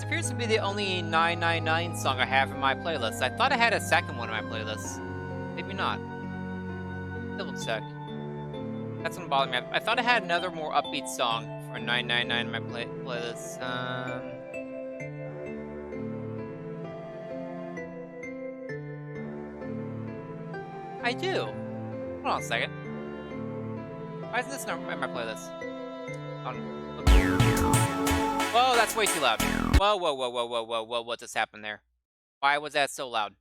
appears to be the only 999 song I have in my playlist. I thought I had a second one in my playlist. Maybe not. Double check. That's what bothered me. I thought I had another more upbeat song for 999 in my playlist. I do. Hold on a second. Why is this not in my playlist? Whoa, that's way too loud. Whoa, whoa, whoa, whoa, whoa, whoa, whoa, what just happened there? Why was that so loud?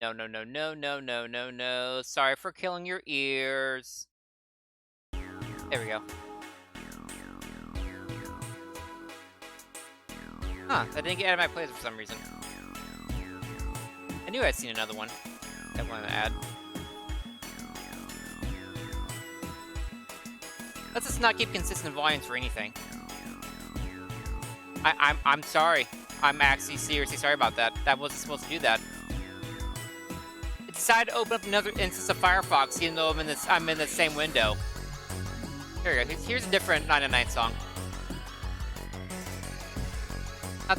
No, no, no, no, no, no, no, no. Sorry for killing your ears. There we go. Huh, that didn't get out of my playlist for some reason. I knew I'd seen another one. That one to add. Let's just not keep consistent volumes for anything. I'm sorry. I'm actually seriously sorry about that. That wasn't supposed to do that. I decided to open up another instance of Firefox, even though I'm in the same window. There we go. Here's a different 999 song.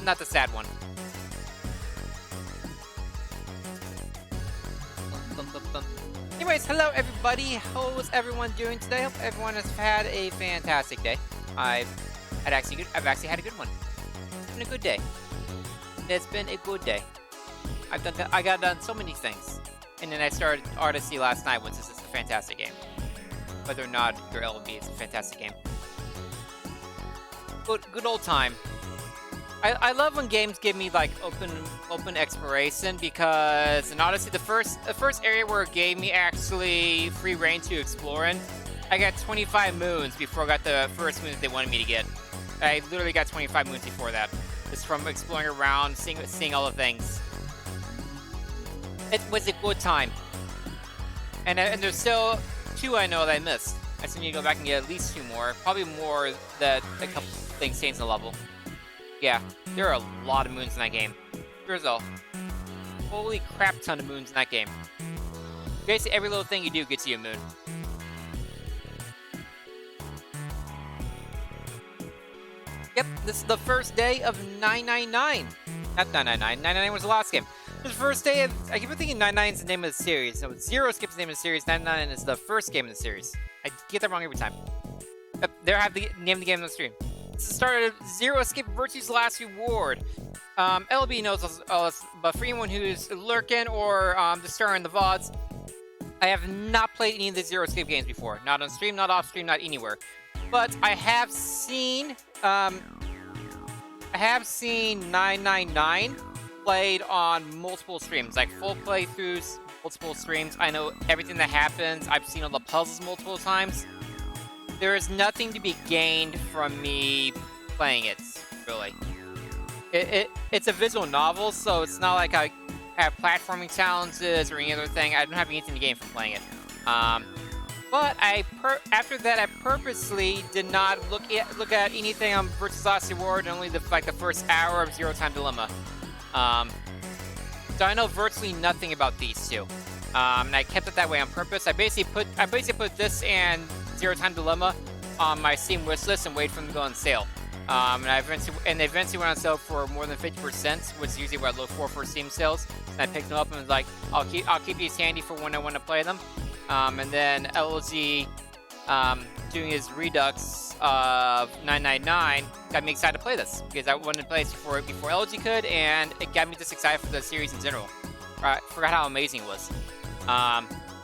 Not the sad one. Anyways, hello everybody. How's everyone doing today? Hope everyone has had a fantastic day. I've actually had a good one. It's been a good day. It's been a good day. I got done so many things. And then I started Odyssey last night, which is just a fantastic game. Whether or not your LB is a fantastic game. Good old time. I love when games give me like open exploration, because in Odyssey, the first area where it gave me actually free reign to explore in, I got 25 moons before I got the first moon that they wanted me to get. I literally got 25 moons before that, just from exploring around, seeing all the things. It was a good time, and there's still 2 I know that I missed. I still need to go back and get at least 2 more, probably more that a couple things change the level. Yeah, there are a lot of moons in that game. There's a holy crap ton of moons in that game. Basically, every little thing you do gets you a moon. Yep, this is the first day of 999. Not 999. 999 was the last game. This is the first day of... I keep thinking 99 is the name of the series. No, Zero Skip's the name of the series. 99 is the first game in the series. I get that wrong every time. Yep, there I have the name of the game on the stream. This is the start of Zero Escape Virtue's Last Reward. LB knows all this, but for anyone who's lurking or just starting the VODs, I have not played any of the Zero Escape games before. Not on stream, not off stream, not anywhere. But I have seen 999 played on multiple streams, like full playthroughs, multiple streams. I know everything that happens. I've seen all the puzzles multiple times. There is nothing to be gained from me playing it, really. It's a visual novel, so it's not like I have platforming challenges or any other thing. I don't have anything to gain from playing it. But after that, I purposely did not look at anything on Virtue's Last Reward, only the first hour of Zero Time Dilemma. So I know virtually nothing about these 2. And I kept it that way on purpose. I basically put this and Zero Time Dilemma on my Steam wishlist and wait for them to go on sale. And they eventually went on sale for more than 50%, which is usually what I look for Steam sales. And I picked them up and was like, I'll keep these handy for when I want to play them. And then LG doing his redux of 999 got me excited to play this, because I wanted to play this before LG could, and it got me just excited for the series in general. I forgot how amazing it was.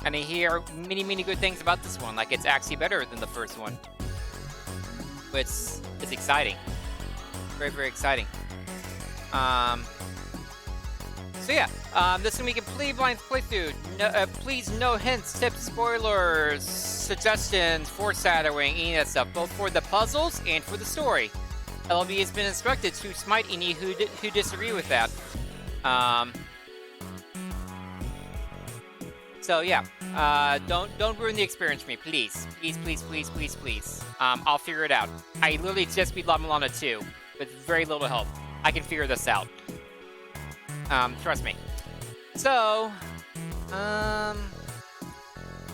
And I hear many good things about this one, like it's actually better than the first one, which is exciting. Very exciting. So yeah, this is gonna be a complete blind playthrough. No, please, no hints, tips, spoilers, suggestions, foreshadowing, any of that stuff, both for the puzzles and for the story. LB has been instructed to smite any who disagree with that. So yeah, don't ruin the experience for me, please. Please. I'll figure it out. I literally just beat La Milana 2 with very little help. I can figure this out. Trust me. So,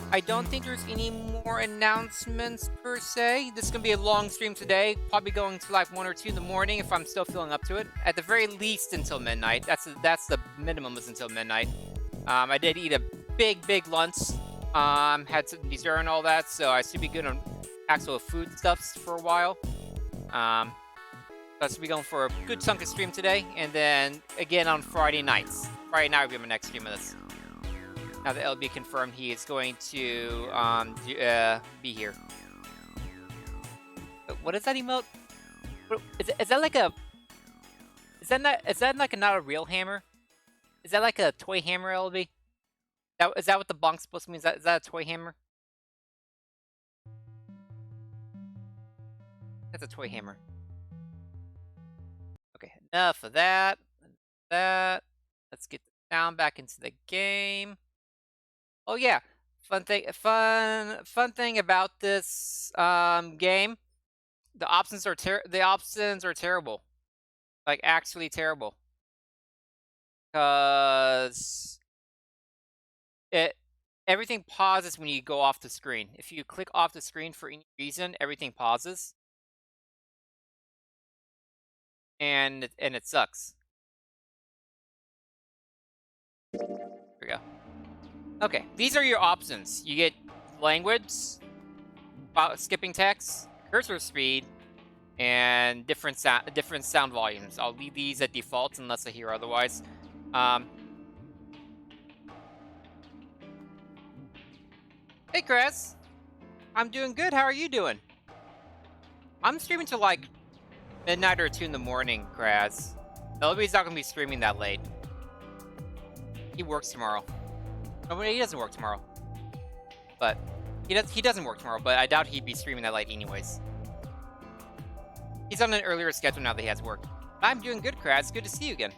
I don't think there's any more announcements per se. This is gonna be a long stream today, probably going to like 1 or 2 in the morning if I'm still feeling up to it. At the very least until midnight. That's the minimum is until midnight. I did eat a big lunch. Had some dessert and all that, so I should be good on actual food stuffs for a while. So I should be going for a good chunk of stream today, and then again on Friday nights. Friday night will be my next stream of this. Now that LB confirmed he is going to be here. What is that emote? Is that like a? Is that like not a real hammer? Is that like a toy hammer, LB? Is that what the bonk's supposed to mean? Is that a toy hammer? That's a toy hammer. Okay, enough of that. Let's get the sound back into the game. Oh yeah, fun thing about this game. The options are terrible, like actually terrible, because everything pauses when you go off the screen. If you click off the screen for any reason, everything pauses, and it sucks. There we go. Okay, these are your options. You get language, skipping text, cursor speed, and different sound volumes. I'll leave these at default unless I hear otherwise. Hey, Chris. I'm doing good. How are you doing? I'm streaming till like midnight or 2 in the morning, Kraz. LB's not gonna be streaming that late. He works tomorrow. No, he doesn't work tomorrow. But he doesn't work tomorrow, but I doubt he'd be streaming that late anyways. He's on an earlier schedule now that he has work. I'm doing good, Kraz. Good to see you again.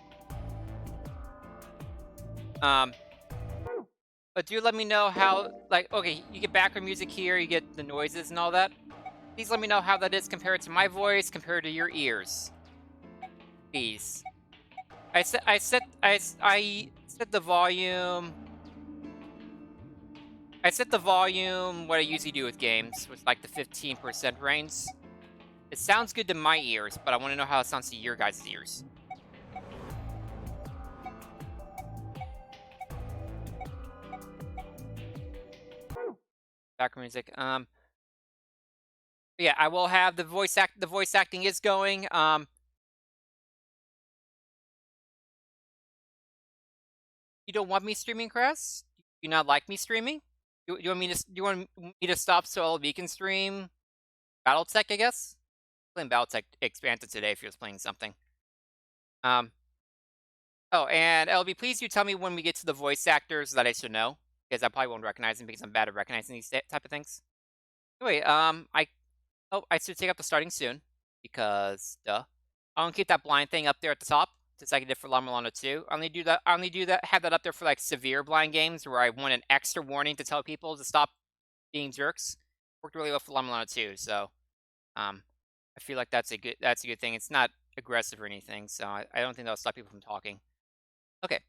But do let me know how, like, okay, you get background music here, you get the noises and all that. Please let me know how that is compared to my voice, compared to your ears. Please. I set the volume. I set the volume what I usually do with games, with like the 15% range. It sounds good to my ears, but I want to know how it sounds to your guys' ears. Background music. Yeah, I will have the voice acting is going. You don't want me streaming, Chris? Do you not like me streaming? Do you want me to stop so LB can stream BattleTech, I guess? Playing BattleTech Expanded today if you're playing something. Oh, and LB, please do tell me when we get to the voice actors that I should know, because I probably won't recognize them because I'm bad at recognizing these type of things. Anyway, I should take up the starting soon, because duh. I don't keep that blind thing up there at the top, just like I did for La Milano 2. I only do that, have that up there for like severe blind games where I want an extra warning to tell people to stop being jerks. Worked really well for La Milano 2, so I feel like that's a good thing. It's not aggressive or anything, so I don't think that'll stop people from talking. Okay.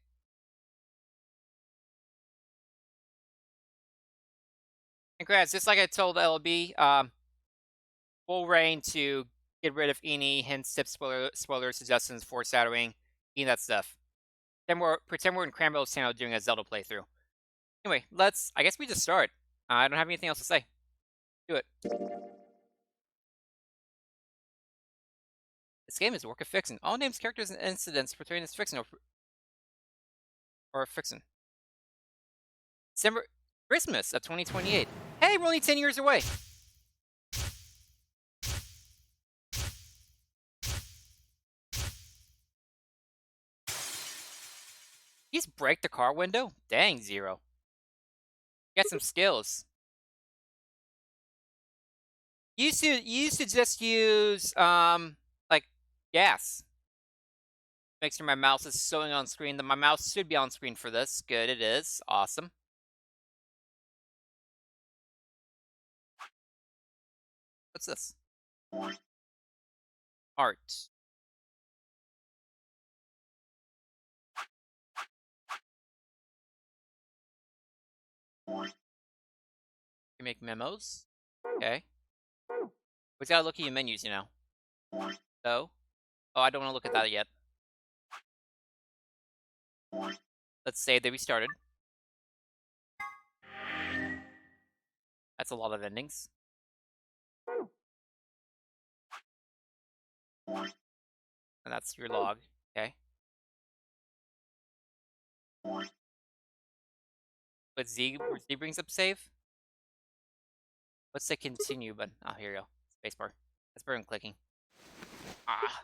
Congrats, just like I told LB, full reign to get rid of any hints, tips, spoilers, suggestions, foreshadowing, any of that stuff. Pretend we're in Cranbell's channel doing a Zelda playthrough. Anyway, I guess we just start. I don't have anything else to say. Do it. This game is a work of fiction. All names, characters, and incidents portrayed as fiction or fiction. December Christmas of 2028. Hey, we're only 10 years away. He's break the car window? Dang, Zero. You got some skills. You used to just use like gas. Make sure my mouse is showing on screen. That my mouse should be on screen for this. Good, it is. Awesome. What's this? Art. can make memos. Okay. We gotta look at your menus, you know. So, oh, I don't want to look at that yet. Let's say that we started. That's a lot of endings. And that's your log. Okay. But Z brings up save. What's the continue button? Oh, here you go. Spacebar. That's better than clicking. Ah.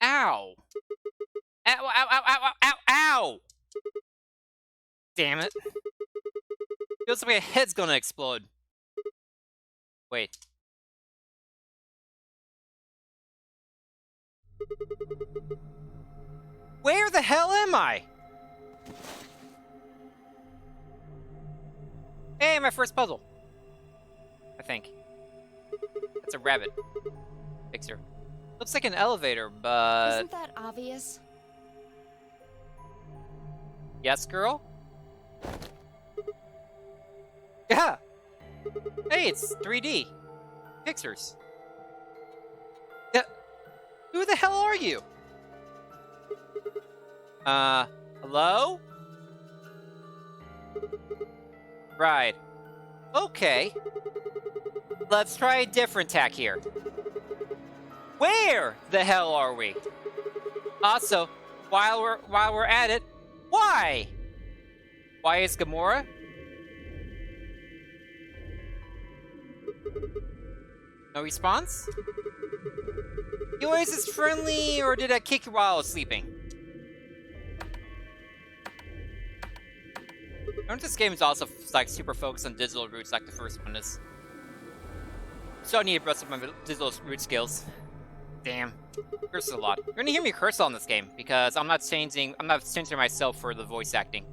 Ow! Ow, ow, ow, ow, ow, ow, ow! Damn it. Feels like my head's gonna explode. Wait. Where the hell am I? Hey, my first puzzle. I think. That's a rabbit. Fixer. Looks like an elevator, but... Isn't that obvious? Yes, girl? Yeah! Hey, it's 3D. Fixers. Who the hell are you? Hello? Right. Okay. Let's try a different tack here. Where the hell are we? Also, while we're at it, why? Why is Gamora? No response? You always is friendly, or did I kick you while I was sleeping? I know this game is also like super focused on digital roots, like the first one is. So I need to brush up my digital root skills. Damn, curse a lot. You're gonna hear me curse on this game because I'm not changing myself for the voice acting.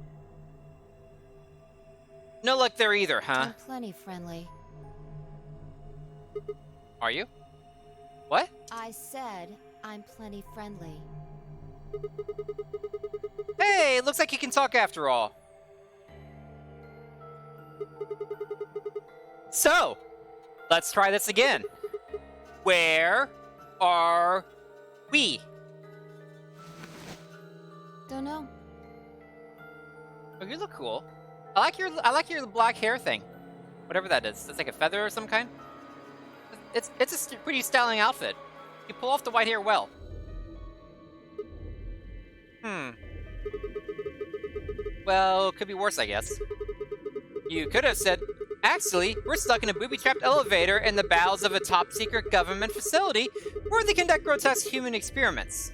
No luck there either, huh? I'm plenty friendly. Are you? What? I said I'm plenty friendly. Hey, looks like you can talk after all. So, let's try this again. Where are we? Don't know. Oh, you look cool. I like your black hair thing. Whatever that is. It's like a feather of some kind. It's a pretty styling outfit. You pull off the white hair well. Well, could be worse, I guess. You could have said, actually, we're stuck in a booby-trapped elevator in the bowels of a top-secret government facility where they conduct grotesque human experiments.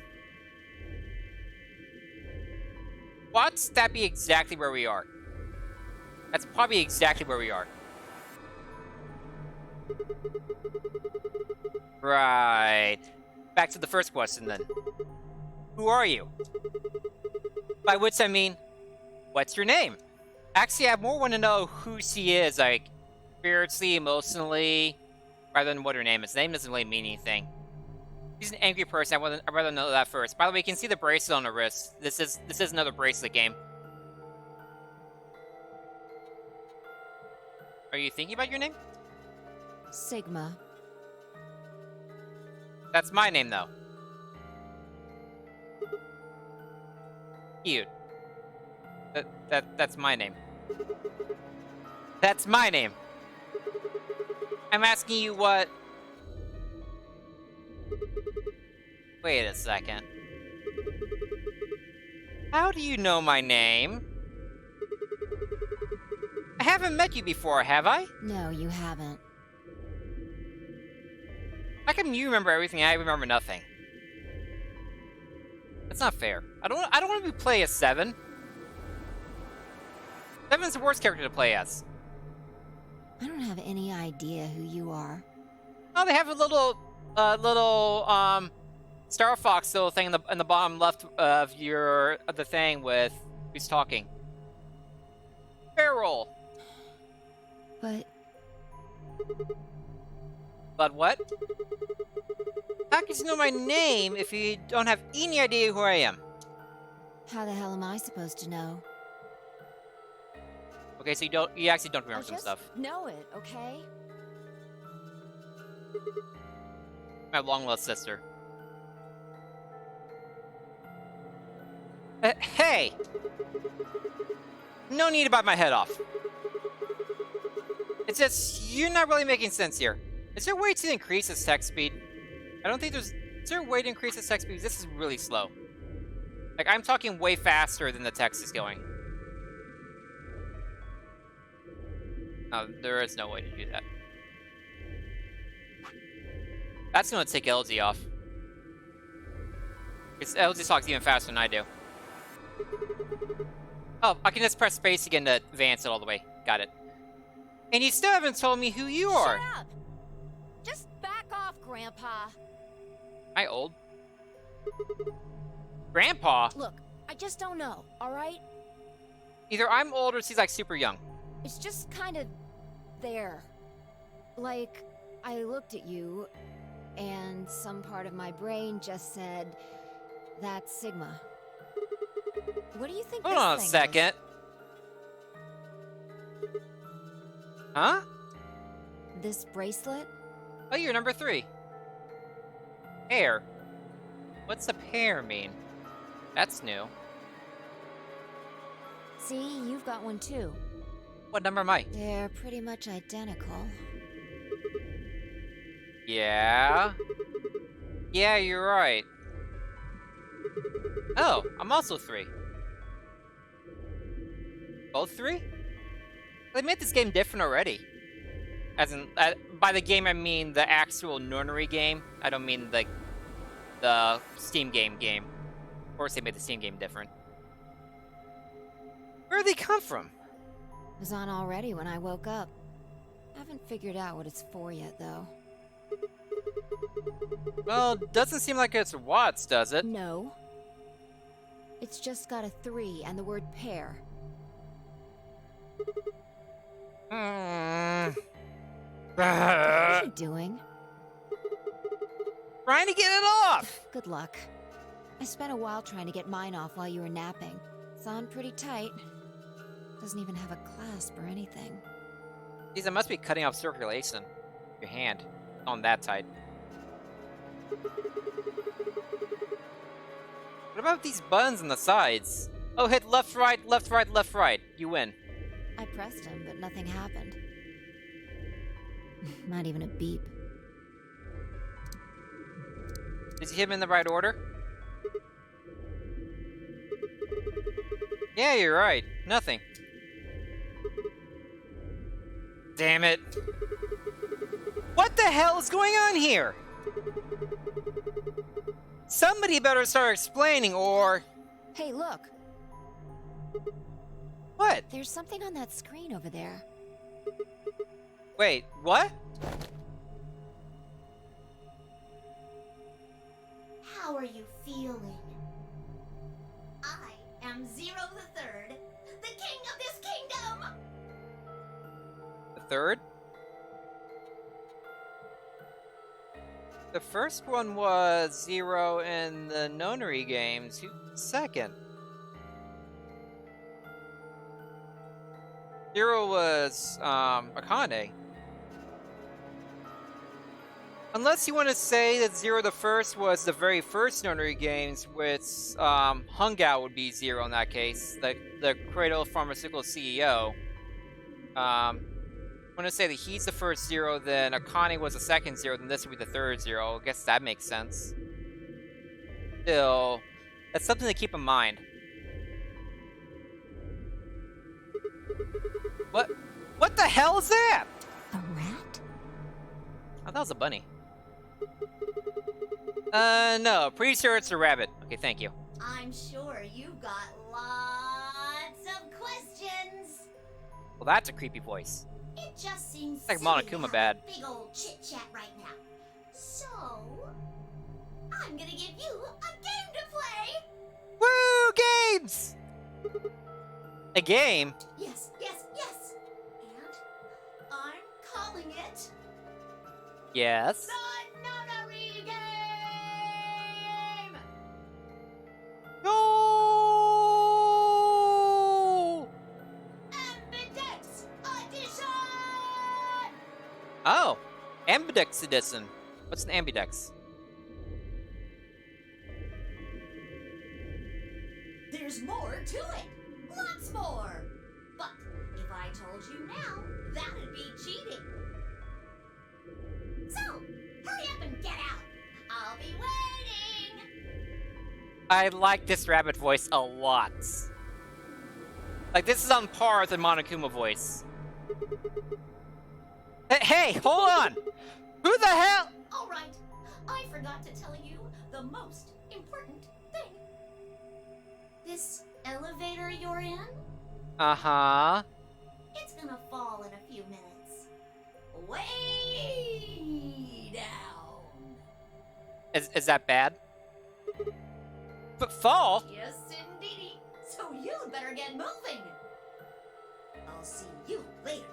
What's that be exactly where we are? That's probably exactly where we are. Right. Back to the first question, then. Who are you? By which I mean, what's your name? Actually, I more want to know who she is, like, spiritually, emotionally, rather than what her name is. Her name doesn't really mean anything. She's an angry person. I'd rather know that first. By the way, you can see the bracelet on her wrist. This is another bracelet game. Are you thinking about your name? Sigma. That's my name, though. Cute. That's my name. That's my name. I'm asking you what... Wait a second. How do you know my name? I haven't met you before, have I? No, you haven't. How come you remember everything and I remember nothing? That's not fair. I don't want to play as 7. 7's the worst character to play as. I don't have any idea who you are. Oh, they have a little Star Fox little thing in the bottom left of the thing with who's talking. Barrel. But what? How can you know my name if you don't have any idea who I am? How the hell am I supposed to know? Okay, so you actually don't I remember some just stuff. know it, okay? My long lost sister. Hey! No need to bite my head off. It's just, you're not really making sense here. Is there a way to increase this text speed? I don't think there's... Is there a way to increase this text speed? This is really slow. Like, I'm talking way faster than the text is going. No, there is no way to do that. That's gonna take LG off. Because LG talks even faster than I do. Oh, I can just press space again to advance it all the way. Got it. And you still haven't told me who you are. Shut up! Just back off, Grandpa. Am I old? Grandpa? Look, I just don't know, alright? Either I'm old or she's like super young. It's just kind of there. Like, I looked at you, and some part of my brain just said, that's Sigma. What do you think Hold this on a thing second. Huh? is? This bracelet? Oh, you're number 3. Pair. What's a pair mean? That's new. See, you've got one too. What number am I? They're pretty much identical. Yeah. Yeah, you're right. Oh, I'm also 3. Both 3? They made this game different already. As in, by the game I mean the actual Nonary game. I don't mean the Steam game. Of course they made the Steam game different. Where did they come from? It was on already when I woke up. Haven't figured out what it's for yet, though. Well, doesn't seem like it's Watts, does it? No. It's just got a 3 and the word pair. Hmm. What are you doing? Trying to get it off! Good luck. I spent a while trying to get mine off while you were napping. It's on pretty tight. Doesn't even have a clasp or anything. Geez, I must be cutting off circulation. Your hand. On that tight. What about these buttons on the sides? Oh, hit left, right, left, right, left, right. You win. I pressed him, but nothing happened. Not even a beep. Did you hit him in the right order? Yeah, you're right. Nothing. Damn it. What the hell is going on here? Somebody better start explaining, or... Hey, look! What? There's something on that screen over there. Wait, what? How are you feeling? I am Zero the Third, the king of this kingdom! The third? The first one was Zero in the Nonary games. Who's second? Zero was, Akane. Unless you want to say that Zero the First was the very first Nonary games, which, Hungout would be Zero in that case. The Cradle Pharmaceutical CEO. I want to say that he's the first Zero, then Akane was the second Zero, then this would be the third Zero. I guess that makes sense. Still, that's something to keep in mind. What the hell is that? A rat? Oh, that was a bunny. No, pretty sure it's a rabbit. Okay, thank you. I'm sure you've got lots of questions. Well, that's a creepy voice. It just seems Like silly Monokuma to have bad. a big old chit-chat right now. So, I'm gonna give you a game to play. Woo, games! A game? Yes, yes, yes. And I'm calling it Yes. the Nonary Game. No! Ambidextrous Oh, ambidex edition. What's an ambidex? There's more to it. Lots more. But if I told you now, that'd be cheating. So, hurry up and get out. I'll be waiting. I like this rabbit voice a lot. Like, this is on par with the Monokuma voice. Hey, hold on! Who the hell? All right. I forgot to tell you the most important thing. This elevator you're in, Uh-huh. it's gonna fall in a few minutes. Way down. Is that bad? But fall? Yes, indeedy. So you'd better get moving. I'll see you later.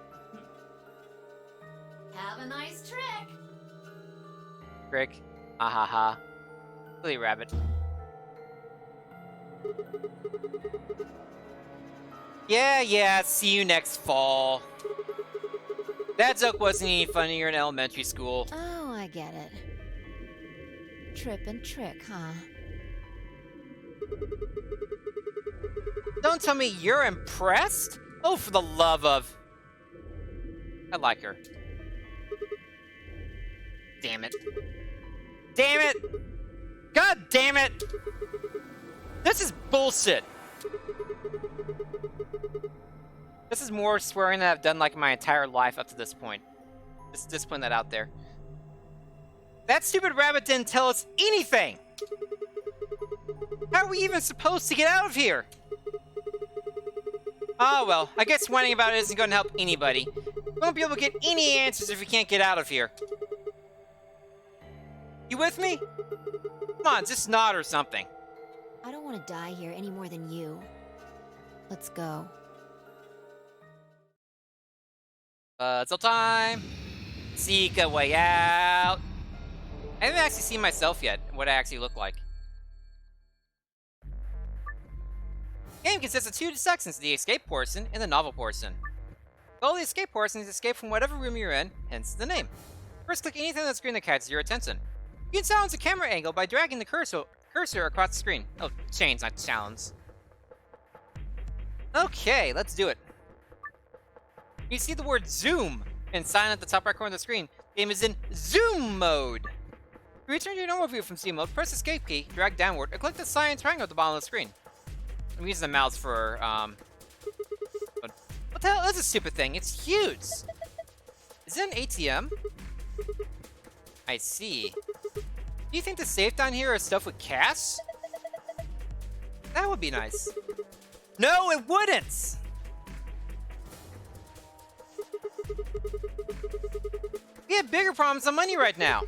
Have a nice trick. Rick. Ahaha. Silly rabbit. Yeah, see you next fall. That joke wasn't any funnier in elementary school. Oh, I get it. Trip and trick, huh? Don't tell me you're impressed? Oh, for the love of... I like her. Damn it. Damn it! God damn it! This is bullshit! This is more swearing than I've done like my entire life up to this point. Just putting that out there. That stupid rabbit didn't tell us anything! How are we even supposed to get out of here? Oh well, I guess whining about it isn't going to help anybody. We won't be able to get any answers if we can't get out of here. You with me? Come on, just nod or something. I don't want to die here any more than you. Let's go. Puzzle time! Seek a way out! I haven't actually seen myself yet, what I actually look like. The game consists of two sections, the escape portion and the novel portion. The goal of the escape portion is to escape from whatever room you're in, hence the name. First, click anything on the screen that catches your attention. You can challenge the camera angle by dragging the cursor across the screen. Oh, change, not challenge. Okay, let's do it. You see the word zoom and sign at the top right corner of the screen. The game is in zoom mode. To return to your normal view from C mode, press escape key, drag downward, or click the cyan triangle at the bottom of the screen. I'm using the mouse for, what the hell is this stupid thing? It's huge! Is it an ATM? I see. Do you think the safe down here is stuff with cash? That would be nice. No, it wouldn't! We have bigger problems than money right now.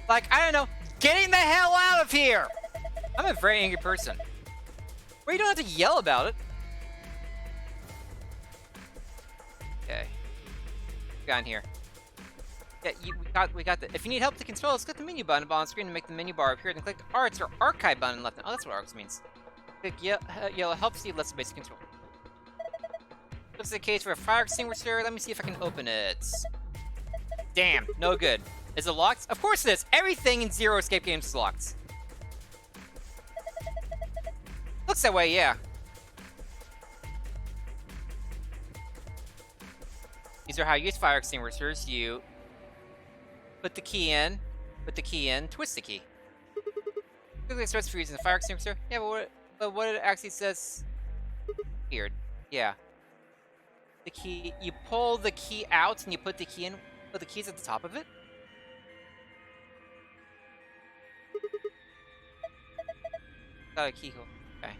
Like, I don't know, getting the hell out of here! I'm a very angry person. Well, you don't have to yell about it. Okay. What got in here? Yeah, we got the. If you need help to control, let's click the menu button on the screen to make the menu bar appear. Then click the Arts or Archive button left. Oh, that's what Arts means. Click yellow help see less basic control. Looks like a case for a fire extinguisher. Let me see if I can open it. Damn, no good. Is it locked? Of course it is. Everything in Zero Escape games is locked. Looks that way, yeah. These are how you use fire extinguishers. You put the key in, twist the key. Quickly starts freezing the fire extinguisher. Yeah, but what it actually says... Weird. Yeah. The key... You pull the key out and you put the key in... Put the keys at the top of it? Got a keyhole. Okay.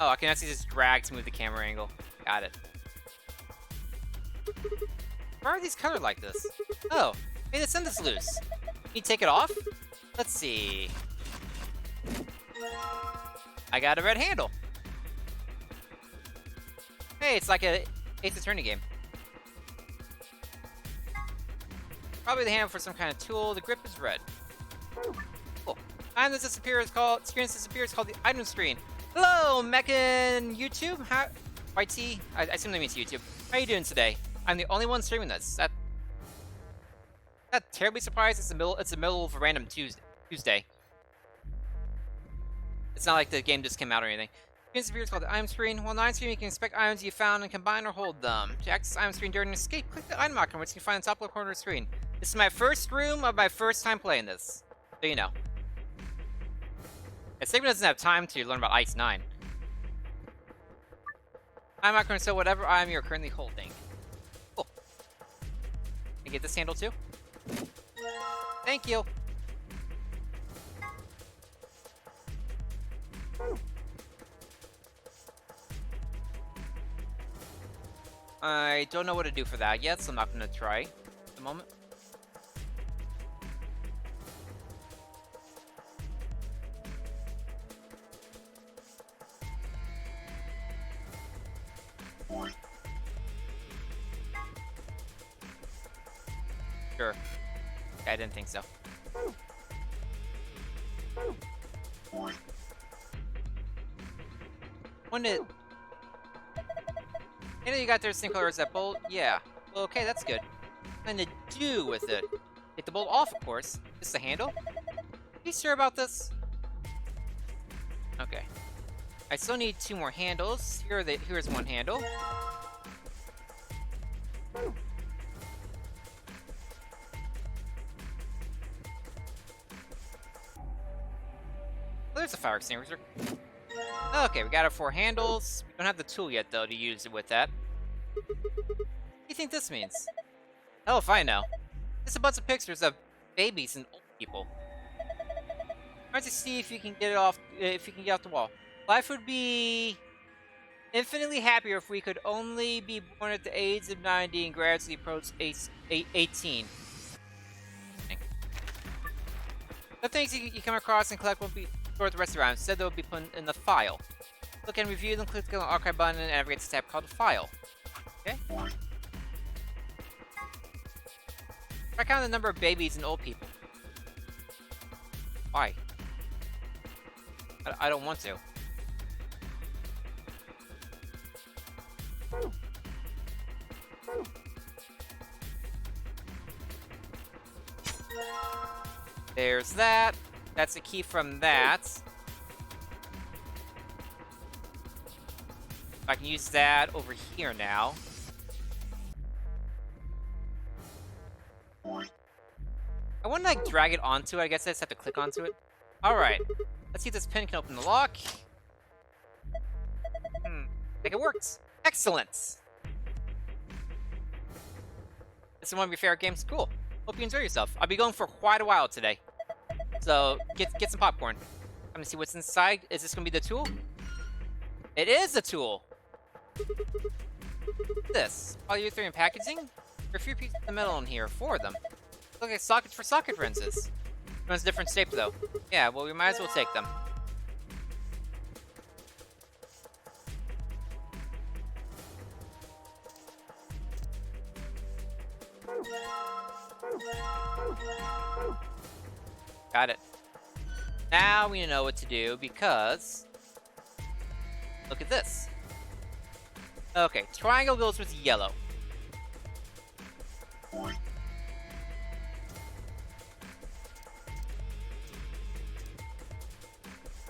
Oh, I can actually just drag to move the camera angle. Got it. Why are these colored like this? Oh, hey, the sun is loose. Can you take it off? Let's see. I got a red handle. Hey, it's like a Ace Attorney game. Probably the handle for some kind of tool. The grip is red. Cool. And this disappears called screen disappears called the item screen. Hello, Meccan YouTube. How YT? I assume that means YouTube. How are you doing today? I'm the only one streaming this. Not terribly surprised. It's the middle of a random Tuesday. It's not like the game just came out or anything. Screen disappears called the item screen. While on screen, you can inspect items you found and combine or hold them. To access the item screen during an escape, click the item icon, which you can find in the top left corner of the screen. This is my first room of my first time playing this. So you know. And Sigma doesn't have time to learn about Ice 9. I'm not going to sell whatever item you're currently holding. Cool. Can I get this handle too? Thank you. I don't know what to do for that yet, so I'm not going to try at the moment. Sure. Yeah, I didn't think so. When did... You know you got their same color as that bolt? Yeah. Well, okay, that's good. Nothing to do with it. Take the bolt off, of course. Just the handle? You sure about this? Okay. I still need 2 more handles. Here's one handle. Oh, there's a fire extinguisher. Okay, we got our 4 handles. We don't have the tool yet, though, to use it with that. What do you think this means? Hell if I know. It's a bunch of pictures of babies and old people. Try to see if you can get it off. If you can get off the wall. Life would be infinitely happier if we could only be born at the age of 90 and gradually approach 18. The things you come across and collect won't be stored the rest of your life. Instead, they'll be put in the file. Look and review them. Click the archive button and navigate to the tab called the file. Okay. Try counting the number of babies and old people. Why? I don't want to. There's that. That's a key from that. I can use that over here now. I want to like drag it onto it. I guess I just have to click onto it. Alright. Let's see if this pin can open the lock. I think it works. Excellent! This is one of your favorite games. Cool. Hope you enjoy yourself. I'll be going for quite a while today. So, get some popcorn. I'm gonna see what's inside. Is this gonna be the tool? It is a tool! What's this? Polyurethane packaging? There are a few pieces of metal in here. 4 of them. Look like sockets for socket wrenches. One's a different shape though. Yeah, well we might as well take them. Got it. Now we know what to do because... Look at this. Okay, triangle goes with yellow.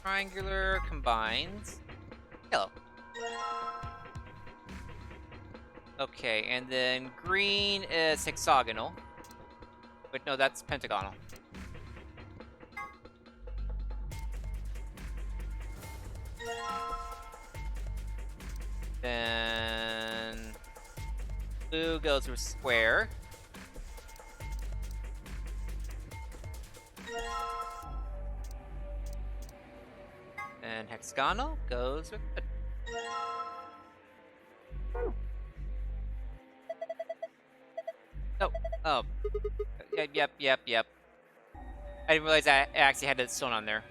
Triangular combines yellow. Okay, and then green is hexagonal. Wait, no, that's pentagonal. Then blue goes with square. And hexagonal goes with... Oh, oh. Yep. I didn't realize I actually had it sewn on there.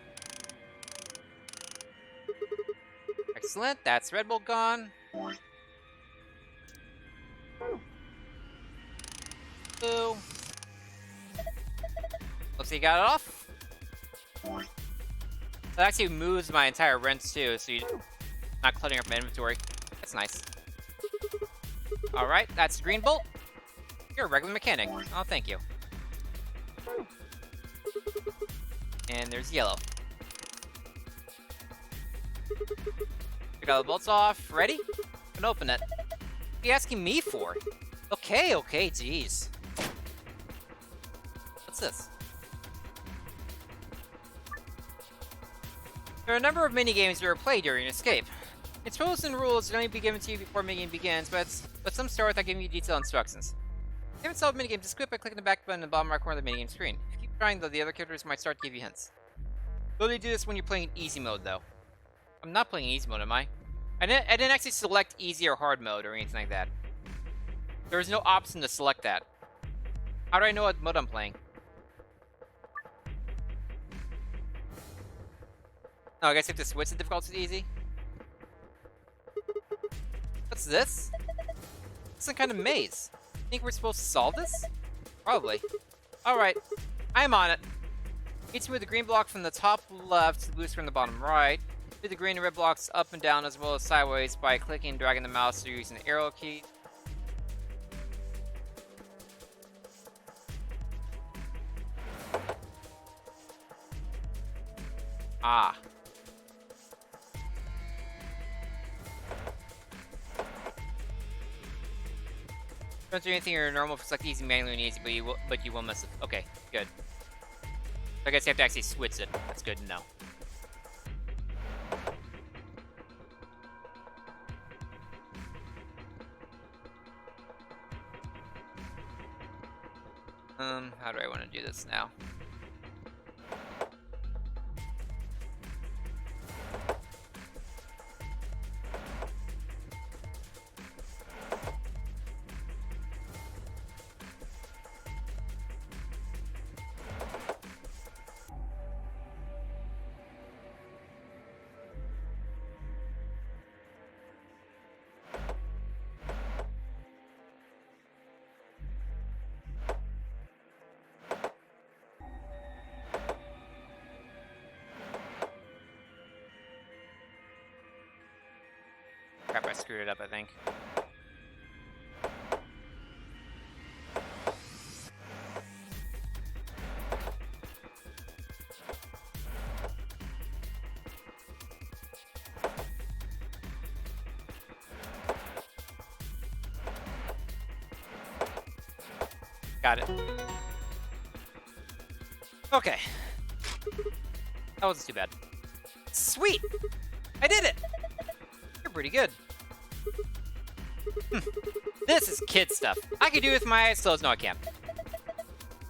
Excellent, that's red bolt gone. Blue. Looks like you got it off. It actually moves my entire rinse too, so you're not cluttering up my inventory. That's nice. Alright, that's green bolt. You're a regular mechanic. Oh, thank you. And there's yellow. Pick all the bolts off. Ready? And open it. What are you asking me for? Okay, jeez. What's this? There are a number of minigames you are played during escape. Its rules and rules can only be given to you before minigame begins, but some start without giving you detailed instructions. If you haven't solved minigame, just quit by clicking the back button in the bottom right corner of the minigame screen. If you keep trying, though, the other characters might start to give you hints. You'll only do this when you're playing in easy mode, though. I'm not playing easy mode, am I? I didn't actually select easy or hard mode or anything like that. There was no option to select that. How do I know what mode I'm playing? Oh, I guess you have to switch the difficulty to easy? What's this? It's some kind of maze. Think we're supposed to solve this? Probably. Alright, I'm on it. Need to move the green block from the top left to the boost from the bottom right. Move the green and red blocks up and down as well as sideways by clicking and dragging the mouse or using the arrow key. Ah. Don't do anything or normal for select easy, manually, and easy, but you will miss it. Okay, good. I guess you have to actually switch it. That's good to know. How do I want to do this now? Crap, I screwed it up, I think. Got it. Okay. That wasn't too bad. Sweet! I did it! You're pretty good. This is kid stuff. I can do it with my eyes closed. No, I can't.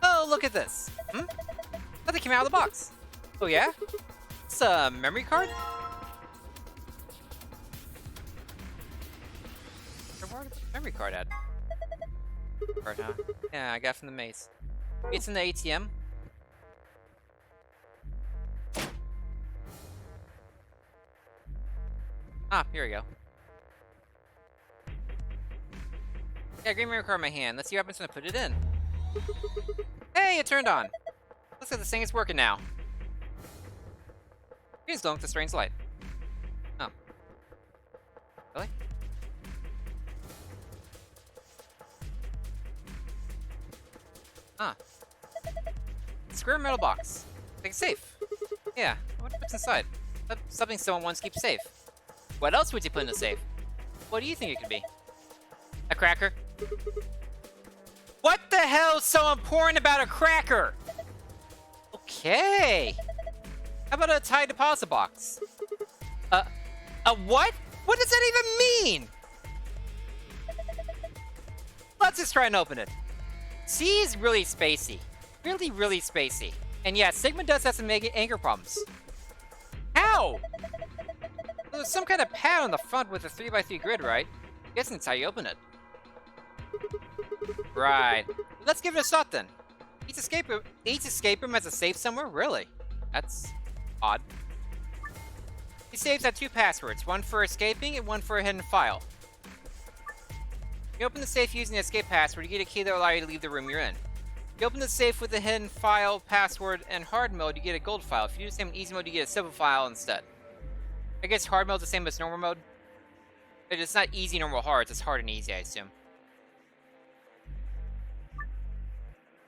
Oh, look at this. Nothing came out of the box. Oh, yeah? It's a memory card? Where did the memory card at? Card, huh? Yeah, I got it from the maze. It's in the ATM. Ah, here we go. Yeah, green memory card in my hand. Let's see what happens when I put it in. Hey, it turned on. Looks like this thing is working now. Green's glowing with a strange light. Oh. Really? Huh. Square metal box. Think it's safe. Yeah, I wonder what's inside. Something someone wants to keep safe. What else would you put in the safe? What do you think it could be? A cracker? What the hell is so important about a cracker? Okay. How about a Tide deposit box? A what? What does that even mean? Let's just try and open it. C is really spacey. Really, really spacey. And yeah, Sigma does have some anger problems. How? There's some kind of pad on the front with a 3x3 grid, right? I guess that's how you open it. Right. Let's give it a shot then. Each escape room has a safe somewhere? Really? That's odd. These safes have two passwords, one for escaping and one for a hidden file. You open the safe using the escape password, you get a key that will allow you to leave the room you're in. You open the safe with the hidden file, password, and hard mode, you get a gold file. If you do the same in easy mode, you get a silver file instead. I guess hard mode is the same as normal mode. But it's not easy, normal, hard. It's hard and easy, I assume.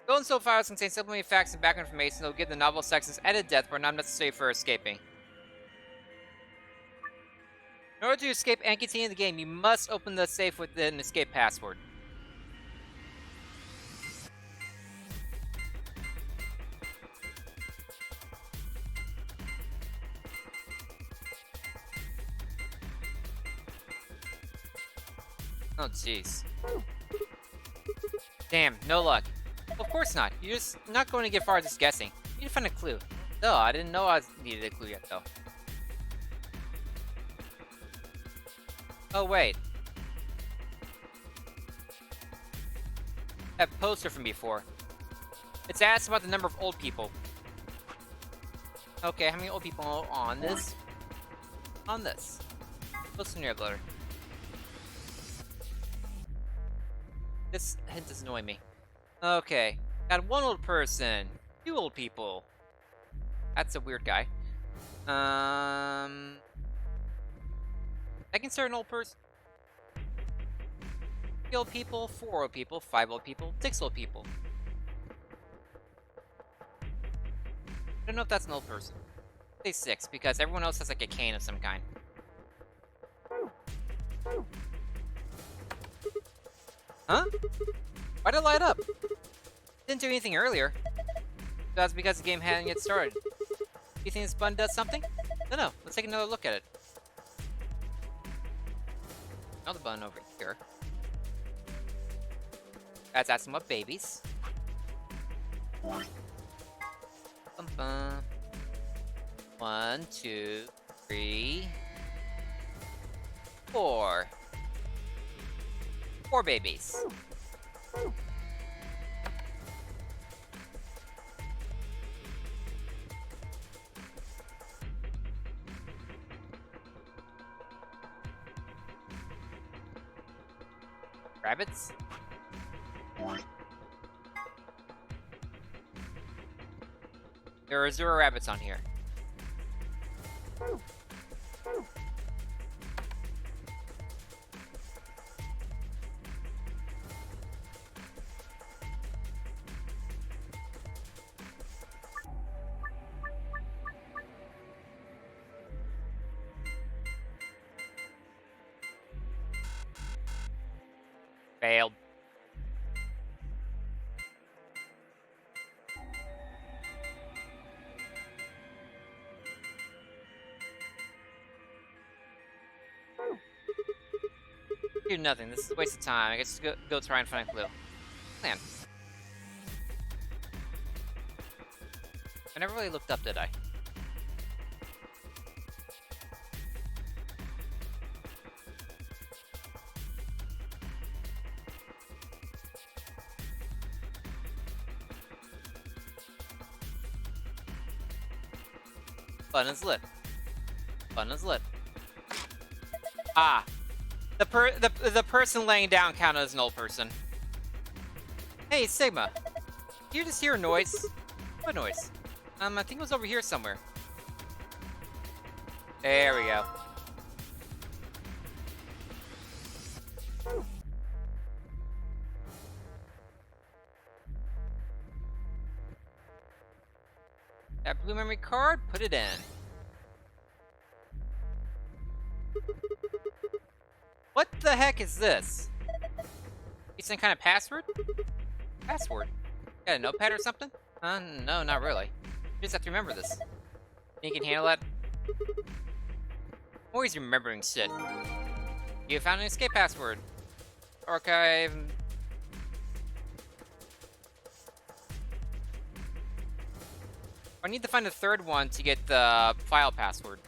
Gold and silver files contain supplementary facts and background information that will give the novel sections added depth but not necessary for escaping. In order to escape and continue the game, you must open the safe with an escape password. Oh, jeez. Damn, no luck. Well, of course not. You're just not going to get far just guessing. You need to find a clue. Duh, I didn't know I needed a clue yet, though. Oh, wait. That poster from before. It's asked about the number of old people. Okay, how many old people on this? On this. What's the near letter? This hint is annoying me. Okay, got one old person, two old people. That's a weird guy. I can start an old person. 3 old people, 4 old people, 5 old people, 6 old people. I don't know if that's an old person. Say 6, because everyone else has like a cane of some kind. Huh? Why'd it light up? Didn't do anything earlier. That's because the game hadn't yet started. You think this button does something? No. Let's take another look at it. Another button over here. That's asking about babies. Bum. 1, 2, 3, 4. 4 babies. Rabbits? There are 0 rabbits on here. Failed. Do nothing. This is a waste of time. I guess just go try and find a clue. Man. I never really looked up, did I? Button is lit. Button is lit. Ah. The person laying down counted as an old person. Hey, Sigma. Did you just hear a noise? What noise? I think it was over here somewhere. There we go. That blue memory card, put it in. What the heck is this? You some kind of password? Password? Got a notepad or something? No, not really. You just have to remember this. You can handle that? Always remembering shit. You found an escape password. Archive. I need to find a third one to get the file password.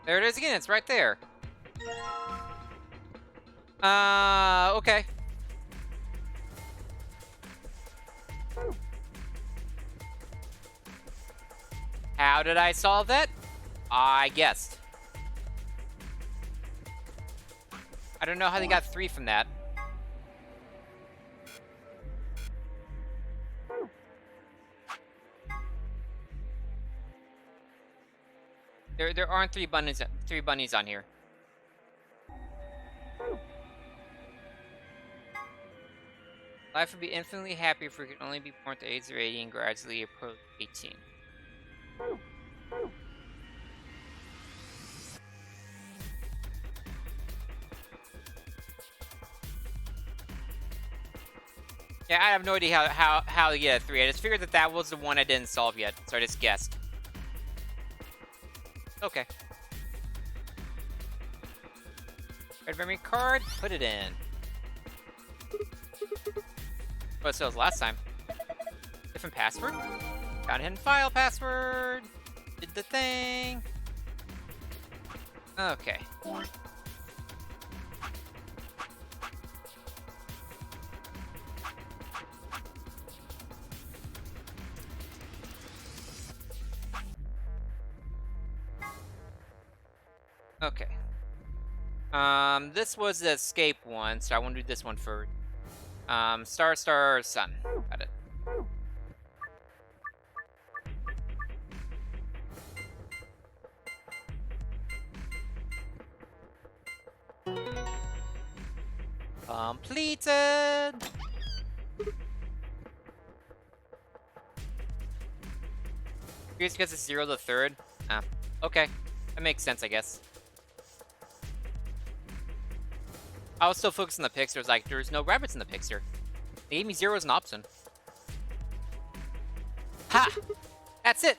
There it is again. It's right there. Okay. How did I solve that? I guessed. I don't know how they got 3 from that. There aren't 3 bunnies on here. Life would be infinitely happy if we could only be born to age of 80 and gradually approach 18. Yeah, I have no idea how to get a 3. I just figured that was the one I didn't solve yet, so I just guessed. Okay. Red memory card, put it in. What it was last time. Different password. Got a hidden file password. Did the thing. Okay. Okay. This was the escape one, so I want to do this one first. Star, sun. Got it. Completed! Here's because it's 0 to the 3rd. Ah, okay. That makes sense, I guess. I was still focused on the picture. It was like, there's no rabbits in the picture. They gave me 0 as an option. Ha! That's it!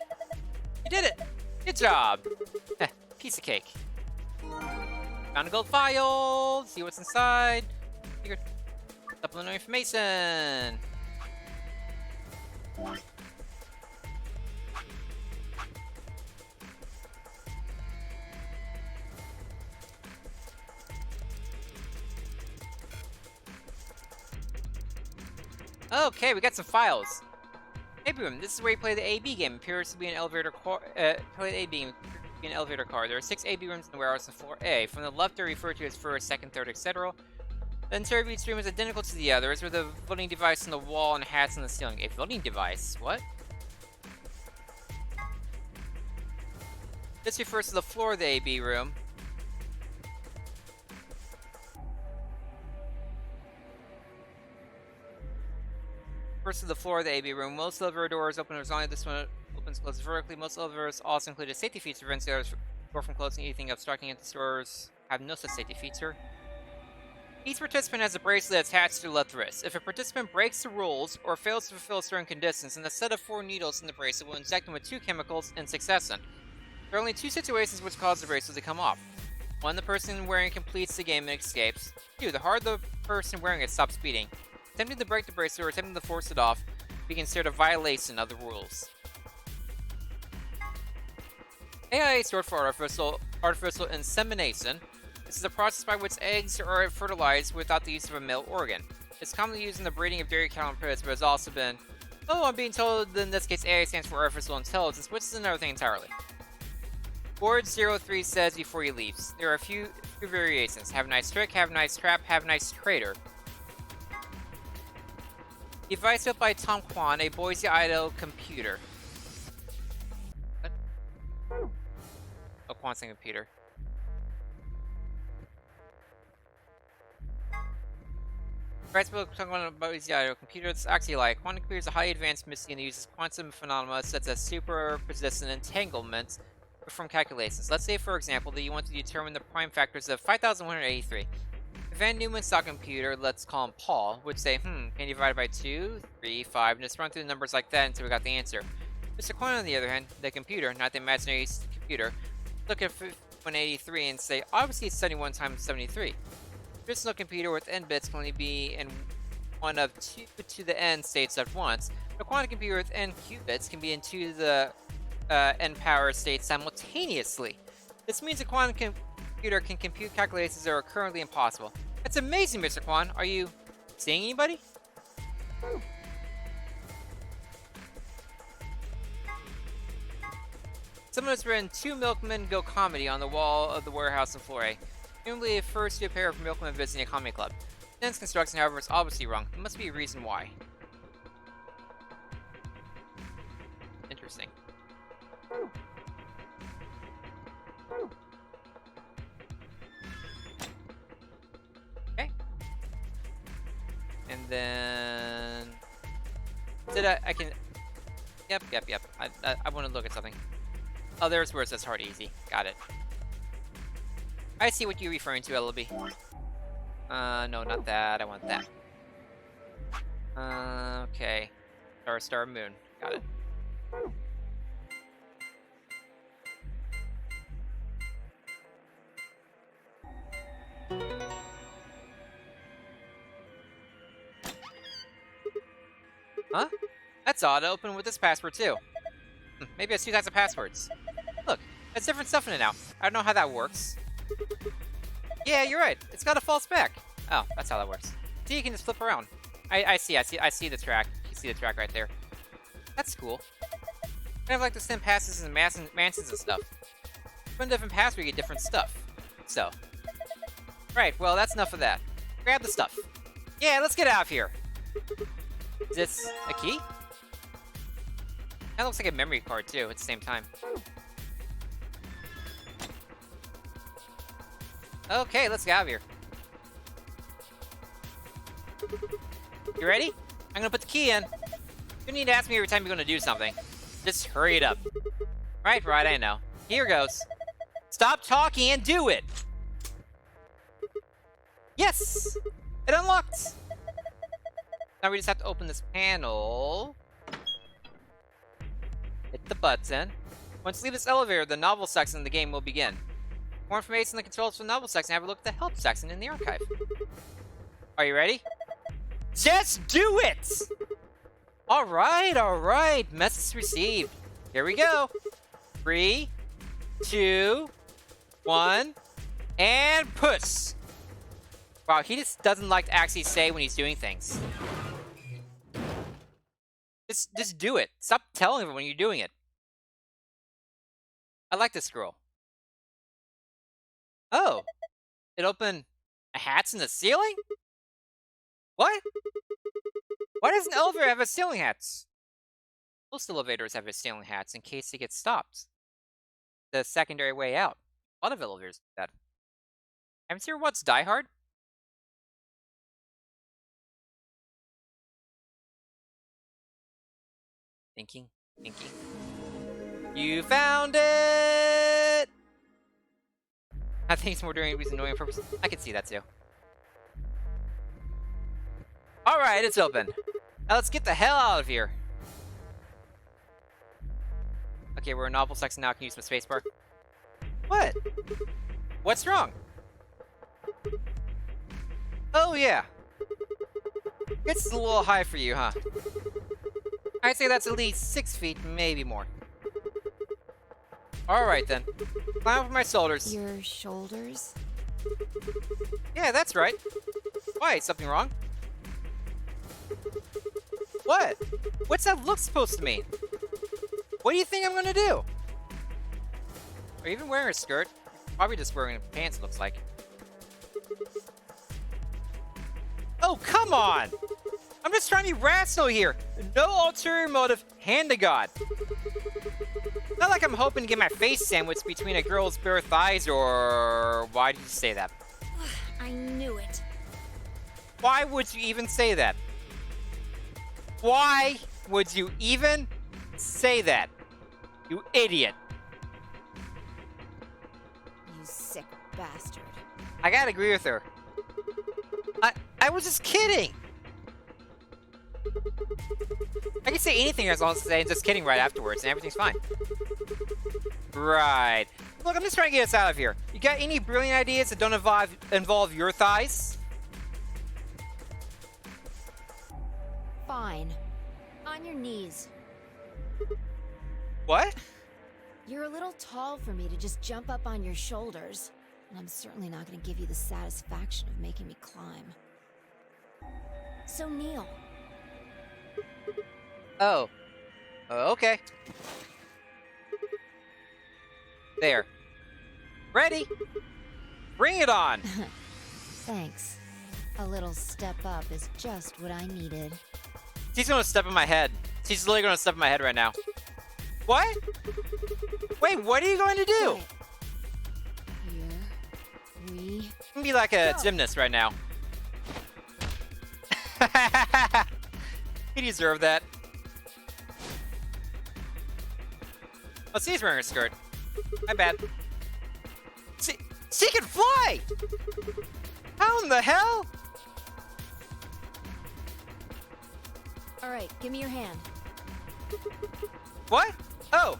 You did it! Good job! Piece of cake. Found a gold file! See what's inside. Figured. Supplemental information! Okay, we got some files. AB room. This is where you play the AB game. Appears to be an elevator car. Play the AB game. Be an elevator car. There are 6 AB rooms in the warehouse on floor A. From the left, they're referred to as first, second, third, etc. The interior of each room is identical to the others, with a voting device on the wall and hats on the ceiling. A voting device? What? This refers to the floor of the AB room. First to the floor of the AB room. Most elevator doors open horizontally. This one opens and closes vertically. Most elevators also include a safety feature to prevent the others door from closing. Anything obstructing at the doors have no such safety feature. Each participant has a bracelet attached to their left wrist. If a participant breaks the rules or fails to fulfill certain conditions, then a set of 4 needles in the bracelet will inject them with 2 chemicals in succession. There are only 2 situations which cause the bracelet to come off. 1, the person wearing it completes the game and escapes. 2, the harder the person wearing it stops speeding. Attempting to break the bracelet or attempting to force it off be considered a violation of the rules. AIA is short for artificial insemination. This is a process by which eggs are fertilized without the use of a male organ. It's commonly used in the breeding of dairy cattle and pigs, but has also been... Oh, I'm being told that in this case AI stands for artificial intelligence, which is another thing entirely. Board 03 says before you leave, there are a few variations. Have a nice trick, have a nice trap, have a nice traitor. Device built by Tom Kwan, a Boise, Idaho computer. What? Oh, Kwan's a computer. Device built by Tom Kwan, a Boise, Idaho computer. It's actually like quantum computer is a highly advanced machine that uses quantum phenomena such as superposition entanglements to perform calculations. Let's say, for example, that you want to determine the prime factors of 5,183. Van Neumann stock computer, let's call him Paul, would say, can you divide it by 2, 3, 5, and just run through the numbers like that until we got the answer. Mr. Quinn, on the other hand, the computer, not the imaginary computer, look at 183 and say, obviously it's 71 times 73. Traditional computer with n bits can only be in one of 2 to the n states at once. A quantum computer with n qubits can be in 2 to the n power states simultaneously. This means a quantum computer can compute calculations that are currently impossible. That's amazing, Mr. Kwan. Are you seeing anybody? Someone has written 2 milkmen go comedy on the wall of the warehouse in Flore. Presumably it refers to a pair of milkmen visiting a comedy club. Sentence construction, however, is obviously wrong. There must be a reason why. Interesting. Okay. And then... I can... Yep. I want to look at something. Oh, there's where it says hard easy. Got it. I see what you're referring to, LB. No, not that. I want that. Okay. Star, moon. Got it. Huh? That's odd. I open with this password too. Maybe it's 2 types of passwords. Look, there's different stuff in it now. I don't know how that works. Yeah, you're right. It's got a false back. Oh, that's how that works. See, you can just flip around. I see the track. You see the track right there. That's cool. Kind of like the sim passes and mansions and stuff. From different paths, we get different stuff. So. Right, well, that's enough of that. Grab the stuff. Yeah, let's get out of here. Is this a key? That looks like a memory card, too, at the same time. Okay, let's get out of here. You ready? I'm gonna put the key in. You need to ask me every time you're gonna do something. Just hurry it up. Right, I know. Here goes. Stop talking and do it! Yes! It unlocked! Now we just have to open this panel. Hit the button. Once you leave this elevator, the novel section of the game will begin. For more information on the controls for the novel section, have a look at the help section in the archive. Are you ready? Just do it! Alright. Message received. Here we go. 3, 2, 1, and push! Wow, he just doesn't like to actually say when he's doing things. Just do it. Stop telling everyone you're doing it. I like this girl. Oh. It opened a hatch in the ceiling? What? Why does an elevator have a ceiling hatch? Most elevators have a ceiling hatch in case they get stopped. The secondary way out. A lot of elevators do that. Haven't you ever watched Die Hard? Thinking. You found it! I think it's more doing it annoying purpose. I can see that too. Alright, it's open. Now let's get the hell out of here. Okay, we're in novel section now. I can use my spacebar. What? What's wrong? Oh yeah. It's a little high for you, huh? I'd say that's at least 6 feet, maybe more. Alright then. Climb over my shoulders. Your shoulders? Yeah, that's right. Why? Something wrong? What? What's that look supposed to mean? What do you think I'm gonna do? Are you even wearing a skirt? Probably just wearing pants, it looks like. Oh, come on! I'm just trying to be rational here. No ulterior motive, hand to God. Not like I'm hoping to get my face sandwiched between a girl's bare thighs or... Why did you say that? I knew it. Why would you even say that? Why would you even say that? You idiot. You sick bastard. I gotta agree with her. I was just kidding. I can say anything as long as I say just kidding right afterwards and everything's fine. Right. Look, I'm just trying to get us out of here. You got any brilliant ideas that don't involve your thighs? Fine. On your knees. What? You're a little tall for me to just jump up on your shoulders, and I'm certainly not going to give you the satisfaction of making me climb. So kneel. Oh. Okay. There. Ready? Bring it on! Thanks. A little step up is just what I needed. She's gonna step in my head. She's literally gonna step in my head right now. What? Wait, what are you going to do? Quiet. Here we You can be like a go. gymnast right now. He deserved that. Oh, she's wearing a skirt. My bad. She can fly! How in the hell? All right, give me your hand. What? Oh,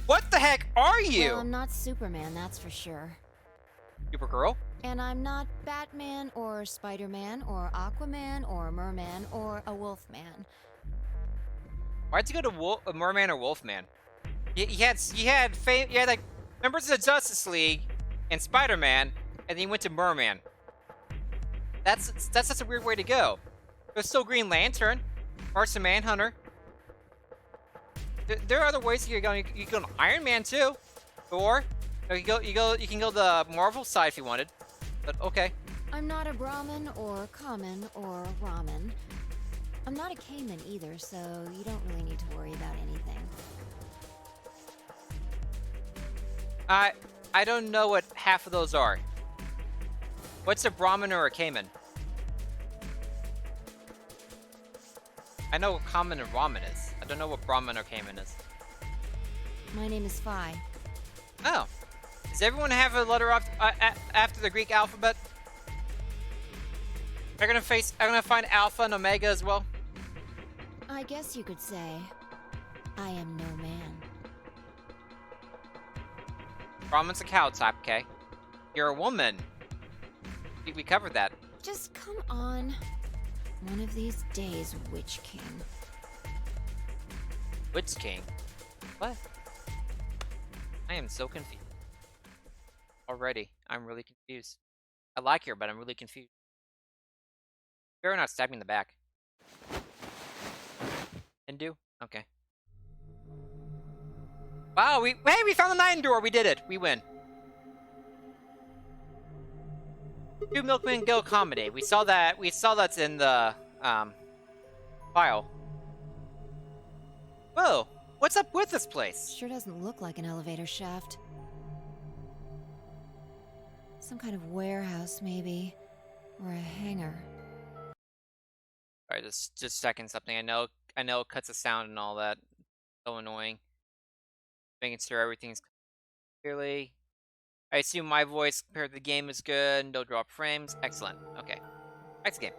what the heck are you? Well, I'm not Superman, that's for sure. Supergirl? And I'm not Batman or Spider-Man or Aquaman or Merman or a Wolfman. Why'd you go to a Merman or Wolfman? You had like members of the Justice League and Spider-Man, and then you went to Merman. That's such a weird way to go. There's still Green Lantern, Martian Manhunter. There are other ways you can go. You can go to Iron Man too, or you can go the Marvel side if you wanted. But okay. I'm not a Brahmin or common or ramen. I'm not a Cayman either, so you don't really need to worry about anything. I don't know what half of those are. What's a Brahmin or a Cayman? I know what common and ramen is. I don't know what Brahmin or Cayman is. My name is Phi. Oh. Does everyone have a letter after the Greek alphabet? I'm gonna find Alpha and Omega as well. I guess you could say I am no man. Brahmin's a cow type, okay? You're a woman. We covered that. Just come on. One of these days, Witch King. Witch King? What? I am so confused. Already, I'm really confused. I like her, but I'm really confused. Better not stab me in the back. And do? Okay. Wow, we found the 9 door. We did it. We win. Do Milkman go accommodate? We saw that's in the file. Whoa, what's up with this place? Sure doesn't look like an elevator shaft. Some kind of warehouse, maybe. Or a hangar. Alright, just checking something. I know it cuts the sound and all that. So annoying. Making sure everything's clearly. I assume my voice compared to the game is good. No drop frames. Excellent. Okay. Next game.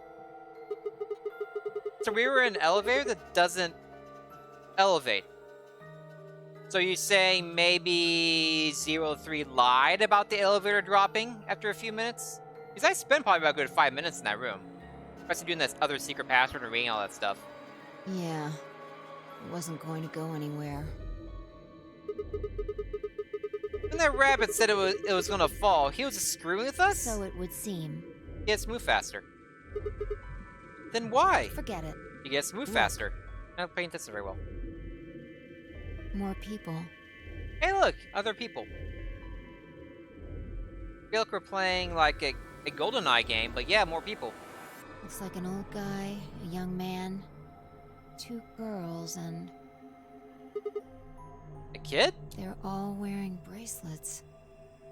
So we were in an elevator that doesn't elevate. So you saying maybe 03 lied about the elevator dropping after a few minutes? Because I spent probably about a good 5 minutes in that room. Especially doing this other secret password and reading all that stuff. Yeah. It wasn't going to go anywhere. When that rabbit said it was gonna fall, he was just screwing with us? So it would seem. He gets move faster. Then why? Forget it. He gets move faster. I'm not paying attention very well. More people. Hey look, other people. I feel like we're playing like a GoldenEye game, but yeah, more people. Looks like an old guy, a young man, 2 girls, and A kid? they're all wearing bracelets.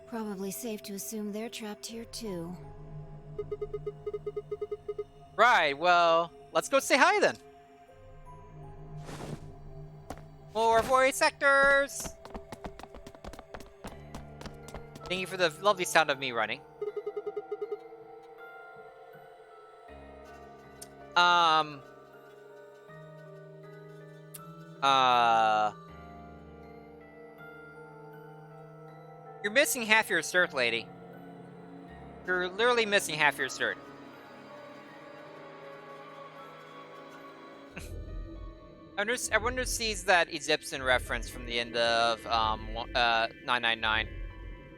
Probably safe to assume they're trapped here too. Right, well, let's go say hi then. More void sectors! Thank you for the lovely sound of me running. You're missing half your shirt, lady. You're literally missing half your shirt. I wonder if sees that Egyptian reference from the end of 999.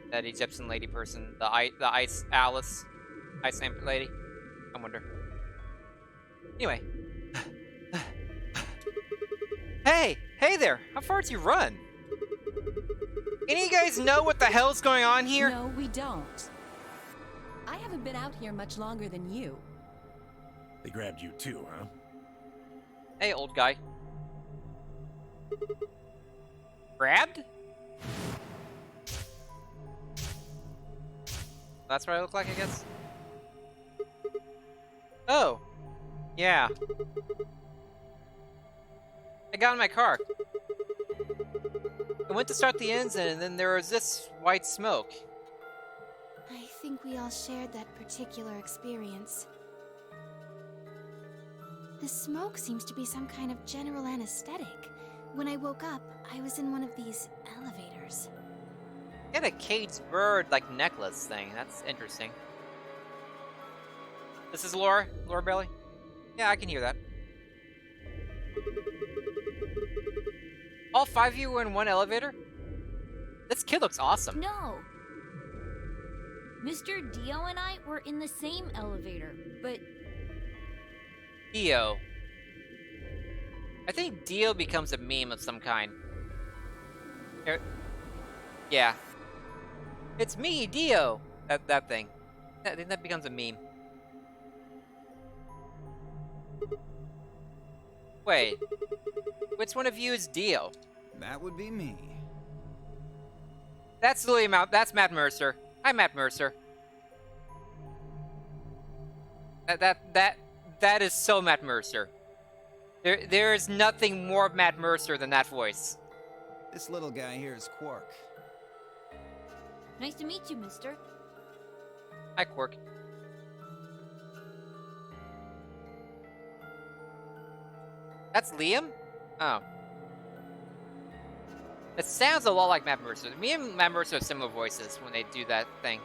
That Egyptian lady person, the ice Alice, ice lamp lady. I wonder. Anyway. Hey there! How far did you run? Any of you guys know what the hell's going on here? No, we don't. I haven't been out here much longer than you. They grabbed you too, huh? Hey, old guy. Grabbed? That's what I look like, I guess? Oh. Yeah. I got in my car. I went to start the engine, and then there was this white smoke. I think we all shared that particular experience. The smoke seems to be some kind of general anesthetic. When I woke up, I was in one of these elevators. Get a caged bird like necklace thing. That's interesting. This is Laura Bailey. Yeah, I can hear that. All 5 of you were in one elevator? This kid looks awesome. No. Mr. Dio and I were in the same elevator, but Dio. I think Dio becomes a meme of some kind. Yeah. It's me, Dio! That thing. I think that becomes a meme. Wait. Which one of you is Dio? That would be me. That's that's Matt Mercer. Hi, Matt Mercer. That is so Matt Mercer. There is nothing more Matt Mercer than that voice. This little guy here is Quark. nice to meet you, mister. Hi, Quark. That's Liam? Oh. It sounds a lot like Matt Mercer. Me and Matt Mercer have similar voices when they do that thing.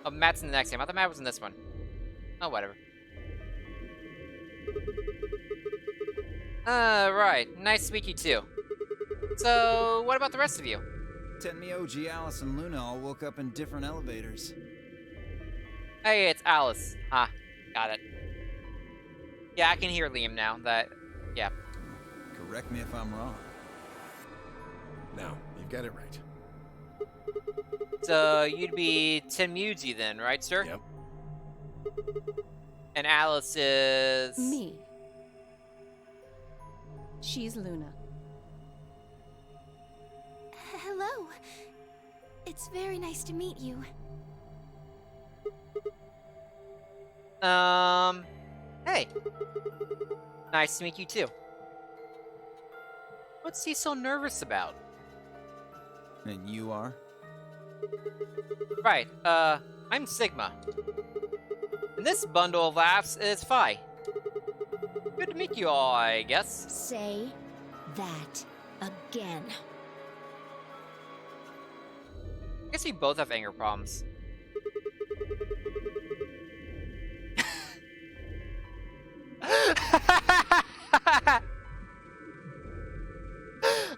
Oh, Matt's in the next game. I thought Matt was in this one. Oh, whatever. Right. Nice to meet you too. So, what about the rest of you? Tenmi, OG, Alice, and Luna all woke up in different elevators. Hey, it's Alice. Ah, got it. Yeah, I can hear Liam now. Yeah. Correct me if I'm wrong. No, you've got it right. So, you'd be Temuji then, right, sir? Yep. And Alice is... Me. She's Luna. Hello. It's very nice to meet you. Hey. Nice to meet you too. What's he so nervous about? And you are? Right, I'm Sigma. And this bundle of laughs is Phi. Good to meet you all, I guess. Say that again. I guess we both have anger problems.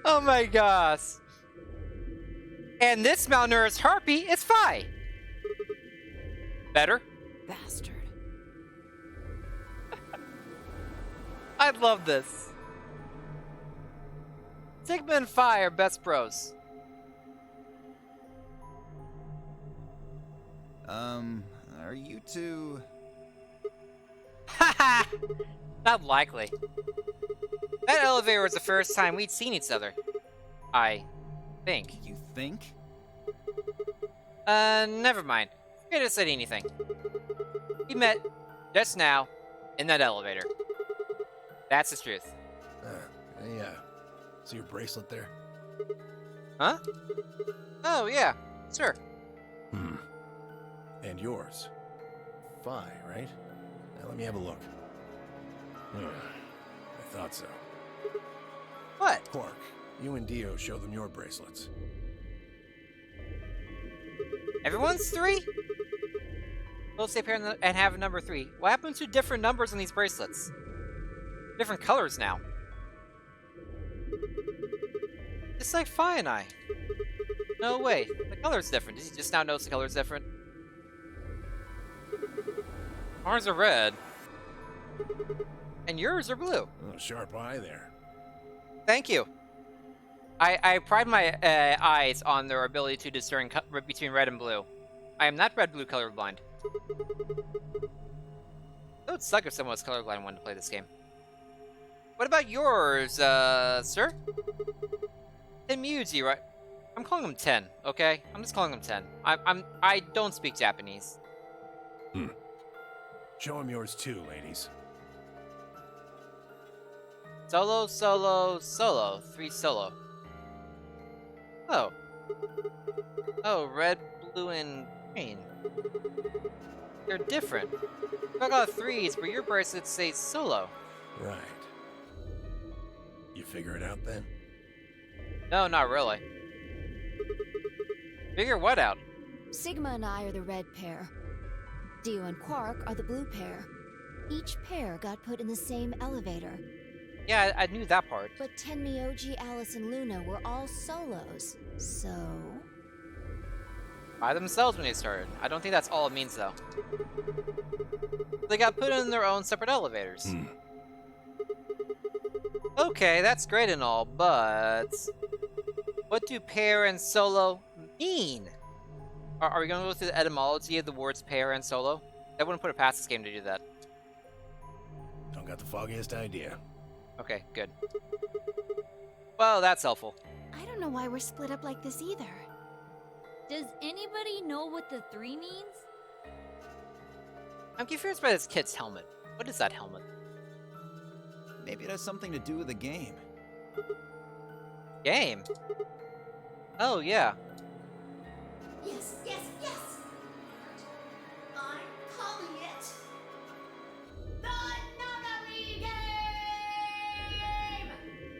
Oh my gosh. And this malnourished harpy is Phi. Better? Bastard. I love this. Sigma and Phi are best bros. Are you two... Haha! Not likely. That elevator was the first time we'd seen each other. I think. You think? Never mind. Forget I said anything. We met just now in that elevator. That's the truth. Hey, see your bracelet there? Huh? Oh, yeah. Sure. And yours. Phi, right? Now let me have a look. I thought so. What? Quark, you and Dio show them your bracelets. Everyone's 3? Both stay paired and have a number 3. What happens to different numbers on these bracelets? Different colors now. It's like Fi and I. No way. The color's different. Did you just now notice the color's different? Ours are red. And yours are blue. Oh, sharp eye there. Thank you. I pride my eyes on their ability to discern between red and blue. I am not red-blue colorblind. It would suck if someone was colorblind and wanted to play this game. What about yours, sir? Tenmuji, right? I'm calling him 10, okay? I'm just calling him 10. I don't speak Japanese. Show him yours too, ladies. Solo, solo, solo. 3 solo. Oh. Oh, red, blue, and green. They're different. I got 3s, but your bracelets say solo. Right. You figure it out then? No, not really. Figure what out? Sigma and I are the red pair. Dio and Quark are the blue pair. Each pair got put in the same elevator. Yeah, I knew that part. But Tenmyoji, Alice, and Luna were all solos. So... By themselves when they started. I don't think that's all it means, though. They got put in their own separate elevators. Okay, that's great and all, but... what do pair and solo mean? Are we going to go through the etymology of the words pair and solo? I wouldn't put it past this game to do that. Don't got the foggiest idea. Okay, good. Well, that's helpful. I don't know why we're split up like this either. Does anybody know what the 3 means? I'm confused by this kid's helmet. What is that helmet? Maybe it has something to do with the game. Game? Oh, yeah. Yes, yes, yes! I'm calling it the Nonary Game!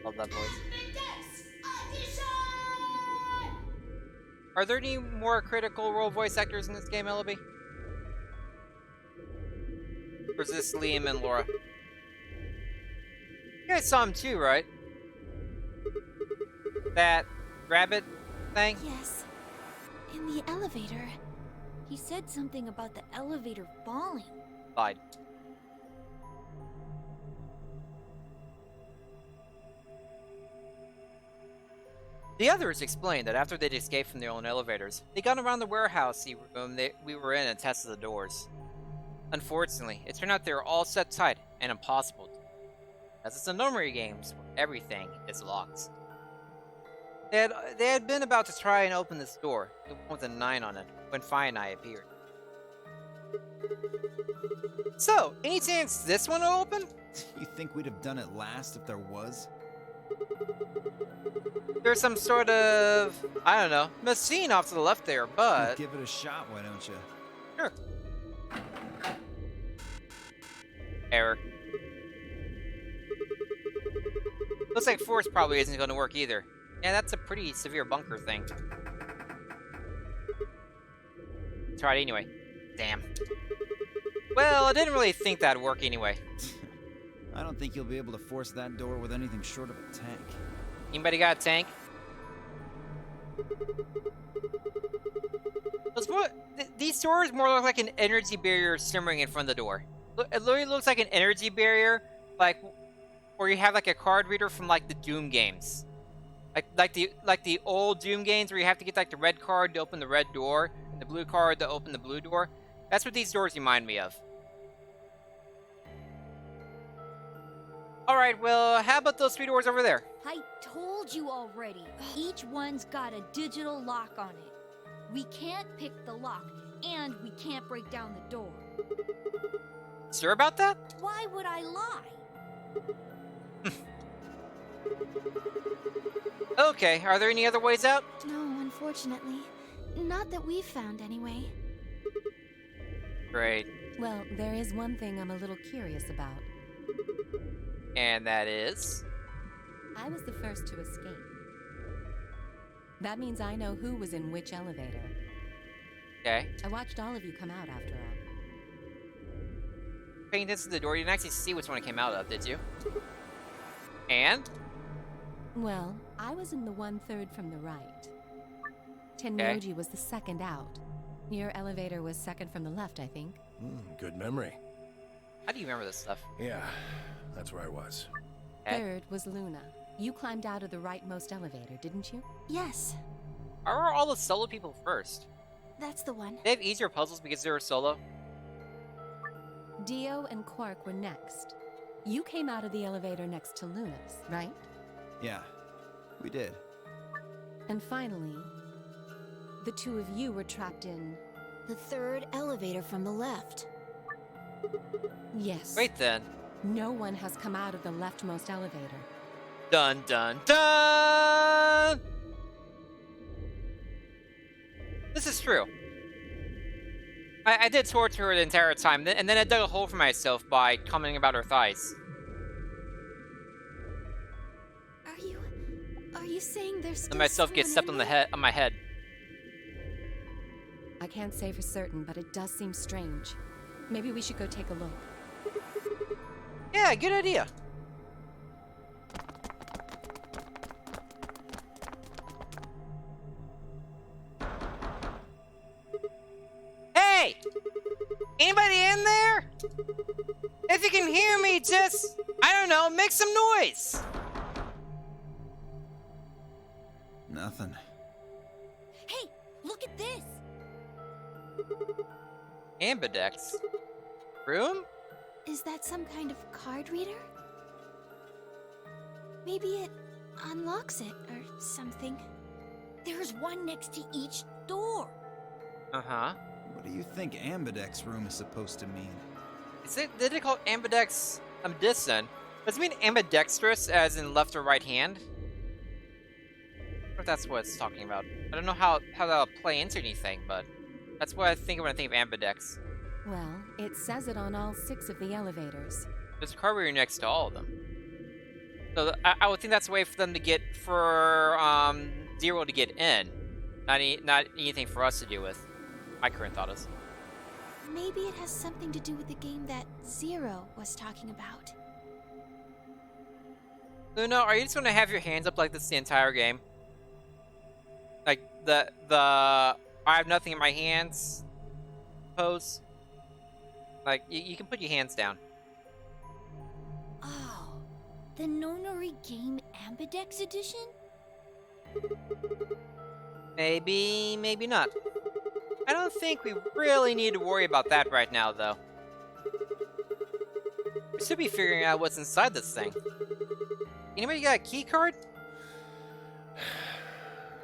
Love that voice. Index Edition! Are there any more critical role voice actors in this game, Ellaby? Or is this Liam and Laura? You guys saw him too, right? That rabbit thing? Yes. In the elevator. He said something about the elevator falling. Lied. The others explained that after they'd escaped from their own elevators, they got around the warehouse room we were in and tested the doors. Unfortunately, it turned out they were all set tight and impossible to, as it's a Nomori games where everything is locked. They had been about to try and open this door, the one with a 9 on it, when Fi and I appeared. So, any chance this one will open? You think we'd have done it last if there was? There's some sort of, I don't know, machine off to the left there, but... Give it a shot, why don't you? Sure. Error. Looks like force probably isn't going to work either. Yeah, that's a pretty severe bunker thing. Try it anyway. Damn. Well, I didn't really think that'd work anyway. I don't think you'll be able to force that door with anything short of a tank. Anybody got a tank? These doors more look like an energy barrier simmering in front of the door. It literally looks like an energy barrier, like where you have like a card reader from like the Doom games, like the old Doom games where you have to get like the red card to open the red door and the blue card to open the blue door. That's what these doors remind me of. All right, well, how about those 3 doors over there? I told you already. Each one's got a digital lock on it. We can't pick the lock, and we can't break down the door. Sure about that? Why would I lie? Okay, are there any other ways out? No, unfortunately. Not that we've found, anyway. Great. Well, there is one thing I'm a little curious about. And that is? I was the first to escape. That means I know who was in which elevator. Okay. I watched all of you come out after all. Paying attention to the door, you didn't actually see which one it came out of, did you? And? Well, I was in the 1/3 from the right. Tennoji was the second out. Your elevator was second from the left, I think. Good memory. How do you remember this stuff? Yeah, that's where I was. Okay. Third was Luna. You climbed out of the rightmost elevator, didn't you? Yes, Why were all the solo people first? that's the one. They have easier puzzles because they were solo. Dio and Quark were next. You came out of the elevator next to Luna's, right? Yeah, we did. And finally, the two of you were trapped in... The third elevator from the left. Yes. Wait then. No one has come out of the leftmost elevator. Dun dun dun! This is true. I did torture her the entire time, and then I dug a hole for myself by commenting about her thighs. Are you saying there's still And myself get someone stepped in on the there? head on my head. I can't say for certain, but it does seem strange. Maybe we should go take a look. Yeah, good idea. Hey! Anybody in there? If you can hear me, just, I don't know, make some noise. Nothing. Hey, look at this! Ambidex. Room? Is that some kind of card reader? Maybe it unlocks it or something. There's one next to each door. Uh-huh. What do you think Ambidex room is supposed to mean? Did they call it ambidex ambidextrous? Does it mean ambidextrous as in left or right hand? Or if that's what it's talking about. I don't know how that'll play into anything, but that's what I think when I think of ambidex. Well, it says it on all 6 of the elevators. There's a car reader next to all of them. So I would think that's a way for them to get, for Zero to get in. Not anything for us to deal with. My current thought is. Maybe it has something to do with the game that Zero was talking about. Luna, are you just gonna have your hands up like this the entire game? Like the I have nothing in my hands pose? Like, you can put your hands down. Oh, the Nonary Game Ambidex Edition? Maybe, maybe not. I don't think we really need to worry about that right now, though. We should be figuring out what's inside this thing. Anybody got a key card?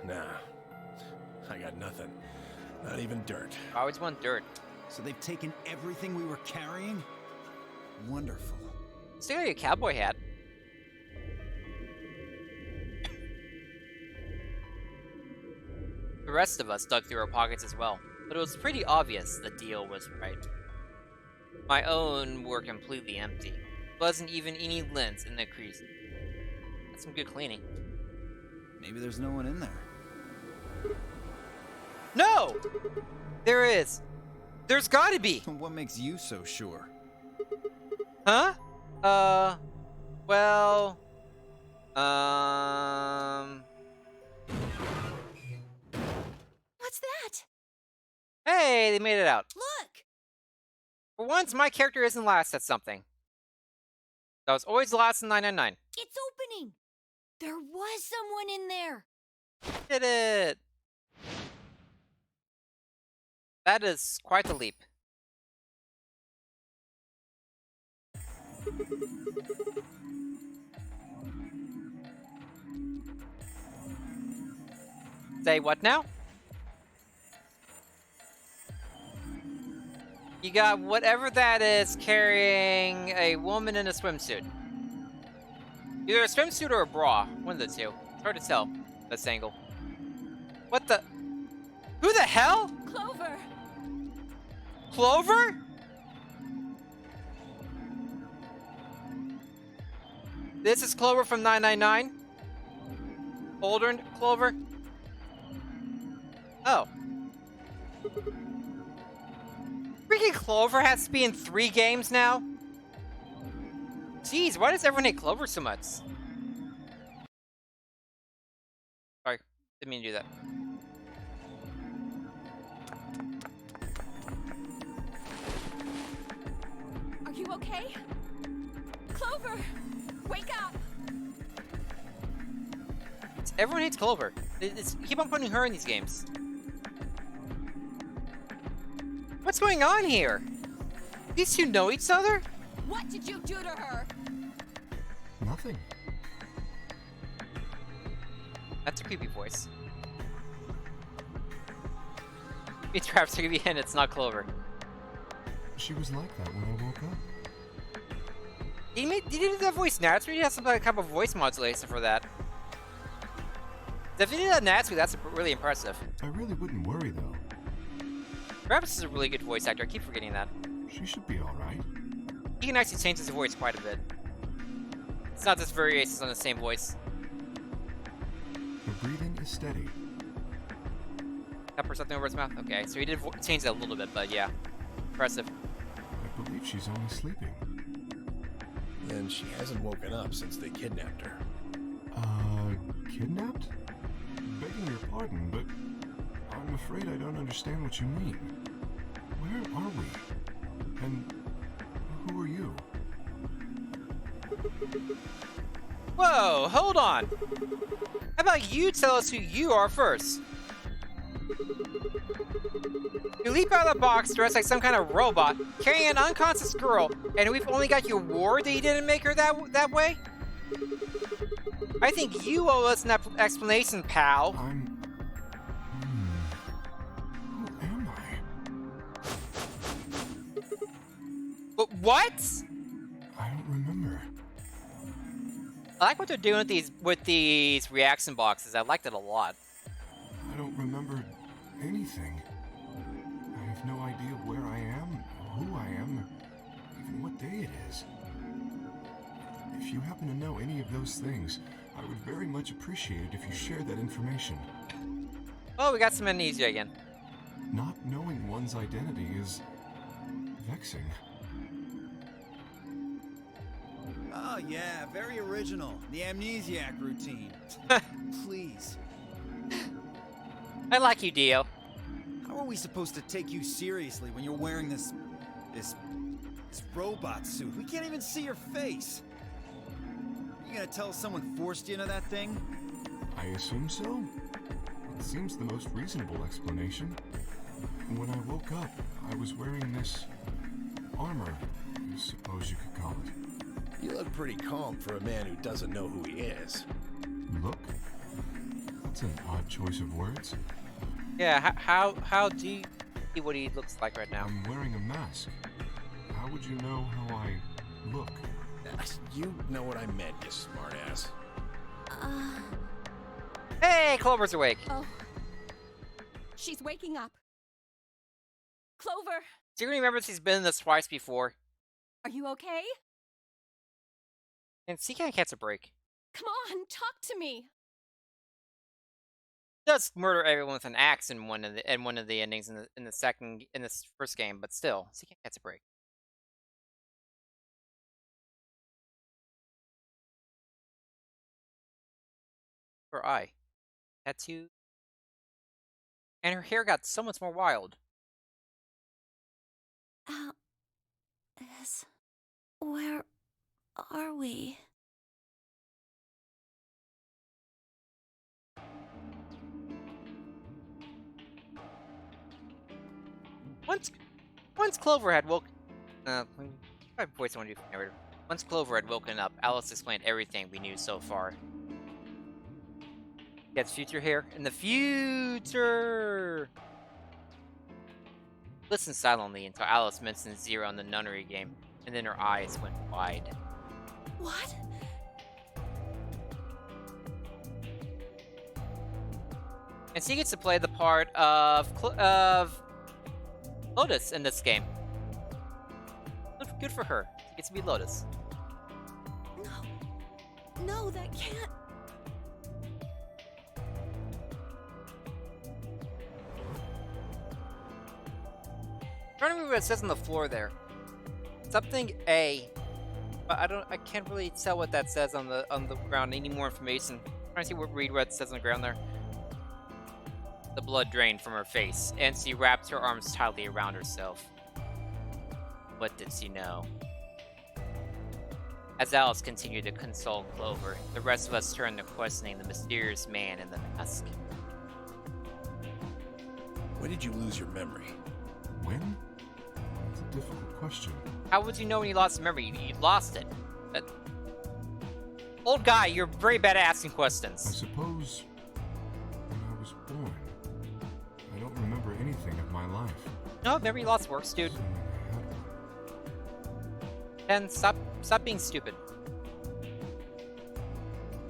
Nah, I got nothing. Not even dirt. I always want dirt. So they've taken everything we were carrying? Wonderful. Still got your cowboy hat. The rest of us dug through our pockets as well, but it was pretty obvious the deal was right. My own were completely empty. Wasn't even any lint in the crease. That's some good cleaning. Maybe there's no one in there. No! There is. There's gotta be. What makes you so sure? Huh? Well... What's that? Hey, they made it out. Look! For once, my character isn't last at something. That was always last in 999. It's opening! There was someone in there! Did it! That is quite the leap. Say what now? You got whatever that is carrying a woman in a swimsuit. Either a swimsuit or a bra. One of the two. It's hard to tell, this angle. What the? Who the hell? Clover! Clover? This is Clover from 999? Older Clover? Oh. Freaking Clover has to be in 3 games now? Jeez, why does everyone hate Clover so much? Didn't mean to do that. Are you okay? Clover! Wake up! Everyone hates Clover. Keep on putting her in these games. What's going on here? These two know each other? What did you do to her? Nothing. That's a creepy voice. It's perhaps to the end, it's not Clover. She was like that when I woke up. Did he do that voice naturally? He has some kind of voice modulation for that. If he did that naturally, that's really impressive. I really wouldn't worry, though. Travis is a really good voice actor. I keep forgetting that. She should be alright. He can actually change his voice quite a bit. It's not just variations on the same voice. Her breathing is steady. Pepper something over his mouth? Okay, so he did change that a little bit, but yeah. Impressive. I believe she's only sleeping. Then she hasn't woken up since they kidnapped her. Kidnapped? Begging your pardon, but I'm afraid I don't understand what you mean. Where are we? And who are you? Whoa, hold on! How about you tell us who you are first? You leap out of the box dressed like some kind of robot, carrying an unconscious girl, and we've only got your word that you didn't make her that way? I think you owe us an explanation, pal. Who am I? But what? I don't remember. I like what they're doing with these reaction boxes. I liked it a lot. I don't remember anything. I have no idea where I am, who I am, even what day it is. If you happen to know any of those things, I would very much appreciate it if you shared that information. Oh, we got some amnesia again. Not knowing one's identity is vexing. Oh, yeah, very original. The amnesiac routine. Please. I like you, Dio. How are we supposed to take you seriously when you're wearing this robot suit? We can't even see your face. You gonna tell us someone forced you into that thing? I assume so. It seems the most reasonable explanation. When I woke up, I was wearing this armor, I suppose you could call it. You look pretty calm for a man who doesn't know who he is. Look? That's an odd choice of words. Yeah, how do you see what he looks like right now? I'm wearing a mask. How would you know how I look? You know what I meant, you smartass. Hey, Clover's awake. Oh. She's waking up. Clover, Do you remember she's been in this twice before? are you okay? And she can't catch a break. Come on, talk to me. Does murder everyone with an axe in one of the endings in this first game, but still, she can't catch a break. Her eye, tattoo, and her hair got so much more wild. Alice, where are we? Once Clover had woke, my voice I want to do for narrator. Once Clover had woken up, Alice explained everything we knew so far. Gets future here in the future. Listen silently until Alice mentioned Zero in the nunnery game, and then her eyes went wide. What? And she gets to play the part of Lotus in this game. Good for her. She gets to be Lotus. No, that can't. I'm trying to remember what it says on the floor there. Something A. But I can't really tell what that says on the ground. I need more information. I'm trying to read what it says on the ground there. The blood drained from her face, and she wrapped her arms tightly around herself. What did she know? As Alice continued to console Clover, the rest of us turned to questioning the mysterious man in the mask. When did you lose your memory? When? That's a difficult question. How would you know when you lost memory? You lost it. Old guy, you're very bad at asking I questions. suppose when I was born, I don't remember anything of my life. No, memory loss works, dude. Assuming I had one. And stop being stupid.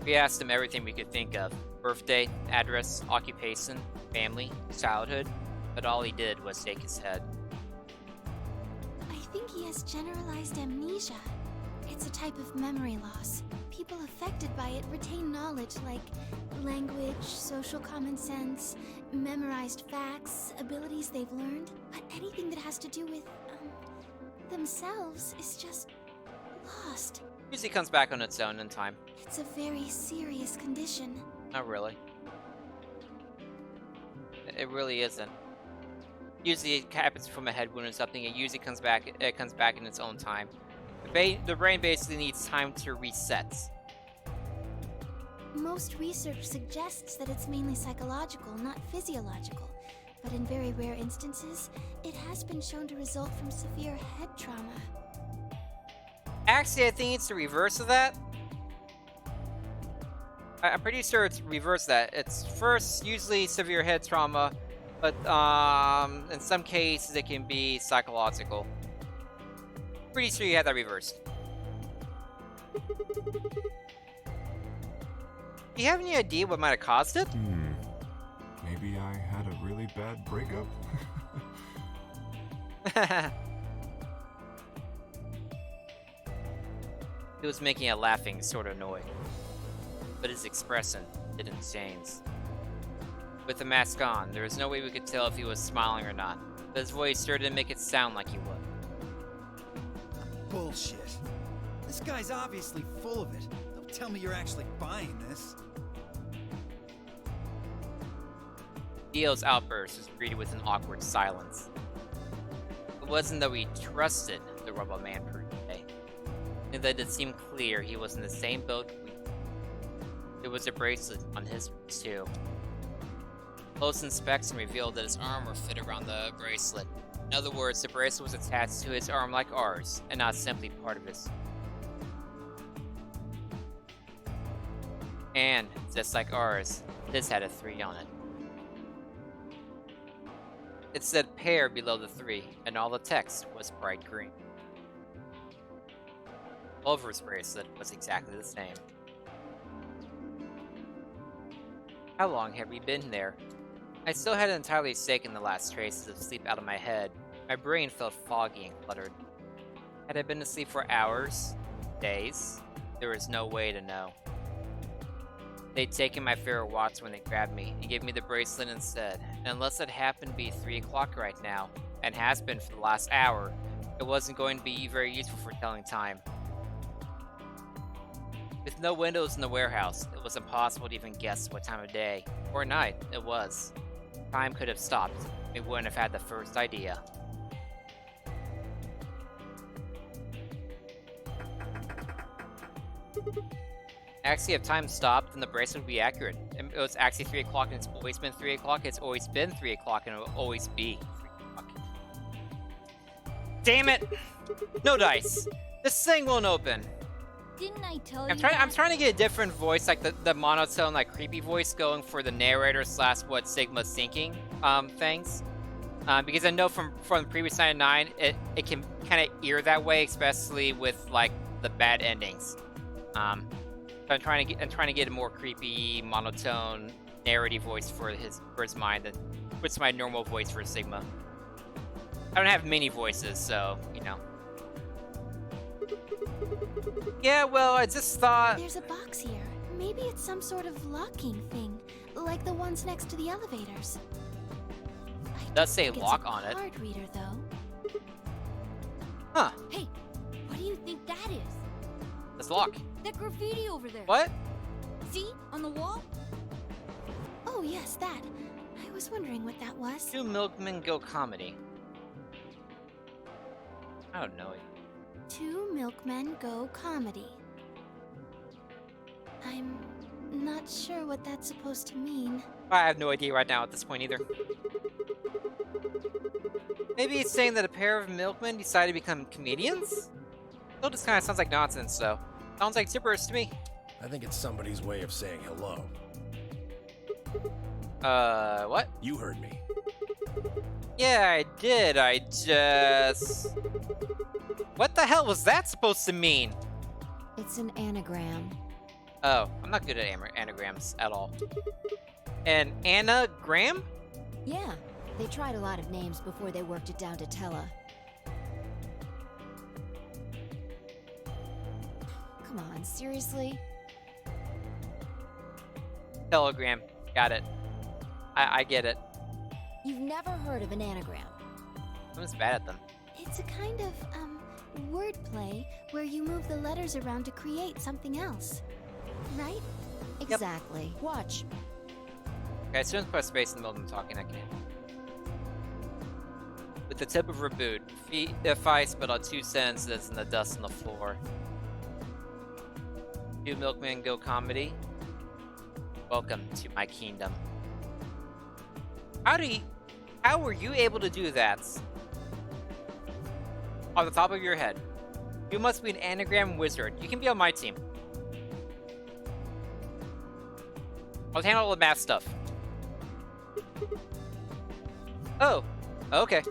We asked him everything we could think of. Birthday, address, occupation, family, childhood. But all he did was shake his head. I think he has generalized amnesia. It's a type of memory loss. People affected by it retain knowledge like language, social common sense, memorized facts, abilities they've learned. But anything that has to do with, themselves is just lost. Usually comes back on its own in time. It's a very serious condition. Not really. It really isn't. Usually it happens from a head wound or something. It usually comes back. It comes back in its own time. The brain basically needs time to reset. Most research suggests that it's mainly psychological, not physiological. But in very rare instances, it has been shown to result from severe head trauma. Actually, I think it's the reverse of that. I'm pretty sure it's reverse of that. It's first usually severe head trauma, but in some cases it can be psychological. Pretty sure you had that reversed. Do you have any idea what might have caused it? Maybe I had a really bad breakup? He was making a laughing sort of noise, but his expression didn't change. With the mask on, there was no way we could tell if he was smiling or not, but his voice sure didn't make it sound like he would. Bullshit. This guy's obviously full of it. Don't tell me you're actually buying this. Dio's outburst was greeted with an awkward silence. It wasn't that we trusted the robot man per se, and that it seemed clear he was in the same boat we were. There was a bracelet on his wrist too. Close inspection revealed that his arm were fit around the bracelet. In other words, the bracelet was attached to his arm like ours, and not simply part of his. And, just like ours, this had a 3 on it. It said pair below the 3, and all the text was bright green. Clover's bracelet was exactly the same. How long had we been there? I still hadn't entirely shaken the last traces of sleep out of my head. My brain felt foggy and cluttered. Had I been asleep for hours? Days? There was no way to know. They'd taken my favorite watch when they grabbed me and gave me the bracelet and said, unless it happened to be 3 o'clock right now, and has been for the last hour, it wasn't going to be very useful for telling time. With no windows in the warehouse, it was impossible to even guess what time of day or night it was. Time could have stopped. We wouldn't have had the first idea. Actually, if time stopped, then the bracelet would be accurate. It was actually 3 o'clock, and it's always been 3 o'clock. It's always been 3 o'clock, and it will always be 3 o'clock. Damn it! No dice. This thing won't open. Didn't I tell you? I'm trying to get a different voice, like the monotone, like creepy voice, going for the narrator / what Sigma's thinking things. Because I know from the previous 99, it can kind of ear that way, especially with like the bad endings. So I'm trying to get a more creepy, monotone, narrative voice for his mind that puts my normal voice for Sigma. I don't have many voices, so you know. Yeah, well, I just thought. There's a box here. Maybe it's some sort of locking thing, like the ones next to the elevators. It does say lock on it. Card reader, though. Huh? Hey, what do you think that is? Let's lock. That graffiti over there. What? See? On the wall? Oh, yes, that. I was wondering what that was. Two Milkmen Go Comedy. I don't know. Two Milkmen Go Comedy. I'm not sure what that's supposed to mean. I have no idea right now at this point either. Maybe it's saying that a pair of milkmen decided to become comedians? Still just kind of sounds like nonsense, though. Sounds like gibberish to me. I think it's somebody's way of saying hello. What? You heard me. Yeah, I did. I just... What the hell was that supposed to mean? It's an anagram. Oh, I'm not good at anagrams at all. An anagram? Yeah, they tried a lot of names before they worked it down to Tella. Come on, seriously? Telegram. Got it. I get it. You've never heard of an anagram? I'm just bad at them. It's a kind of, wordplay where you move the letters around to create something else. Right? Exactly. Watch. Okay, as soon as I put space in the middle of them talking, I can. With the tip of reboot, if I spit out 2 sentences and the dust on the floor. Two Milkmen Go Comedy. Welcome to my kingdom. How were you able to do that? On the top of your head. You must be an anagram wizard. You can be on my team. I'll handle all the math stuff. Oh, okay.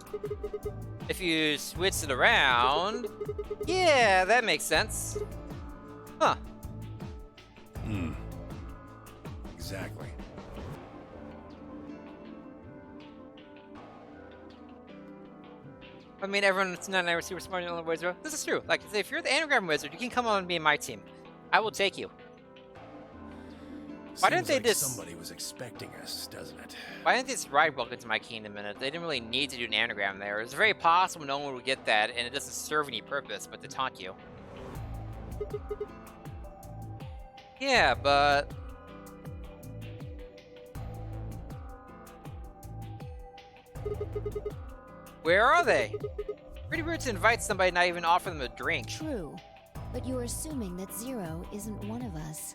If you switch it around... Yeah, that makes sense. Huh. Exactly. I mean, everyone's not super smart in the wizard. This is true. Like, if you're the anagram wizard, you can come on and be in my team. I will take you. Why didn't they like just... Somebody was expecting us, doesn't it? Why didn't they just write welcome to my kingdom in it? They didn't really need to do an anagram there. It's very possible no one would get that, and it doesn't serve any purpose but to taunt you. Yeah, but... Where are they? Pretty rude to invite somebody and not even offer them a drink. True. But you're assuming that Zero isn't one of us.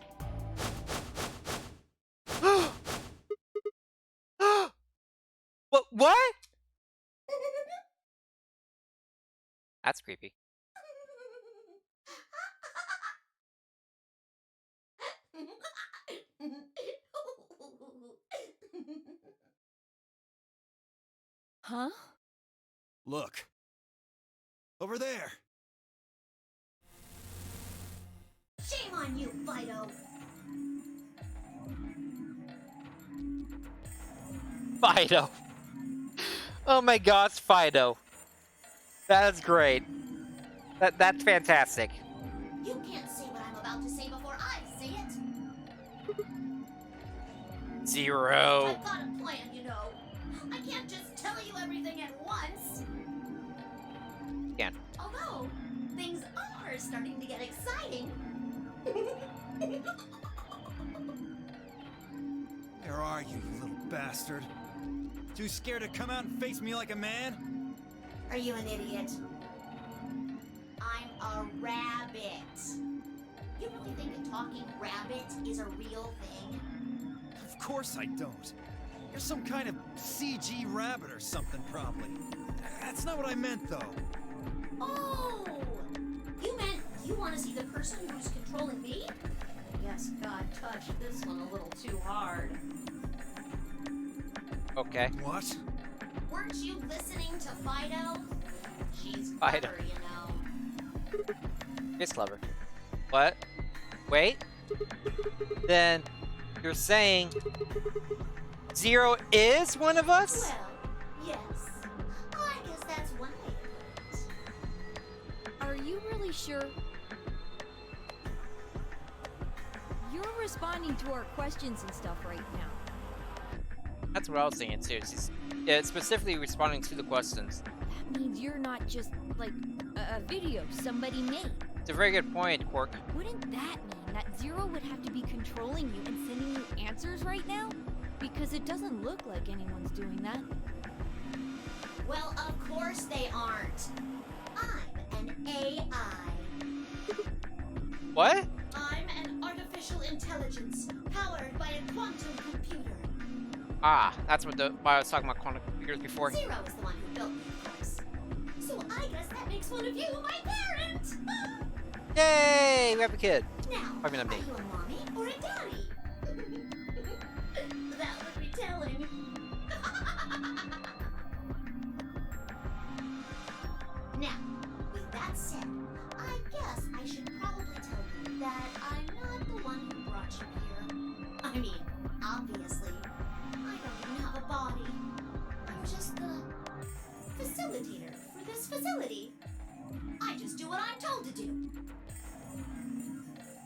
What? That's creepy. Huh? Look. Over there. Shame on you, Fido. Fido. Oh my gosh, Fido. That is great. That's fantastic. You can't say what I'm about to say before I say it. Zero. I've got a plan, you know. I can't just tell you everything at once. Can't. Although, things are starting to get exciting. Where are you, you little bastard? Too scared to come out and face me like a man? Are you an idiot? I'm a rabbit. You really think a talking rabbit is a real thing? Of course I don't. You're some kind of CG rabbit or something, probably. That's not what I meant, though. Oh! You meant you want to see the person who's controlling me? I guess God touched this one a little too hard. Okay. What? Weren't you listening to Fido? She's Fido. clever, you know. It's clever. What? Wait. Then you're saying Zero is one of us? Well, yes. I guess that's one way to put it. Are you really sure? You're responding to our questions and stuff right now. That's what I was thinking too. It's specifically responding to the questions. That means you're not just, like, a video somebody made. It's a very good point, Quark. Wouldn't that mean that Zero would have to be controlling you and sending you answers right now? Because it doesn't look like anyone's doing that. Well, of course they aren't. I'm an AI. What? I'm an artificial intelligence powered by a quantum computer. Ah, that's what I was talking about quantum computers before. Zero is the one who built me, of course. So I guess that makes one of you my parent. Yay! We have a kid. Now, I mean, are you a mommy or a daddy? That would be telling. Now, with that said, I guess I should probably tell you that I'm not the one who brought you here. I mean, obviously, I don't even have a body. I'm just the facilitator for this facility. I just do what I'm told to do.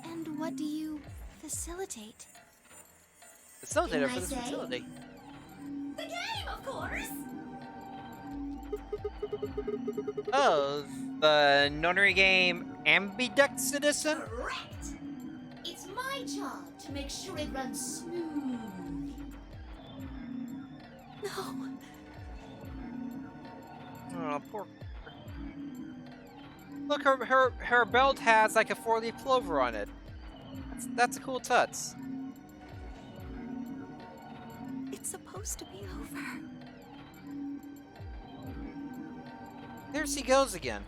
And what do you facilitate? Facilitator Didn't for I this say? facility. The game, of course! Oh, the nonary game Ambidex Citizen? Correct! It's my job to make sure it runs smooth. No. Oh, poor. Look, her belt has like a 4-leaf clover on it. That's a cool touch. It's supposed to be over. There she goes again.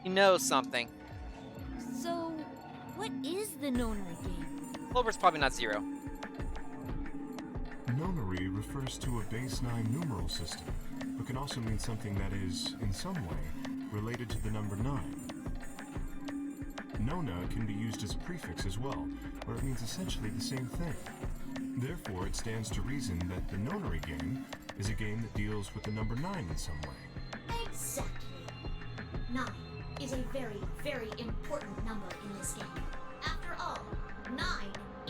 He knows something. So, what is the nonary game? Clover's probably not zero. Nonary refers to a base 9 numeral system, but can also mean something that is, in some way, related to the number 9. Nona can be used as a prefix as well, where it means essentially the same thing. Therefore, it stands to reason that the nonary game is a game that deals with the number 9 in some way. Exactly. 9 is a very, very important number in this game. After all, 9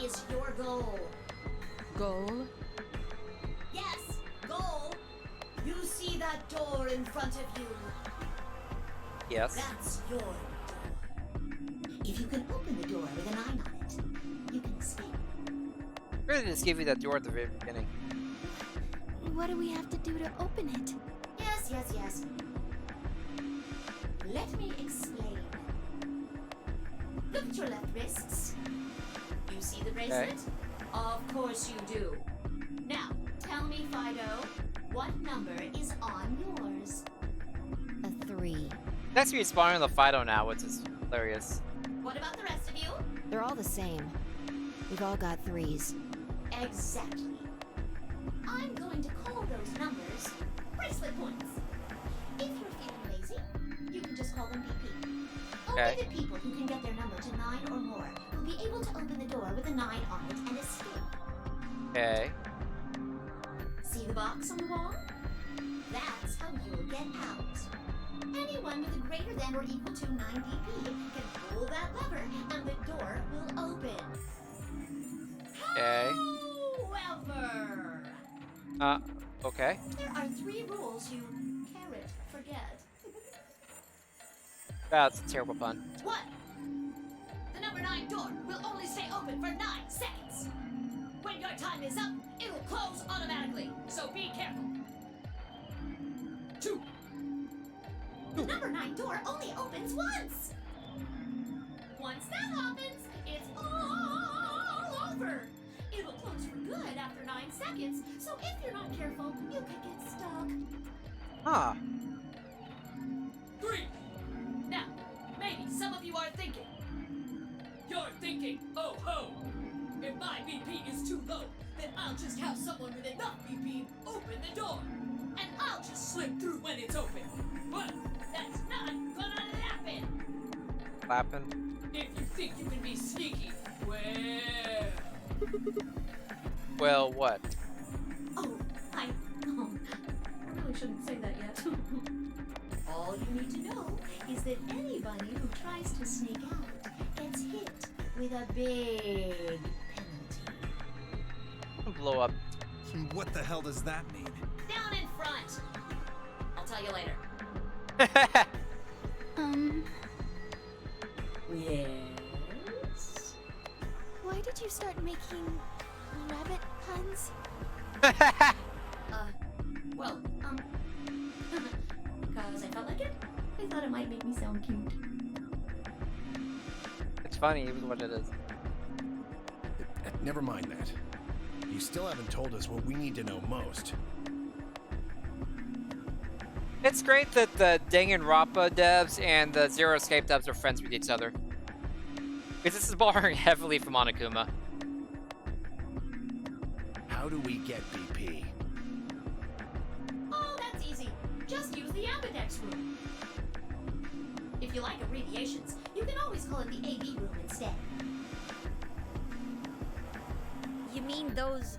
is your goal. Goal? Yes, goal. You see that door in front of you? Yes. That's your door. If you can open the door with a 9 on it, you can escape. Really just give you that door at the very beginning. What do we have to do to open it? Yes, yes, yes. Let me explain. Look at your left wrists. You see the bracelet? Okay. Of course you do. Now, tell me, Fido, what number is on yours? A 3. That's respawning the Fido now, which is hilarious. What about the rest of you? They're all the same. We've all got 3s. Exactly. I'm going to call those numbers bracelet points. If you're feeling lazy, you can just call them BP. Okay. Only the people who can get their number to 9 or more will be able to open the door with a 9 on it and escape. Okay. See the box on the wall? That's how you'll get out. Anyone with a greater than or equal to 9 BP can pull that lever and the door will open. Okay. However, Okay. there are 3 rules you can't forget. That's a terrible pun. 1. The number 9 door will only stay open for 9 seconds. When your time is up, it will close automatically, so be careful. 2. The number 9 door only opens once. Once that happens, it's all over. It'll close for good after 9 seconds, so if you're not careful, you could get stuck. Huh. 3. Now, maybe some of you are thinking. You're thinking, oh ho! If my BP is too low, then I'll just have someone with enough BP open the door. And I'll just slip through when it's open. But that's not gonna happen. Clapping. If you think you can be sneaky, well... Well, what? Oh, I really shouldn't say that yet. All you need to know is that anybody who tries to sneak out gets hit with a big penalty. Blow up. What the hell does that mean? Down in front. I'll tell you later. Yes? Why did you start making rabbit puns? Well, because I felt like it. I thought it might make me sound cute. It's funny, is what it is. Never mind that. You still haven't told us what we need to know most. It's great that the Danganronpa devs and the Zero Escape devs are friends with each other. Because this is borrowing heavily from Monokuma. How do we get BP? Oh, that's easy. Just use the ambidex room. If you like abbreviations, you can always call it the AV room instead. You mean those,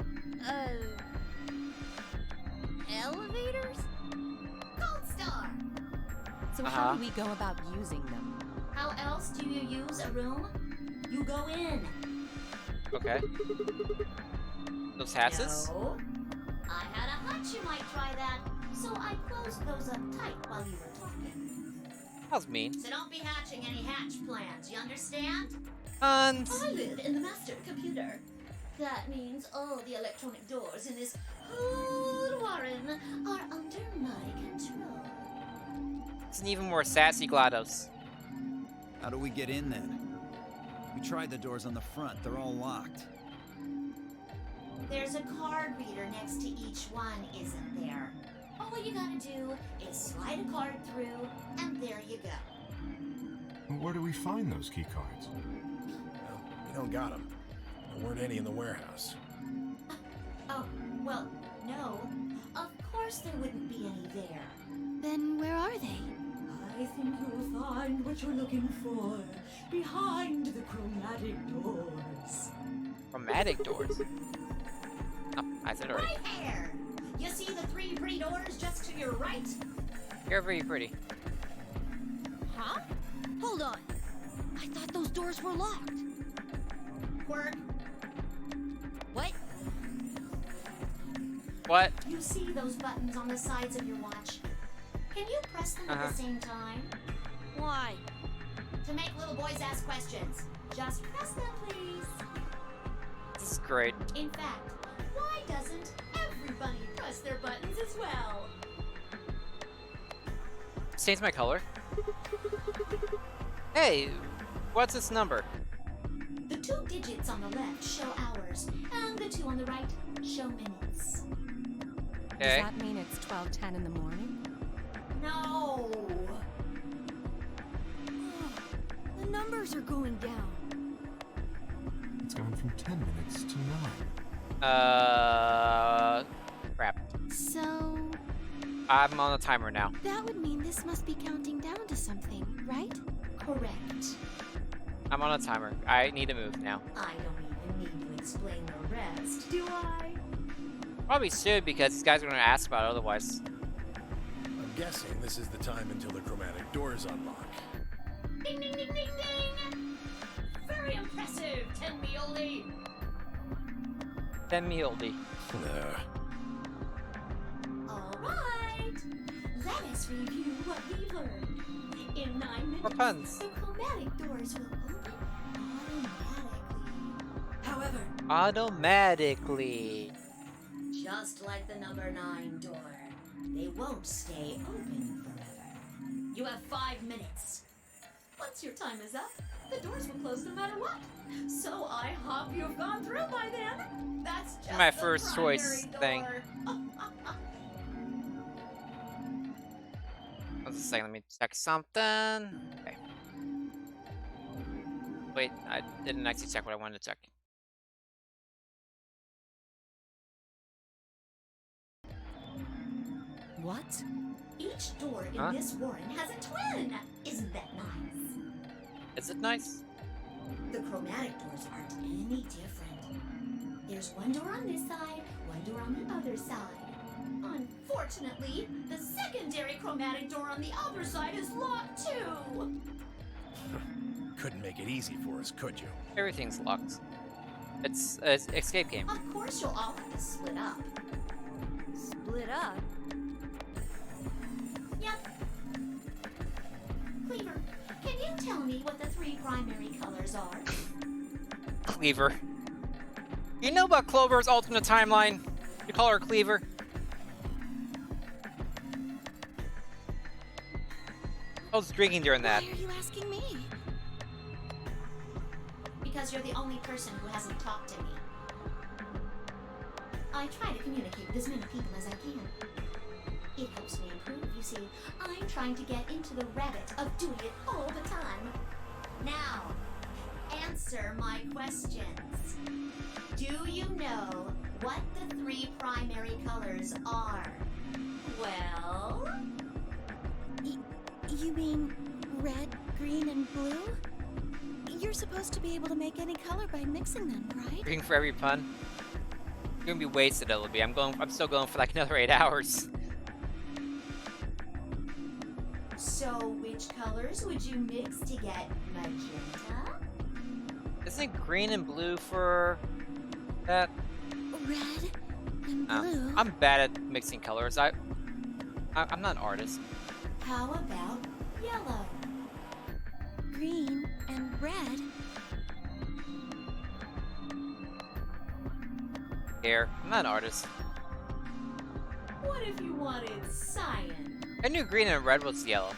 elevators? Gold Star! So how do we go about using them? How else do you use a room? You go in. Okay. Those hatches? No. I had a hunch you might try that, so I closed those up tight while you were talking. That was mean. So don't be hatching any hatch plans, you understand? And I live in the master computer. That means all the electronic doors in this whole warren are under my control. it's an even more sassy GLaDOS. How do we get in then? We tried the doors on the front. They're all locked. There's a card reader next to each one, isn't there? All you gotta do is slide a card through, and there you go. Where do we find those key cards? Well, we don't got them. There weren't any in the warehouse. Oh, well, no. Of course there wouldn't be any there. Then where are they? I think you'll find what you're looking for behind the chromatic doors. Chromatic doors. Oh, I said already. Right there! You see the three pretty doors just to your right? You're very pretty. Huh? Hold on. I thought those doors were locked. Quirk, What? What? you see those buttons on the sides of your watch? Can you press them at the same time? Why? To make little boys ask questions. Just press them, please. This is great. In fact, why doesn't everybody press their buttons as well? Change my color. Hey, what's this number? The 2 digits on the left show hours, and the 2 on the right show minutes. Okay. Does that mean it's 12:10 in the morning? No! The numbers are going down. It's gone from 10 minutes to 9. Crap. So, I'm on a timer now. that would mean this must be counting down to something, right? Correct. I'm on a timer. I need to move now. I don't even need to explain the rest, do I? Probably should because these guys are going to ask about it otherwise. I'm guessing this is the time until the chromatic doors unlock. Ding ding ding ding ding! Very impressive, Tenmioli! Then me oldie. Alright! Let us review what we've learned. In 9 minutes, More puns. the chromatic doors will open automatically. However, Automatically. just like the number 9 door, they won't stay open forever. You have 5 minutes. Once your time is up, the doors will close no matter what. So I hope you've gone through by then. That's just My the first choice primary thing. door. Let's just say, let me check something. Okay. Wait, I didn't actually check what I wanted to check. What? Each door in this warren has a twin. Isn't that nice? Is it nice? The chromatic doors aren't any different. There's one door on this side, one door on the other side. Unfortunately, the secondary chromatic door on the other side is locked too. Couldn't make it easy for us, could you? Everything's locked. It's an escape game. Of course, you'll all have to split up. Split up? Yep. Cleaver, can you tell me what the 3 primary colors are? Cleaver. You know about Clover's alternate timeline? You call her Cleaver. I was drinking during that. Why are you asking me? Because you're the only person who hasn't talked to me. I try to communicate with as many people as I can. It helps me improve, you see. I'm trying to get into the rabbit of doing it all the time. Now, answer my questions. Do you know what the 3 primary colors are? Well... You mean red, green, and blue? You're supposed to be able to make any color by mixing them, right? Drinking for every pun. You're gonna be wasted, LB. I'm still going for like another 8 hours. So which colors would you mix to get magenta? Isn't green and blue for that? Red and blue. I'm bad at mixing colors. I'm not an artist. How about yellow? Green and red. Here, I'm not an artist. What if you wanted cyan? I knew green and red was yellow.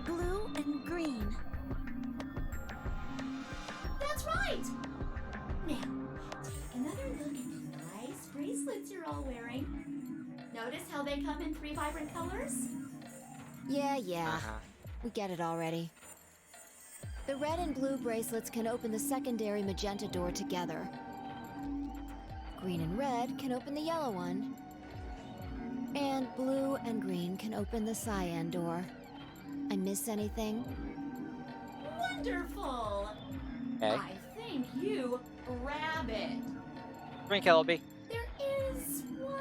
Blue and green. That's right! Now, take another look at the nice bracelets you're all wearing. Notice how they come in 3 vibrant colors? Yeah. Uh-huh. We get it already. The red and blue bracelets can open the secondary magenta door together. Green and red can open the yellow one. And blue and green can open the cyan door. I miss anything? Wonderful! Okay. I think you rabbit. Drink, LB. There is one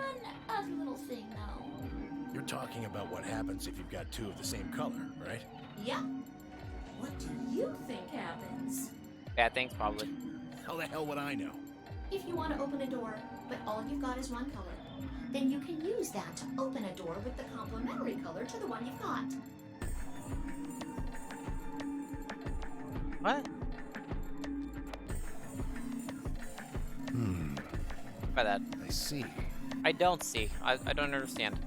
other little thing, though. You're talking about what happens if you've got 2 of the same color, right? Yep. What do you think happens? Bad things, probably. How the hell would I know? If you want to open a door, but all you've got is one color, then you can use that to open a door with the complementary color to the one you've got. What? By that. I see. I don't see. I don't understand.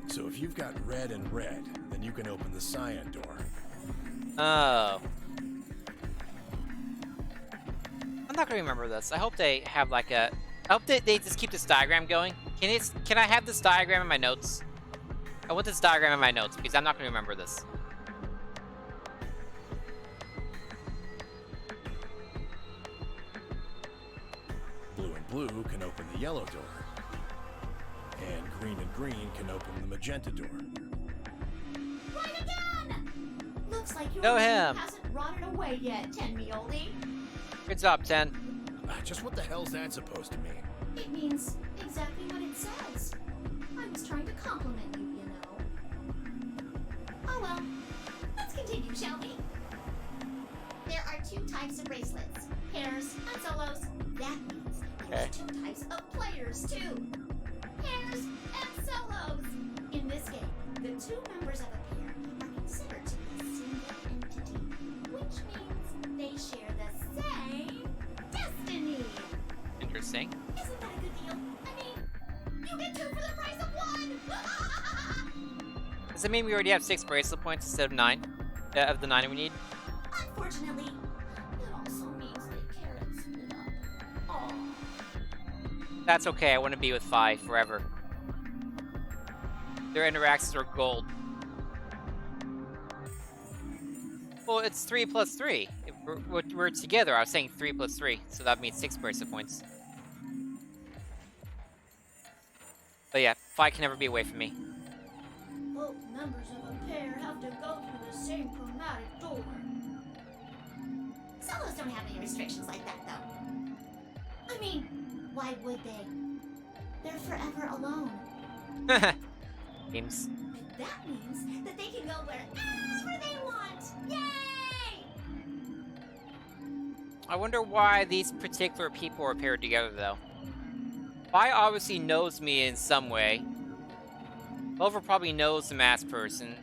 So if you've got red and red, then you can open the cyan door. Oh. I'm not gonna remember this. I hope they have like a... I hope they just keep this diagram going. Can I have this diagram in my notes? I want this diagram in my notes because I'm not gonna remember this. Blue and blue can open the yellow door. And green can open the magenta door. Right again! Looks like your Go dream him. hasn't rotted away yet, 10-me-oldie. Good job, 10. Just what the hell's that supposed to mean? It means exactly what it says. I was trying to compliment you, you know. Oh well. Let's continue, shall we? There are 2 types of bracelets. Pairs and solos. That means there's 2 types of players, too. Pairs and solos. In this game, the 2 members of a pair are considered to be a single entity, which means they share the same destiny. Interesting. Isn't that a good deal? I mean, you get 2 for the price of 1! Does it mean we already have 6 bracelet points instead of 9? Of the 9 we need? Unfortunately, it also means they care and split up. Aw. That's okay. I want to be with 5 forever. Their interactions are gold. Well, it's 3 plus 3. If we're together. I was saying 3 plus 3, so that means 6 bracelet points. But yeah, 5 can never be away from me. Both members of a pair have to go through the same chromatic door. Solos don't have any restrictions like that, though. I mean, why would they? They're forever alone. Games. And that means that they can go wherever they want. Yay! I wonder why these particular people are paired together, though. Vi obviously knows me in some way. Clover probably knows the masked person.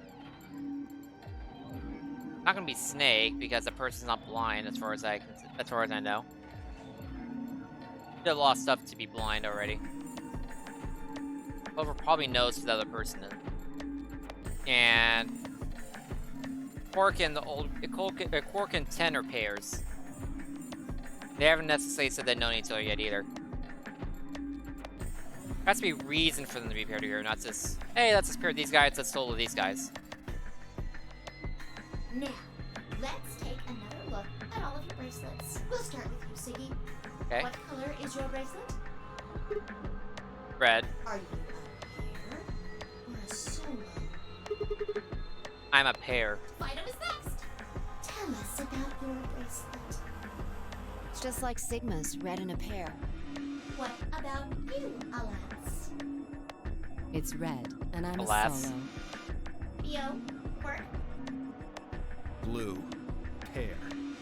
Not gonna be Snake because the person's not blind, as far as I know. Did a lot of stuff to be blind already. Clover probably knows who the other person is. And Quark and the old Quark and 10 are pairs. They haven't necessarily said they know each other yet either. There has to be reason for them to be paired here, not just, hey, let's just pair these guys, let's solo these guys. Now, let's take another look at all of your bracelets. We'll start with you, Siggy. Okay. What color is your bracelet? Red. Are you a pair or a solo? I'm a pair. Fido is next. Tell us about your bracelet. It's just like Sigma's, red in a pair. What about you, Alas? It's red, and I'm Alas. a solo. Theo, Quirk, Blue. Pair.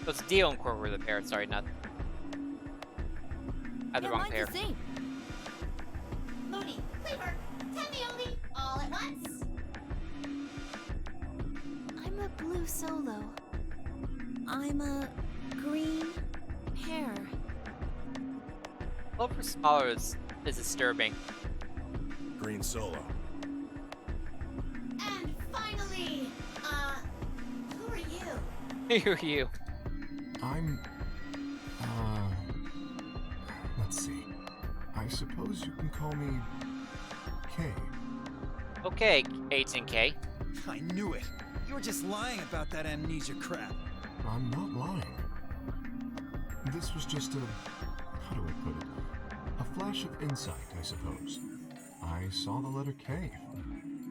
So it's Dio and Quark were the pair, sorry, not. I had the Yeah, wrong mine's pair. the same. Moody, Cleaver, Tendioli, all at once. I'm a blue solo. I'm a green pair. Clover smaller is disturbing. Green solo. And finally, who are you? Who are you? I'm, let's see. I suppose you can call me Kay. Okay, Agent K. I knew it. You were just lying about that amnesia crap. I'm not lying. This was just how do I put it? A flash of insight, I suppose. I saw the letter K.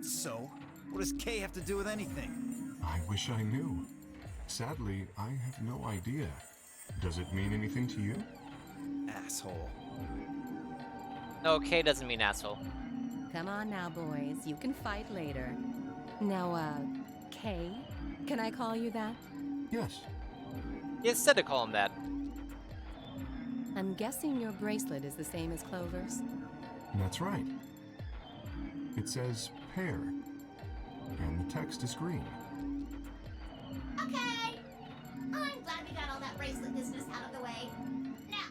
So, what does K have to do with anything? I wish I knew. Sadly, I have no idea. Does it mean anything to you? Asshole. No, K doesn't mean asshole. Come on now, boys. You can fight later. Now, Kay? Can I call you that? Yes. He said to call him that. I'm guessing your bracelet is the same as Clover's. That's right. It says pair, and the text is green. Okay. I'm glad we got all that bracelet business out of the way. Now,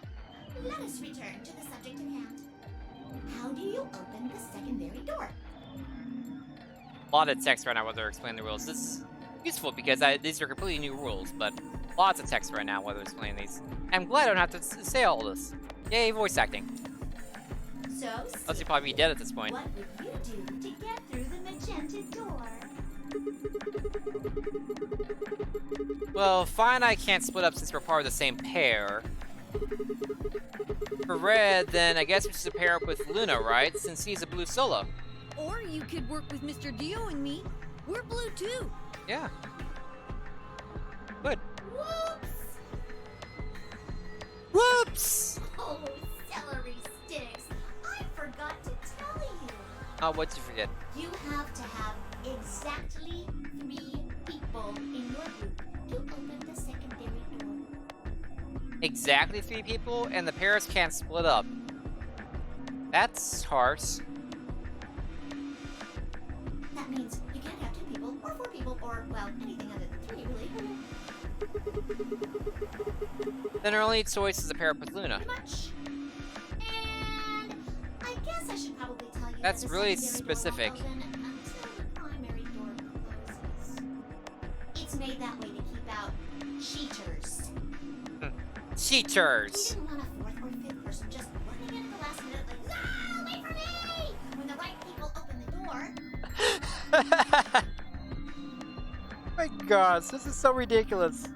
let us return to the subject at hand. How do you open the secondary door? A lot of text right now while they're explaining the rules. This is useful because these are completely new rules, but lots of text right now while they're explaining these. I'm glad I don't have to say all this. Yay, voice acting. So, Unless you'd probably be dead at this point. what would you do to get through the magenta door? Well, fine, I can't split up since we're part of the same pair. For Red, then I guess we should pair up with Luna, right? Since he's a blue solo. Or you could work with Mr. Dio and me. We're blue too. Yeah. Good. Whoops! Whoops! Oh, celery sticks! I forgot to tell you. Oh, what'd you forget? You have to have exactly 3 people in your group to open the secondary door. Exactly 3 people, and the pairs can't split up. That's harsh. That means you can't have 2 people, or 4 people, or, well, anything other than 3, really. Then our only choice is to pair up with Luna. Pretty much. And I guess I should probably tell you That's that the really secondary specific. door won't open until the primary door closes. It's made that way to keep out cheaters. We Cheaters! didn't want a 4th or 5th person just running in at the last minute like, ah, wait for me! When the right people open the door. My gosh, this is so ridiculous.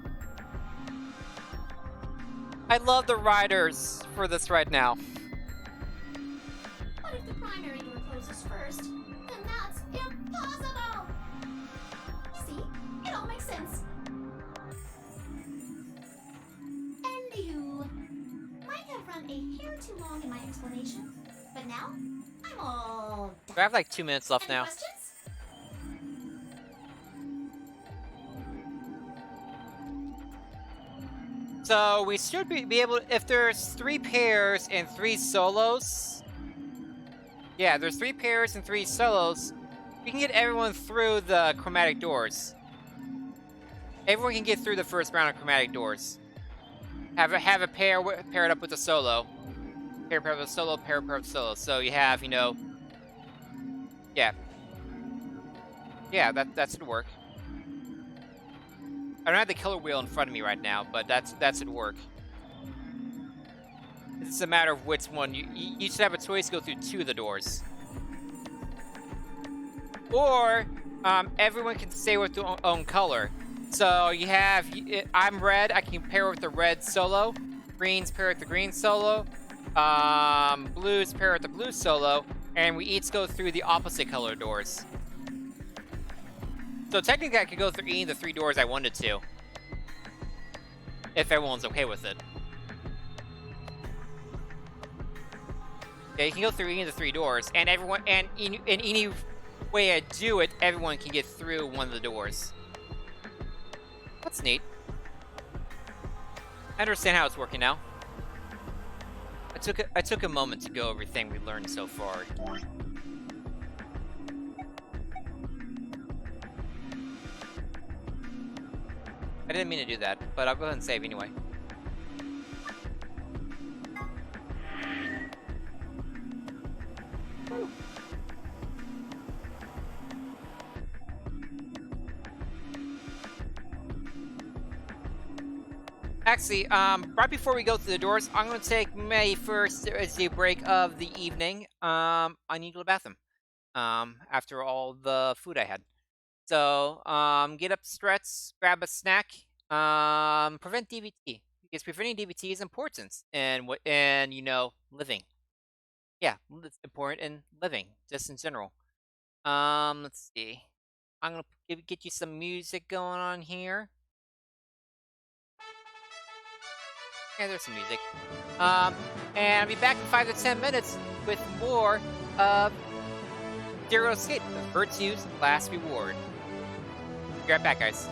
I love the writers for this right now. But if the primary door closes first, then that's impossible! You see, it all makes sense. Anywho, might have run a hair too long in my explanation, but now I'm all done. I have like 2 minutes left Any now. questions? So we should be able if there's 3 pairs and 3 solos. Yeah, there's 3 pairs and 3 solos. We can get everyone through the chromatic doors. Everyone can get through the first round of chromatic doors. Have a pair paired up with a solo. paraprop solo, paraprop solo. So you have, you know, yeah, that should work. I don't have the color wheel in front of me right now, but that should work. It's a matter of which one. You should have a choice to go through 2 of the doors. Or everyone can stay with their own color. So you have, I'm red, I can pair with the red solo. Green's pair with the green solo. Blue's pair with the blue solo. And we each go through the opposite color doors. So technically I could go through any of the 3 doors I wanted to. If everyone's okay with it. Yeah, you can go through any of the 3 doors, and everyone, and in any way I do it, everyone can get through one of the doors. That's neat. I understand how it's working now. I took a moment to go over everything we learned so far. I didn't mean to do that, but I'll go ahead and save anyway. Actually, right before we go through the doors, I'm gonna take my first break of the evening. I need to go to the bathroom. After all the food I had. So, get up, stretch, grab a snack. Prevent DVT, because preventing DVT is important and you know, living. Yeah, it's important in living, just in general. Let's see. I'm gonna get you some music going on here. Yeah, there's some music. And I'll be back in 5 to 10 minutes with more of Zero Escape, the Virtue's Last Reward. Be right back, guys.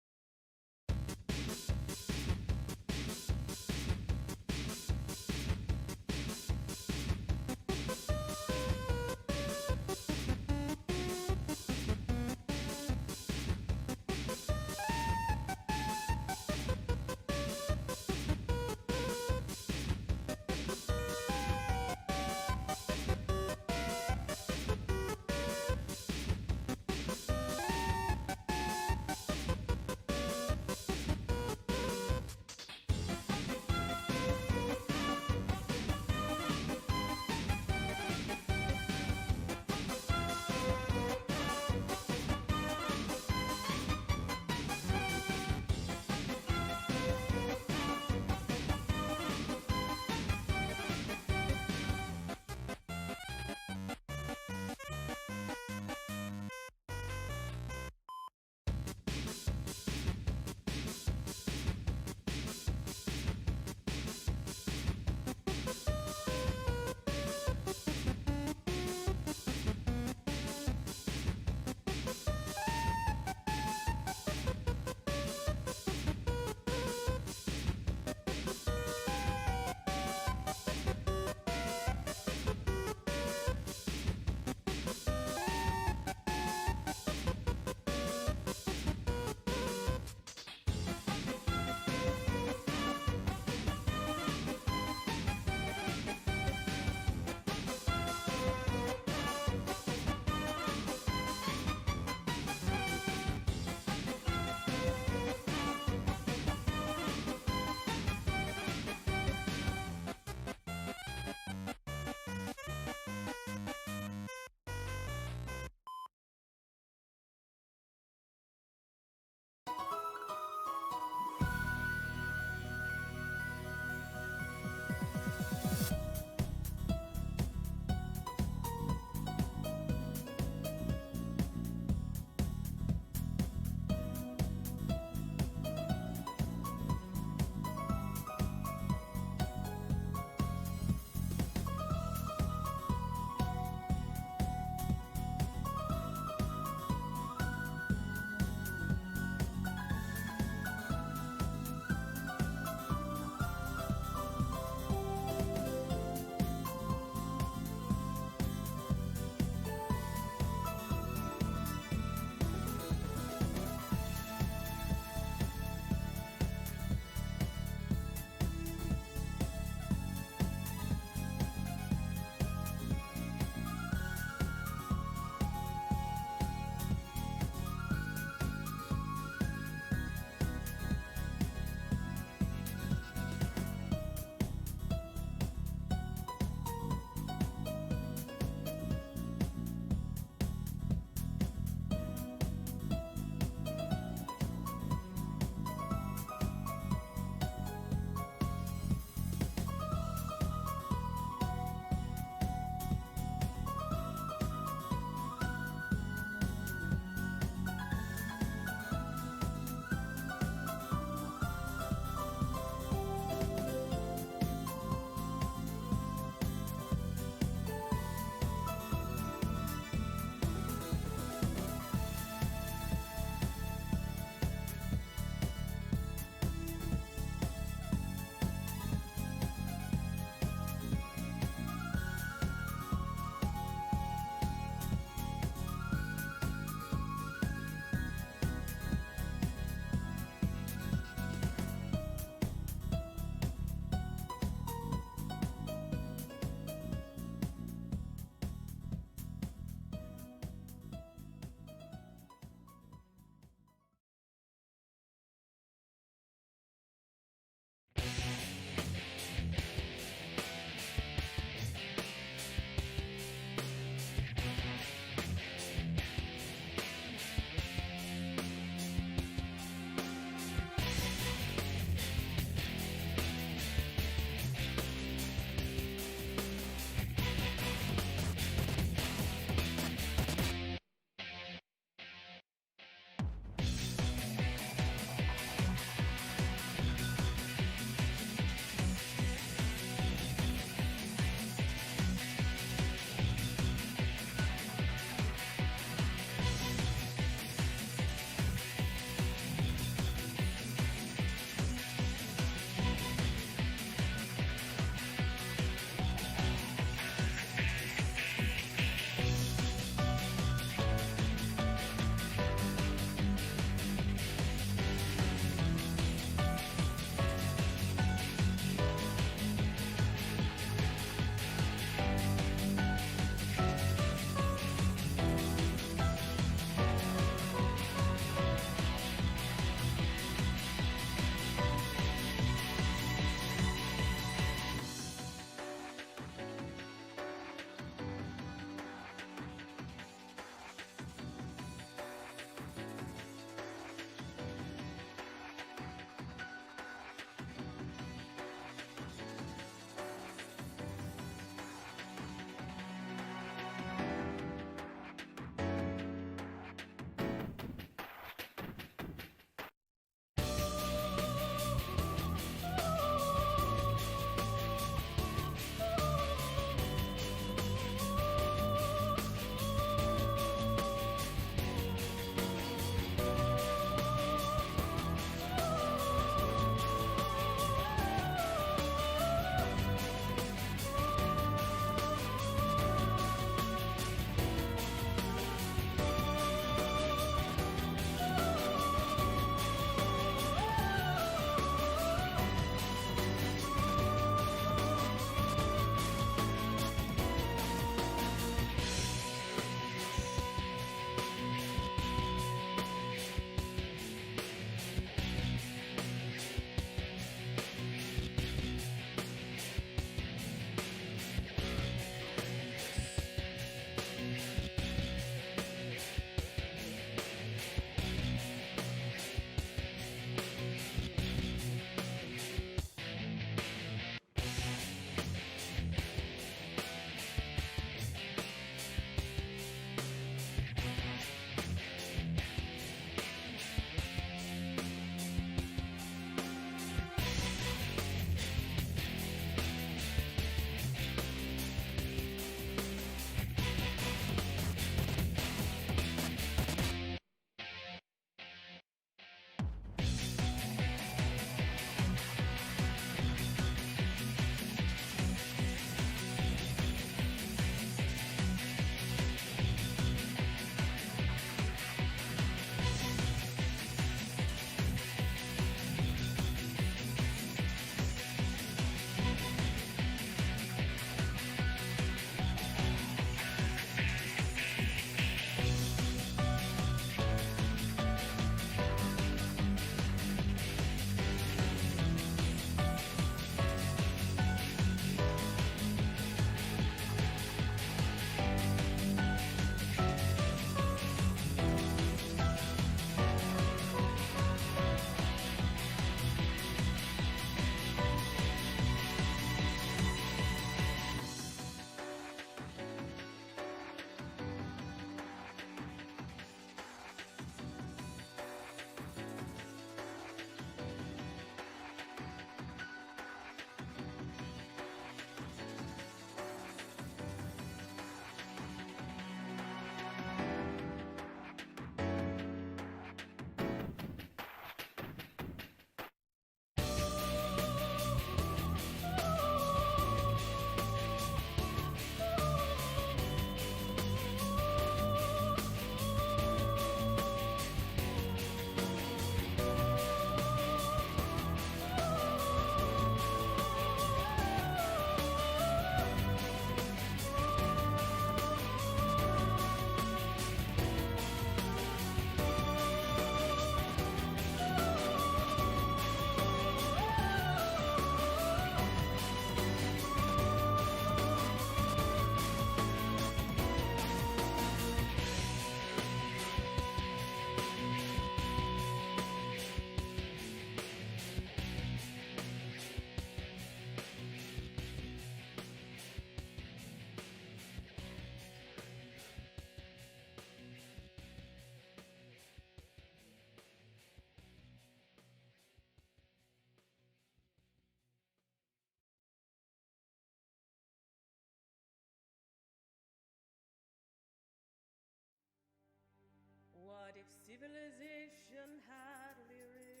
civilization had lyrics.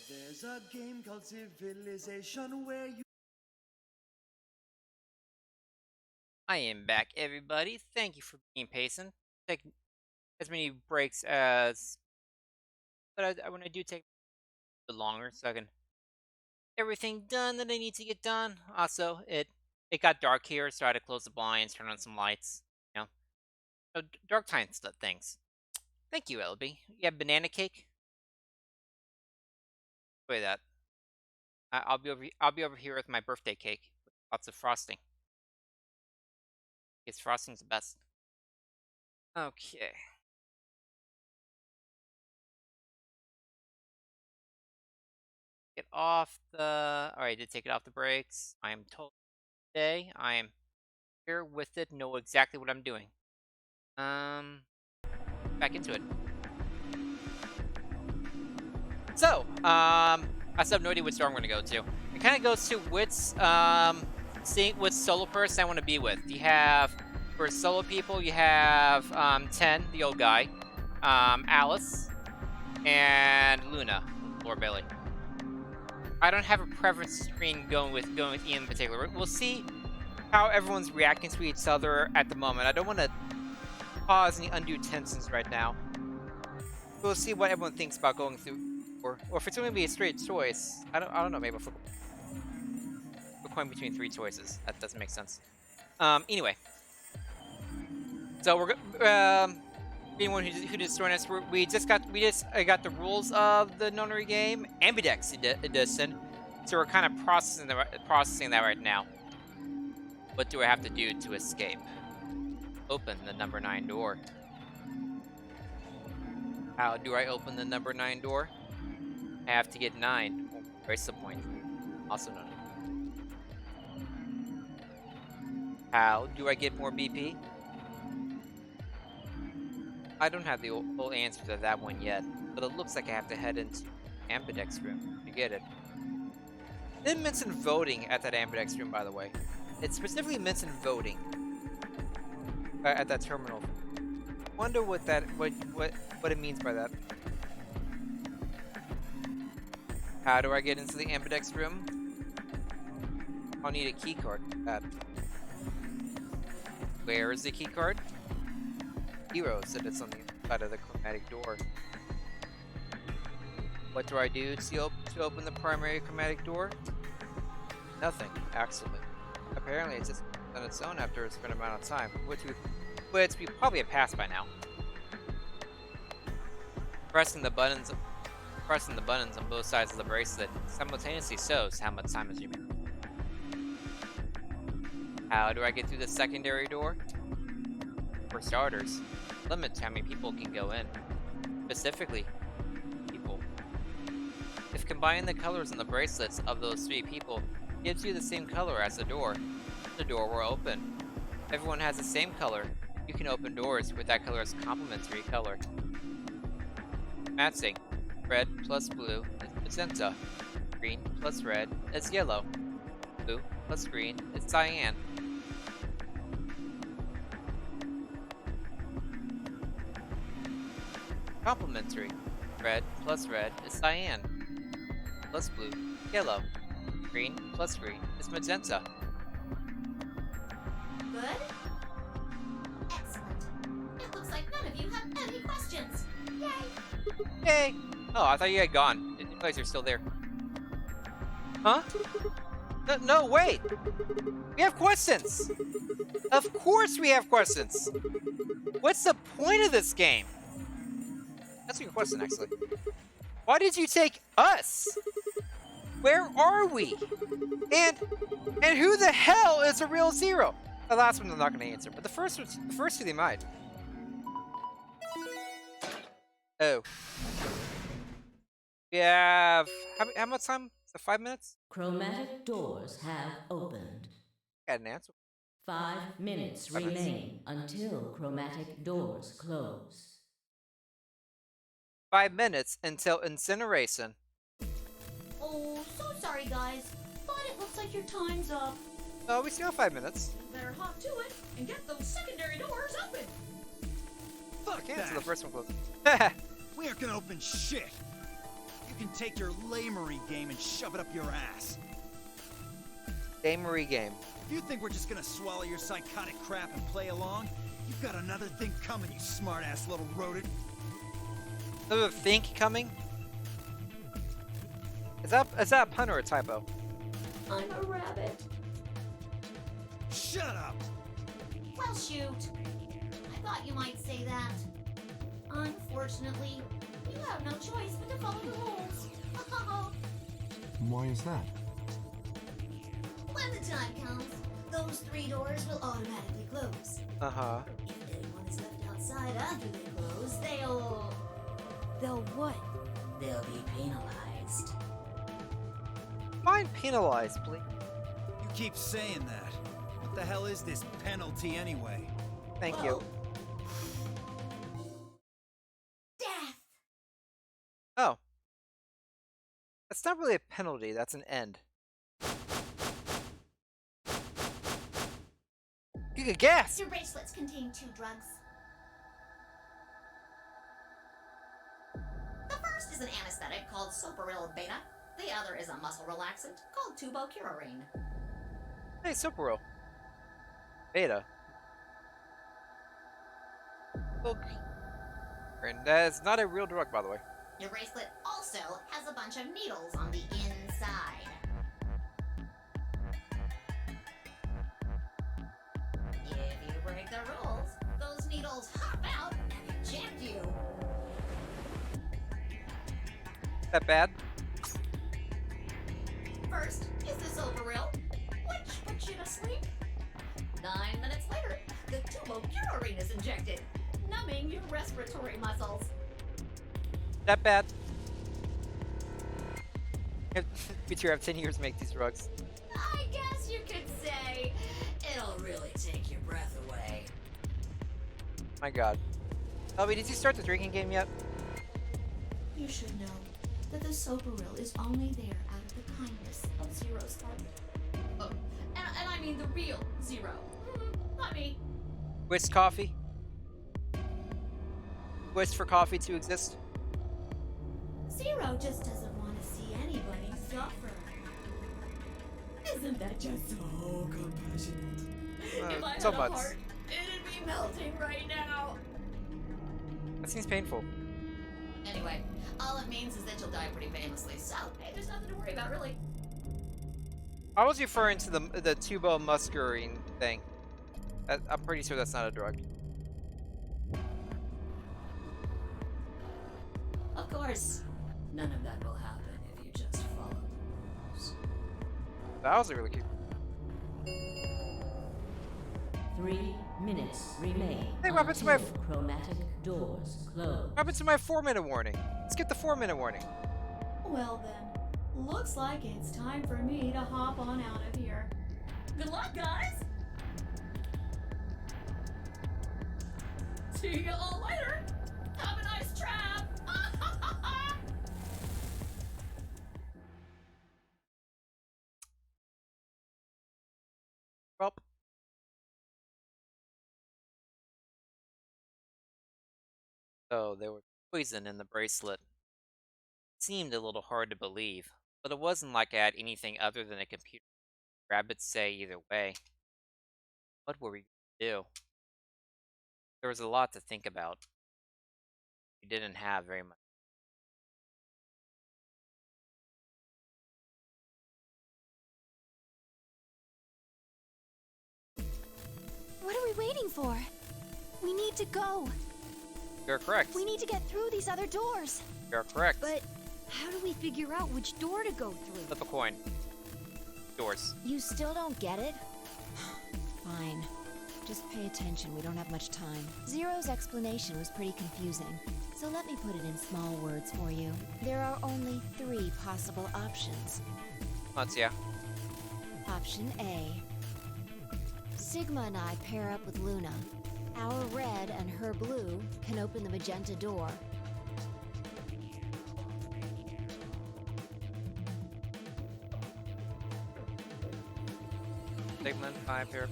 There's a game called Civilization where you. I am back, everybody. Thank you for being patient. Take as many breaks as, but when I do take a bit longer, so I can everything done that I need to get done. Also, it got dark here, so I had to close the blinds, turn on some lights. You know, so dark times things. Thank you, LB. You have banana cake. Wait, that. I'll be over. I'll be over here with my birthday cake with lots of frosting. Because frosting's the best. Okay. Get off the. Alright, I did take it off the brakes. I am told today. I am here with it, know exactly what I'm doing. Back into it. So, I still have no idea which store I'm gonna go to. It kind of goes to which, seeing which solo person I want to be with. You have, for solo people, you have, 10, the old guy, Alice, and Luna, Lord Bailey. I don't have a preference screen going with Ian in particular. We'll see how everyone's reacting to each other at the moment. I don't want to cause any undue tensions right now. We'll see what everyone thinks about going through, or if it's going to be a straight choice. I don't know. Maybe I'll flip a coin between 3 choices. That doesn't make sense. Anyway, so we're anyone who just joined us, we just got the rules of the nonary game, Ambidex edition. So we're kind of processing that right now. What do I have to do to escape? Open the number 9 door. How do I open the number 9 door? I have to get 9. Brace the point. Also known. How do I get more BP? I don't have the full answer to that one yet, but it looks like I have to head into Ambidex room to get it. It didn't mention voting at that Ambidex room, by the way. It specifically mentioned voting at that terminal. Wonder what it means by that. How do I get into the Ambidex room? I'll need a key card for that. Where is the key card? Hero said it's on the side of the chromatic door. What do I do to open the primary chromatic door? Nothing, actually. Apparently it's just on its own after a certain amount of time, which we probably have passed by now. Pressing the buttons on both sides of the bracelet simultaneously shows how much time is remaining. How do I get through the secondary door? For starters, limit how many people can go in. Specifically, people. If combining the colors on the bracelets of those 3 people gives you the same color as the door will open. If everyone has the same color, you can open doors with that color's complementary color. Matching. Red plus blue is magenta. Green plus red is yellow. Blue plus green is cyan. Complementary. Red plus red is cyan. Plus blue, yellow. Green plus green is magenta. Good? Excellent. It looks like none of you have any questions. Yay! Yay! Oh, I thought you had gone. Didn't realize you're still there. Huh? No, wait! We have questions! Of course we have questions! What's the point of this game? That's a good question, actually. Why did you take us? Where are we? And who the hell is a real Zero? The last one I'm not going to answer, but the first two they might. Oh. We have how much time? Is it 5 minutes? Chromatic doors have opened. Got an answer. 5 minutes remain until chromatic doors close. 5 minutes until incineration. Oh, so sorry, guys. But it looks like your time's up. Oh, we still have 5 minutes. Better hop to it and get those secondary doors open. Fuck Okay, so the that! first one closed. We aren't gonna open shit! You can take your lamery game and shove it up your ass. Gamery game. If you think we're just gonna swallow your psychotic crap and play along, you've got another thing coming, you smart-ass little rodent. Another think coming? Is that a pun or a typo? I'm a rabbit. Shut up! Well, shoot. I thought you might say that. Unfortunately, you have no choice but to follow the rules. Why is that? When the time comes, those 3 doors will automatically close. Uh-huh. If anyone is left outside after they close, they'll what? They'll be penalized. Fine, penalized, please. You keep saying that. What the hell is this penalty anyway? Thank you. Death! Oh. That's not really a penalty, that's an end. You could guess! Your bracelets contain 2 drugs. The first is an anesthetic called Soparil Beta. The other is a muscle relaxant called Tubocurarine. Hey, Soparil. Beta. Look. And that is not a real drug, by the way. Your bracelet also has a bunch of needles on the inside. If you break the rules, those needles hop out and inject you. That bad? First is the Soparil, which puts you to sleep. 9 minutes later, the Tubocurarine is injected, numbing your respiratory muscles. That bad? Future have 10 years to make these drugs. I guess you could say it'll really take your breath away. My god. Elby, did you start the drinking game yet? You should know that the Soparil is only there out of the kindness of Zero's heart. Oh, and I mean the real Zero. Not me. Whisk coffee? Whisk for coffee to exist? Zero just doesn't want to see anybody suffer. Isn't that just so compassionate? If I had so a much. heart, it'd be melting right now. That seems painful. Anyway, all it means is that you'll die pretty painlessly, so hey, there's nothing to worry about, really. I was referring to the tubomuscarine thing. I'm pretty sure that's not a drug. Of course, none of that will happen if you just follow the rules. That was really cute. 3 minutes remain. Hey, what happened to my until chromatic doors close. What happened to my 4-minute warning? Let's get the 4-minute warning. Well then, looks like it's time for me to hop on out of here. Good luck, guys! See you all later! Have a nice trap! Well. So there was poison in the bracelet. Seemed a little hard to believe, but it wasn't like I had anything other than a computer. Rabbits say either way. What were we going to do? There was a lot to think about. We didn't have very much. What are we waiting for? We need to go. You're correct. We need to get through these other doors. You're correct. But how do we figure out which door to go through? Flip a coin. Doors. You still don't get it? Fine. Just pay attention, we don't have much time. Zero's explanation was pretty confusing, so let me put it in small words for you. There are only 3 possible options. Let's yeah. Option A. Sigma and I pair up with Luna. Our red and her blue can open the magenta door. Segment 5 here.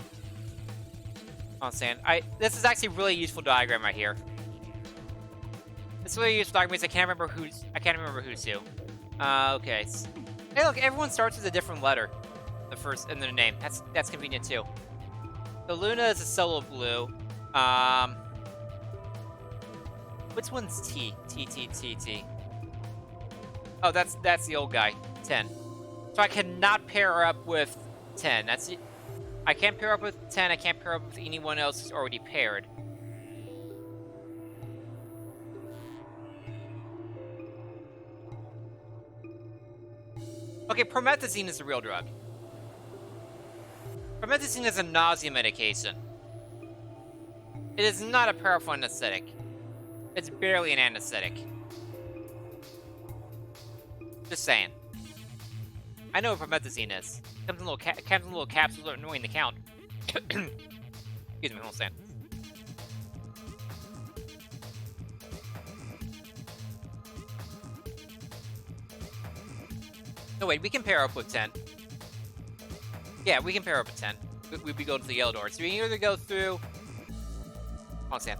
On sand. This is actually a really useful diagram right here. It's really used documents. I can't remember who's who. Okay. Hey, look, everyone starts with a different letter. The first and their name. That's convenient too. So Luna is a solo blue. Which one's T? T. Oh, that's the old guy. 10. So I cannot pair her up with 10. I can't pair up with 10. I can't pair up with anyone else who's already paired. Okay, promethazine is a real drug. Promethazine is a nausea medication. It is not a powerful anesthetic. It's barely an anesthetic. Just saying. I know what promethazine is. Comes in little capsules that are annoying to count. Excuse me, hold on. No, wait, we can pair up with 10. Yeah, we can pair up with 10. We'd be going to the yellow door. So we can either go through... Hold on, Sam.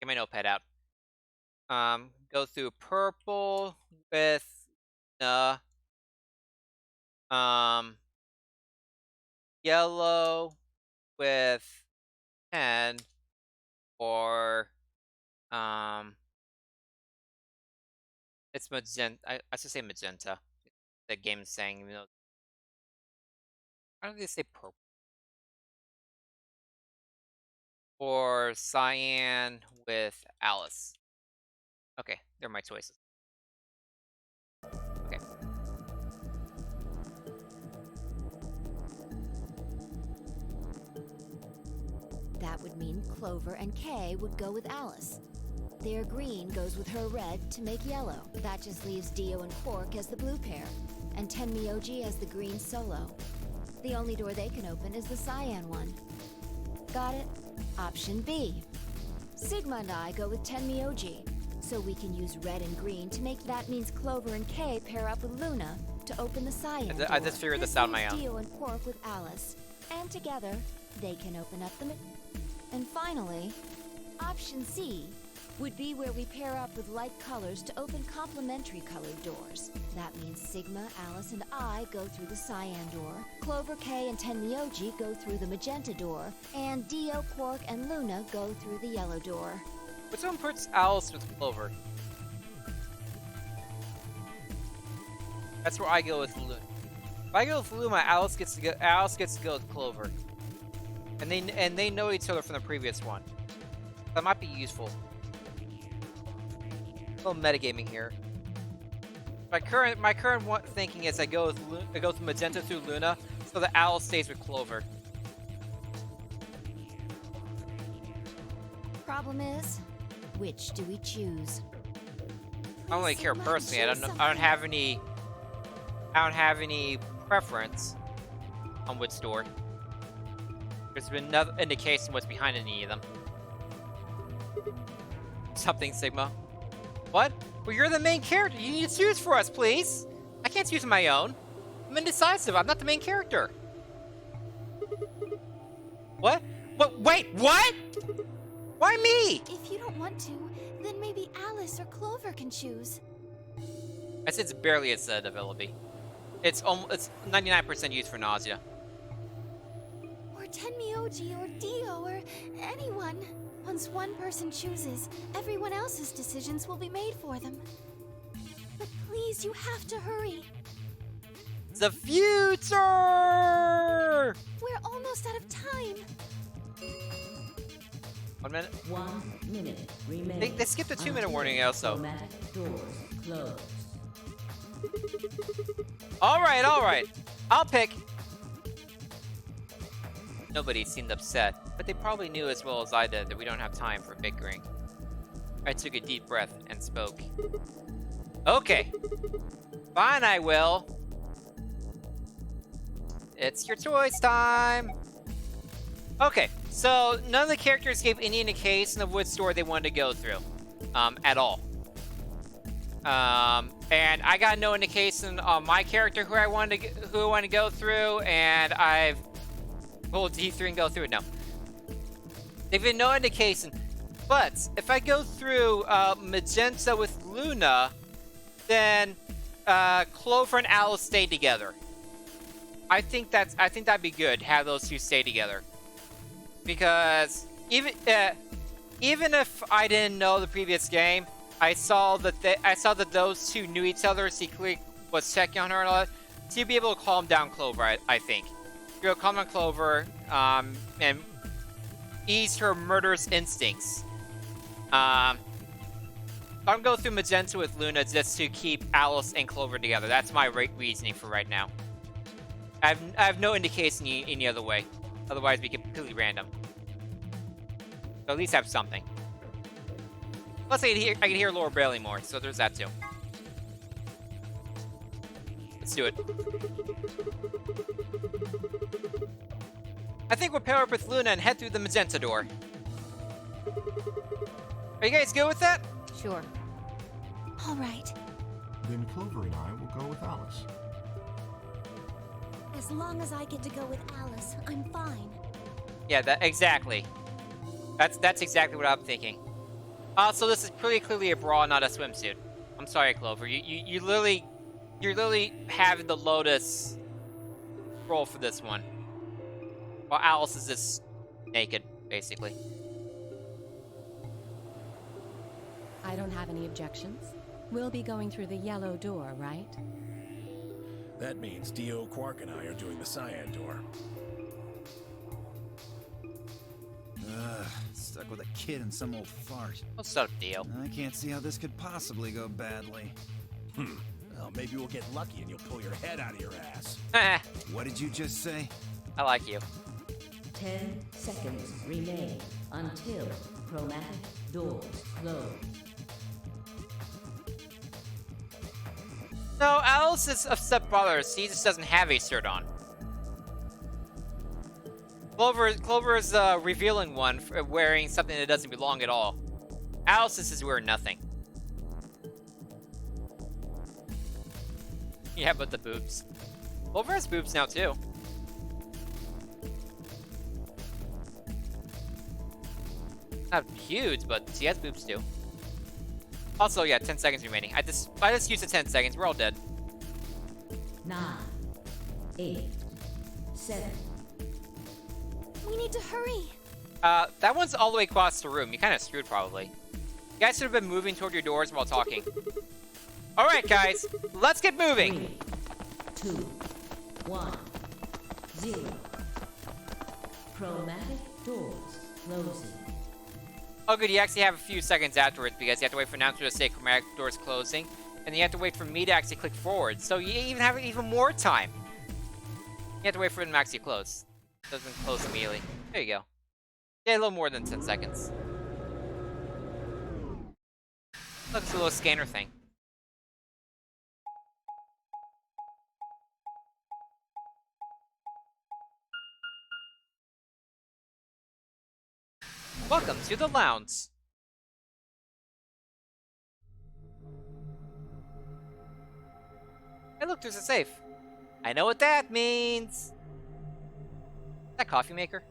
Get my notepad out. Go through purple with... yellow with 10, or... It's magenta. I should say magenta. The game is saying, you know. Why don't they say purple? Or cyan with Alice. Okay, they're my choices. Okay. That would mean Clover and Kay would go with Alice. Their green goes with her red to make yellow. That just leaves Dio and Quark as the blue pair, and Tenmyoji as the green solo. The only door they can open is the cyan one. Got it? Option B. Sigma and I go with Tenmyoji, so we can use red and green to make That Means Clover and Kay pair up with Luna to open the cyan door. I just figured this out on my own. Dio and Quark with Alice, and together they can open up the... And finally, option C would be where we pair up with light colors to open complementary colored doors. That means Sigma, Alice, and I go through the cyan door, Clover, Kay, and Tenmyoji go through the magenta door, and Dio, Quark, and Luna go through the yellow door. Which one puts Alice with Clover? That's where I go with Luna. If I go with Luna, Alice gets to go with Clover. And they know each other from the previous one. That might be useful. A little metagaming here. My current thinking is I go with magenta through Luna, so that Alice stays with Clover. Problem is, which do we choose? I don't really care personally. I don't have any preference on which door. There's been no indication what's behind any of them. Something, Sigma. What? Well, you're the main character. You need to choose for us, please. I can't choose on my own. I'm indecisive. I'm not the main character. What? What? Wait, what? Why me? If you don't want to, then maybe Alice or Clover can choose. I said it's barely a sedative, Ellaby. It's 99% used for nausea. Or Tenmyoji or Dio or anyone. Once one person chooses, everyone else's decisions will be made for them. But please, you have to hurry. The future! We're almost out of time. 1 1 minute? minute remaining. They skipped the 2-minute warning also. Automatic doors closed. Alright. I'll pick. Nobody seemed upset, but they probably knew as well as I did that we don't have time for bickering. I took a deep breath and spoke. Okay. Fine, I will. It's your choice time. Okay, so none of the characters gave any indication of which door they wanted to go through. At all. And I got no indication on my character who I wanted to go through, and I've pulled D3 and go through it. No. They've been no indication. But if I go through Magenta with Luna, then Clover and Alice stay together. I think that'd be good. Have those two stay together, because even if I didn't know the previous game, I saw that those two knew each other. Secretly was checking on her and all that. So you'd be able to calm down Clover. I think you're able to calm down Clover and ease her murderous instincts. I'm going through Magenta with Luna just to keep Alice and Clover together. That's my reasoning for right now. I have no indication any other way. Otherwise, it'd be completely random. So at least have something. Plus, I can hear Laura Bailey more, so there's that too. Let's do it. I think we'll pair up with Luna and head through the Magenta door. Are you guys good with that? Sure. All right. Then Clover and I will go with Alice. As long as I get to go with Alice, I'm fine. Yeah, exactly. That's exactly what I'm thinking. Also, this is pretty clearly a bra, not a swimsuit. I'm sorry, Clover. You're literally having the Lotus role for this one, while Alice is just naked, basically. I don't have any objections. We'll be going through the yellow door, right? That means Dio, Quark, and I are doing the cyan door. Stuck with a kid and some old fart. What's up, Dio? I can't see how this could possibly go badly. Well, maybe we'll get lucky and you'll pull your head out of your ass. What did you just say? I like you. 10 seconds remain until chromatic doors close. No, Alice is a stepbrother. She just doesn't have a shirt on. Clover is the revealing one for wearing something that doesn't belong at all. Alice is wearing nothing. Yeah, but the boobs. Clover has boobs now too. Not huge, but she has boobs too. Also, yeah, 10 seconds remaining. I just used the 10 seconds. We're all dead. 9, 8, 7. We need to hurry. That one's all the way across the room. You kind of screwed, probably. You guys should have been moving toward your doors while talking. All right, guys, let's get moving. 3, 2, 1, 0. Chromatic doors closing. Oh, good. You actually have a few seconds afterwards because you have to wait for an announcer to say chromatic doors closing, and you have to wait for me to actually click forward. So you even have even more time. You have to wait for them to actually close. It doesn't close immediately. There you go. Yeah, a little more than 10 seconds. Look, it's a little scanner thing. Welcome to the lounge. Hey, look, there's a safe. I know what that means. Is that coffee maker?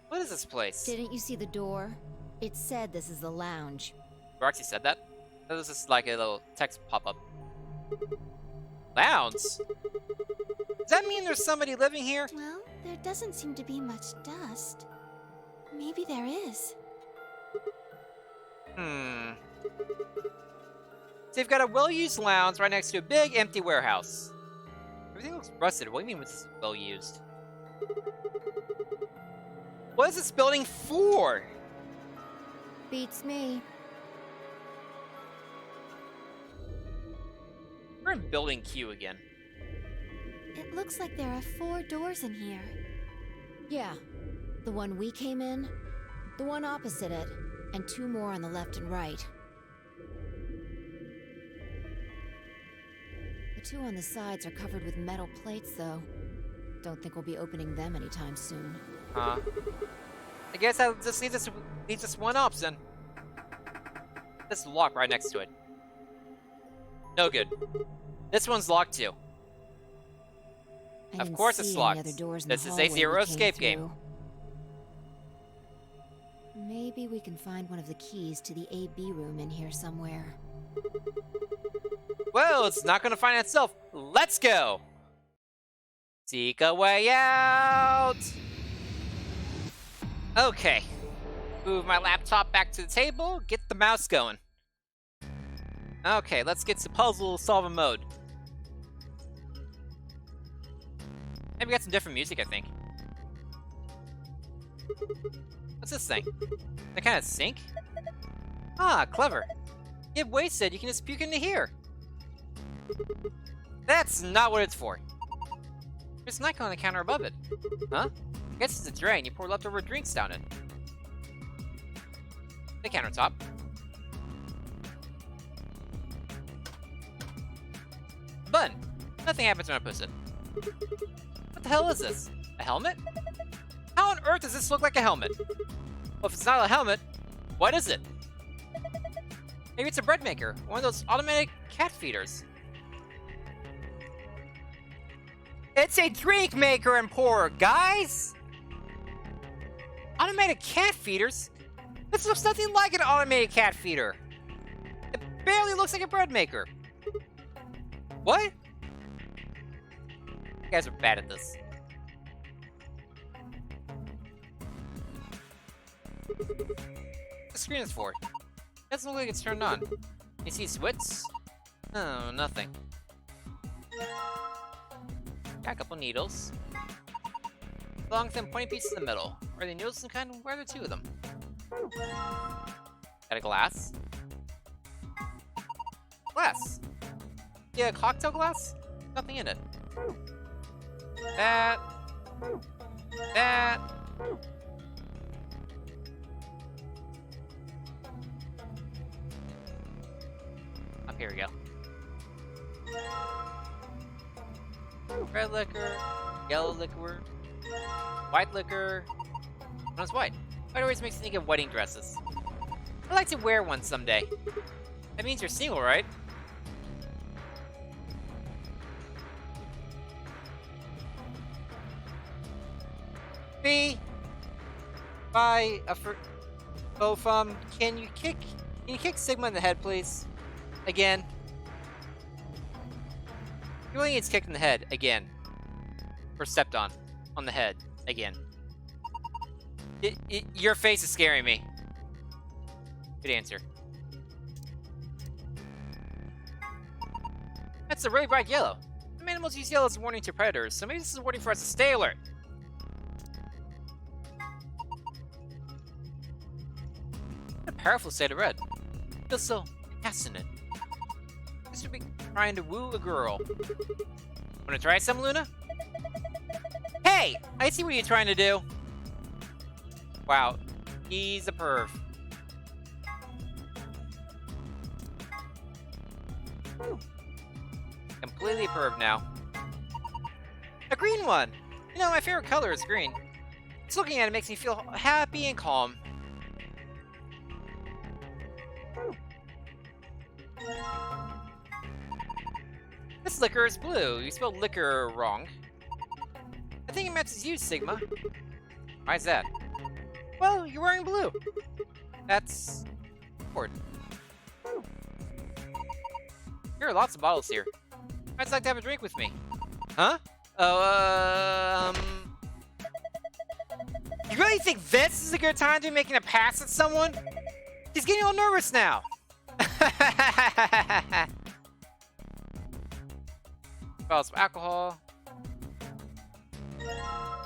What is this place? Didn't you see the door? It said this is the lounge. Roxy said that? That was just like a little text pop-up. Lounge? Does that mean there's somebody living here? Well, there doesn't seem to be much dust. Maybe there is. So you've got a well-used lounge right next to a big empty warehouse. Everything looks rusted. What do you mean it's well-used? What is this building for? Beats me. We're in building Q again. It looks like there are 4 doors in here. Yeah. The one we came in, the one opposite it, and 2 more on the left and right. The 2 on the sides are covered with metal plates, though. Don't think we'll be opening them anytime soon. Huh. I guess that just leaves us one option. This lock right next to it. No good. This one's locked too. Of course it's locked. This is a zero escape game. Maybe we can find one of the keys to the AB room in here somewhere. Well, it's not gonna find itself. Let's go! Seek a way out! Okay. Move my laptop back to the table, get the mouse going. Okay, let's get to puzzle solving mode. Maybe got some different music, I think. What's this thing? That kind of sink? Ah, clever. Get wasted, you can just puke into here. That's not what it's for. There's an icon on the counter above it. Huh? I guess it's a drain. You pour leftover drinks down it. The countertop. Button. Nothing happens when I push it. What the hell is this? A helmet? How on earth does this look like a helmet? Well, if it's not a helmet, what is it? Maybe it's a bread maker. One of those automatic cat feeders. It's a drink maker and pourer, guys! Automated cat feeders? This looks nothing like an automated cat feeder. It barely looks like a bread maker. What? You guys are bad at this. The screen is for it. Doesn't look like it's turned on. You see swits? Oh, nothing. Got a couple needles. Long, thin, pointy pieces in the middle. Are they needles some kind? Where are the two of them? Got a glass. Glass. Yeah, a cocktail glass? Nothing in it. That. Up here we go. Red liquor, yellow liquor, white liquor. One is white. White always makes me think of wedding dresses. I'd like to wear one someday. That means you're single, right? B. By a can you kick Sigma in the head, please? Again. He really needs kicked in the head again. Or stepped on the head again. Your face is scaring me. Good answer. That's a really bright yellow. Some animals use yellow as a warning to predators, so maybe this is a warning for us to stay alert. What a powerful shade of red. Feels so passionate. This would be trying to woo a girl. Wanna try some, Luna? Hey! I see what you're trying to do. Wow. He's a perv. Completely perv now. A green one! You know, my favorite color is green. Just looking at it makes me feel happy and calm. This liquor is blue. You spelled liquor wrong. I think it matches you, Sigma. Why is that? Well, you're wearing blue. That's important. Here are lots of bottles here. I'd like to have a drink with me. Huh? Oh, You really think this is a good time to be making a pass at someone? He's getting all nervous now. Bottles of alcohol.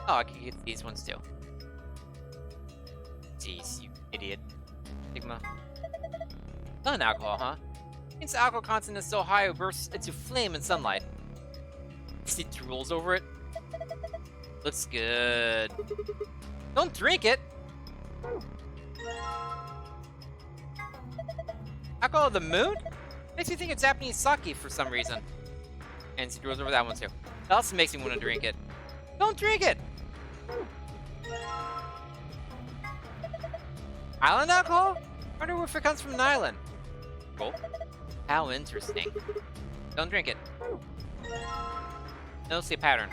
Oh, I can get these ones too. Jeez, you idiot. Sigma. Non-alcohol, huh? Since the alcohol content is so high, it bursts into flame in sunlight. He drools over it. Looks good. Don't drink it! Alcohol of the moon? Makes me think it's Japanese sake for some reason. And he drools over that one too. That also makes me want to drink it. Don't drink it! Island alcohol? I wonder if it comes from an island. Cool. How interesting. Don't drink it. No see pattern.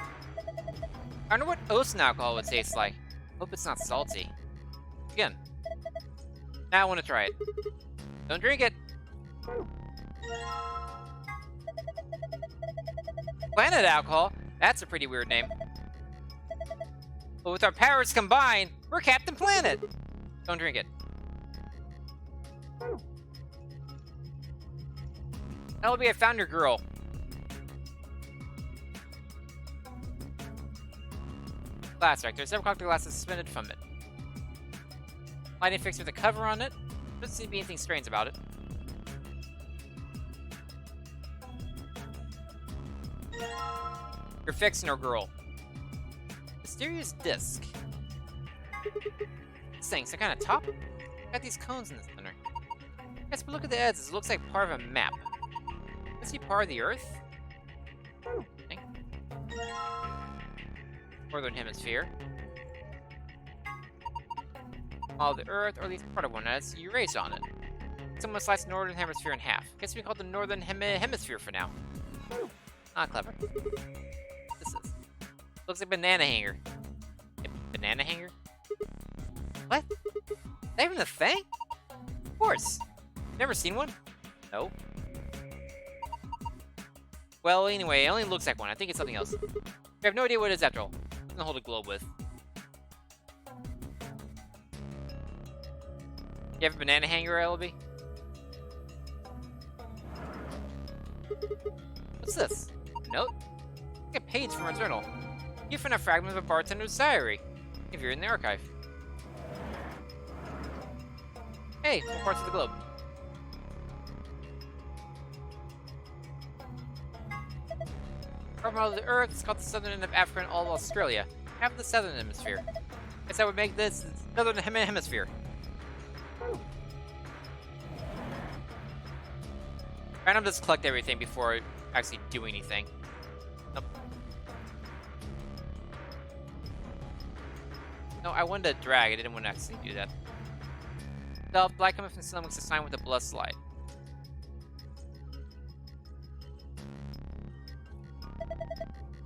I wonder what ocean alcohol would taste like. Hope it's not salty. Again. Now I want to try it. Don't drink it. Planet alcohol? That's a pretty weird name. But with our powers combined, we're Captain Planet. Don't drink it. That'll be a founder girl. Glass reactor. Several cocktail glasses suspended from it. Lighting fixture with a cover on it. Doesn't seem to be anything strange about it. You're fixing her, girl. Mysterious disc. This thing's some kind of top. Got these cones in the center. Yes, but look at the edges. It looks like part of a map. Must be part of the Earth? Okay. Northern Hemisphere. All the Earth, or at least part of one, has erased on it. Someone sliced the Northern Hemisphere in half. Guess we call it the Northern Hemisphere for now. Ah, clever. This is. Looks like a banana hanger. A banana hanger? What? Is that even a thing? Of course. Never seen one? No. Well, anyway, it only looks like one. I think it's something else. We have no idea what it is after all. Nothing to hold a globe with. You have a banana hanger, Ellaby? What's this? A note? Like a page from our journal. You found a fragment of a bartender's diary. If you're in the archive. Hey, what parts of the globe? Part of the Earth is called the southern end of Africa and all of Australia. Half of the southern hemisphere. Guess I would make this the southern hemisphere. Random just collect everything before I actually do anything. Nope. No, I wanted to drag. I didn't want to actually do that. The black coming from sun looks a sign with a blessed slide.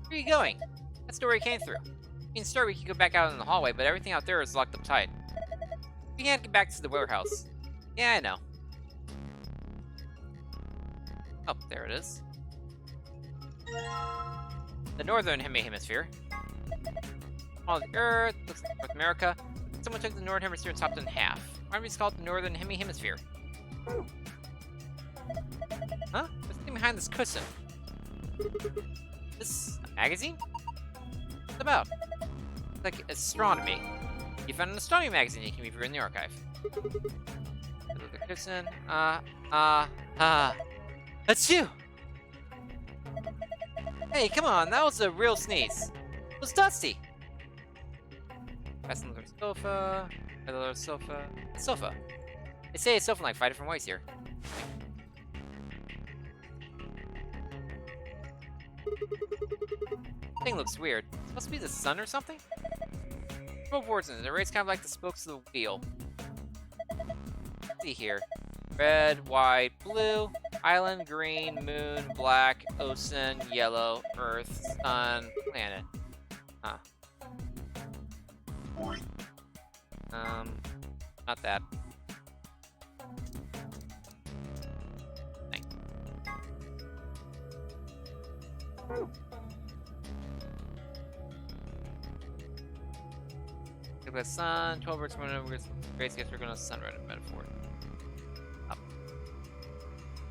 Where are you going? That's the door we came through. In the store, we can go back out in the hallway, but everything out there is locked up tight. We can't get back to the warehouse. Yeah, I know. Oh, there it is. The Northern Hemisphere. All the Earth, looks like North America. Someone took the Northern Hemisphere and chopped it in half. Why do we call it the Northern Hemisphere? Huh? What's the thing behind this cushion? This a magazine? What's it about? It's like astronomy. You found an astronomy magazine you can read in the archive. The cushion. That's you! Hey, come on, that was a real sneeze. It was Dusty! That's another sofa. Another sofa. A sofa. They say a sofa in like 5 different ways here. Thing looks weird. It's supposed to be the sun or something? 12 boards in it. The rays kind of like the spokes of the wheel. Let's see here. Red, white, blue, island, green, moon, black, ocean, yellow, earth, sun, planet. Huh. Not that. Thing. Look at the sun, 12 birds, grace guess we're gonna sunrise a metaphor. Up.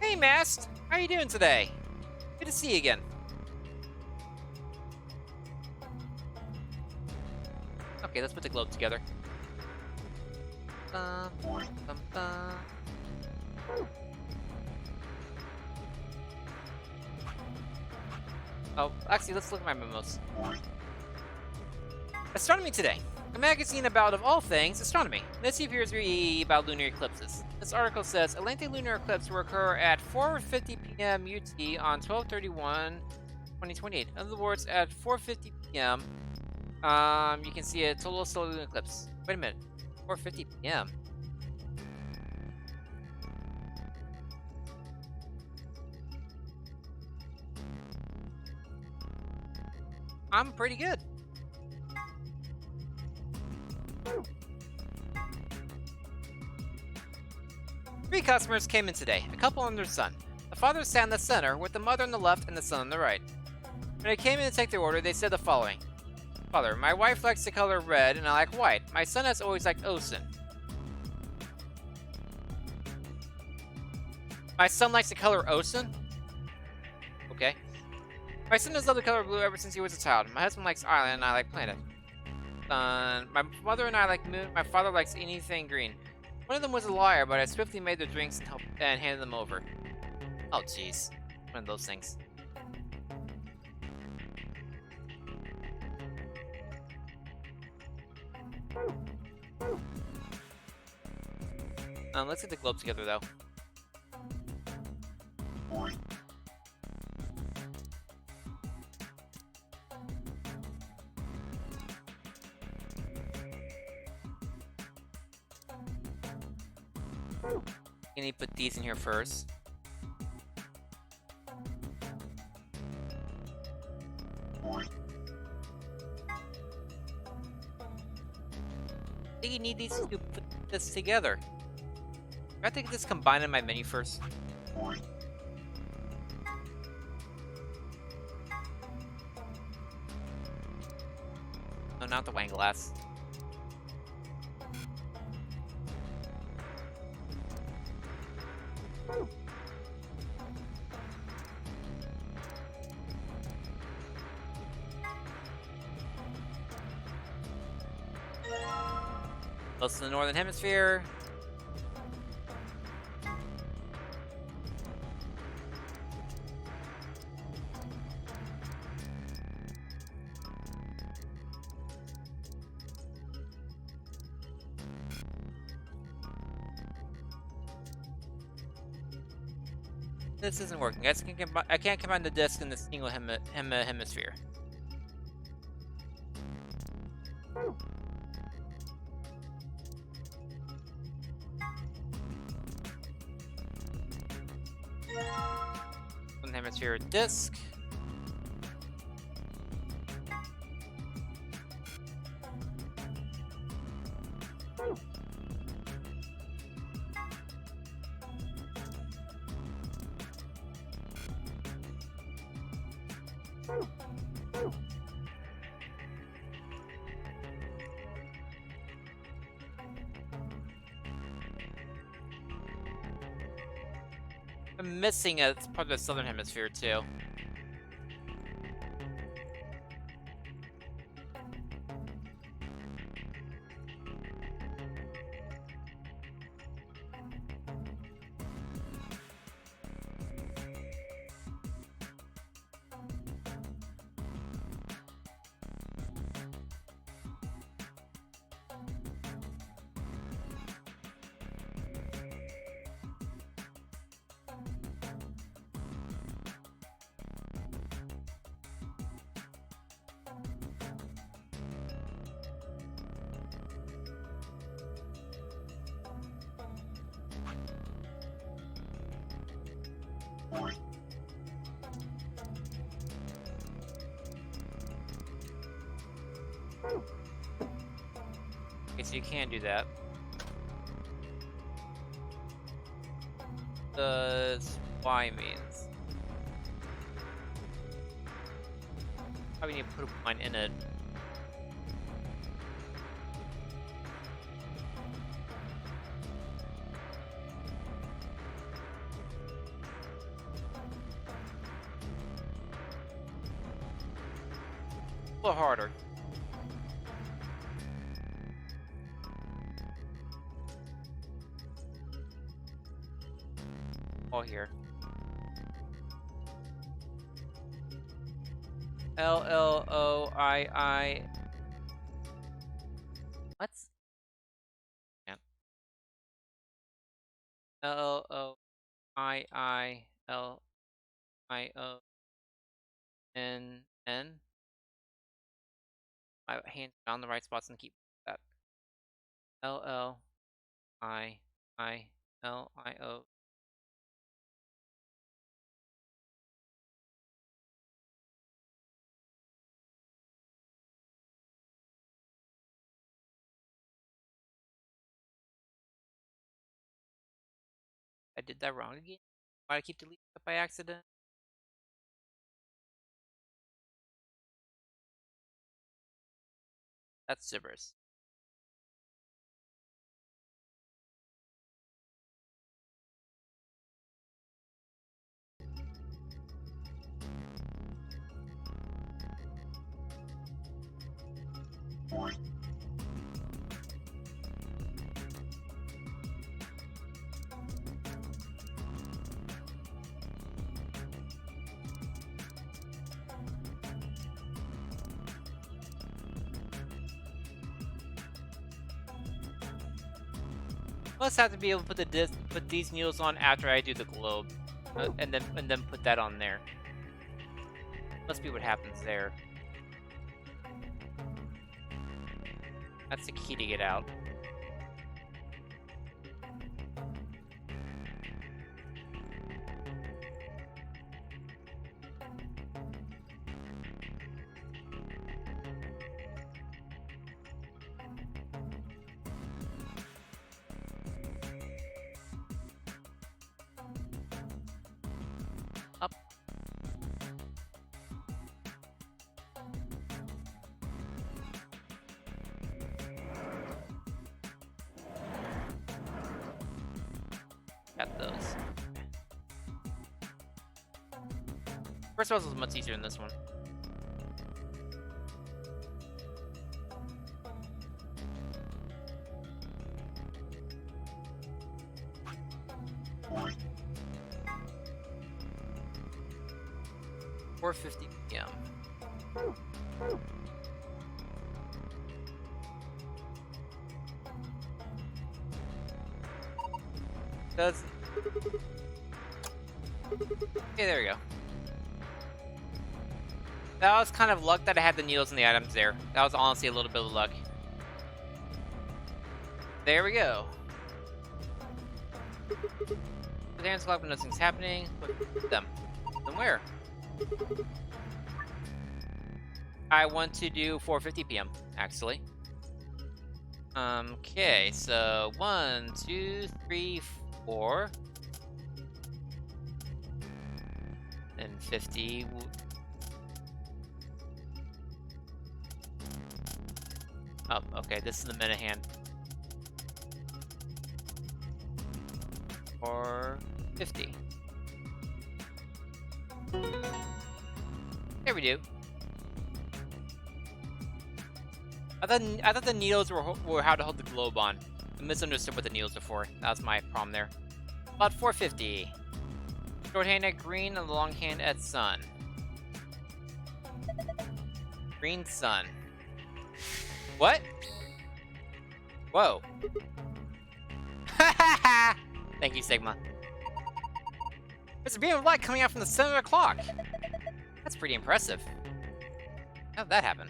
Hey, Mast! How are you doing today? Good to see you again. Okay, let's put the globe together. Bum, bum, bum. Oh, actually, let's look at my memos. Astronomy Today. A magazine about, of all things, astronomy. This appears to be about lunar eclipses. This article says, a lengthy lunar eclipse will occur at 4:50 p.m. UT on 12/31/2028. In other words, at 4:50 p.m., you can see a total solar lunar eclipse. Wait a minute. 4:50 p.m. I'm pretty good. 3 customers came in today, a couple and their son. The father sat in the center, with the mother on the left and the son on the right. When I came in to take their order, they said the following. Father, my wife likes the color red and I like white. My son has always liked ocean. My son likes the color ocean? Okay. My son has loved the color blue ever since he was a child. My husband likes island and I like planet. My mother and I like moon. My father likes anything green. One of them was a liar, but I swiftly made their drinks and handed them over. Oh, jeez. One of those things. Let's get the globe together, though. You need to put these in here first. I think you need these to put this together. I think this combine in my menu first. No, not the wine glass. Close to the northern hemisphere. This isn't working. I can't combine the disc in the single hemisphere. One hemisphere disc. I'm missing a part of the southern hemisphere too. Okay, so you can do that. Does Y means? Probably need to put a line in it. A little harder. All here. LLOII. What? Yeah. LLOIILIONN. My hand found the right spots and keep that. LLIILIO. I did that wrong again. Why do I keep deleting it by accident? That's gibberish. Must have to be able to put these needles on after I do the globe, and then put that on there. Must be what happens there. That's the key to get out. Up. Got those. First puzzle is much easier than this one. $4:50 p.m. Does okay, there we go. That was kind of luck that I had the needles and the items there. That was honestly a little bit of luck. There we go. The dance clock when nothing's happening. Put them. Then where? I want to do 4:50 p.m. actually. Okay, so 1, 2, 3, 4, and 50. Oh, okay, this is the minute hand. Or 50. There we do. I thought the needles were how to hold the globe on. I misunderstood what the needles are for. That was my problem there. About 450. Shorthand at green and the long hand at sun. Green sun. What? Whoa. Thank you, Sigma. There's a beam of light coming out from the center of the clock. That's pretty impressive. How'd that happen?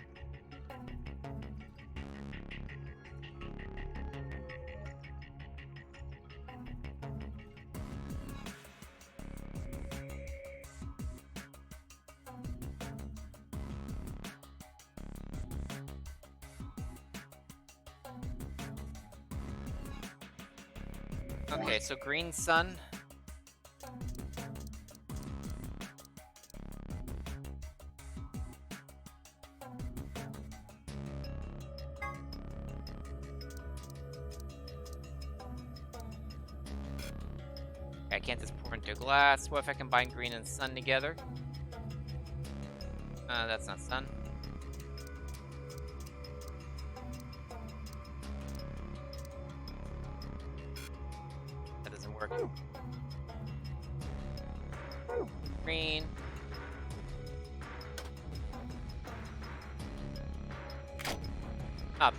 Okay, so green sun. I can't just pour into a glass. What if I combine green and sun together? That's not sun. That doesn't work. Green.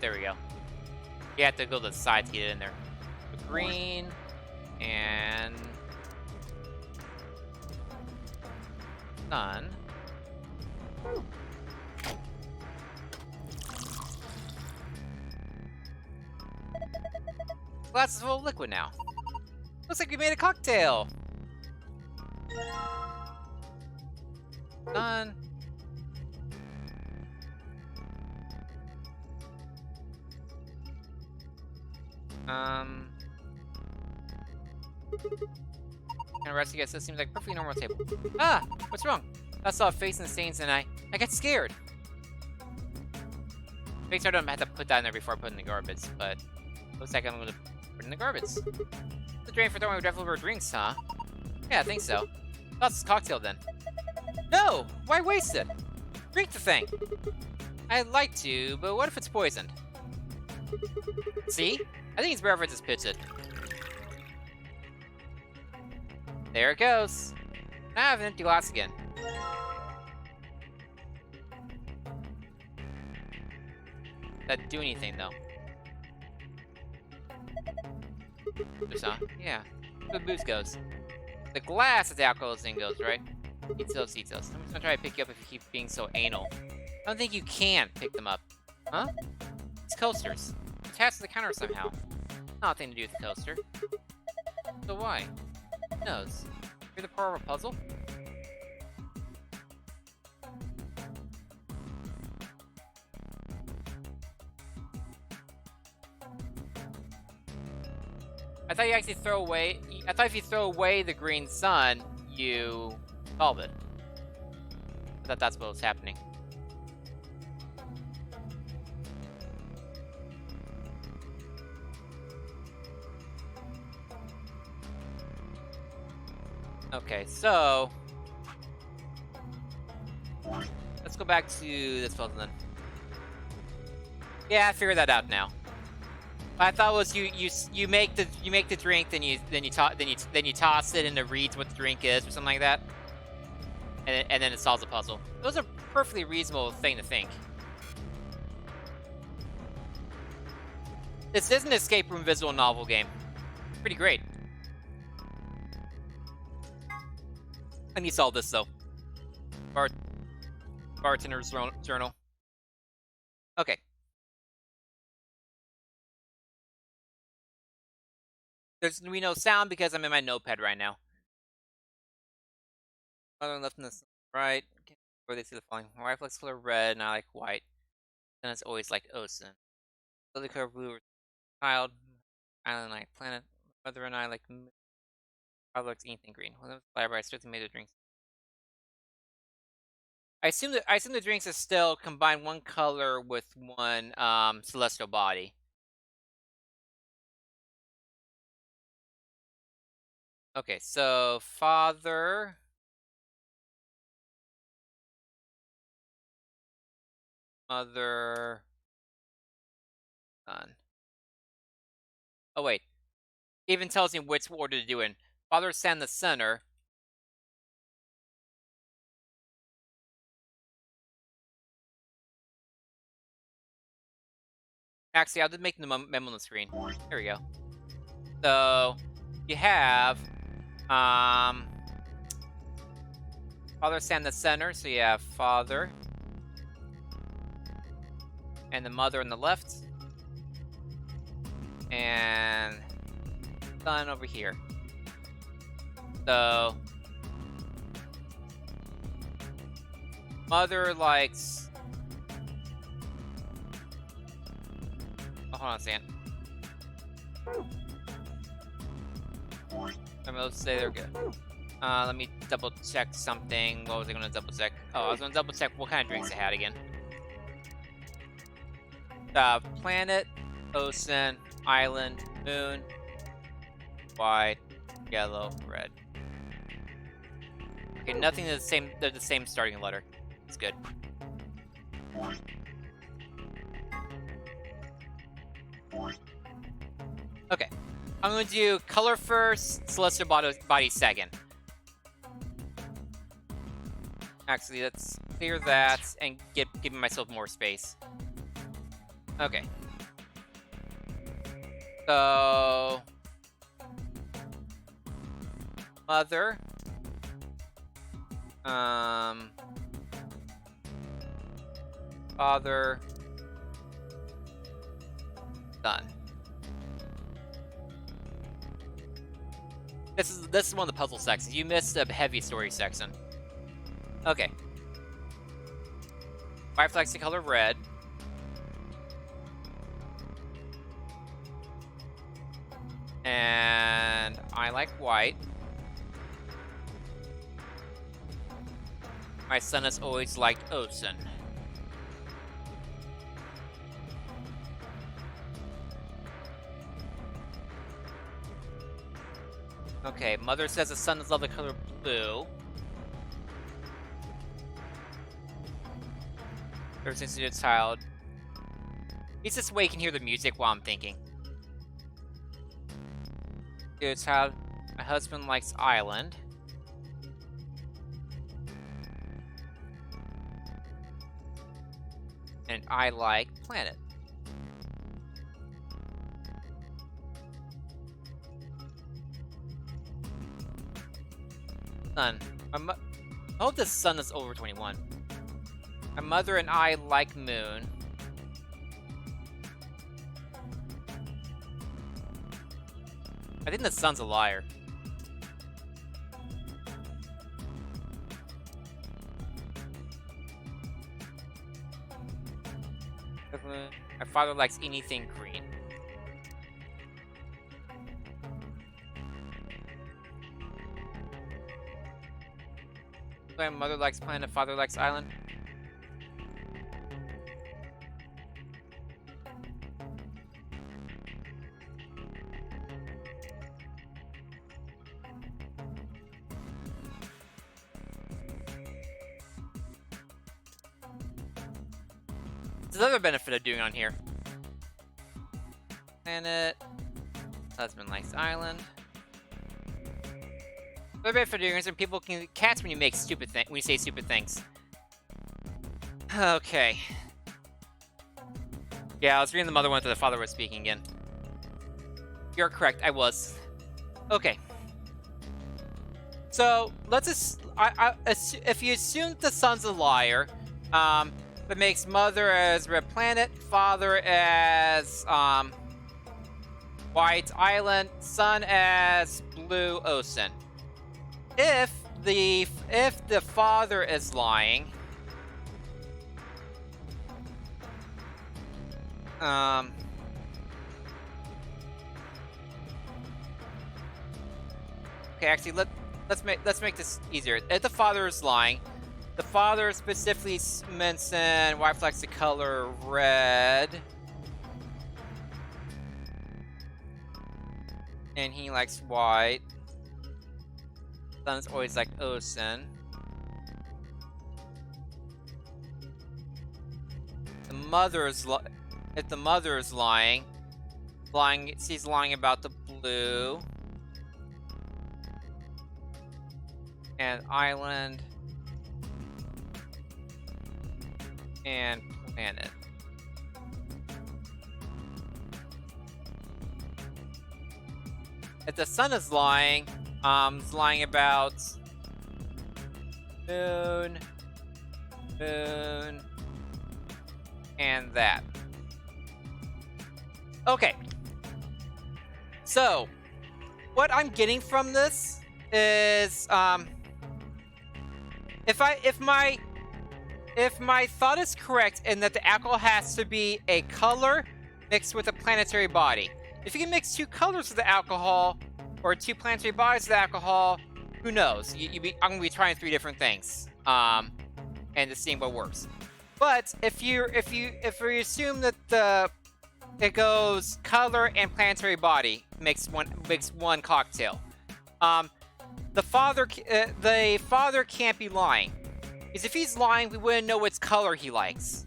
There we go. You have to go to the side to get it in there. So green and sun. Glass is full of liquid now. Looks like we made a cocktail. Done. And rest, I guess this seems like a perfectly normal table. Ah! What's wrong? I saw a face in the stains and I got scared. Makes sure I don't have to put that in there before I put it in the garbage, but looks like I'm gonna put it in the garbage. The drain for throwing leftover drinks, huh? Yeah, I think so. That's a cocktail then. No! Why waste it? Drink the thing! I'd like to, but what if it's poisoned? See? I think it's better if I just pitch it. There it goes. Now I have an empty glass again. That do anything though. Just, yeah. Where the booze goes. The glass that the alcohol thing goes, right? Eat those, eat those. I'm just gonna try to pick you up if you keep being so anal. I don't think you can pick them up. Huh? It's coasters. Attached to the counter somehow. Nothing to do with the coaster. So why? Who knows? You're the part of a puzzle? I thought you actually throw away. I thought if you throw away the green sun, you solve it. I thought that's what was happening. Okay, so let's go back to this puzzle then. Yeah, I figured that out now. What I thought was you make the drink, then you toss it and it reads what the drink is or something like that, and then it solves the puzzle. It was a perfectly reasonable thing to think. This is an escape room visual novel game. Pretty great. I need to solve this though. Bartender's journal. Okay. There's gonna be no sound because I'm in my notepad right now. Other left and this right. Where they see the following. My wife likes color red and I like white. Then it's always like Ocean. Lily color blue or child. Island like planet. Mother and I like probably likes anything green. When I was in the library, I certainly made the drinks. I assume the drinks are still combine one color with one celestial body. Okay, so father. Mother. Son. Oh wait. It even tells me which order to do it in. Father stand the center. Actually, I'll just make the memo on the screen. There we go. So you have father stand the center, so you have father and the mother on the left, and son over here. So mother likes. Oh, hold on a second. Let's say they're good. Let me double check something. What was I gonna double check? Oh, I was gonna double check what kind of drinks I had again. Planet, ocean, island, moon, white, yellow, red. Okay, nothing is the same. They're the same starting letter. It's good. Okay, I'm going to do color first, celestial body second. Actually, let's clear that and give myself more space. Okay. So mother. Father. Son. This is one of the puzzle sections. You missed a heavy story section. Okay. Wife likes the color red. And I like white. My son has always liked Ocean. Okay, mother says the son loves the color blue. Ever since he was a child. He's just way can hear the music while I'm thinking. Dear child, my husband likes Island. And I like Planet. Son. I hope the son is over 21. My mother and I like Moon. I think the son's a liar. My father likes anything green. My mother likes Planet, father likes Island. There's another benefit of doing on here. Planet. Husband likes Island. Another benefit of doing is when people can catch when you make stupid things. When you say stupid things. Okay. Yeah, I was reading the mother one that the father was speaking again. You're correct. I was. Okay. So let's just. If you assume that the son's a liar, that makes mother as Red Planet, father as White Island, son as Blue Ocean. If the father is lying, okay, actually let's make this easier. If the father is lying, the father specifically mentioned wife likes the color red. And he likes white. Son's always like Ocean. If the mother is lying, she's lying about the blue. And Island. And Planet. If the son is lying, it's lying about Moon, and that. Okay. So, what I'm getting from this is, if my thought is correct in that the alcohol has to be a color mixed with a planetary body. If you can mix two colors of the alcohol, or two planetary bodies of the alcohol, who knows? I'm gonna be trying 3 different things, and just seeing what works. But if we assume that it goes color and planetary body makes one cocktail, the father can't be lying, because if he's lying, we wouldn't know which color he likes.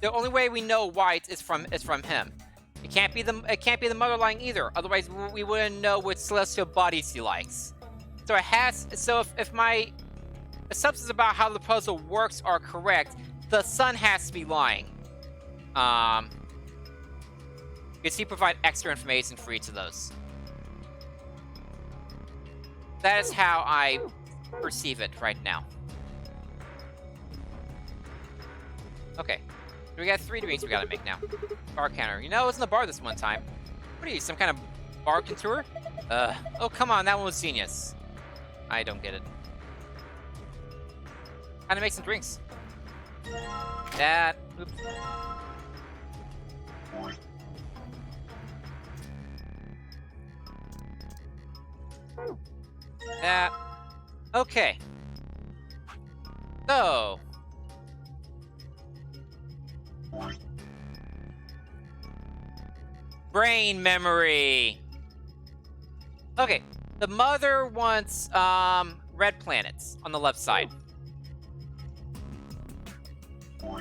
The only way we know white is from him. It can't be the mother lying either. Otherwise, we wouldn't know which celestial bodies he likes. So if my assumptions about how the puzzle works are correct, the son has to be lying. Because he provide extra information for each of those. That is how I perceive it right now. Okay. We got 3 drinks we gotta make now. Bar counter. You know, I was in the bar this one time. What are you, some kind of bar contour? Oh, come on, that one was genius. I don't get it. Time to make some drinks. That. Oops. That. Okay. So. Brain memory. Okay. The mother wants red planets on the left side. Oh,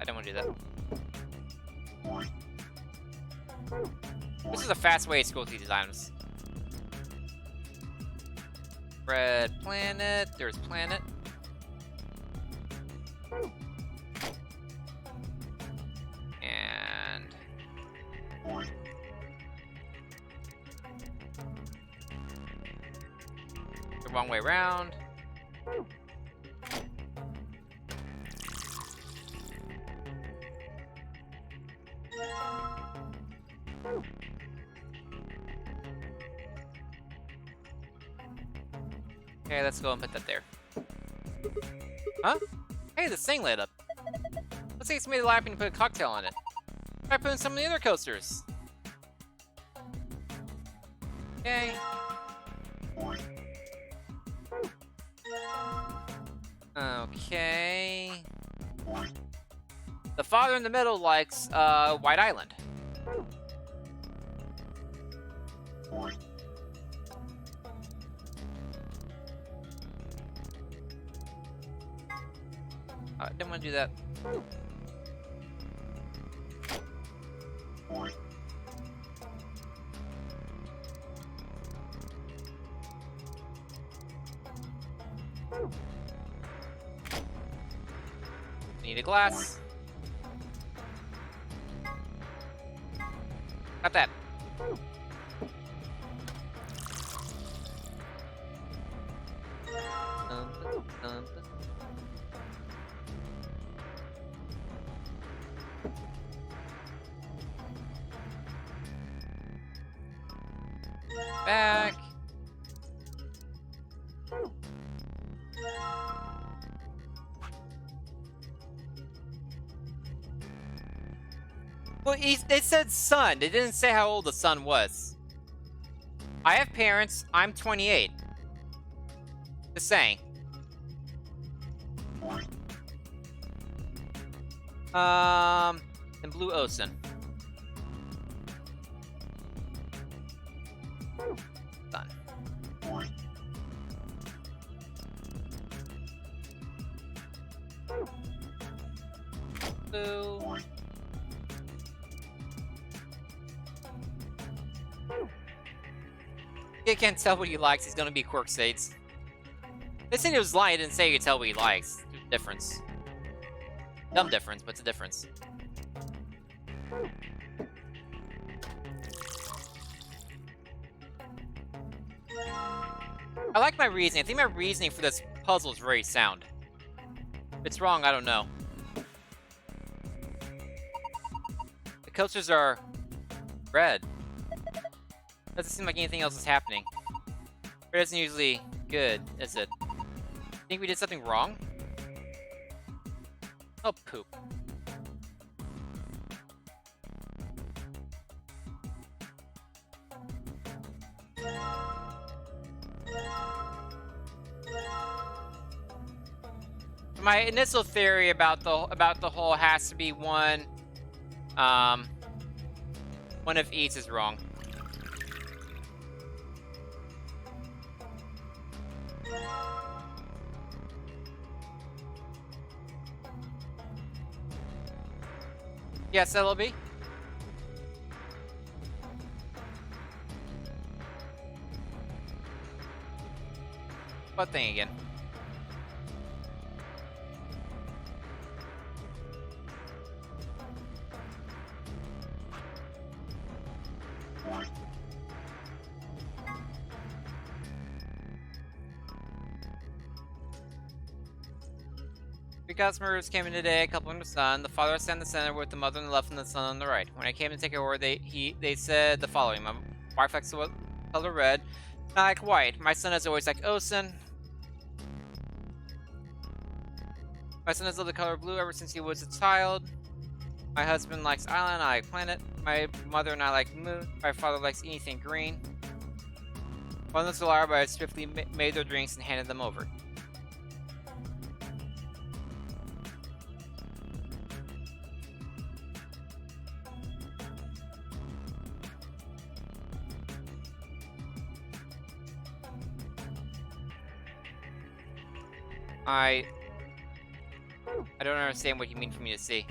I don't want to do that. This is a fast way to scroll through these items. Red planet. There's planet. And the wrong way around. Okay, let's go and put that there. Huh? Hey, this thing lit up. Let's say it's made a lap and put a cocktail on it. Try putting some of the other coasters. Okay. Okay. The father in the middle likes White Island. I didn't want to do that. Need a glass. Got that. Back. Well, it said son. It didn't say how old the son was. I have parents. I'm 28. Just saying. And Blue Ocean. Son. Blue. You can't tell what he likes. He's gonna be Quirksades. They said he was lying. Didn't say you could tell what he likes. There's a difference. Dumb difference, but it's a difference. I like my reasoning. I think my reasoning for this puzzle is very sound. If it's wrong, I don't know. The coasters are red. Doesn't seem like anything else is happening. It isn't usually good, is it? Think we did something wrong? Oh, poop. My initial theory about the whole has to be one of each is wrong. Yes, LLB? What thing again? Three customers came in today, a couple in the sun. The father sat in the center with the mother on the left and the son on the right. When I came to take her order, they said the following. My wife likes the color red, and I like white. My son has always liked Ocean. My son has loved the color blue ever since he was a child. My husband likes Island, I like Planet. My mother and I like moon. My father likes anything green. One of the larvae swiftly made their drinks and handed them over. I don't understand what you mean for me to see.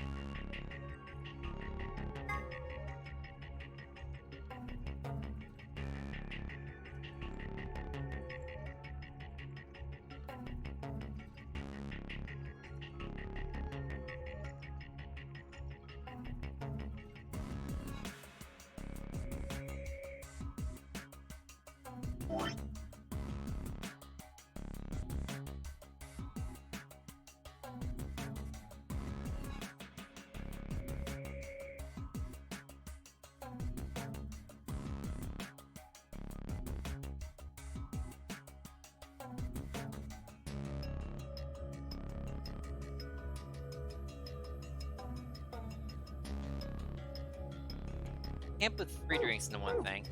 Can't put 3 drinks into one thing.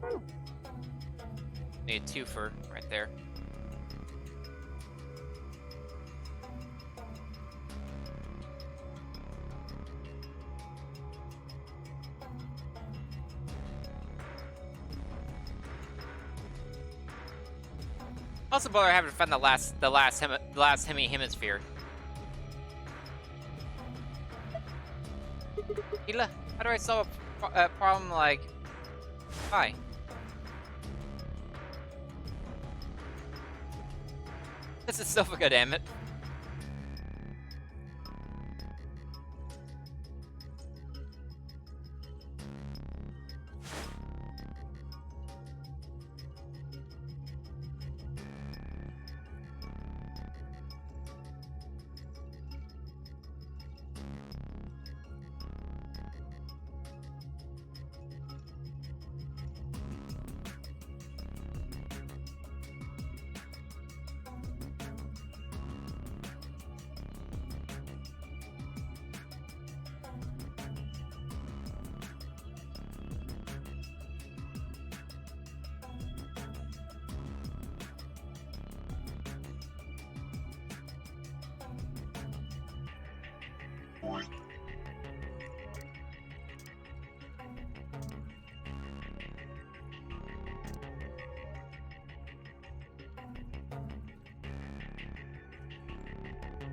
Need a twofer right there. Also, bother having to find the last hemisphere. Hila, how do I solve a problem like? Hi. This is so good, damn it.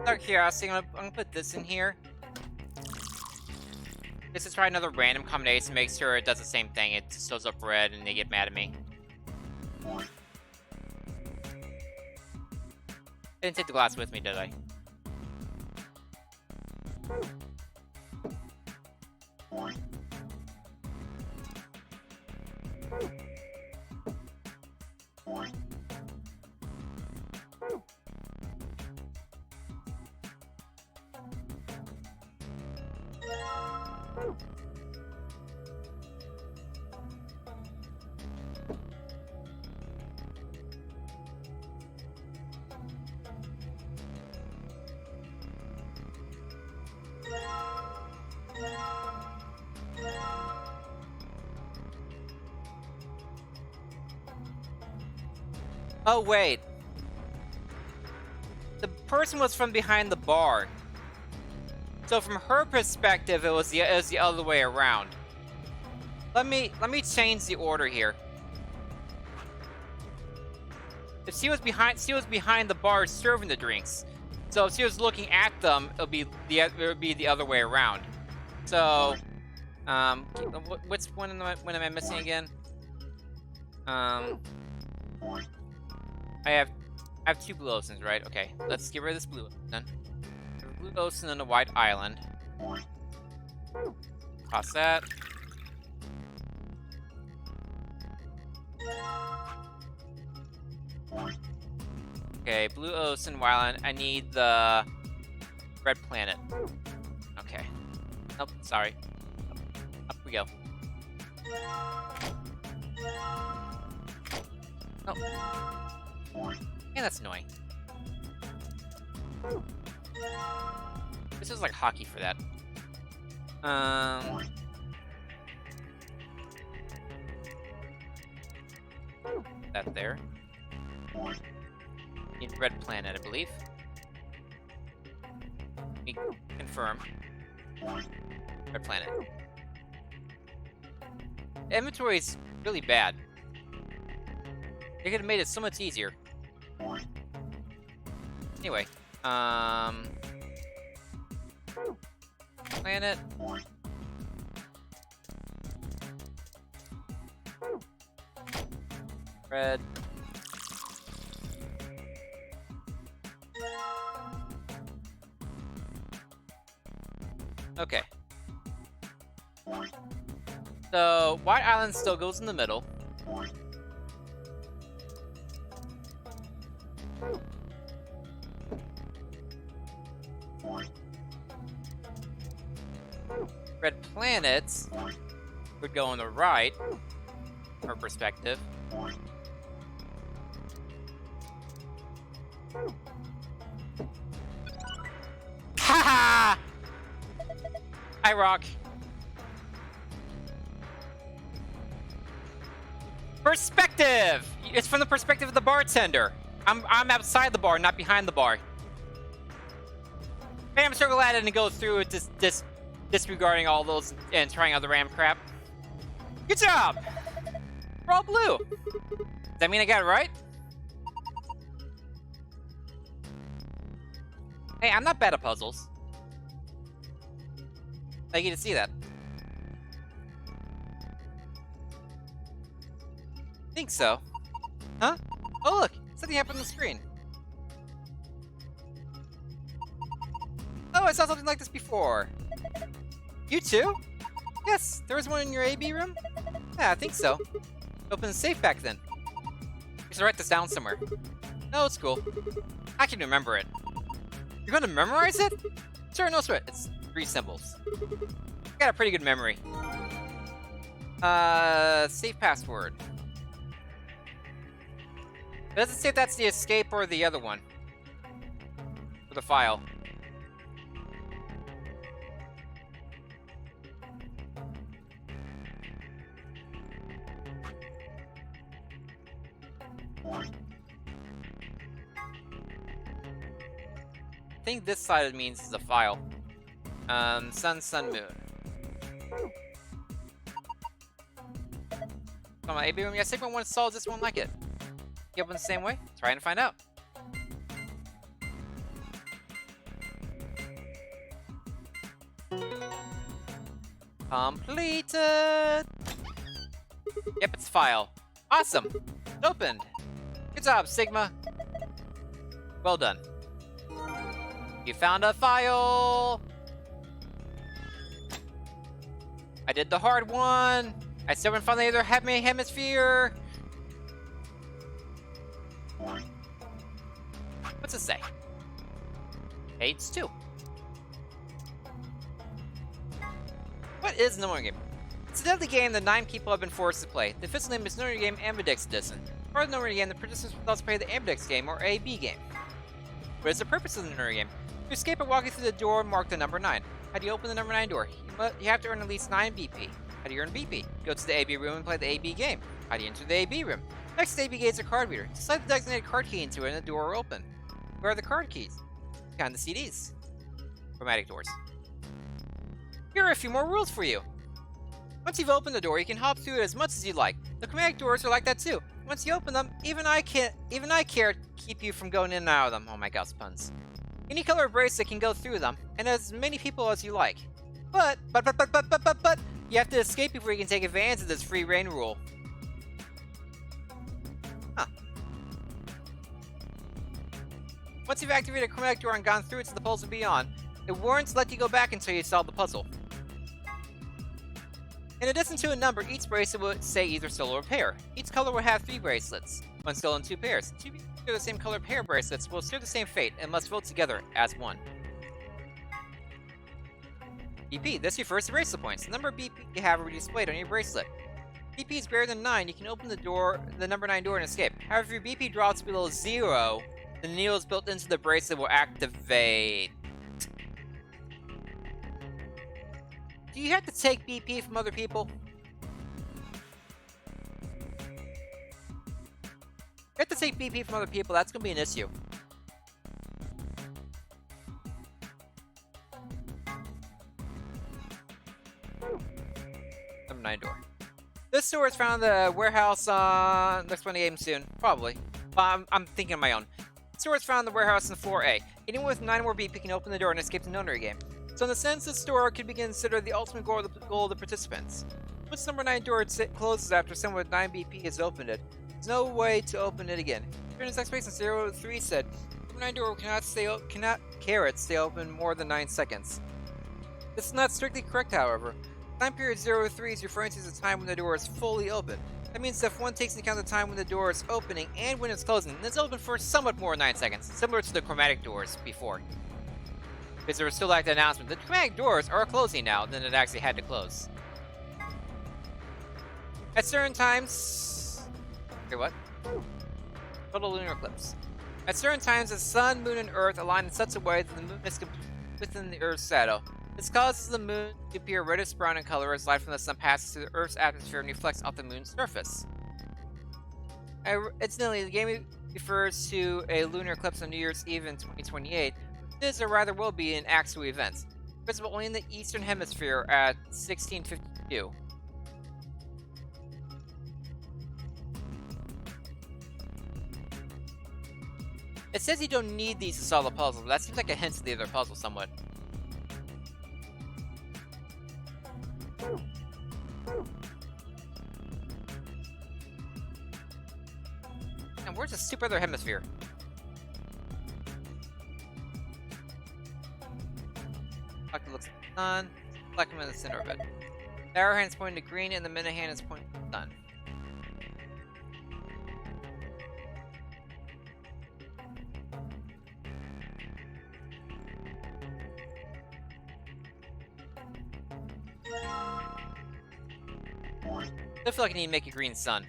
Out of curiosity, I'm gonna put this in here. Just to try another random combination, make sure it does the same thing. It shows up red and they get mad at me. I didn't take the glass with me, did I? Oh, wait. The person was from behind the bar. So from her perspective, it was the other way around. Let me change the order here. If she was behind the bar serving the drinks. So if she was looking at them, it would be the other way around. So, what's one am I missing again? I have 2 blue oceans, right? Okay, let's get rid of this blue ocean. Blue ocean on a white island. Toss that. Okay, blue ocean, white island. I need the red planet. Okay. Nope, sorry. Up we go. Nope. Yeah, that's annoying. This is like hockey for that. that there. In Red Planet, I believe. Let me confirm. Red Planet. The inventory is really bad. They could have made it so much easier. Anyway, planet. Red. Okay. So, White Island still goes in the middle. Red Planets would go on the right, her perspective. Haha! Hi, Rock. Perspective! It's from the perspective of the bartender. I'm outside the bar, not behind the bar. Hey, I'm so glad I didn't go through it disregarding all those and trying out the RAM crap. Good job! We're all blue. Does that mean I got it right? Hey, I'm not bad at puzzles. I get to see that. Think so. Huh? Oh look! Something happened on the screen. Oh, I saw something like this before. You too? Yes, there was one in your AB room? Yeah, I think so. Open the safe back then. You should write this down somewhere. No, it's cool. I can remember it. You're gonna memorize it? Sure, no sweat. It's 3 symbols. I got a pretty good memory. Safe password. It doesn't say if that's the escape or the other one. For the file. I think this side means is a file. Sun, moon. Come on, AB room. Yeah, Sigma one solves this one like it. You open the same way? Trying to find out. Completed! Yep, it's file. Awesome! It's opened! Good job, Sigma! Well done. You found a file! I did the hard one! I still haven't found the other hemisphere! What's it say? Aids 2. What is No More Game? It's a deadly game that 9 people have been forced to play. The official name is No More Game Ambidex Edition. Part of No More Game, the participants will also play the Ambidex game, or AB game. What is the purpose of the No More Game? To escape by walking through the door marked the number 9. How do you open the number 9 door? You have to earn at least 9 BP. How do you earn BP? Go to the AB room and play the AB game. How do you enter the AB room? Next to the AB gate is a card reader. Slide the designated card key into it and the door will open. Where are the card keys? Behind the CDs. Chromatic doors. Here are a few more rules for you. Once you've opened the door, you can hop through it as much as you like. The chromatic doors are like that too. Once you open them, even I care to keep you from going in and out of them. Oh my gosh, puns. Any color bracelet can go through them, and as many people as you like. But, you have to escape before you can take advantage of this free reign rule. Huh. Once you've activated a chromatic door and gone through it to the puzzle beyond, it won't let you go back until you solve the puzzle. In addition to a number, each bracelet will say either solo or pair. Each color will have 3 bracelets, 1 solo and 2 pairs. 2 people who share the same color pair bracelets will share the same fate and must vote together as one. BP, this refers to bracelet points. The number of BP you have will be displayed on your bracelet. BP is greater than 9, you can open the number 9 door and escape. However, if your BP drops below 0, the needles built into the bracelet will activate. Do you have to take BP from other people? to take BP from other people, that's gonna be an issue. Number 9 door. This door is found in the warehouse on next one game soon. Probably. I'm thinking on my own. This door is found in the warehouse in floor A. Anyone with 9 more BP can open the door and escape the notary game. So in a sense, this door could be considered the ultimate goal of the participants. Once number 9 door closes after someone with 9 BP has opened it, there's no way to open it again. During his explanation, 03 said, number 9 door cannot stay open more than 9 seconds. This is not strictly correct, however. Time period 03 is referring to the time when the door is fully open. That means that if one takes into account the time when the door is opening and when it's closing, then it's open for somewhat more than 9 seconds, similar to the chromatic doors before. Because there was still like the announcement, the chromatic doors are closing now, then it actually had to close. At certain times... Okay, what? Total lunar eclipse. At certain times, the sun, moon, and earth align in such a way that the moon is within the earth's shadow. This causes the moon to appear reddish-brown in color as light from the sun passes through the earth's atmosphere and reflects off the moon's surface. Incidentally, the game refers to a lunar eclipse on New Year's Eve in 2028. This, or rather will be, an actual event, visible only in the Eastern Hemisphere at 1652. It says you don't need these to solve the puzzle, but that seems like a hint to the other puzzle somewhat. And where's the stupid other hemisphere? Doctor looks at the sun, black him in the center of it. The arrow hand is pointing to green, and the minute hand is pointing to the sun. I feel like I need to make a green sun.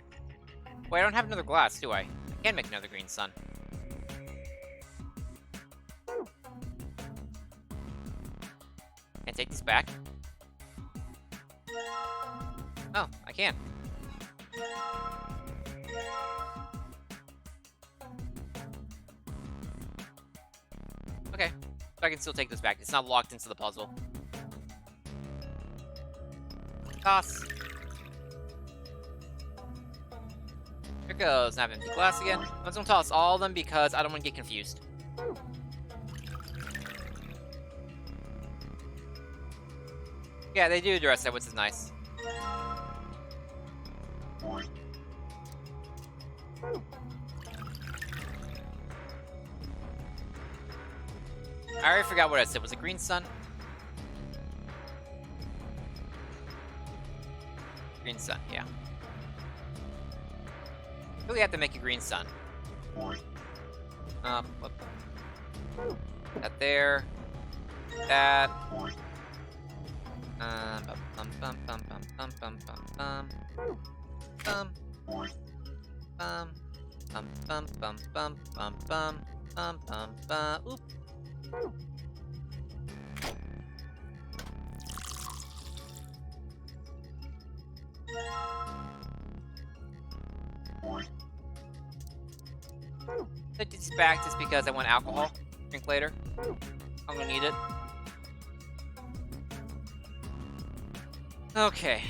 Wait, I don't have another glass, do I? I can make another green sun. Can I take these back? Oh, I can. Okay, so I can still take this back. It's not locked into the puzzle. Toss. Here goes. Now I have empty glass again. I'm just gonna toss all of them because I don't want to get confused. Yeah, they do address that, which is nice. I already forgot what I said. Was it green sun? Green sun, yeah. Really have to make a green sun. Whoop. That there. That. Bum bum bum bum bum bum bum bum bum bum bum bum bum bum bum bum bum bum. Oop. Put this back just because I want alcohol. Drink later. I'm gonna need it. Okay.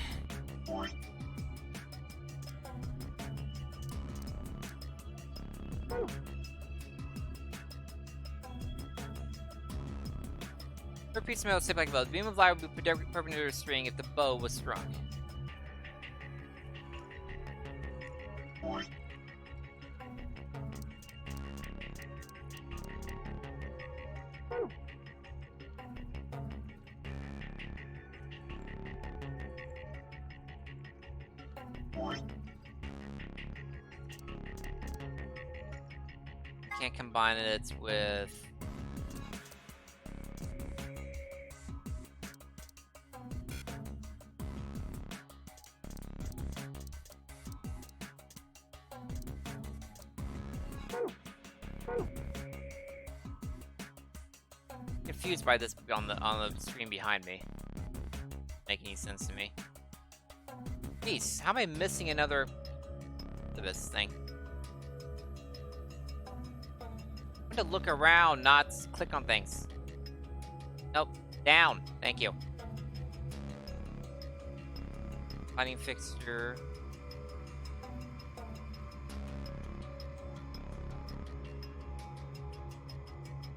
Repeat smell tip like a bow. The beam of light would be perpendicular to the string if the bow was strung. Can't combine it with... Confused by this on the screen behind me. Make any sense to me. Jeez, how am I missing another of this thing? to look around, not click on things. Nope. Down. Thank you. Lighting fixture.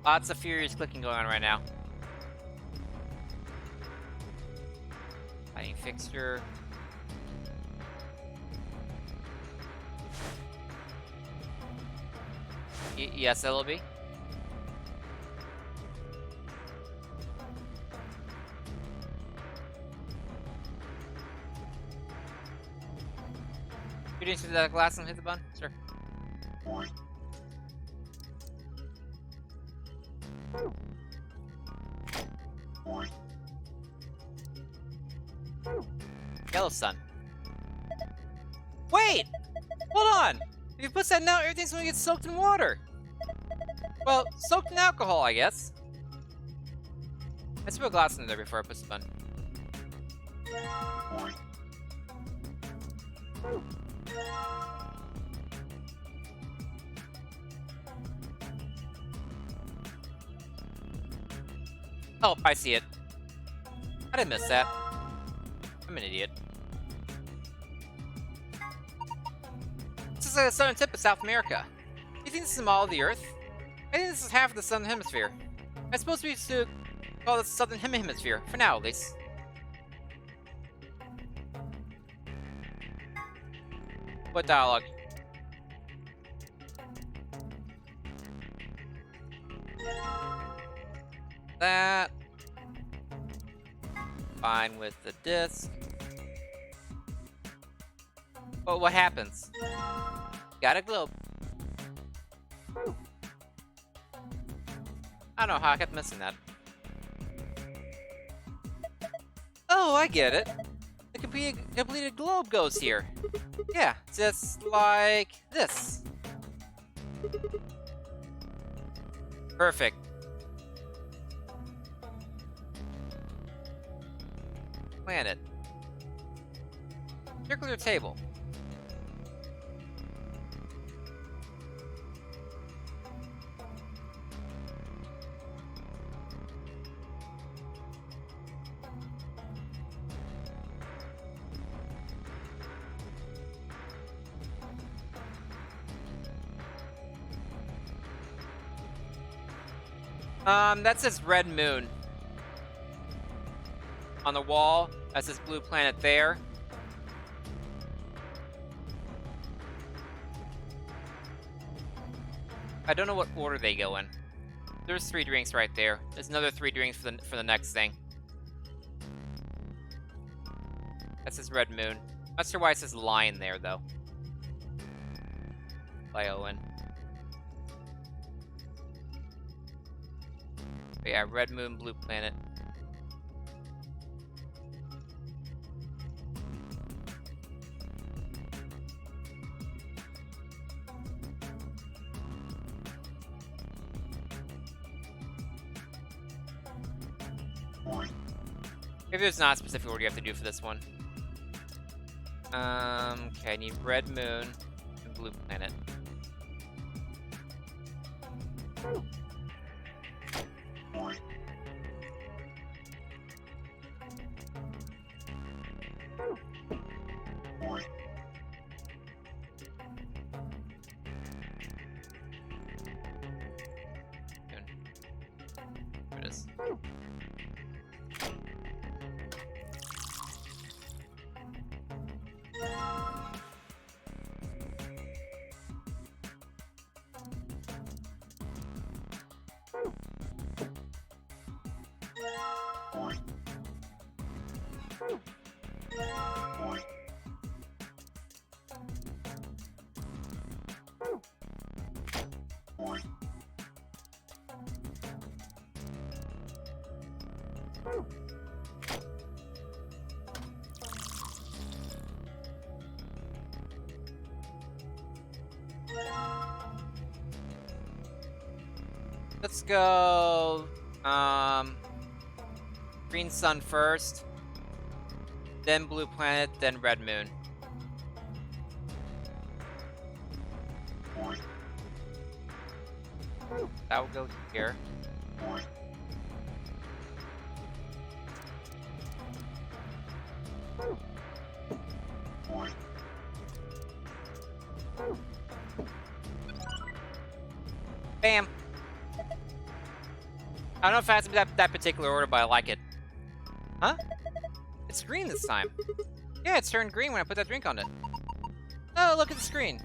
Lots of furious clicking going on right now. Lighting fixture. Yes, LB. You didn't see that glass and hit the button? Sure. Yellow sun. Wait! Hold on! If you put that now, everything's gonna get soaked in water. Well, soaked in alcohol, I guess. Let's put a glass in there before I push the button. Oh, I see it. I didn't miss that. I'm an idiot. This is like the southern tip of South America. You think this is all of the Earth? I think this is half of the southern hemisphere. I suppose we should call this the southern hemisphere, for now at least. What dialogue? That. Fine with the disc. Oh, what happens? Got a globe. I don't know how I kept missing that. Oh, I get it. The completed globe goes here. Yeah, just like this. Perfect. Planet. Circular table. That says Red Moon. On the wall, that says Blue Planet there. I don't know what order they go in. There's 3 drinks right there. There's another 3 drinks for the next thing. That says Red Moon. Not sure why it says Lion there, though. By Owen. But yeah, Red Moon, Blue Planet. Maybe there's not a specific order you have to do for this one. Okay, I need Red Moon and Blue Planet. There it is. Let's go, Green Sun first, then Blue Planet, then Red Moon. That will go here. Bam! I don't know if it has to be that particular order, but I like it. Huh? It's green this time. Yeah, it's turned green when I put that drink on it. Oh, look at the screen.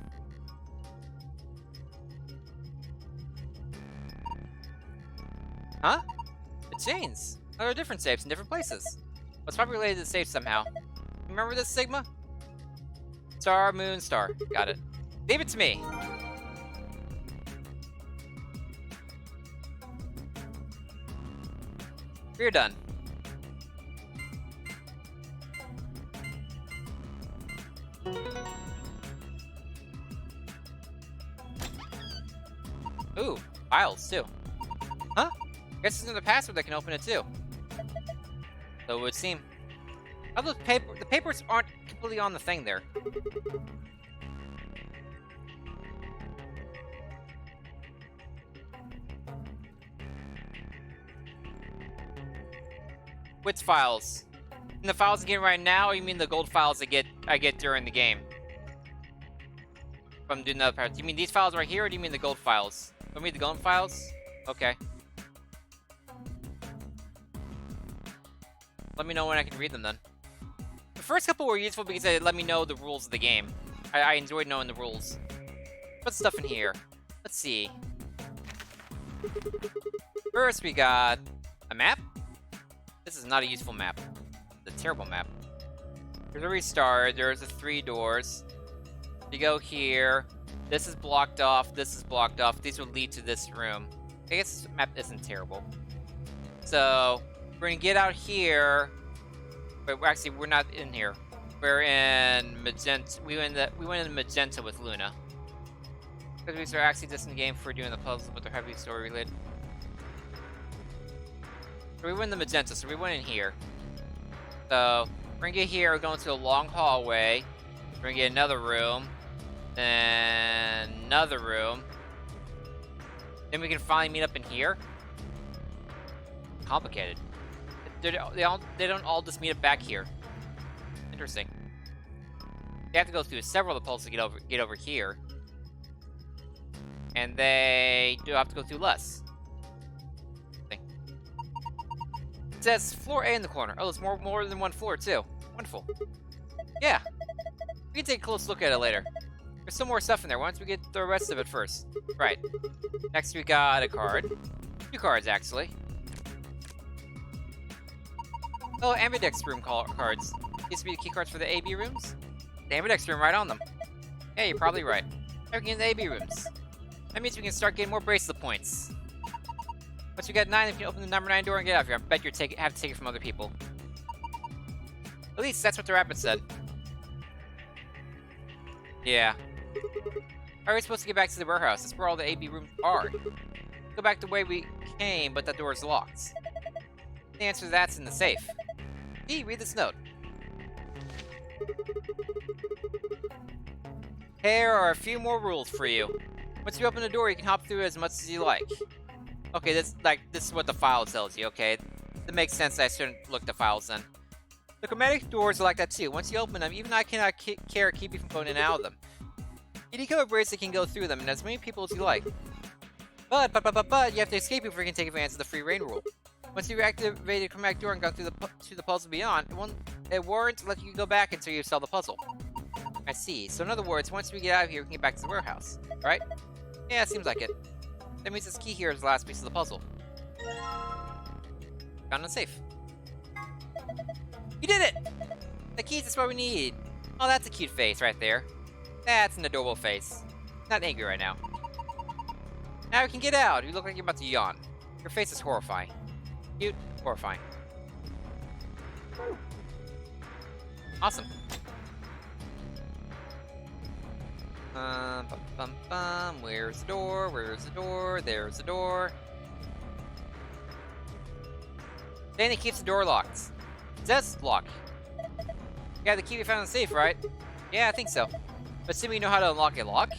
Huh? It changed. Oh, there are different safes in different places. It's probably related to the safe somehow. Remember this, Sigma? Star, moon, star. Got it. Leave it to me. We're done. Ooh, files too. Huh? Guess there's another password that can open it too. So it would seem. How those the papers aren't completely on the thing there. Which files? In the files I'm getting right now, or you mean the gold files I get during the game? From doing another part. Do you mean these files right here, or do you mean the gold files? Don't read the gold files? Okay. Let me know when I can read them then. The first couple were useful because they let me know the rules of the game. I enjoyed knowing the rules. What's stuff in here? Let's see. First we got a map. This is not a useful map. It's a terrible map. There's a restart. There's the 3 doors. You go here. This is blocked off. This is blocked off. These will lead to this room. I guess this map isn't terrible. So we're gonna get out here. But actually, we're not in here. We're in magenta. We went in magenta with Luna. Because we are actually just in the game for doing the puzzles, but they're heavily story related. So we went in the magenta, so we went in here. So we're gonna get here. We're going to a long hallway. We're gonna get another room. Then another room. Then we can finally meet up in here. Complicated. They don't all just meet up back here. Interesting. They have to go through several of the puzzles to get over here. And they do have to go through less. It says floor A in the corner. Oh, there's more than one floor too. Wonderful. Yeah. We can take a close look at it later. There's some more stuff in there. Why don't we get the rest of it first? Right. Next we got a card. 2 cards actually. Oh, ambidex room cards. These would be the key cards for the AB rooms. The ambidex room right on them. Yeah, you're probably right. Now we can get the AB rooms. That means we can start getting more bracelet points. Once we get 9, we can open the number 9 door and get out of here. I bet you have to take it from other people. At least that's what the rabbit said. Yeah. How are we supposed to get back to the warehouse? That's where all the AB rooms are. Go back the way we came, but that door is locked. The answer to that's in the safe. Hey, read this note. Here are a few more rules for you. Once you open the door, you can hop through as much as you like. Okay, this is what the file tells you, okay? That makes sense. I shouldn't look at the files then. The chromatic doors are like that too. Once you open them, even I cannot keep you from going in and out of them. Any color bracelet can go through them, and as many people as you like. But, you have to escape before you can take advantage of the free reign rule. Once you activate the chromatic door and go through the puzzle beyond, it won't let you go back until you solve the puzzle. I see. So in other words, once we get out of here, we can get back to the warehouse. Right? Yeah, it seems like it. That means this key here is the last piece of the puzzle. Found a safe. You did it! The keys is what we need. Oh, that's a cute face right there. That's an adorable face. Not angry right now. Now we can get out. You look like you're about to yawn. Your face is horrifying. Cute, horrifying. Awesome. Where's the door? Where's the door? There's the door. Then it keeps the door locked. It says lock. Yeah, the key we found in the safe, right? Yeah, I think so. But assuming you know how to unlock a lock?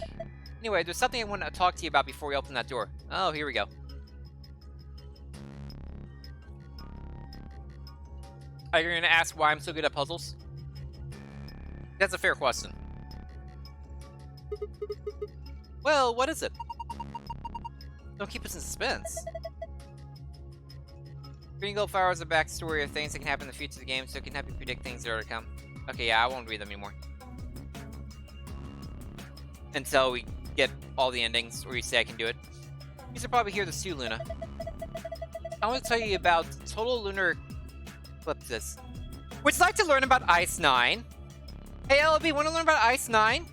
Anyway, there's something I want to talk to you about before we open that door. Oh, here we go. Are you gonna ask why I'm so good at puzzles? That's a fair question. Well, what is it? Don't keep us in suspense. Green Gold Flowers is a backstory of things that can happen in the future of the game, so it can help you predict things that are to come. Okay, yeah, I won't read them anymore. Until we get all the endings, or you say I can do it. You should probably hear this too, Luna. I want to tell you about total lunar eclipses. Would you like to learn about Ice 9? Hey, LB, want to learn about Ice 9?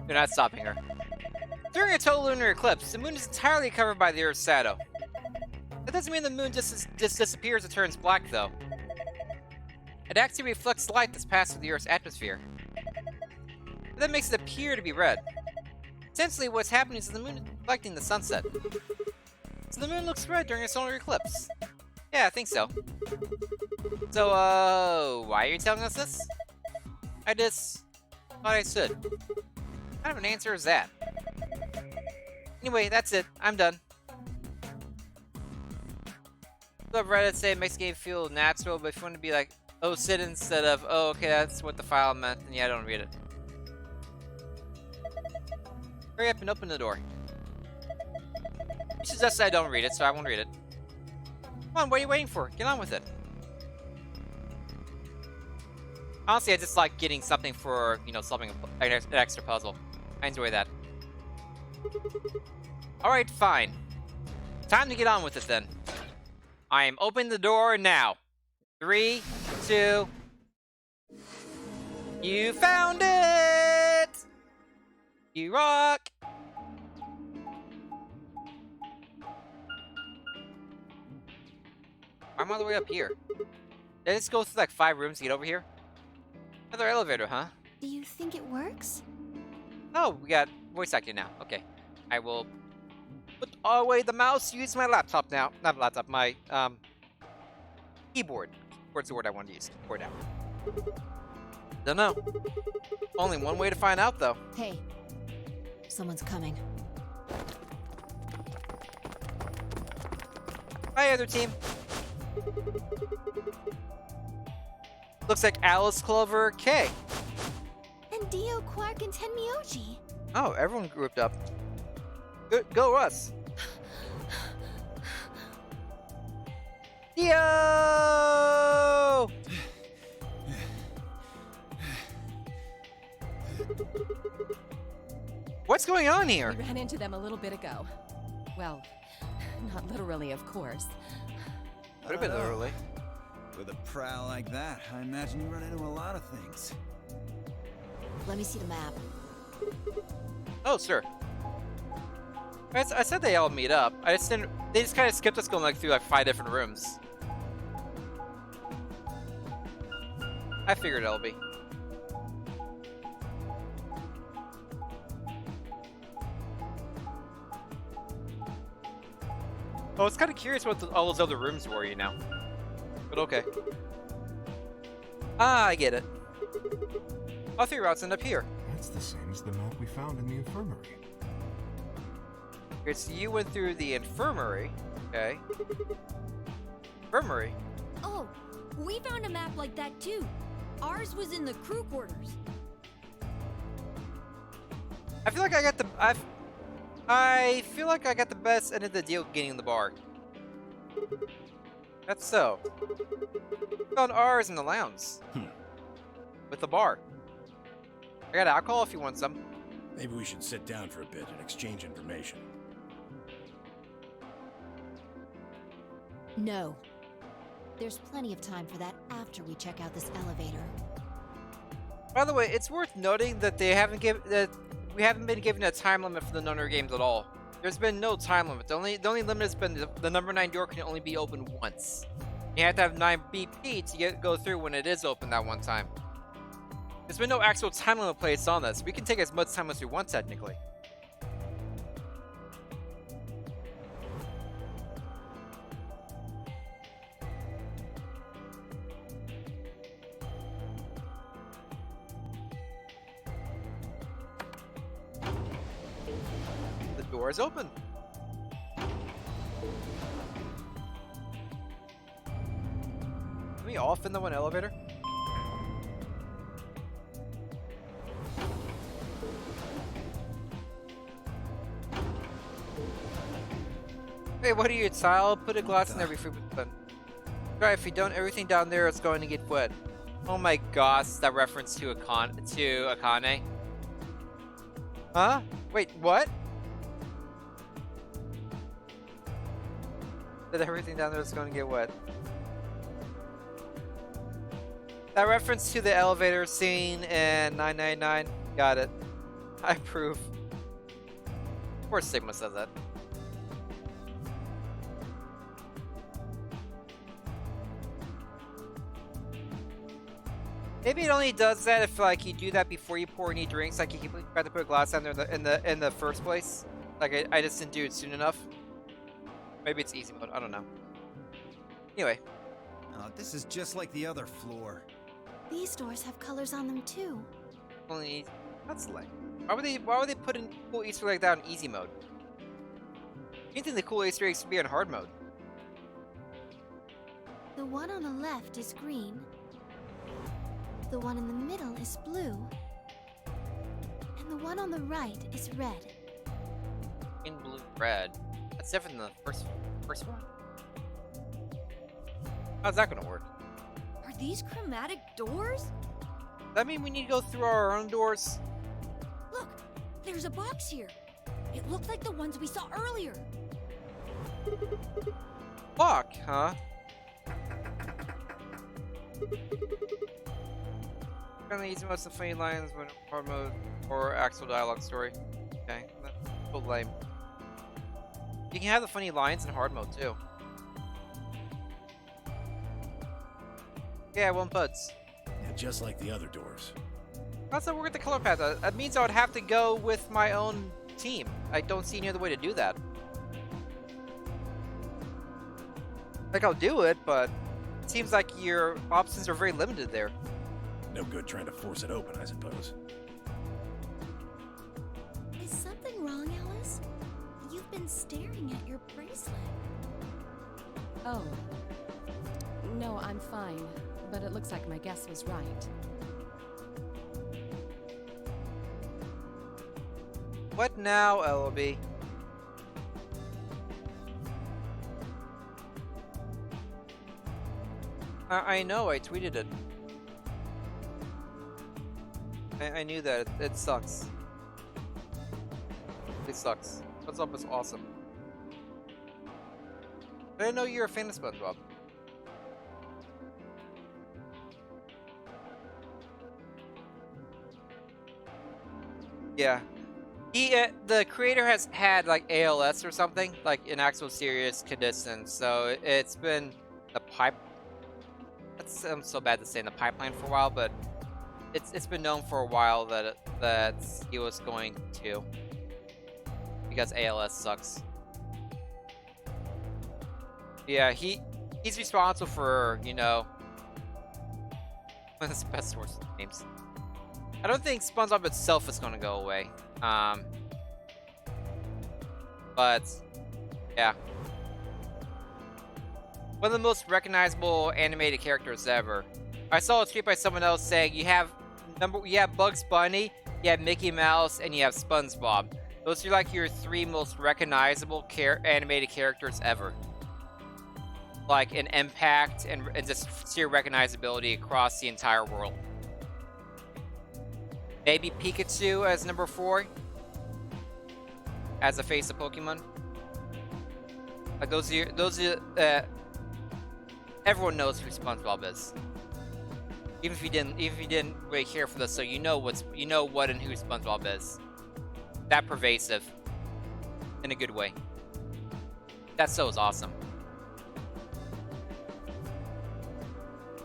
You're not stopping her. During a total lunar eclipse, the moon is entirely covered by the Earth's shadow. That doesn't mean the moon just disappears or turns black, though. It actually reflects light that's passed through the Earth's atmosphere. That makes it appear to be red. Essentially, what's happening is the moon is reflecting the sunset. So the moon looks red during a solar eclipse. Yeah, I think so. So, why are you telling us this? I just thought I should. What kind of an answer is that? Anyway, that's it. I'm done. Love Reddit say it makes the game feel natural, but if you want to be like, oh, sit instead of, oh, okay, that's what the file meant, then yeah, don't read it. Hurry up and open the door. You suggested I don't read it, so I won't read it. Come on, what are you waiting for? Get on with it. Honestly, I just like getting something for, you know, solving an extra puzzle. I enjoy that. Alright, fine. Time to get on with it then. I am opening the door now. 3, 2... You found it! You rock! I'm all the way up here. Did I just go through like 5 rooms to get over here? Another elevator, huh? Do you think it works? Oh, we got voice acting now. Okay. I will put away the mouse, use my laptop now. Not laptop, my keyboard. Keyboard's the word I wanted to use. Keyboard out. Don't know. Only one way to find out, though. Hey, someone's coming. Hi, other team. Looks like Alice, Clover, Kay. And Dio, Quark, and Tenmyoji. Oh, everyone grouped up. Go Russ. Dio! What's going on here? We ran into them a little bit ago. Well, not literally, of course. Would have been literally. With a prowl like that, I imagine you run into a lot of things. Let me see the map. Oh, sure. I said they all meet up. I just didn't. They just kind of skipped us going like through like 5 different rooms. I figured it'll be. I was kind of curious what all those other rooms were, you know. But okay. Ah, I get it. All 3 routes end up here. That's the same as the map we found in the infirmary. Okay, so you went through the infirmary. Okay. Infirmary? Oh, we found a map like that too. Ours was in the crew quarters. I feel like I got the I feel like I got the best end of the deal getting the bar. That's so. Found ours in the lounge. With the bar. I got alcohol if you want some. Maybe we should sit down for a bit and exchange information. No. There's plenty of time for that after we check out this elevator. By the way, it's worth noting that we haven't been given a time limit for the Nunner games at all. There's been no time limit. The only limit has been the number 9 door can only be open once. You have to have 9 BP to go through when it is open that one time. There's been no actual time limit placed on this. We can take as much time as we want, technically. Door is open. Can we all fit in the one elevator? Hey, what are you, Tile? Put a glass in every food button. Right, if you don't, everything down there is going to get wet. Oh my gosh, that reference to Akane. Huh? Wait, what? That everything down there is going to get wet. That reference to the elevator scene in 999. Got it. I approve. Of course Sigma says that. Maybe it only does that if like you do that before you pour any drinks, like you try to put a glass down there in the first place. Like I just didn't do it soon enough. Maybe it's easy mode. I don't know. Anyway. Oh, this is just like the other floor. These doors have colors on them too. Only that's like. Why would they put in cool Easter egg like that in easy mode? You think the cool Easter eggs should be in hard mode? The one on the left is green. The one in the middle is blue. And the one on the right is red. In blue, red. That's different than the first one. How's that gonna work? Are these chromatic doors? Does that mean we need to go through our own doors? Look, there's a box here. It looked like the ones we saw earlier. Fuck, huh? Kinda easy most of the funny lines when hard mode or actual dialogue story. Okay, that's so lame. You can have the funny lines in hard mode too. Yeah, one puts. Yeah, just like the other doors. How's that work with the color path? That means I would have to go with my own team. I don't see any other way to do that. Like, I'll do it, but it seems like your options are very limited there. No good trying to force it open, I suppose. Is something wrong, Alice? You've been staring at your bracelet. Oh. No, I'm fine. But it looks like my guess was right. What now, LB? I know, I tweeted it. I knew that. It sucks. It sucks. SpongeBob is awesome. I didn't know you're a fan of SpongeBob. Yeah. The creator has had like ALS or something, like an actual serious condition, so it's been the pipe. That's so bad to say in the pipeline for a while, but it's been known for a while that he was going to, because ALS sucks. Yeah, he's responsible for, you know, one of the best source names. I don't think SpongeBob itself is going to go away. But yeah, one of the most recognizable animated characters ever. I saw a tweet by someone else saying you have Bugs Bunny, you have Mickey Mouse, and you have SpongeBob. Those are like your three most recognizable animated characters ever. Like an impact and just sheer recognizability across the entire world. Maybe Pikachu as number 4 as the face of Pokemon. Like those are everyone knows who SpongeBob is. Even if you didn't really care for this, so you know what and who SpongeBob is. That pervasive in a good way. That show is awesome.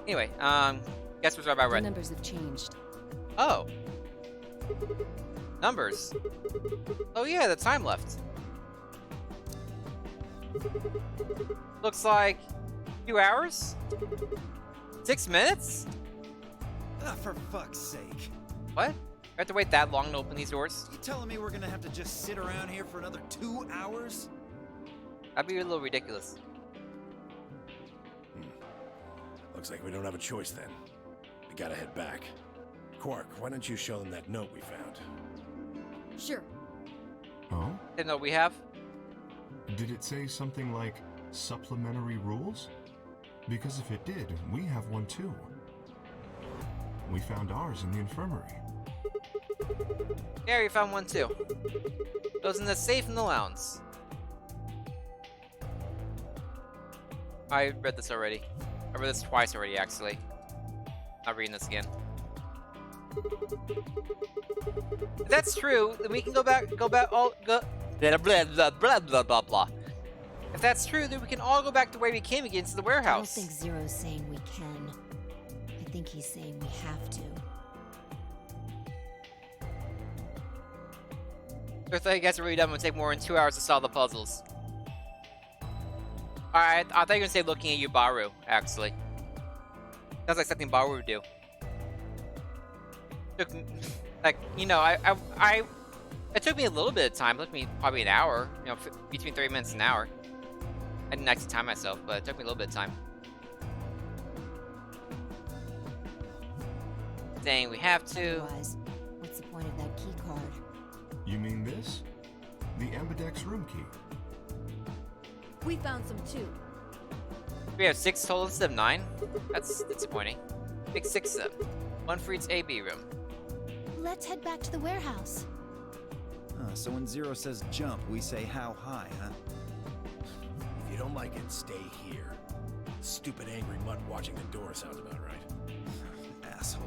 Anyway, guess what's right about red? The numbers have changed. Oh. Numbers. Oh yeah, the time left. Looks like 2 hours? 6 minutes? Ah, for fuck's sake. What? I have to wait that long to open these doors? You telling me we're gonna have to just sit around here for another 2 hours? That'd be a little ridiculous. Looks like we don't have a choice then. We gotta head back. Quark, why don't you show them that note we found? Sure. Oh? The note we have? Did it say something like supplementary rules? Because if it did, we have one too. We found ours in the infirmary. Yeah, we found one too. It was in the safe in the lounge. I read this already. I read this twice already, actually. Not reading this again. If that's true, then we can go back, go. Blah, blah, blah, blah, blah, blah, blah. If that's true, then we can all go back to where we came again, to the warehouse. I don't think Zero's saying we can. I think he's saying we have to. I thought you guys were really done. It would take more than 2 hours to solve the puzzles. Alright, I thought you were gonna say looking at you, Baru, actually. Sounds like something Baru would do. Took, like, you know, it took me a little bit of time. It took me probably an hour, you know, between 30 minutes and an hour. I didn't actually time myself, but it took me a little bit of time. Saying we have to. Otherwise, what's the point of that key card? You mean this? The Ambidex room key. We found some too. We have 6 total instead of 9? That's disappointing. Pick 6 of them. 1 for each AB room. Let's head back to the warehouse. So when Zero says jump, we say how high, huh? If you don't like it, stay here. Stupid angry mutt watching the door sounds about right. Asshole.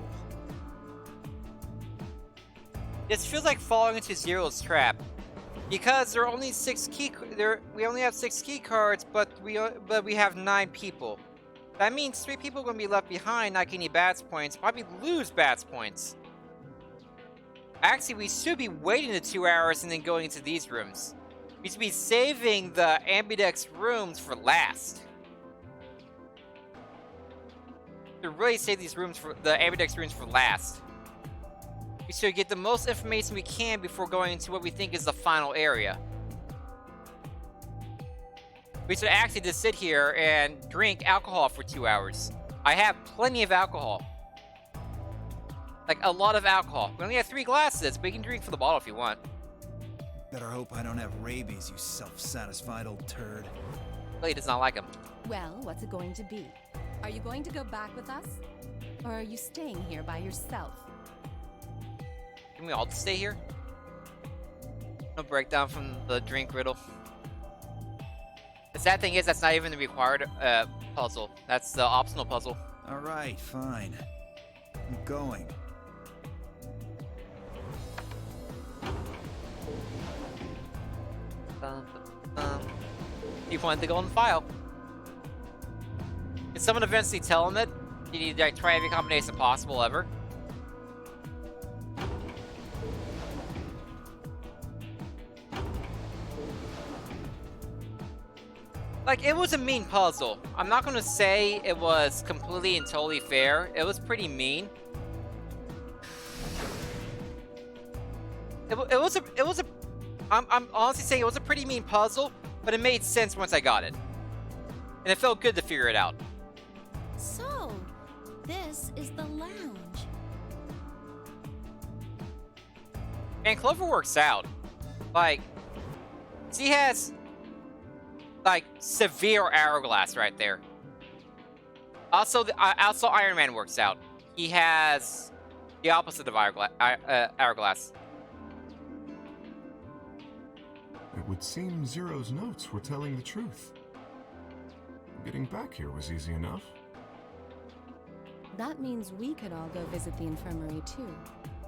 This feels like falling into Zero's trap. Because there are only 6 we only have 6 key cards, but we have 9 people. That means 3 people are going to be left behind, not getting any bats points, probably lose bats points. Actually, we should be waiting the 2 hours and then going into these rooms. We should be saving the Ambidex rooms for last. To really save these rooms for the Ambidex rooms for last. We should get the most information we can before going into what we think is the final area. We should actually just sit here and drink alcohol for 2 hours. I have plenty of alcohol. Like, a lot of alcohol. We only have 3 glasses, but you can drink from the bottle if you want. Better hope I don't have rabies, you self-satisfied old turd. Clay does not like him. Well, what's it going to be? Are you going to go back with us? Or are you staying here by yourself? Can we all just stay here? No breakdown from the drink riddle. The sad thing is, that's not even the required puzzle. That's the optional puzzle. Alright, fine. I'm going. He wanted to go on the file. Did someone eventually tell him it? Did he like, try every combination possible ever? Like, it was a mean puzzle. I'm not gonna say it was completely and totally fair. It was pretty mean. I'm honestly saying it was a pretty mean puzzle, but it made sense once I got it. And it felt good to figure it out. So, this is the lounge. And Clover works out. Like, she has, like, severe hourglass right there. Also, also Iron Man works out. He has the opposite of hourglass. It would seem Zero's notes were telling the truth. Getting back here was easy enough. That means we could all go visit the infirmary too.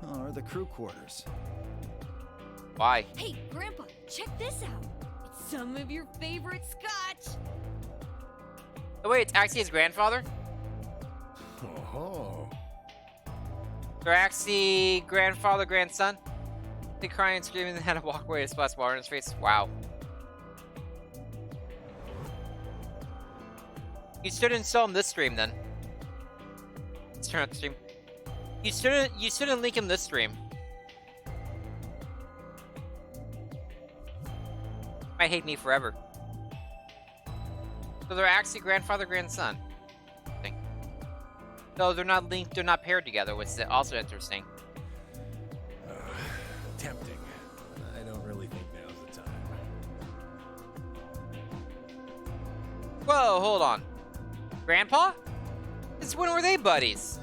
Or the crew quarters. Why? Hey, Grandpa, check this out. It's some of your favorite scotch. Oh wait, it's actually his grandfather? Oh. They're actually grandfather, grandson? They crying and screaming and had to walk away to splash water in his face. Wow. You shouldn't show him this stream then. Let's turn off the stream. You shouldn't link him this stream. might hate me forever. So they're actually grandfather, grandson. So they're not linked, they're not paired together, which is also interesting. Tempting. I don't really think now's the time. Whoa, hold on. Grandpa? Since when were they buddies?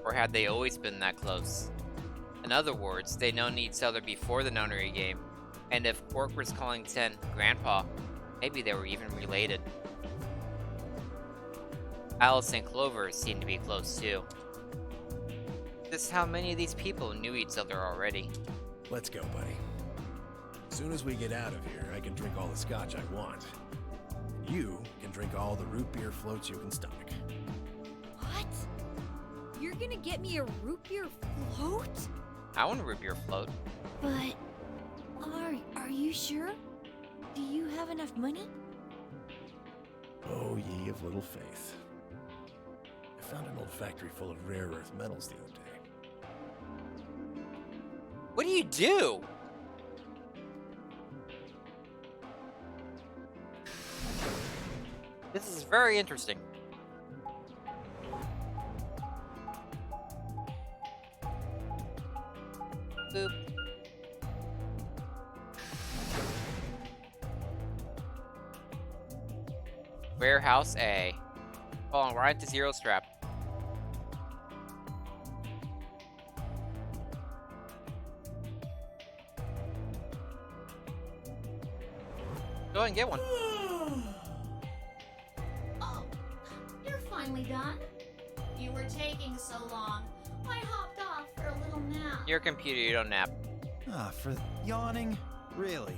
Or had they always been that close? In other words, they'd known each other before the nonary game, and if Quark was calling Ten Grandpa, maybe they were even related. Alice and Clover seemed to be close too. Just how many of these people knew each other already? Let's go, buddy. As soon as we get out of here, I can drink all the scotch I want. You can drink all the root beer floats you can stomach. What? You're gonna get me a root beer float? I want a root beer float. But are you sure? Do you have enough money? Oh, ye of little faith. I found an old factory full of rare earth metals the other day. What do you do? This is very interesting. Boop. Warehouse A. Falling right into Zero Strap. Go ahead and get one. Oh, you're finally done? You were taking so long. I hopped off for a little nap. Your computer, you don't nap. Ah, for yawning? Really?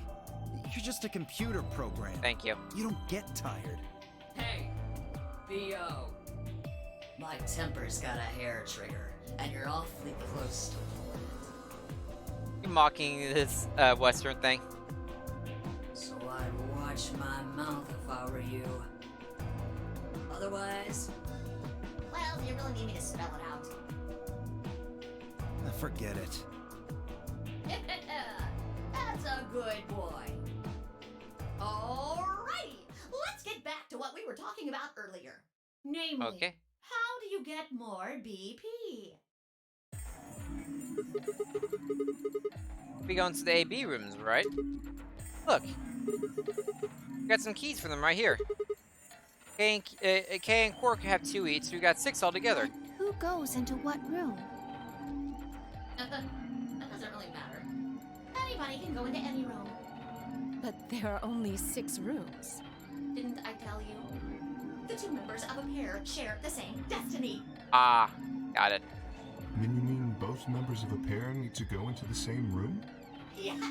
You're just a computer program. Thank you. You don't get tired. Hey, B.O. My temper's got a hair trigger, and you're awfully close to pulling it. You mocking this Western thing? So I'd watch my mouth if I were you. Otherwise... Well, you really need me to spell it out. Forget it. That's a good boy. Alrighty, let's get back to what we were talking about earlier. Namely, Okay. how do you get more BP? We go into the AB rooms, right? Look. We got some keys for them right here. Kay and Quark have 2 each, so we got 6 altogether. Who goes into what room? That doesn't really matter. Anybody can go into any room. But there are only 6 rooms. Didn't I tell you? The 2 members of a pair share the same destiny. Ah, got it. Then you mean both members of a pair need to go into the same room? Yes.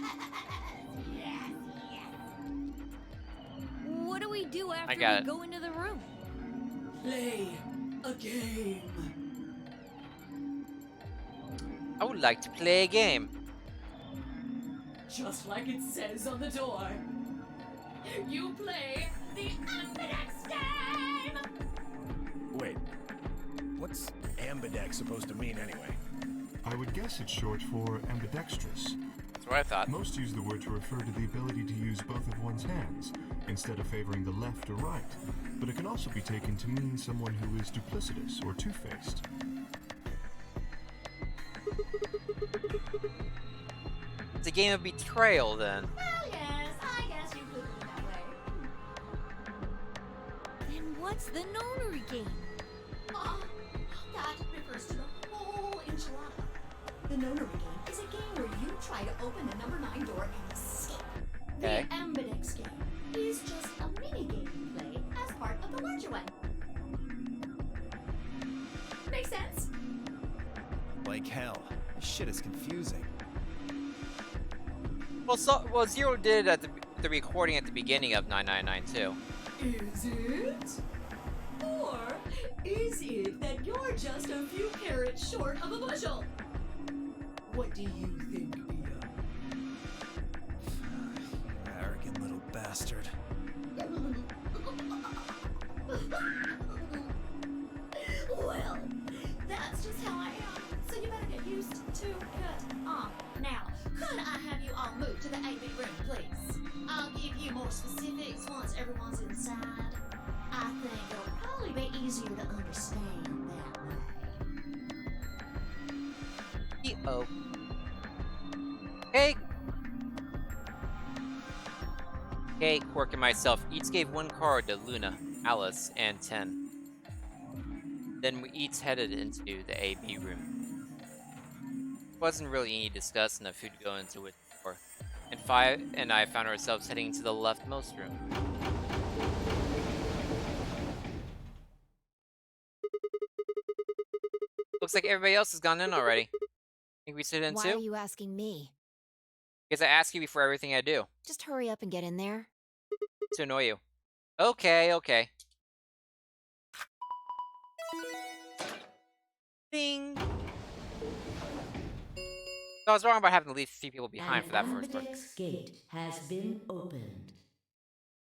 What do we do after we got it. go into the room? Play a game. I would like to play a game. Just like it says on the door. You play The Ambidex game! Wait, what's ambidex supposed to mean anyway? I would guess it's short for ambidextrous. That's what I thought. Most use the word to refer to the ability to use both of one's hands, instead of favoring the left or right. But it can also be taken to mean someone who is duplicitous or two-faced. It's a game of betrayal, then. Well, yes, I guess you could put it that way. Then what's the nonary game? That refers to the whole enchilada. The nonary game is a game where you try to open the number 9 door and escape. Okay. The Ambidex game is just a mini game you play as part of the larger one. Make sense? Like hell. This shit is confusing. Well, Zero did at the recording at the beginning of 9992. Is it? Or is it that you're just a few carrots short of a bushel? What do you think, Bia? Arrogant little bastard. Well, that's just how I am. So you better get used to it. Now, could I have you all move to the AB room, please. I'll give you more specifics once everyone's inside. I think it'll probably be easier to understand that way. Oh. Hey! Hey, Quark and myself each gave one card to Luna, Alice, and Ten. Then we each headed into the AB room. There wasn't really any discussing of who to go into which door, and Fi and I found ourselves heading into the leftmost room. Looks like everybody else has gone in already. Think we should in Why too? are you asking me? Because I ask you before everything I do. Just hurry up and get in there. To annoy you. Okay, okay. Ding! So I was wrong about having to leave 3 people behind for that first one. Ambidex gate has been opened.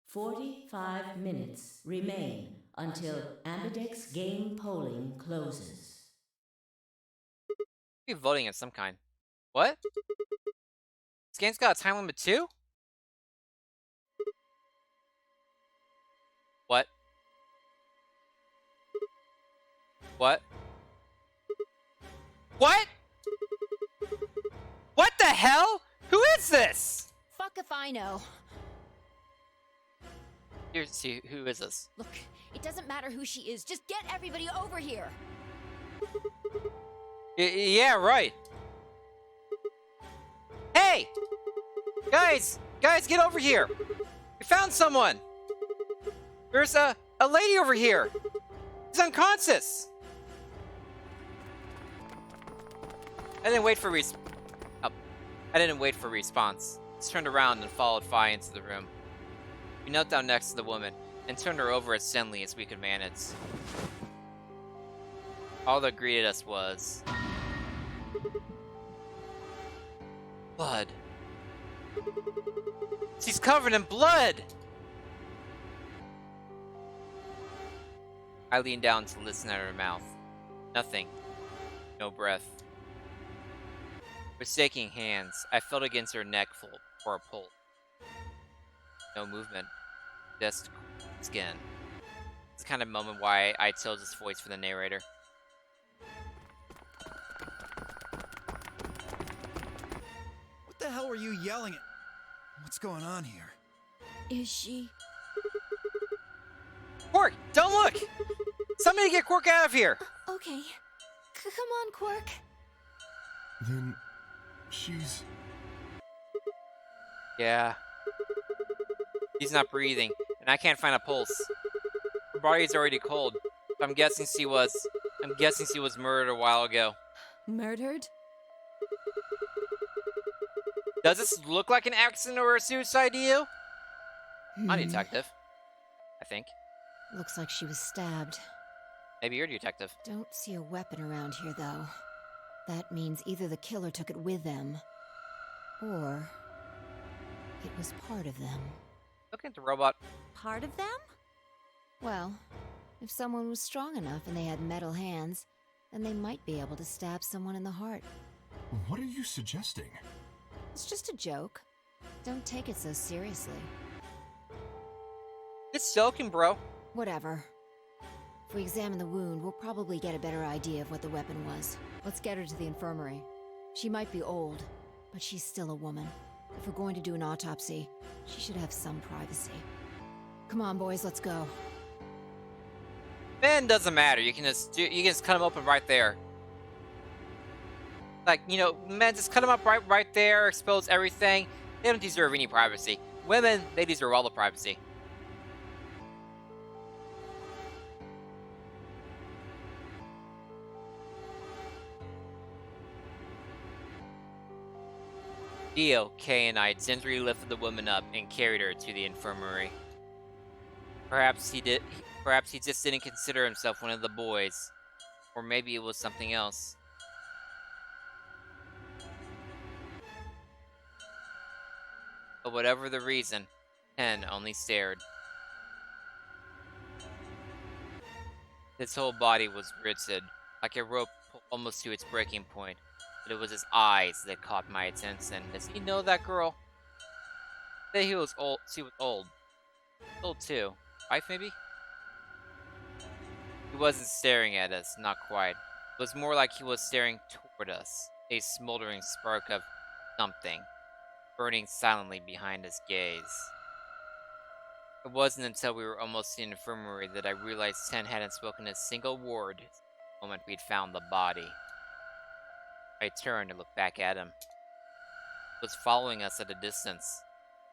45 minutes remain until Ambidex game polling closes. Be voting of some kind. What? This game's got a time limit too? What? What? What? What the hell? Who is this? Fuck if I know. Here's see who is this? Look, it doesn't matter who she is. Just get everybody over here. Yeah, right. Hey! Guys, get over here. We found someone. There's a lady over here. She's unconscious. I didn't wait for a response. Just turned around and followed Fi into the room. We knelt down next to the woman and turned her over as gently as we could manage. All that greeted us was blood. She's covered in blood! I leaned down to listen at her mouth. Nothing. No breath. With shaking hands, I felt against her neck for a pull. No movement. Just skin. It's the kind of moment why I chose this voice for the narrator. What the hell were you yelling at? What's going on here? Is she? Quark, don't look! Somebody get Quark out of here! Okay. Come on, Quark. Then she's... Yeah. He's not breathing, and I can't find a pulse. Her body's already cold. I'm guessing she was murdered a while ago. Murdered? Does this look like an accident or a suicide to you? I'm a detective. I think. Looks like she was stabbed. Maybe you're a detective. Don't see a weapon around here, though. That means either the killer took it with them, or it was part of them. Looking at the robot. Part of them? Well, if someone was strong enough and they had metal hands, then they might be able to stab someone in the heart. What are you suggesting? It's just a joke. Don't take it so seriously. It's joking, bro. Whatever. If we examine the wound, we'll probably get a better idea of what the weapon was. Let's get her to the infirmary. She might be old, but she's still a woman. If we're going to do an autopsy, she should have some privacy. Come on, boys, let's go. Man, doesn't matter. You can just cut them open right there. Like, you know, men, just cut them up right there, expose everything. They don't deserve any privacy. Women, they deserve all the privacy. Dio, Kay, and I gingerly lifted the woman up and carried her to the infirmary. Perhaps he just didn't consider himself one of the boys. Or maybe it was something else. But whatever the reason, Ken only stared. His whole body was rigid, like a rope almost to its breaking point. But it was his eyes that caught my attention. Does he know that girl? Say he was old. He was old. Old too. Wife maybe? He wasn't staring at us, not quite. It was more like he was staring toward us, a smoldering spark of something, burning silently behind his gaze. It wasn't until we were almost in the infirmary that I realized Ten hadn't spoken a single word since the moment we'd found the body. I turned and looked back at him. He was following us at a distance,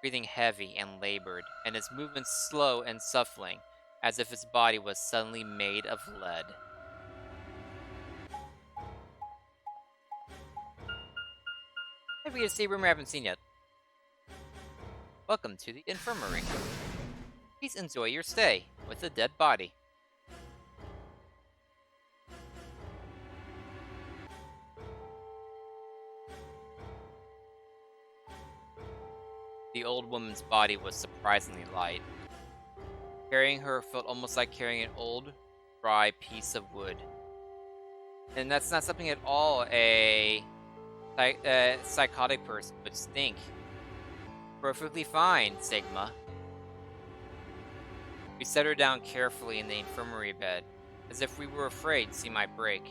breathing heavy and labored, and his movements slow and shuffling, as if his body was suddenly made of lead. Have we a see room I haven't seen yet? Welcome to the infirmary. Please enjoy your stay with a dead body. The old woman's body was surprisingly light. Carrying her felt almost like carrying an old, dry piece of wood. And that's not something at all a psychotic person would think. Perfectly fine, Sigma. We set her down carefully in the infirmary bed, as if we were afraid she might break.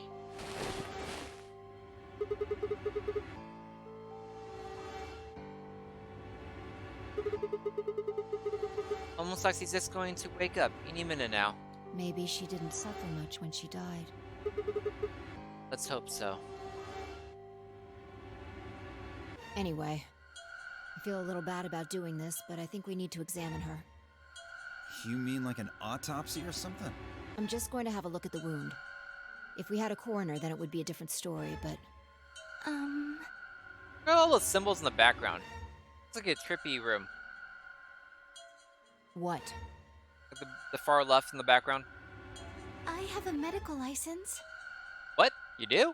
Almost like she's just going to wake up any minute now. Maybe she didn't suffer much when she died. Let's hope so. Anyway, I feel a little bad about doing this, but I think we need to examine her. You mean like an autopsy or something? I'm just going to have a look at the wound. If we had a coroner, then it would be a different story, but... Look at all those symbols in the background. It's like a trippy room. What? The far left in the background. I have a medical license. What? You do?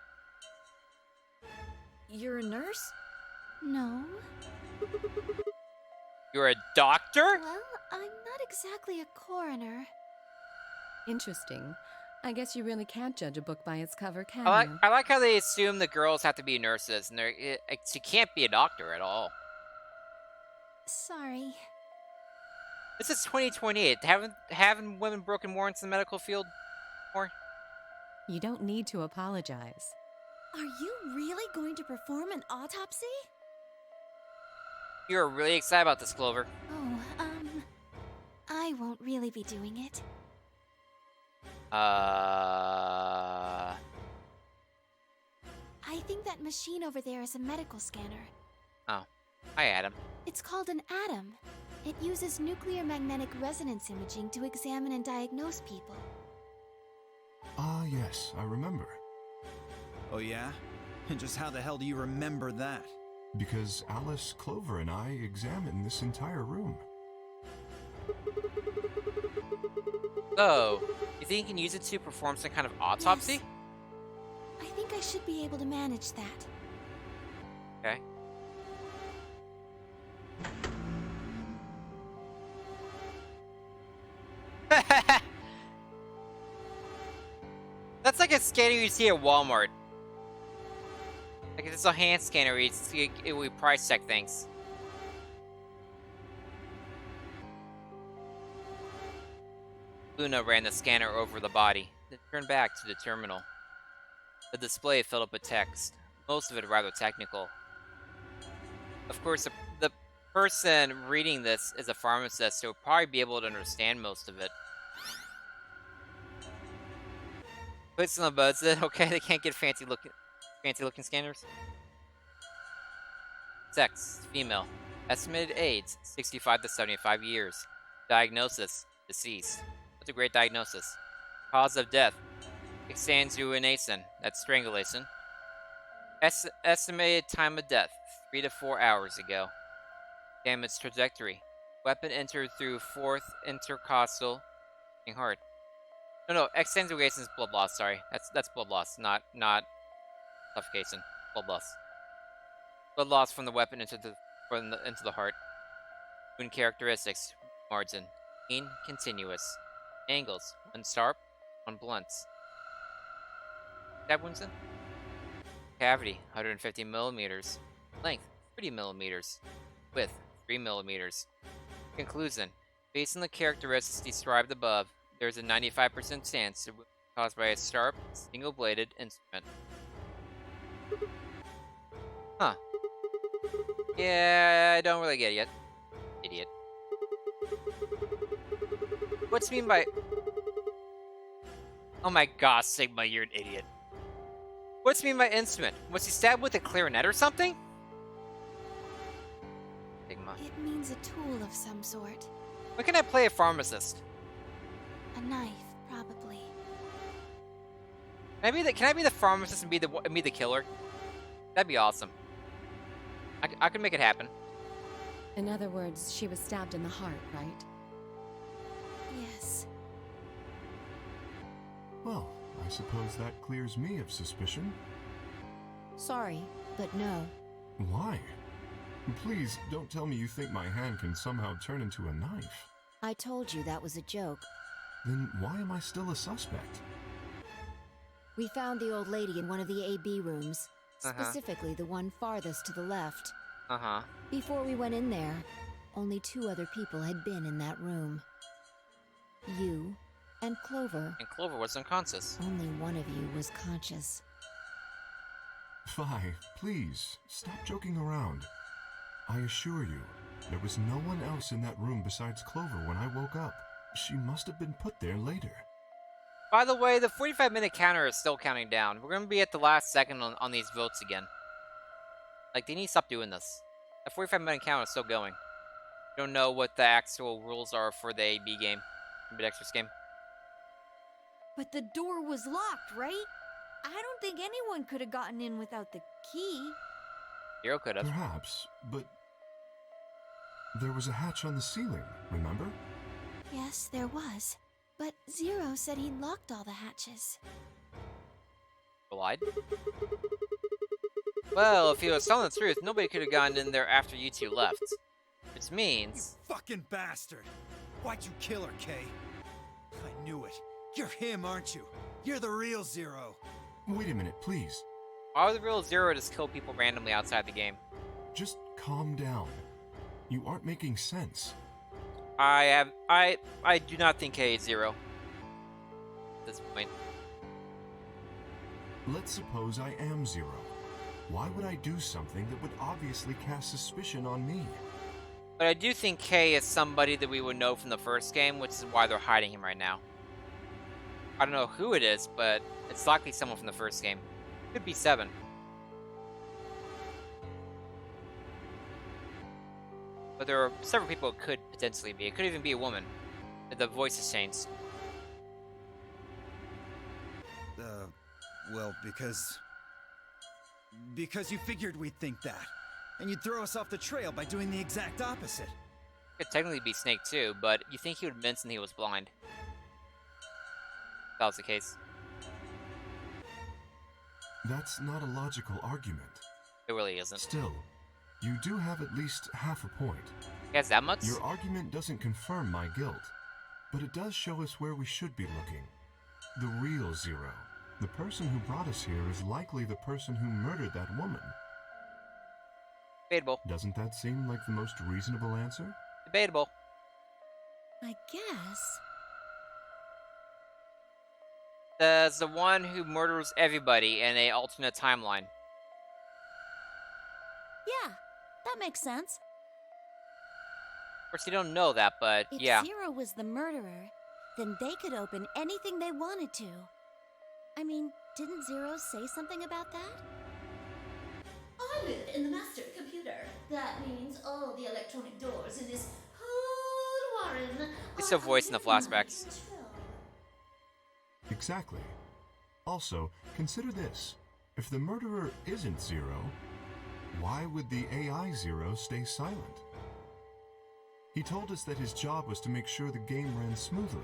You're a nurse? No. You're a doctor? Well, I'm not exactly a coroner. Interesting. I guess you really can't judge a book by its cover, can you? I like how they assume the girls have to be nurses, and she can't be a doctor at all. Sorry. This is 2028. Haven't women broken more into the medical field more? You don't need to apologize. Are you really going to perform an autopsy? You're really excited about this, Clover. Oh, I won't really be doing it. I think that machine over there is a medical scanner. Oh. Hi, Adam. It's called an ATOM. It uses nuclear magnetic resonance imaging to examine and diagnose people. Ah, yes, I remember. Oh yeah? And just how the hell do you remember that? Because Alice, Clover, and I examined this entire room. So, you think you can use it to perform some kind of autopsy? Yes. I think I should be able to manage that. Okay. That's like a scanner you see at Walmart. Like it's a hand scanner, we price check things. Luna ran the scanner over the body, then turned back to the terminal. The display filled up with text, most of it rather technical. Of course, the person reading this is a pharmacist, so will probably be able to understand most of it. Puts on the buds. Okay, they can't get fancy looking scanners. Sex, female. Estimated age, 65 to 75 years. Diagnosis, deceased. That's a great diagnosis. Cause of death, exsanguination, that's strangulation. Estimated time of death, 3 to 4 hours ago. Damage trajectory. Weapon entered through fourth intercostal heart. No, exsanguination is blood loss. Sorry, that's blood loss, not suffocation. Blood loss. Blood loss from the weapon into the heart. Wound characteristics: margin, clean, continuous. Angles: 1 sharp, 1 blunt. Stab wounds in. Cavity: 150 millimeters. Length: 30 millimeters. Width: 3mm. Conclusion. Based on the characteristics described above, there is a 95% chance it was caused by a sharp, single-bladed instrument. Huh. Yeah, I don't really get it yet. Idiot. What's mean by... Oh my gosh, Sigma, you're an idiot. What's mean by instrument? Was he stabbed with a clarinet or something? Sigma. It means a tool of some sort. When can I play a pharmacist? A knife, probably. Can I be the pharmacist and be the killer? That'd be awesome. I could make it happen. In other words, she was stabbed in the heart, right? Yes. Well, I suppose that clears me of suspicion. Sorry, but no. Why? Please, don't tell me you think my hand can somehow turn into a knife. I told you that was a joke. Then why am I still a suspect? We found the old lady in one of the AB rooms. Specifically the one farthest to the left. Before we went in there, only 2 other people had been in that room. You and Clover. And Clover was unconscious. Only one of you was conscious. Fi, please, stop joking around. I assure you, there was no one else in that room besides Clover when I woke up. She must have been put there later. By the way, the 45-minute counter is still counting down. We're gonna be at the last second on these votes again. Like, they need to stop doing this. The 45-minute counter is still going. Don't know what the actual rules are for the AB game, Ambidextrous game. But the door was locked, right? I don't think anyone could have gotten in without the key. Zero could have. Perhaps, but there was a hatch on the ceiling, remember? Yes, there was. But Zero said he locked all the hatches. Lied? Well, if he was telling the truth, nobody could have gotten in there after you two left. Which means... You fucking bastard! Why'd you kill her, Kay? I knew it. You're him, aren't you? You're the real Zero. Wait a minute, please. Why would the real Zero just kill people randomly outside the game? Just calm down. You aren't making sense. I do not think K is Zero. At this point. Let's suppose I am Zero. Why would I do something that would obviously cast suspicion on me? But I do think K is somebody that we would know from the first game, which is why they're hiding him right now. I don't know who it is, but it's likely someone from the first game. Could be 7. But there are several people it could potentially be. It could even be a woman. If the voice has changed. Well, because you figured we'd think that. And you'd throw us off the trail by doing the exact opposite. Could technically be Snake too, but you think he would mention he was blind. If that was the case. That's not a logical argument. It really isn't. Still, you do have at least half a point. He has that much? Your argument doesn't confirm my guilt, but it does show us where we should be looking. The real Zero. The person who brought us here is likely the person who murdered that woman. Debatable. Doesn't that seem like the most reasonable answer? Debatable. I guess. There's the one who murders everybody in a alternate timeline. Yeah, that makes sense. Of course, you don't know that, but If yeah. Zero was the murderer, then they could open anything they wanted to. I mean, didn't Zero say something about that? I live in the master computer. That means all the electronic doors in this whole warren It's a voice in the flashbacks. Exactly. Also, consider this. If the murderer isn't Zero, why would the AI Zero stay silent? He told us that his job was to make sure the game ran smoothly.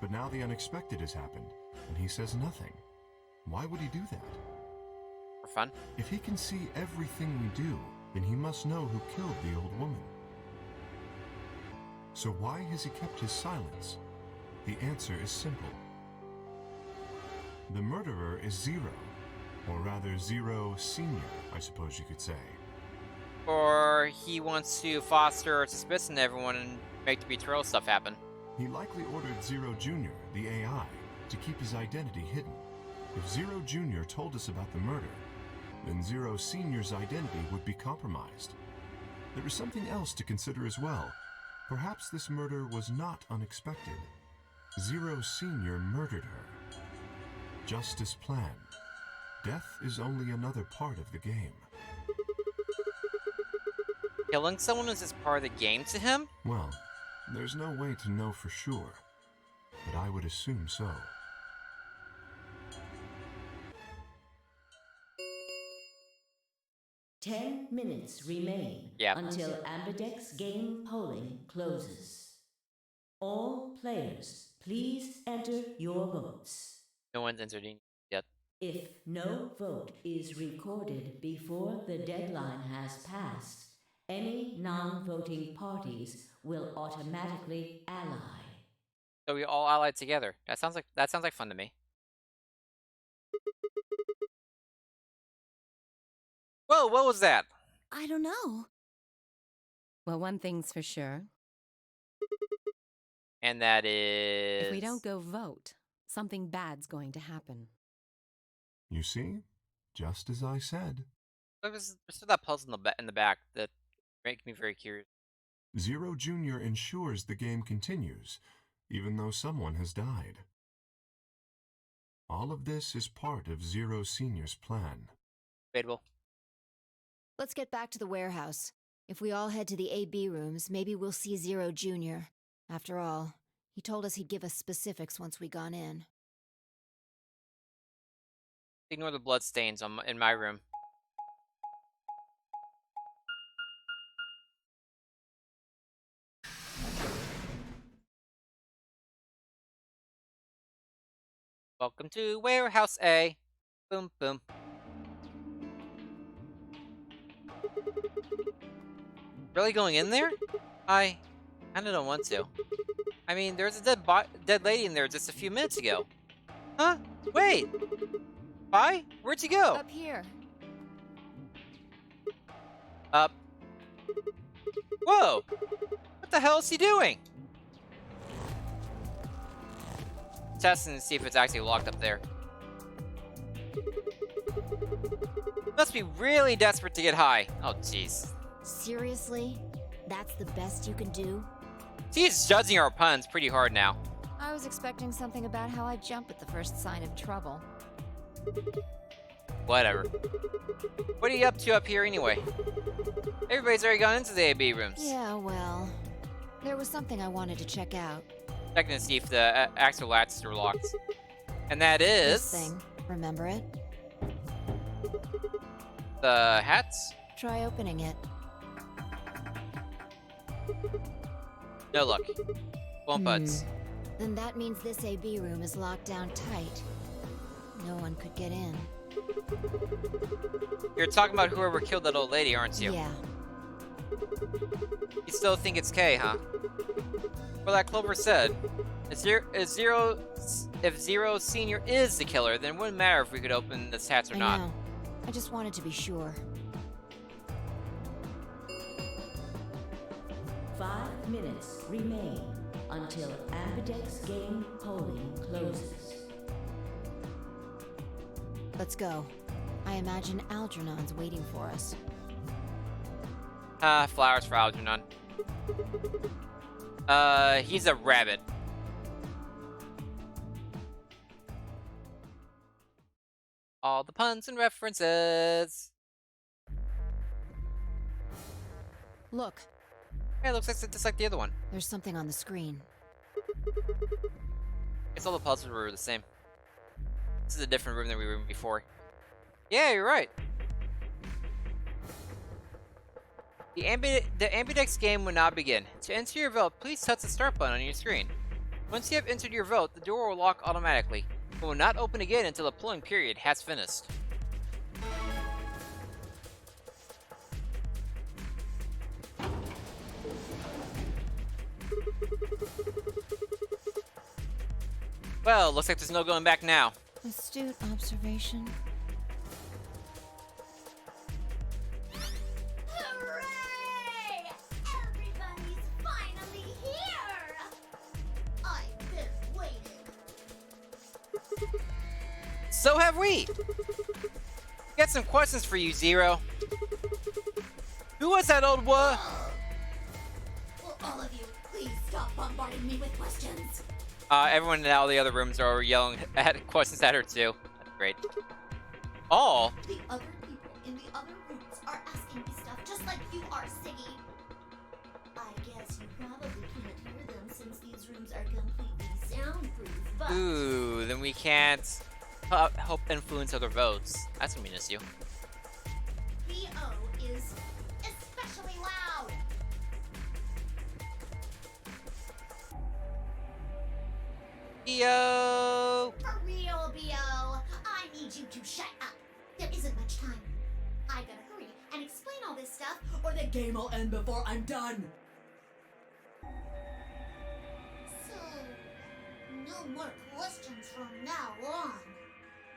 But now the unexpected has happened, and he says nothing. Why would he do that? For fun? If he can see everything we do, then he must know who killed the old woman. So why has he kept his silence? The answer is simple. The murderer is Zero, or rather Zero Senior, I suppose you could say. Or he wants to foster suspicion in everyone and make the betrayal stuff happen. He likely ordered Zero Jr., the AI, to keep his identity hidden. If Zero Jr. told us about the murder, then Zero Sr.'s identity would be compromised. There is something else to consider as well. Perhaps this murder was not unexpected. Zero Sr. murdered her. Just as planned. Death is only another part of the game. Killing someone is just part of the game to him? Well, there's no way to know for sure, but I would assume so. Ten minutes remain until Ambidex game polling closes. All players, please enter your votes. No one's entered in yet. If no vote is recorded before the deadline has passed, any non-voting parties will automatically ally. So we all allied together. That sounds like fun to me. Whoa, what was that? I don't know. Well, one thing's for sure. And that is... If we don't go vote, something bad's going to happen. You see? Just as I said. There's still that puzzle in the back that makes me very curious. Zero Jr. ensures the game continues, even though someone has died. All of this is part of Zero Sr.'s plan. Debatable. Let's get back to the warehouse. If we all head to the AB rooms, maybe we'll see Zero Jr. After all, he told us he'd give us specifics once we gone in. Ignore the blood stains in my room. Welcome to Warehouse A. Boom, boom. Really going in there? I kinda don't want to. I mean, there's a dead lady in there just a few minutes ago. Huh? Wait! Bye? Where'd you go? Up here. Up. Whoa! What the hell is he doing? Testing to see if it's actually locked up there. Must be really desperate to get high. Oh, jeez. Seriously? That's the best you can do? He's judging our puns pretty hard now. I was expecting something about how I jump at the first sign of trouble. Whatever. What are you up to up here anyway? Everybody's already gone into the AB rooms. Yeah, well, there was something I wanted to check out. Checking to see if the axle latches are locked. And that is... This thing. Remember it? The hats? Try opening it. No luck. Won't buds. Then that means this AB room is locked down tight. No one could get in. You're talking about whoever killed that old lady, aren't you? Yeah. You still think it's Kay, huh? Well, like Clover said, if Zero Senior is the killer, then it wouldn't matter if we could open the hats or not. I know. I just wanted to be sure. 5 minutes remain until Ambidex game polling closes. Let's go. I imagine Algernon's waiting for us. Flowers for Algernon. He's a rabbit. All the puns and references. Look. Yeah, it looks like just like the other one. There's something on the screen. Guess all the puzzles were the same. This is a different room than we were in before. Yeah, you're right. The Ambidex game will now begin. To enter your vote, please touch the start button on your screen. Once you have entered your vote, the door will lock automatically. It will not open again until the polling period has finished. Well, looks like there's no going back now. Astute observation. Hooray! So have we. Got some questions for you, Zero. Who was that old Will all of you please stop bombarding me with questions? Everyone in all the other rooms are yelling at questions at her too. That's great. All? The other people in the other rooms are asking me stuff just like you are, Siggy. I guess you probably can't hear them since these rooms are completely soundproof, but... Ooh, then we can't help influence other votes. That's gonna be an issue. B.O. is especially loud. Yo! For real, B.O. I need you to shut up. There isn't much time. I gotta hurry and explain all this stuff, or the game will end before I'm done. So, no more questions from now on.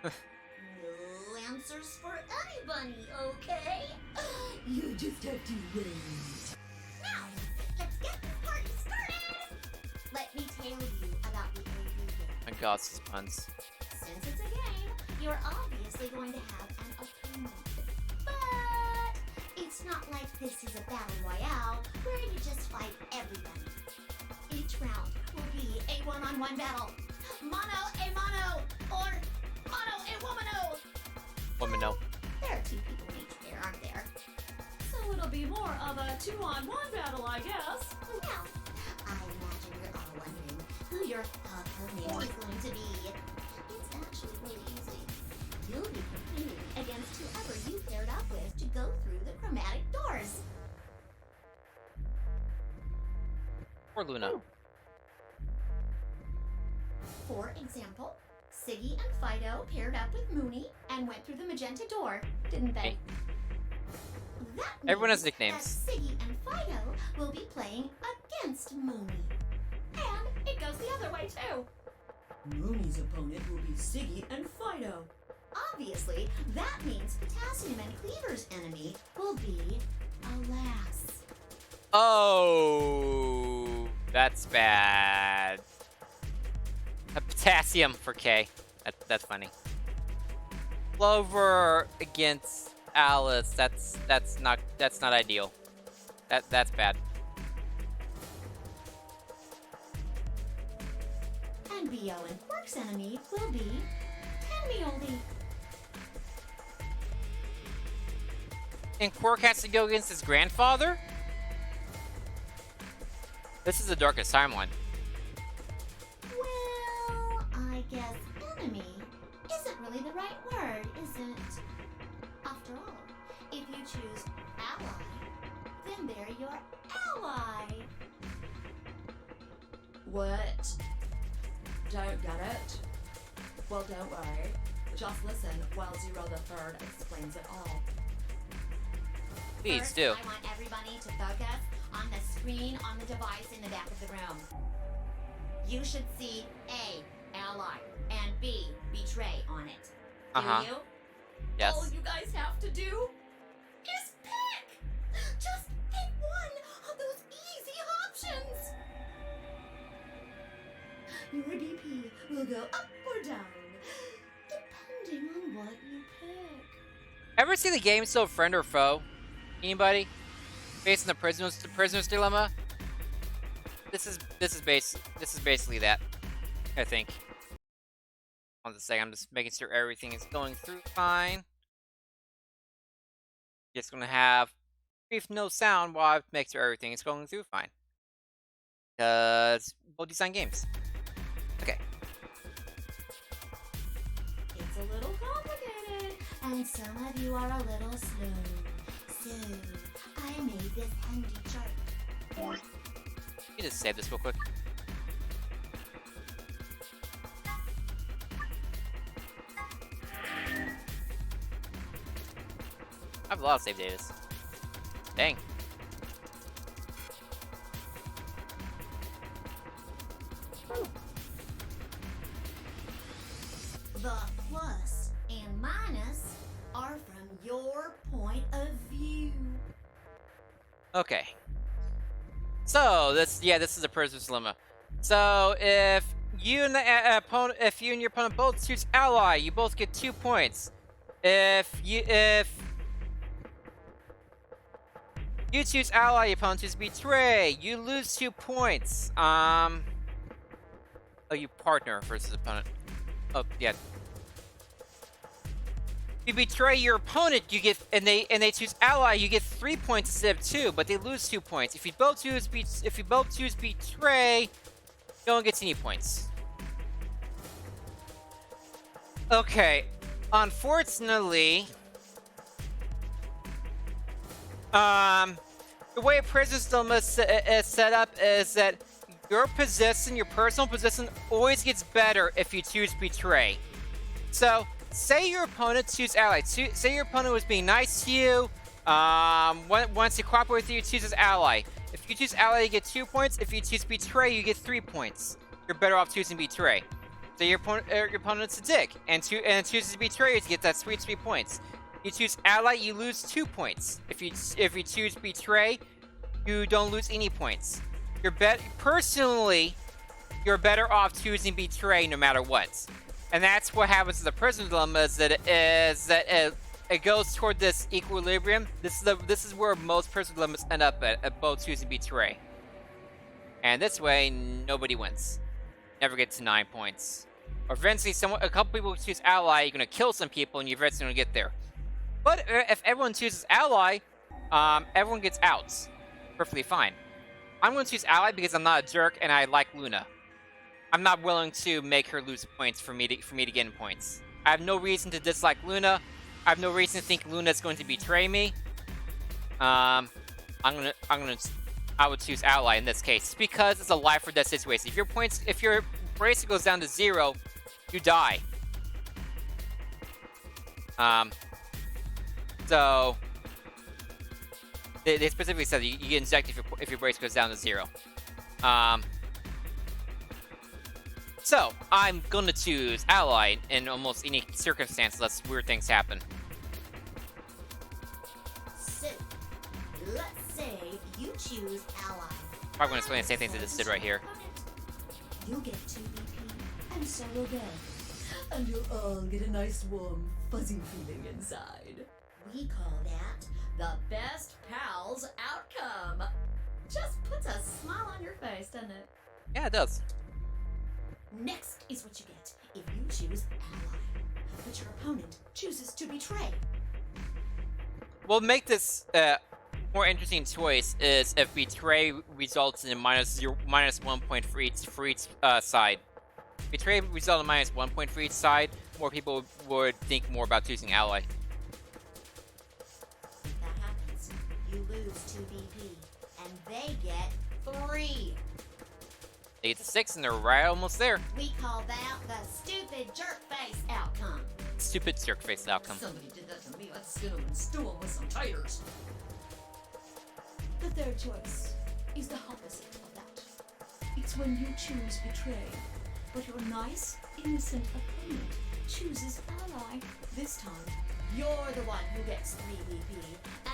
No answers for anybody, okay? You just have to wait. Now, let's get this party started! Let me tell you about the AV game. My god, these puns. Since it's a game, you're obviously going to have an opponent. But it's not like this is a battle royale where you just fight everybody. Each round will be a one-on-one battle. Mono a mono, or mono a womano. Womano. There are 2 people in each pair, aren't there? So it'll be more of a 2-on-1 battle, I guess. Now, I imagine you're all wondering who your opponent is going to be. It's actually really easy. You'll be competing against whoever you paired up with to go through the chromatic doors. Poor Luna. For example, Siggy and Fido paired up with Mooney and went through the magenta door, didn't they? Hey. That Everyone has means nicknames. that Siggy and Fido will be playing against Mooney. And it goes the other way too. Mooney's opponent will be Siggy and Fido. Obviously, that means Potassium and Cleaver's enemy will be Alas. Oh, that's bad. A potassium for K. That's funny. Clover against Alice. That's not ideal. That's bad. And B.O. and Quark's enemy will be Tenmeoldy. And Quark has to go against his grandfather? This is the darkest timeline. Well, I guess enemy isn't really the right word, is it? After all, if you choose ally, then they're your ally. What? Don't get it? Well, don't worry. Just listen while Zero the Third explains it all. Please First, do. I want everybody to focus on the screen on the device in the back of the room. You should see A, ally, and B, betray on it. Do you? Yes. All you guys have to do Is pick! Just pick one of those easy options! Your BP will go up or down, depending on what you pick. Ever see the game still Friend or Foe? Anybody? Based on the prisoner's dilemma? This is basically that. I think. Hold on a second, I'm just making sure everything is going through fine. Just gonna have brief no sound while I make sure everything is going through fine. Because we'll design games. Okay. It's a little complicated, and some of you are a little slow. So, I made this handy chart. Let me just save this real quick. I have a lot of save datas. Dang. The plus and minus are from your point of view. Okay. So this is a prisoner's dilemma. So if you and the opponent, if you and your opponent both choose ally, you both get 2 points. If you choose ally, your opponent chooses betray, you lose 2 points. Oh, you partner versus opponent. Oh, yeah. If you betray your opponent, you get and they choose ally, you get 3 points instead of 2, but they lose 2 points. If you both choose betray, no one gets any points. Okay, unfortunately, the way a prisoner's dilemma is set up is that your position, your personal position, always gets better if you choose betray. So, say your opponent chooses ally. Say your opponent was being nice to you. Wants to cooperate with you, chooses ally. If you choose ally, you get 2 points. If you choose betray, you get 3 points. You're better off choosing betray. So your opponent's a dick, and chooses betray you to get that sweet 3 points. You choose ally, you lose 2 points. If you choose betray, you don't lose any points. Personally, you're better off choosing betray no matter what. And that's what happens to the prisoner dilemma is that it goes toward this equilibrium. This is where most prisoner dilemmas end up at both choosing betray. And this way, nobody wins. Never get to 9 points. Or eventually, a couple people choose ally, you're gonna kill some people, and you're eventually gonna get there. But if everyone chooses ally, everyone gets outs. Perfectly fine. I'm gonna choose ally because I'm not a jerk and I like Luna. I'm not willing to make her lose points for me to gain points. I have no reason to dislike Luna. I have no reason to think Luna is going to betray me. I would choose ally in this case because it's a life or death situation. If your bracelet goes down to 0, you die. So they specifically said you get injected if your bracelet goes down to 0. So I'm gonna choose ally in almost any circumstance unless weird things happen. So, let's say you choose ally. Probably gonna explain the same things I just did right here. You get 2 BP, And so will they. And you'll all get a nice, warm, fuzzy feeling inside. We call that the best pals outcome. Just puts a smile on your face, doesn't it? Yeah, it does. Next is what you get if you choose ally, but your opponent chooses to betray. What make this more interesting choice is if betray results in minus 1 point for each side. Betray results in minus 1 point for each side. More people would think more about choosing ally. If that happens, you lose 2 BP, and they get 3. They get to 6 and they're right almost there. We call that the stupid jerk face outcome. Stupid jerk face outcome. Somebody did that to me. I'd skin them and stew them with some titers. The third choice is the opposite of that. It's when you choose betray, but your nice, innocent opponent chooses ally. This time, You're the one who gets 3 BP,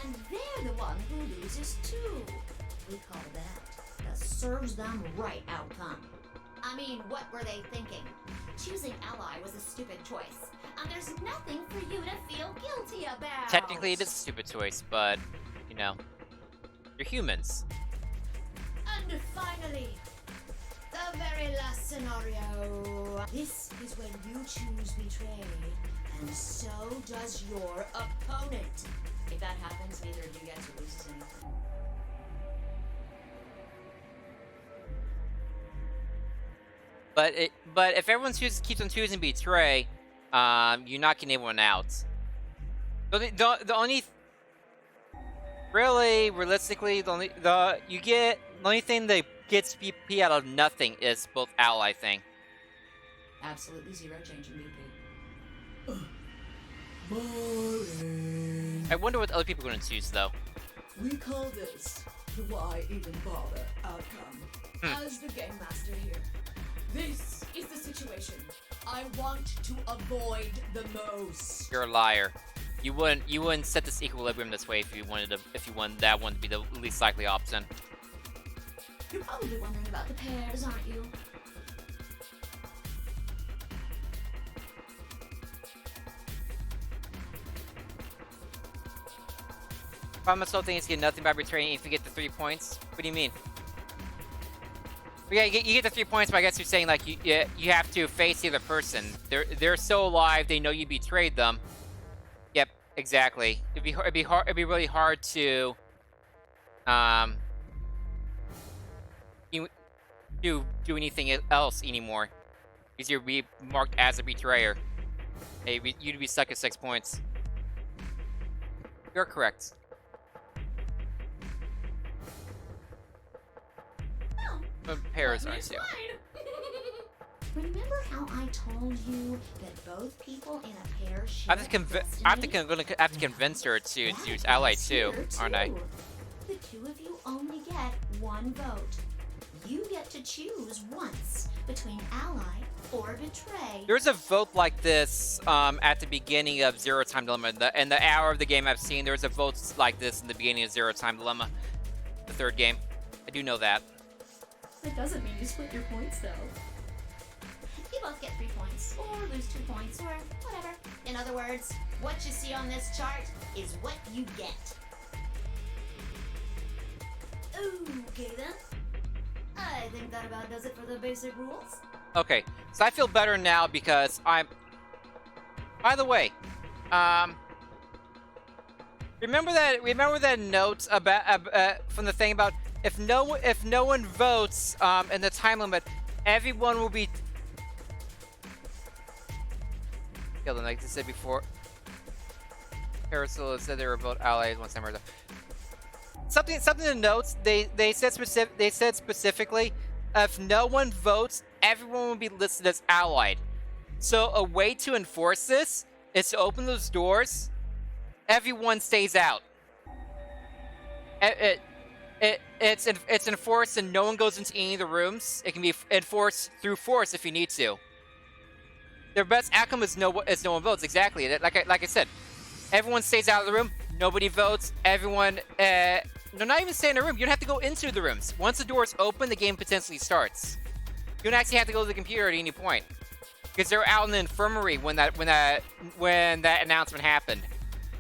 and they're the one who loses 2. We call that the serves them right outcome. I mean, what were they thinking? Choosing ally was a stupid choice, and there's nothing for you to feel guilty about. Technically, it is a stupid choice, but, you know, you're humans. And finally, the very last scenario. This is when you choose betray, and so does your opponent. If that happens, neither of you guys loses anything. But if everyone keeps on choosing betray, you're not getting anyone out. The only really realistically the only thing that gets BP out of nothing is both ally thing. absolutely zero change in BP. Boring. I wonder what other people are going to choose though. We call this the why even bother outcome. As the game master here, this is the situation I want to avoid the most. You're a liar. You wouldn't set this equilibrium this way if you wanted that one to be the least likely option. You're probably wondering about the pairs, aren't you? Promise whole thing is get nothing by betraying if you get the 3 points. What do you mean? Yeah, you get the 3 points, but I guess you're saying like you have to face the other person. They're still alive. They know you betrayed them. Yep, exactly. It'd be really hard to do anything else anymore because you'd be marked as a betrayer. Hey, you'd be stuck at 6 points. You're correct. Pairs aren't you? Remember how I told you that both people in a pair share I have to convince her to use ally too, aren't I? The two of you only get one vote. You get to choose once between ally or betray. There's a vote like this at the beginning of Zero Time Dilemma. In the hour of the game I've seen, there's a vote like this in the beginning of Zero Time Dilemma, the third game. I do know that. That doesn't mean you split your points, though. You both get 3 points, or lose 2 points, or whatever. In other words, what you see on this chart is what you get. Okay then. I think that about does it for the basic rules. Okay, so I feel better now because I'm... By the way, remember that note about from the thing about if no one votes in the time limit, everyone will be killed. And like I said before, Carousel said they were both allies once time or something to note. They said specifically, if no one votes, everyone will be listed as allied. So a way to enforce this is to open those doors. Everyone stays out. It's enforced and no one goes into any of the rooms. It can be enforced through force if you need to. Their best outcome is no one votes. Exactly. Like I said, everyone stays out of the room. Nobody votes. Everyone. No, not even stay in a room. You don't have to go into the rooms. Once the doors open, the game potentially starts. You don't actually have to go to the computer at any point because they're out in the infirmary when that announcement happened.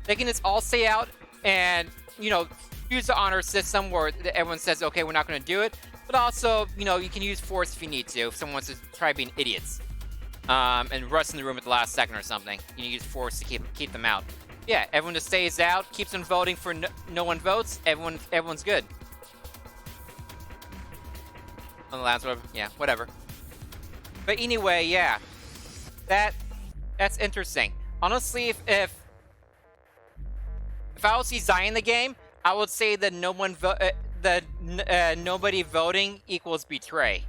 They can just all stay out and use the honor system where everyone says, okay, we're not going to do it. But also, you can use force if you need to. If someone wants to try being idiots and rush in the room at the last second or something, you can use force to keep them out. Yeah, everyone just stays out, keeps on voting for no one votes. Everyone's good. On the last one, yeah, whatever. But anyway, yeah, that's interesting. Honestly, if I was designing the game, I would say that nobody voting equals betray.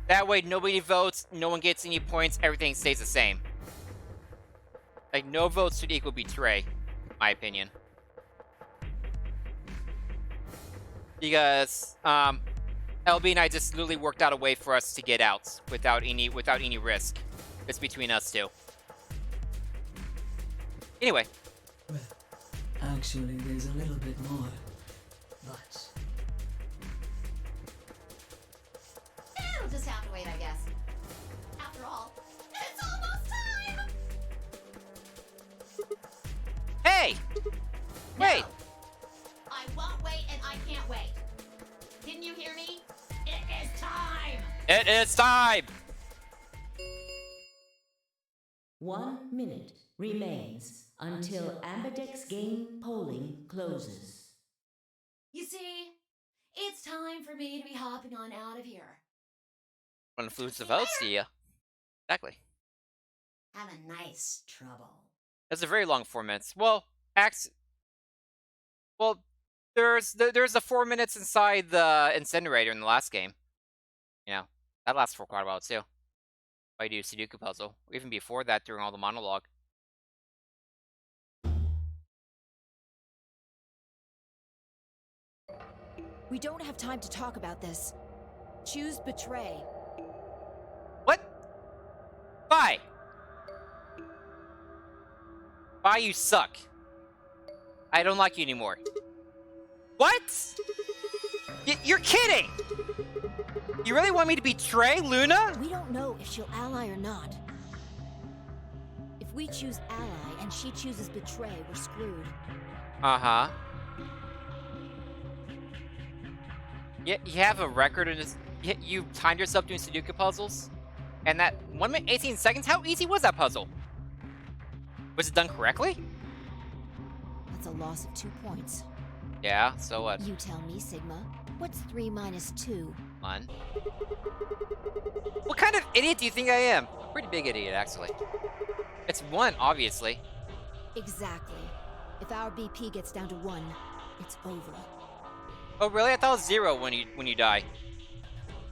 That way, nobody votes, no one gets any points, everything stays the same. Like, no votes should equal betray, in my opinion. Because, LB and I just literally worked out a way for us to get out without any risk. It's between us two. Anyway. Well, actually, there's a little bit more, but... It'll just have to wait, I guess. After all, it's almost time! Hey! Wait! No. I won't wait and I can't wait. Didn't you hear me? It is time! It is time! 1 minute remains until Ambidex game polling closes. You see, it's time for me to be hopping on out of here. What influence the votes do you? Exactly. Have a nice trouble. That's a very long 4 minutes. Well, there's the 4 minutes inside the incinerator in the last game. That lasts for quite a while too. I do Sudoku puzzle. Even before that, during all the monologue. We don't have time to talk about this. Choose betray. What? Bye. Bye, you suck. I don't like you anymore. What? You're kidding! You really want me to betray Luna? We don't know if she'll ally or not. If we choose ally and she chooses betray, we're screwed. Uh-huh. You have a record in this. You timed yourself doing Sudoku puzzles, and that 1 minute 18 seconds. How easy was that puzzle? Was it done correctly? That's a loss of 2 points. Yeah. So what? You tell me, Sigma. What's 3 minus 2? 1. What kind of idiot do you think I am? A pretty big idiot, actually. It's 1, obviously. Exactly. If our BP gets down to 1, it's over. Oh, really? I thought it was 0 when you die.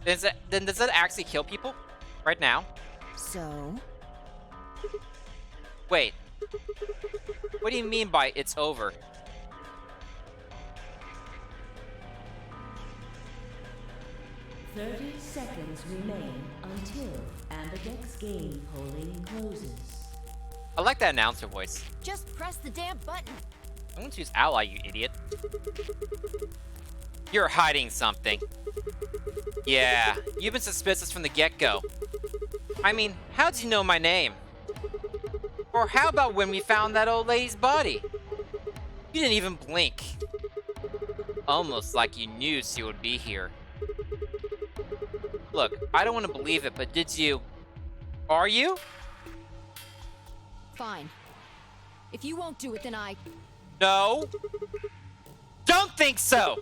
Then does that actually kill people? Right now? So? Wait. What do you mean by it's over? 30 seconds remain until Ambidex game polling closes. I like that announcer voice. Just press the damn button. I'm going to choose ally, you idiot. You're hiding something. Yeah, you've been suspicious from the get-go. I mean, how'd you know my name? Or how about when we found that old lady's body? You didn't even blink. Almost like you knew she would be here. Look, I don't want to believe it, but did you? Are you? Fine. If you won't do it, then I... No. Don't think so!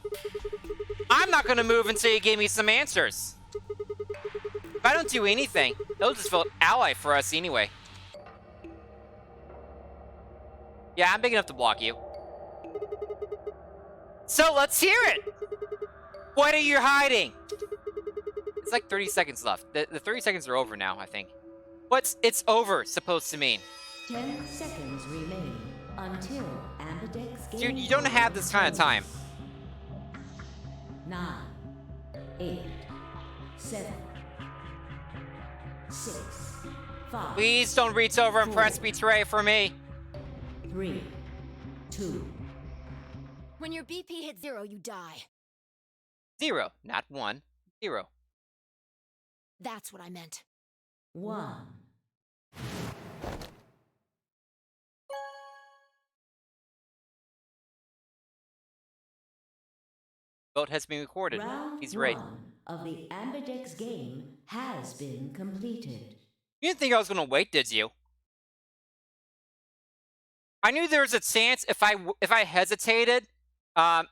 I'm not gonna move until you give me some answers. If I don't do anything, they'll just vote ally for us anyway. Yeah, I'm big enough to block you. So let's hear it! What are you hiding? It's like 30 seconds left. The 30 seconds are over now, I think. What's it's over supposed to mean? 10 seconds remain until Ambidex game. Dude, you don't have this kind of time. 9, 8, 7, 6, 5. Please don't reach over and press betray for me. 3, 2. When your BP hits 0, you die. 0, not 1. 0. That's what I meant. 1. Vote has been recorded. Round He's right. 1 of the Ambidex game has been completed. You didn't think I was gonna wait, did you? I knew there was a chance if I hesitated,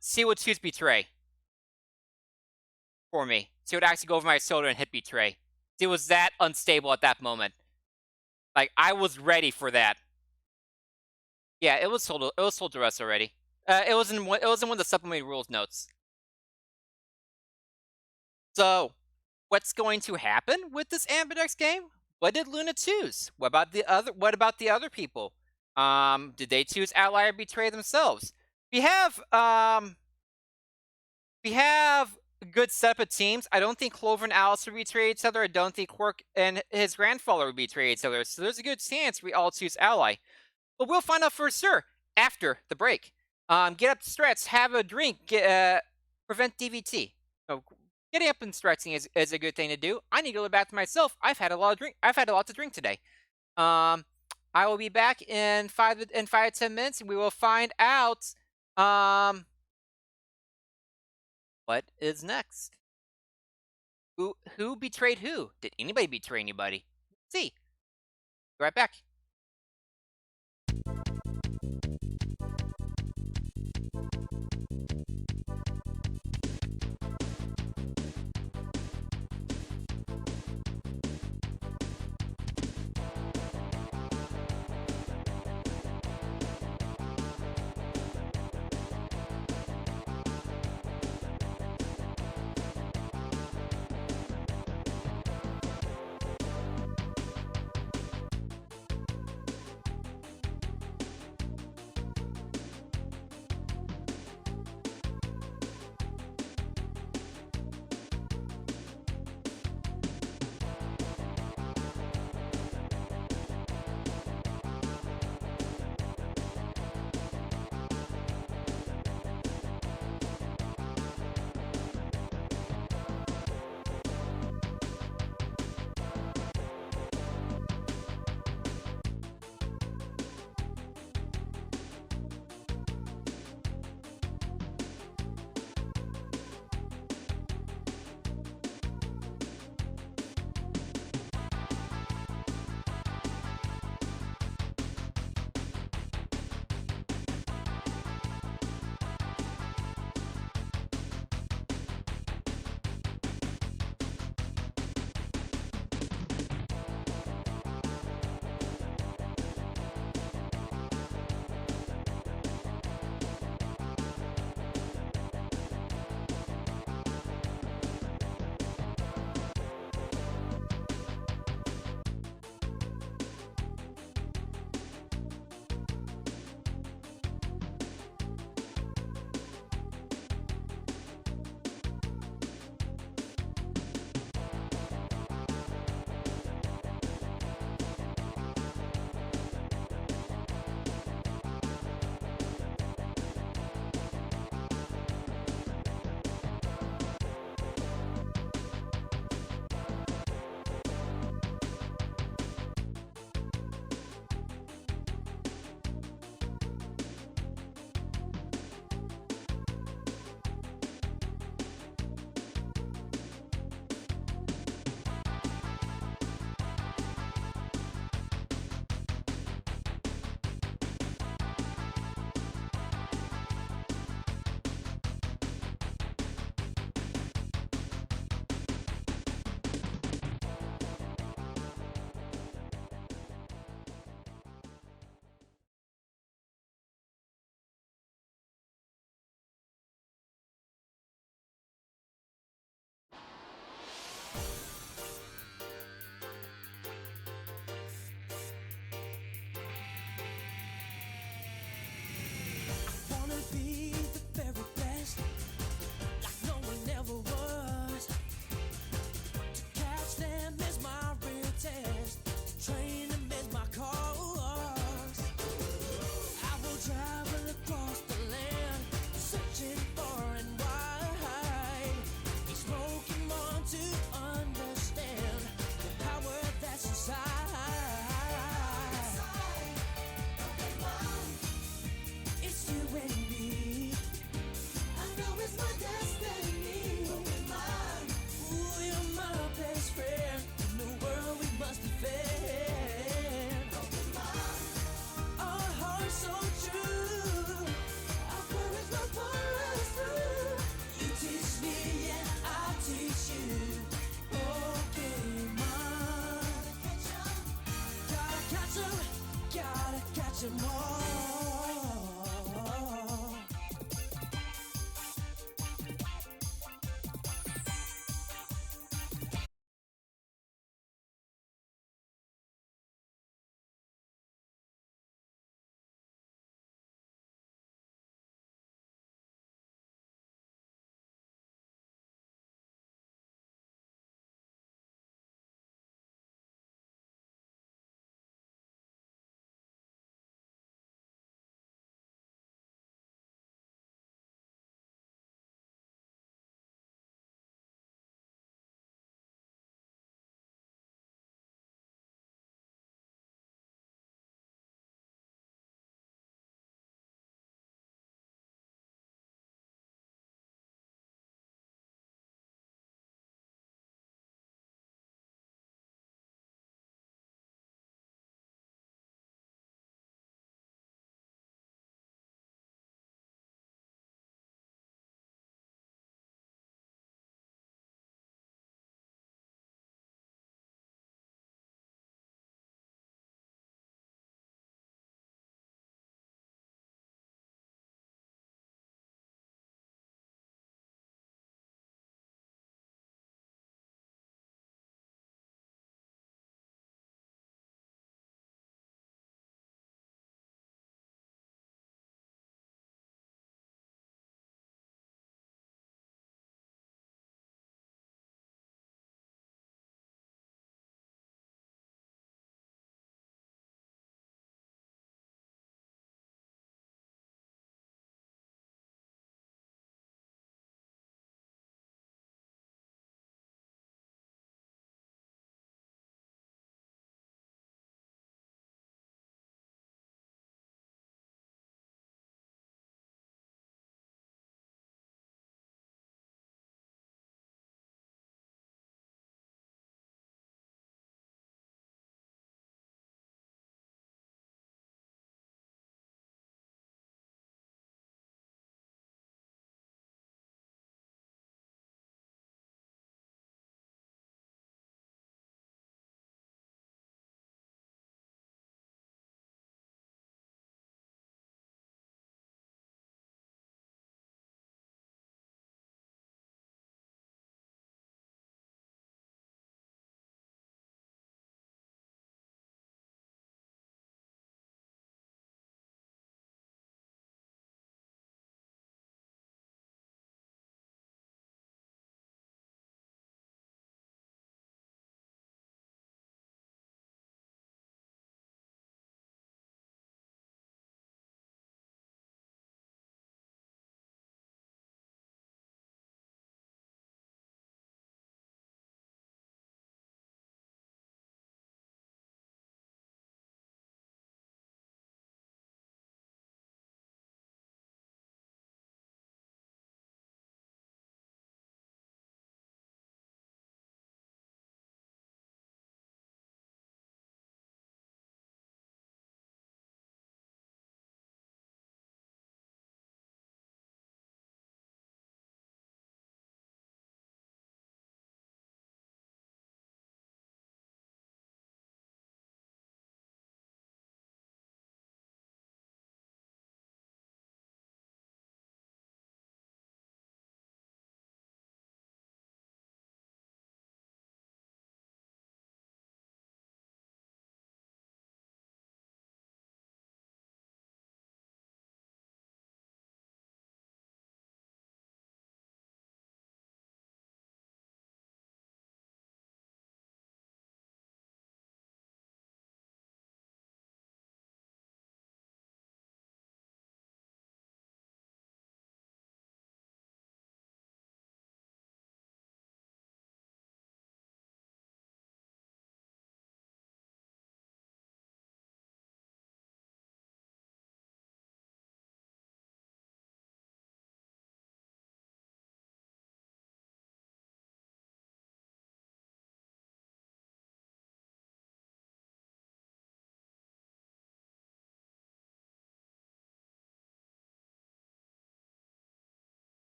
she would choose betray for me. She would actually go over my shoulder and hit betray. She was that unstable at that moment. Like I was ready for that. Yeah, it was told to us already. It was in one of the supplementary rules notes. So, what's going to happen with this Ambidex game? What did Luna choose? What about the other people? Did they choose ally or betray themselves? We have a good setup of teams. I don't think Clover and Alice will betray each other. I don't think Quirk and his grandfather will betray each other. So there's a good chance we all choose ally. But we'll find out for sure after the break. Get up to stretch, have a drink, prevent DVT. So, getting up and stretching is a good thing to do. I need to go to the bathroom myself. I've had a lot to drink today. I will be back in 5 to 10 minutes, and we will find out what is next. Who betrayed who? Did anybody betray anybody? Let's see. Be right back.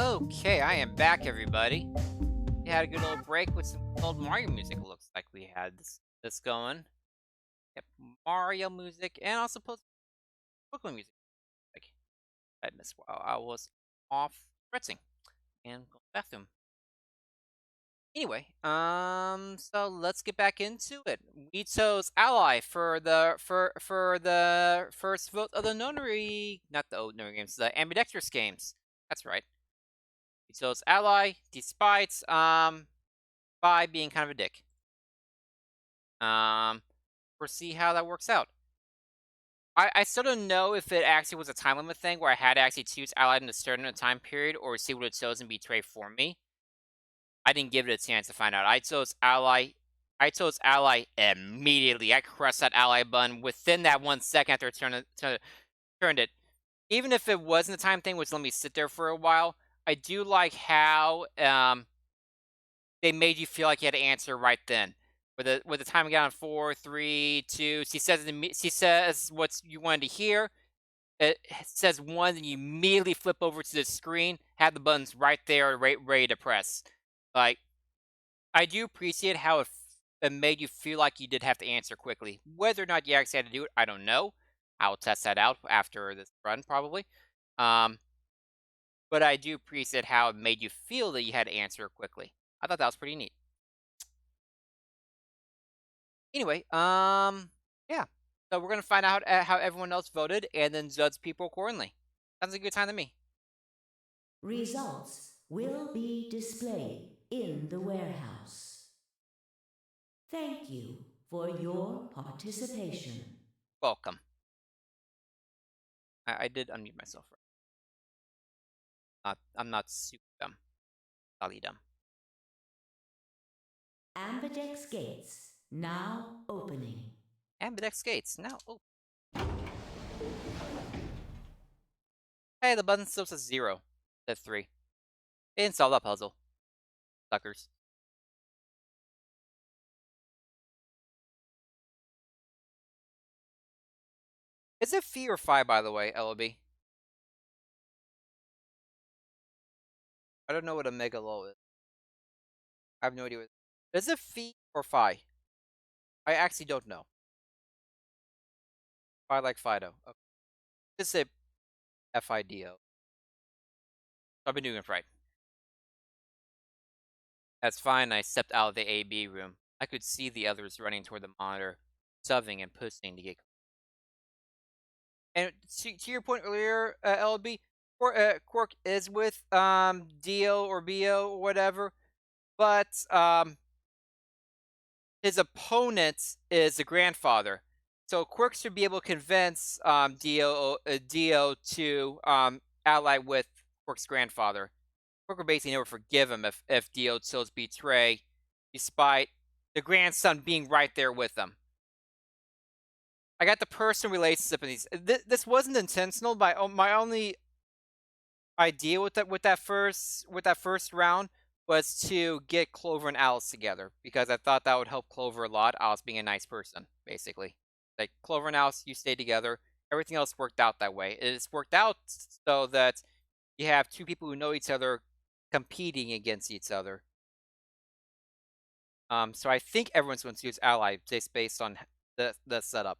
Okay, I am back, everybody. We had a good old break with some old Mario music. It looks like we had this going. Yep, Mario music and also Pokemon music. Like I missed while I was off stretching and go to the bathroom. Anyway, so let's get back into it. Mito's ally for the first vote of the Nonary, not the Nonary games, the ambidextrous games. That's right. Mito's ally, despite by being kind of a dick. We'll see how that works out. I still don't know if it actually was a time limit thing where I had to actually choose allied in a certain time period or see what it chose and betray for me. I didn't give it a chance to find out. I chose ally immediately. I crushed that ally button within that 1 second after I turned it. Even if it wasn't a time thing, which let me sit there for a while, I do like how they made you feel like you had to answer right then. With the timing on 4, 3, 2, she says what you wanted to hear. It says 1, then you immediately flip over to the screen, have the buttons right there, ready to press. Like, I do appreciate how it made you feel like you did have to answer quickly. Whether or not you actually had to do it, I don't know. I'll test that out after this run, probably. But I do appreciate how it made you feel that you had to answer quickly. I thought that was pretty neat. Anyway, yeah. So we're gonna find out how everyone else voted and then judge people accordingly. Sounds like a good time to me. Results will be displayed in the warehouse. Thank you for your participation. Welcome. I did unmute myself. I'm not super dumb. Solid dumb. Ambidex gates now opening. Ambidex gates now open. Hey, the button still says 0. Says 3. They didn't solve that puzzle. Suckers. Is it Phi or Phi, by the way, LOB? I don't know what a megalo is. I have no idea what is it Phi or Phi? I actually don't know. Phi like Fido. Okay. Just say FIDO. I've been doing it right. That's fine. I stepped out of the AB room. I could see the others running toward the monitor, shoving and pushing to get. And to your point earlier, LB, Quark is with Dio or Bio or whatever, but his opponent is the grandfather. So Quark should be able to convince Dio to ally with Quark's grandfather. Quark would basically never forgive him if Dio chose betray, despite the grandson being right there with them. I got the personal relationship in these. This wasn't intentional. My only idea with that first round was to get Clover and Alice together because I thought that would help Clover a lot. Alice being a nice person, basically. Like Clover and Alice, you stay together. Everything else worked out that way. It's worked out so that you have two people who know each other competing against each other. So I think everyone's going to use ally just based on the setup.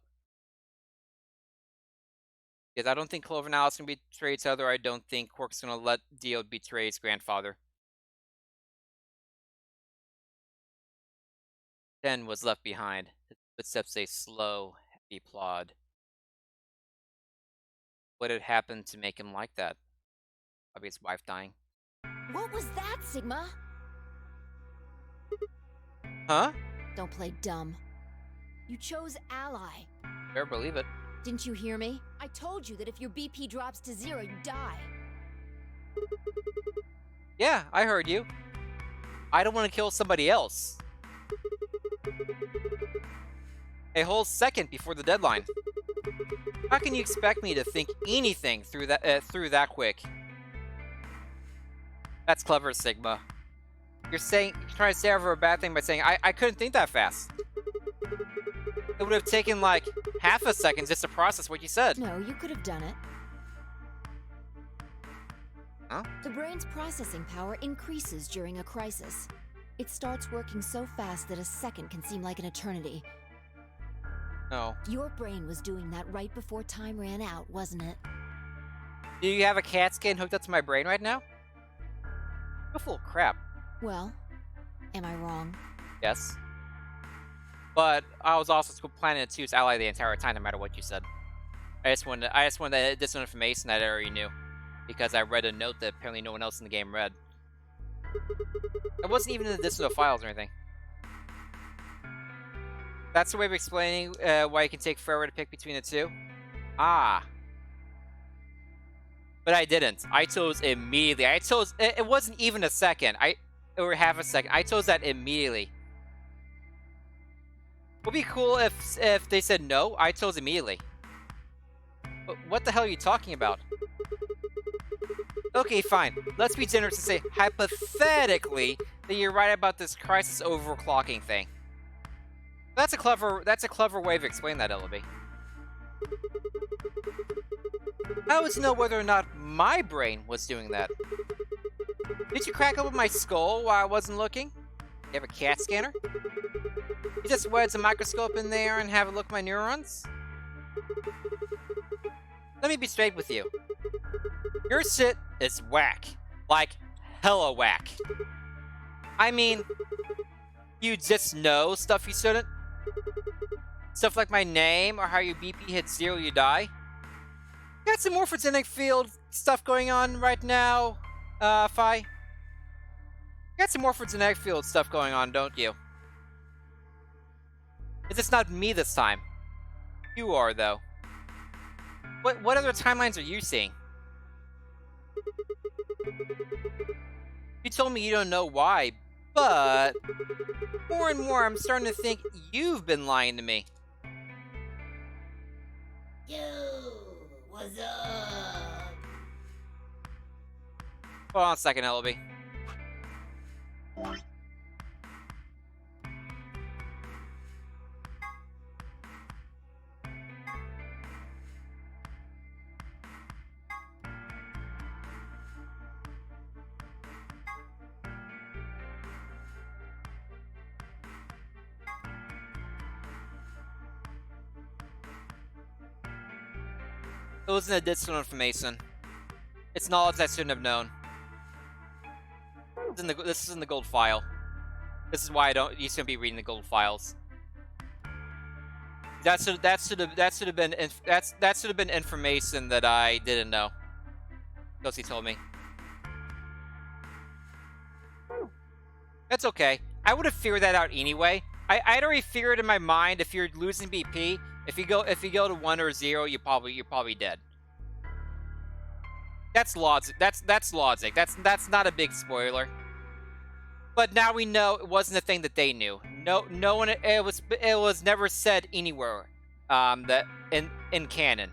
Because I don't think Clover and Alice can betray each other. I don't think Quark's going to let Dio betray his grandfather. Ken was left behind. His footsteps a slow, heavy plod. What had happened to make him like that? Probably his wife dying. What was that, Sigma? Huh? Don't play dumb. You chose ally. Better believe it. Didn't you hear me? I told you that if your BP drops to 0, you die. Yeah, I heard you. I don't want to kill somebody else. A whole second before the deadline. How can you expect me to think anything through that quick? That's clever, Sigma. You're trying to say over a bad thing by saying I couldn't think that fast. It would have taken like half a second just to process what you said. No, you could have done it. Huh? The brain's processing power increases during a crisis. It starts working so fast that a second can seem like an eternity. No. Your brain was doing that right before time ran out, wasn't it? Do you have a CAT scan hooked up to my brain right now? You're full of crap. Well, am I wrong? Yes. But I was also planning to choose Ally the entire time, no matter what you said. I just wanted that additional information that I already knew, because I read a note that apparently no one else in the game read. It wasn't even in the additional files or anything. That's the way of explaining why it can take forever to pick between the two. Ah. But I didn't. I chose immediately. I chose. It wasn't even a second. Or half a second. I chose that immediately. It would be cool if they said no. I chose immediately. But what the hell are you talking about? Okay, fine. Let's be generous and say hypothetically that you're right about this crisis overclocking thing. That's a clever way of explaining that, Ellaby. How would you know whether or not my brain was doing that? Did you crack open my skull while I wasn't looking? You have a CAT scanner? You just wedged a microscope in there and have a look at my neurons? Let me be straight with you. Your shit is whack. Like, hella whack. I mean, you just know stuff you shouldn't? Stuff like my name or how your BP hits 0, you die? Got some morphogenic field stuff going on right now, Fi? Got some morphogenic field stuff going on, don't you? It's just not me this time. You are, though. What other timelines are you seeing? You told me you don't know why, but more and more I'm starting to think you've been lying to me. Yo, what's up? Hold on a second, Ellaby. It was an additional information. It's knowledge I shouldn't have known. This is in the gold file. This is why you shouldn't be reading the gold files. That should have been information that I didn't know. Josie told me. That's okay. I would have figured that out anyway. I'd already figured in my mind if you're losing BP, if you go to 1 or 0, you're probably dead. That's logic. That's logic. That's not a big spoiler. But now we know it wasn't a thing that they knew. No one. It was never said anywhere. That in canon.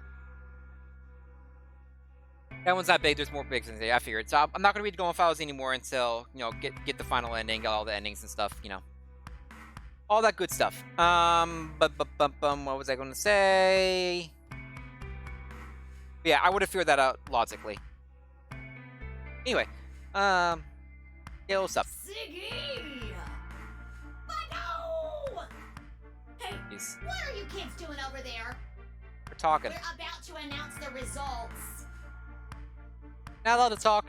That one's not big. There's more big things. I figured. So I'm not gonna read the Golden Files anymore until get the final ending, get all the endings and stuff. All that good stuff. What was I gonna say? Yeah, I would have figured that out logically. Anyway, yeah, what's up? Ziggy! No! Hey, Jeez. what are you kids doing over there? We're talking. We're about to announce the results. Not allowed to talk.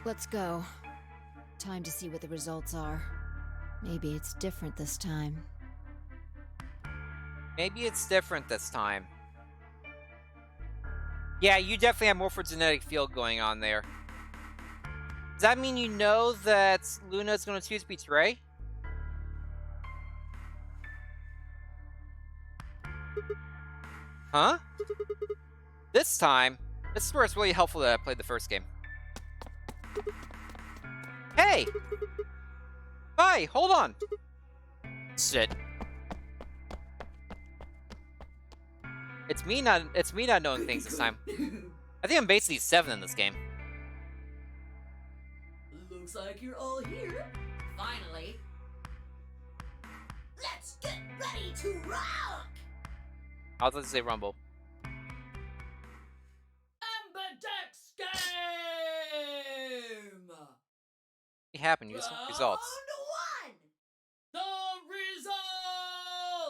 Let's go. Time to see what the results are. Maybe it's different this time. Maybe it's different this time. Yeah, you definitely have morphogenetic field going on there. Does that mean you know that Luna's going to choose Betray? Huh? This time, this is where it's really helpful that I played the first game. Hey! Hi, hold on! Shit. It's me not knowing things this time. I think I'm basically 7 in this game. Looks like you're all here. Finally. Let's get ready to rock! I was going to say Rumble. happen. You just want results. Round 1! The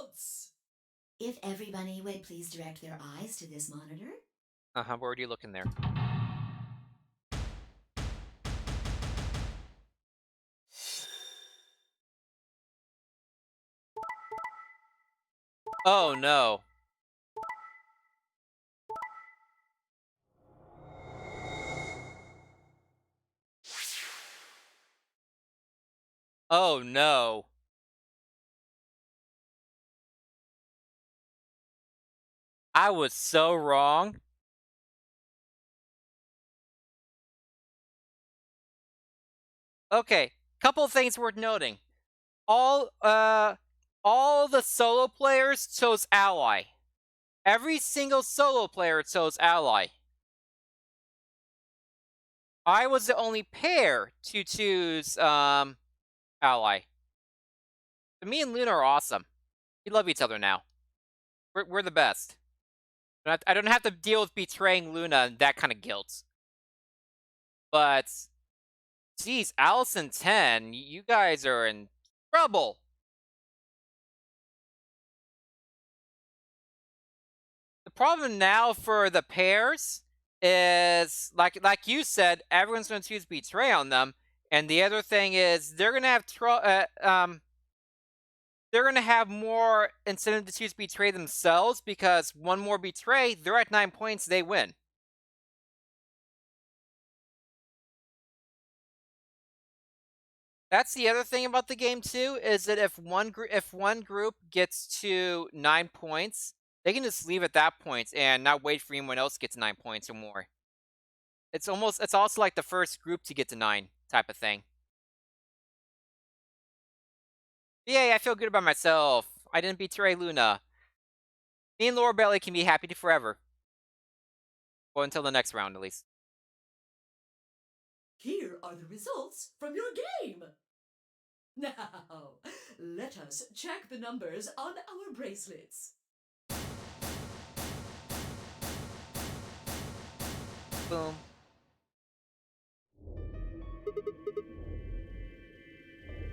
results! If everybody would please direct their eyes to this monitor. Where are you looking there? Oh no. Oh no. I was so wrong. Okay, couple things worth noting. All the solo players chose ally. Every single solo player chose ally. I was the only pair to choose ally. But me and Luna are awesome. We love each other now. We're the best. I don't have to deal with betraying Luna and that kind of guilt. But, geez, Allison 10, you guys are in trouble. The problem now for the pairs is, like you said, everyone's going to choose betray on them, and the other thing is they're going to have they're going to have more incentive to choose betray themselves because one more betray, they're at 9 points, they win. That's the other thing about the game too, is that if one group gets to 9 points, they can just leave at that point and not wait for anyone else to get to 9 points or more. It's also like the first group to get to 9 type of thing. Yay, I feel good about myself. I didn't betray Luna. Me and Laura Bailey can be happy forever. Well, until the next round, at least. Here are the results from your game. Now, let us check the numbers on our bracelets. Boom.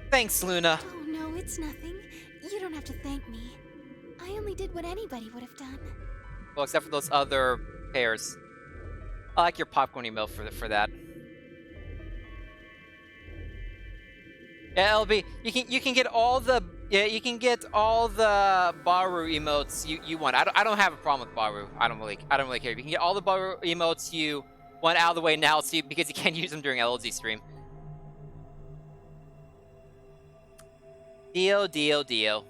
Thanks, Luna. Oh, no, it's nothing. You don't have to thank me. I only did what anybody would have done. Well, except for those other pairs. I like your popcorn email for that. Yeah, LB, you can get all the Baru emotes you want. I don't have a problem with Baru. I don't really care. You can get all the Baru emotes you want out of the way now, because you can't use them during LG stream. Deal.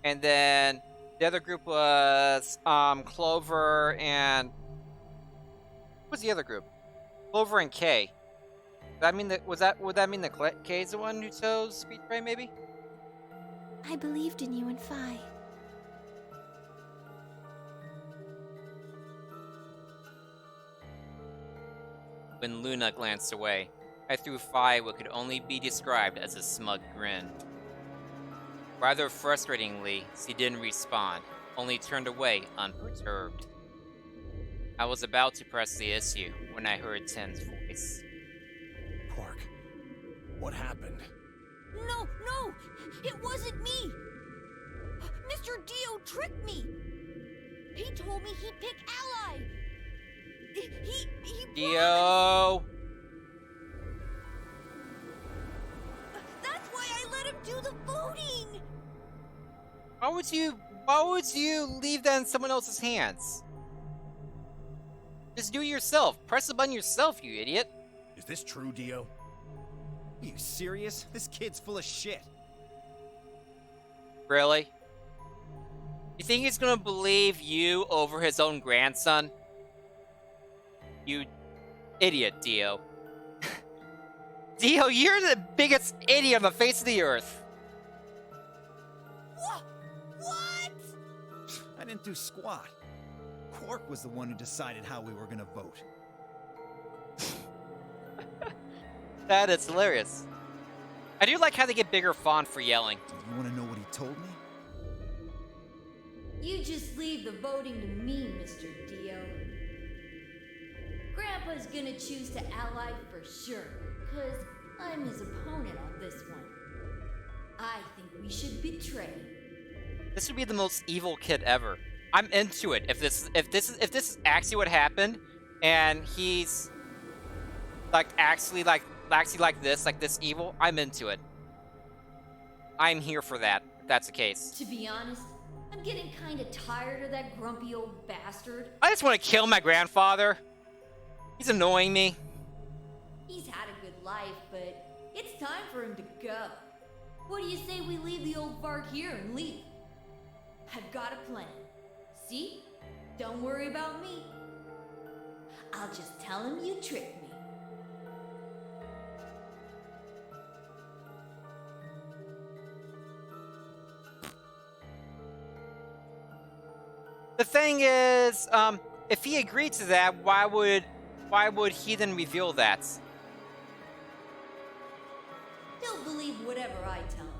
And then the other group was Clover and what was the other group? Clover and K. Would that mean that K is the one who chose Betray, maybe? I believed in you and Phi. When Luna glanced away, I threw Phi what could only be described as a smug grin. Rather frustratingly, she didn't respond, only turned away unperturbed. I was about to press the issue when I heard Ten's voice. Quark, what happened? No! It wasn't me! Mr. Dio tricked me! He told me he'd pick Ally! He Dio! That's why I let him do the voting! Why would you leave that in someone else's hands? Just do it yourself. Press the button yourself, you idiot. Is this true, Dio? Are you serious? This kid's full of shit. Really? You think he's gonna believe you over his own grandson? You idiot, Dio. Dio, you're the biggest idiot on the face of the earth. What? I didn't do squat. Quark was the one who decided how we were gonna vote. That is hilarious. I do like how they get bigger font for yelling. You wanna know what he told me? You just leave the voting to me, Mr. Dio. Grandpa's gonna choose to ally for sure, cause I'm his opponent on this one. I think we should betray. This would be the most evil kid ever. I'm into it. If this is actually what happened, and he's like actually like this evil, I'm into it. I'm here for that. If that's the case. To be honest, I'm getting kinda tired of that grumpy old bastard. I just want to kill my grandfather. He's annoying me. He's had a good life, but it's time for him to go. What do you say we leave the old fart here and leave? I've got a plan. See? Don't worry about me. I'll just tell him you tricked me. The thing is, if he agreed to that, why would he then reveal that? He'll believe whatever I tell him.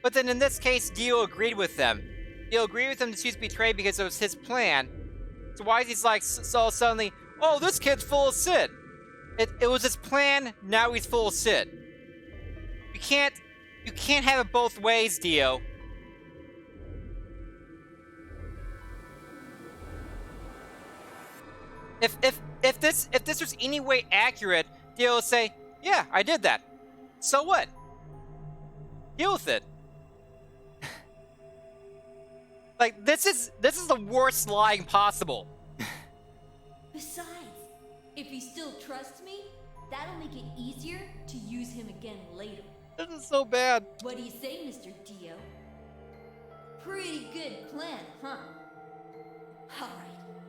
But then in this case, Dio agreed with them. Dio agreed with them to choose betray because it was his plan. So why is he like so suddenly, oh, this kid's full of shit? It was his plan, now he's full of shit. You can't have it both ways, Dio. If this was any way accurate, Dio would say, yeah, I did that. So what? Deal with it. Like, this is the worst lying possible. Besides, if he still trusts me, that'll make it easier to use him again later. This is so bad. What do you say, Mr. Dio? Pretty good plan, huh? Alright,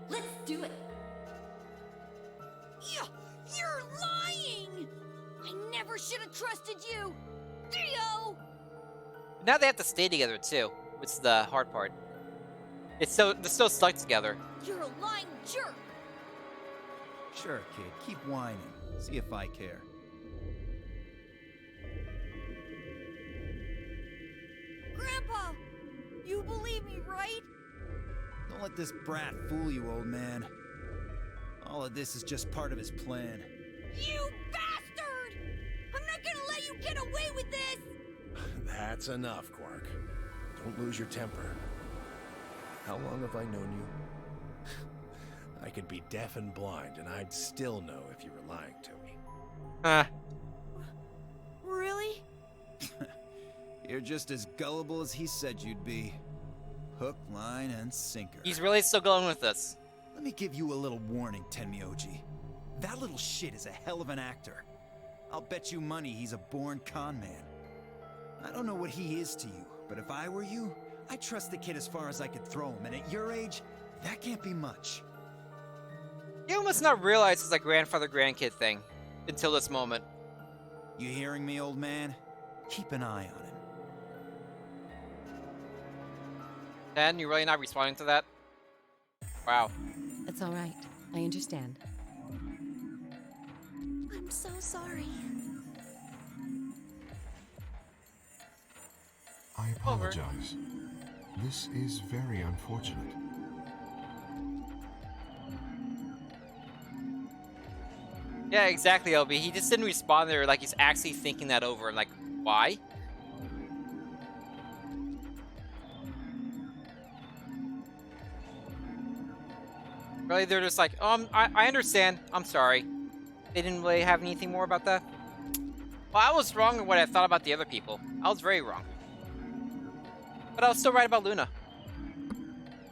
let's do it. You're lying! I never should have trusted you! Dio! Now they have to stay together too, which is the hard part. They're still stuck together. You're a lying jerk! Sure, kid. Keep whining. See if I care. Grandpa! You believe me, right? Don't let this brat fool you, old man. All of this is just part of his plan. You bastard! I'm not gonna let you get away with this! That's enough, Quark. Don't lose your temper. How long have I known you? I could be deaf and blind, and I'd still know if you were lying to me. Really? You're just as gullible as he said you'd be. Hook, line, and sinker. He's really still going with this. Let me give you a little warning, Tenmyoji. That little shit is a hell of an actor. I'll bet you money he's a born con man. I don't know what he is to you, but if I were you, I'd trust the kid as far as I could throw him, and at your age, that can't be much. You must not realize it's a grandfather-grandkid thing until this moment. You hearing me, old man? Keep an eye on him. Ten, you really not responding to that? Wow. It's all right. I understand. I'm so sorry. I apologize. This is very unfortunate. Yeah, exactly, LB. He just didn't respond there like he's actually thinking that over. Like, why? Really, they're just like, I understand. I'm sorry. They didn't really have anything more about that. Well, I was wrong in what I thought about the other people. I was very wrong. But I was still right about Luna.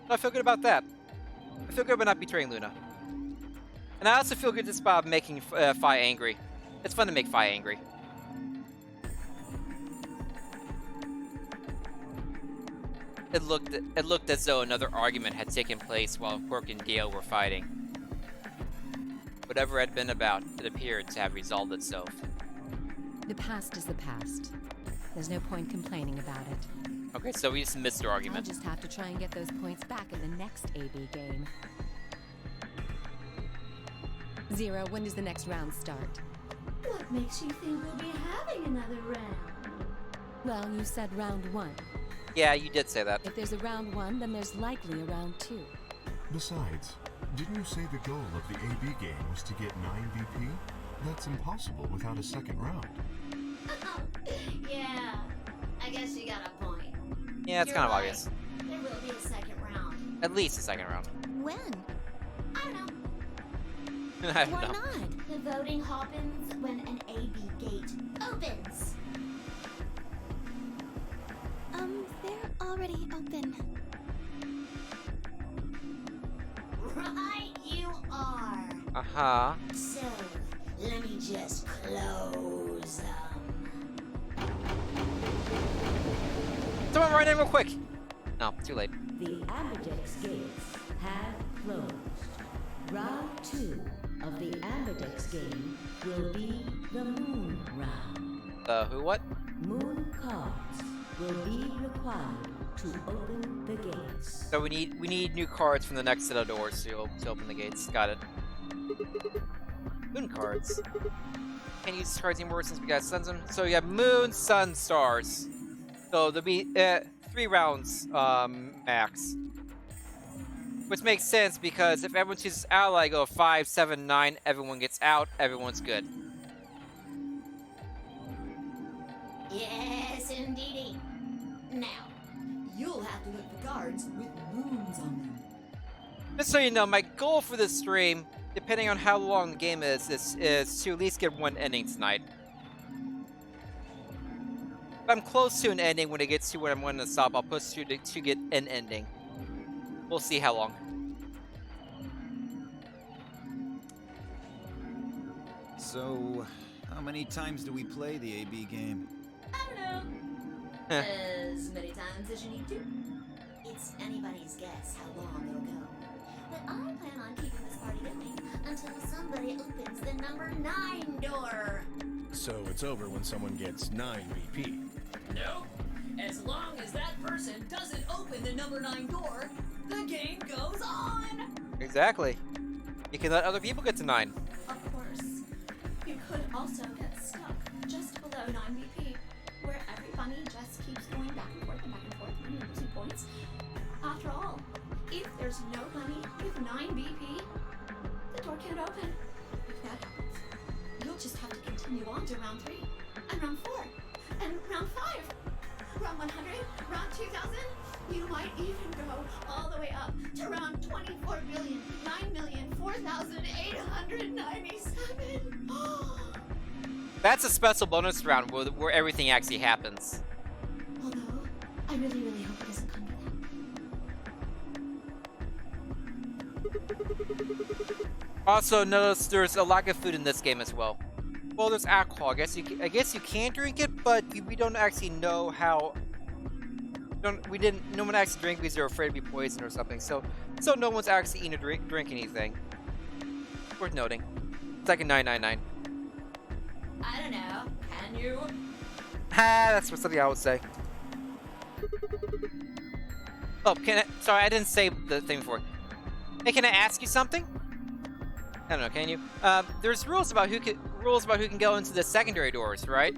So I feel good about that. I feel good about not betraying Luna. And I also feel good just about making Fi angry. It's fun to make Fi angry. It looked as though another argument had taken place while Quark and Dio were fighting. Whatever had been about, it appeared to have resolved itself. The past is the past. There's no point complaining about it. Okay, so we just missed our I'll argument. just have to try and get those points back in the next AB game. Zero, when does the next round start? What makes you think we'll be having another round? Well, you said round one. Yeah, you did say that. If there's a round one, then there's likely a round two. Besides, Didn't you say the goal of the AB game was to get 9 BP? That's impossible without a second round. Yeah, I guess you got a point. Yeah, it's You're kind of right. obvious. There will be a second round. At least a second round. When? I don't know. I don't Why know. not? The voting happens when an AB gate opens. They're already open. Right, you are. Uh-huh. So, let me just close them. Someone run in real quick! No, too late. The Amberdex gates have closed. Round 2 of the Amberdex game will be the Moon Round. The who what? Moon cards will be required to open the gates. So we need new cards from the next set of doors to open the gates. Got it. Moon cards. Can't use cards anymore since we got suns them. So you have moon, sun, stars. So there'll be 3 rounds max. Which makes sense because if everyone chooses ally, go 5, 7, 9, everyone gets out, everyone's good. Yes, indeedy. Now, You'll have to look for cards with moons on them. Just so you know, my goal for this stream, depending on how long the game is to at least get 1 ending tonight. If I'm close to an ending when it gets to when I'm wanting to stop, I'll push to get an ending. We'll see how long. So, how many times do we play the AB game? I don't know. As many times as you need to. It's anybody's guess how long it'll go. But I plan on keeping this party going until somebody opens the number 9 door. So it's over when someone gets 9 BP. Nope. As long as that person doesn't open the number 9 door, the game goes on. Exactly. You can let other people get to 9. Of course, you could also get stuck just below 9 BP, where every bunny just keeps going back and forth and back and forth and losing points. After all, if there's no bunny with 9 BP, the door can't open. If that happens, you'll just have to continue on to round 3, and round 4, and round 5, round 100, round 2000. You might even go all the way up to round 24,9,004,897. That's a special bonus round where everything actually happens. Although, I really, really hope it doesn't come to that. Also, notice there's a lack of food in this game as well. Well, there's alcohol. I guess you can drink it, but we don't actually know how. No one actually drink because they're afraid to be poisoned or something. So no one's actually eating or drink anything. Worth noting. It's like a 999. I don't know. Can you? That's something I would say. Oh, sorry, I didn't say the thing before. Hey, can I ask you something? I don't know. Can you? There's rules about who can go into the secondary doors, right?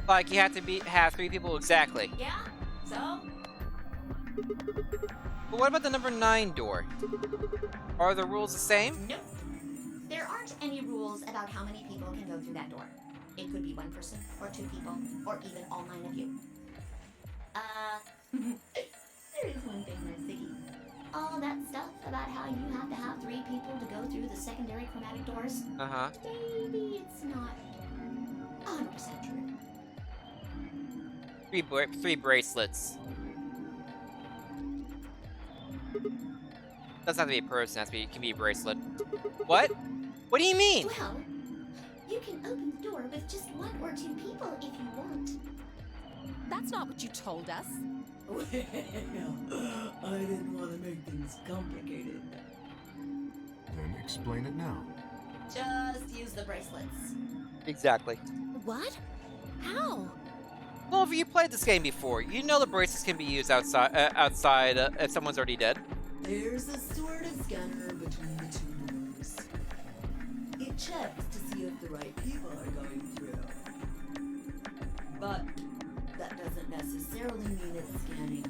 Like you have to have 3 people exactly. Yeah. So? But what about the number 9 door? Are the rules the same? Nope. There aren't any rules about how many people can go through that door. It could be 1 person, or 2 people, or even all 9 of you. There is one thing that's sticky. All that stuff about how you have to have 3 people to go through the secondary chromatic doors. Uh-huh. Maybe it's not 100% true. 3 bracelets. Doesn't have to be a person, it can be a bracelet. What? What do you mean? Well, you can open the door with just 1 or 2 people if you want. That's not what you told us. Well, I didn't want to make things complicated. Then explain it now. Just use the bracelets. Exactly. What? How? Well, if you played this game before, you know the bracelets can be used outside if someone's already dead. There's a sort of scanner between the 2 doors. It checks to see if the right people are going through. But that doesn't necessarily mean it's scanning the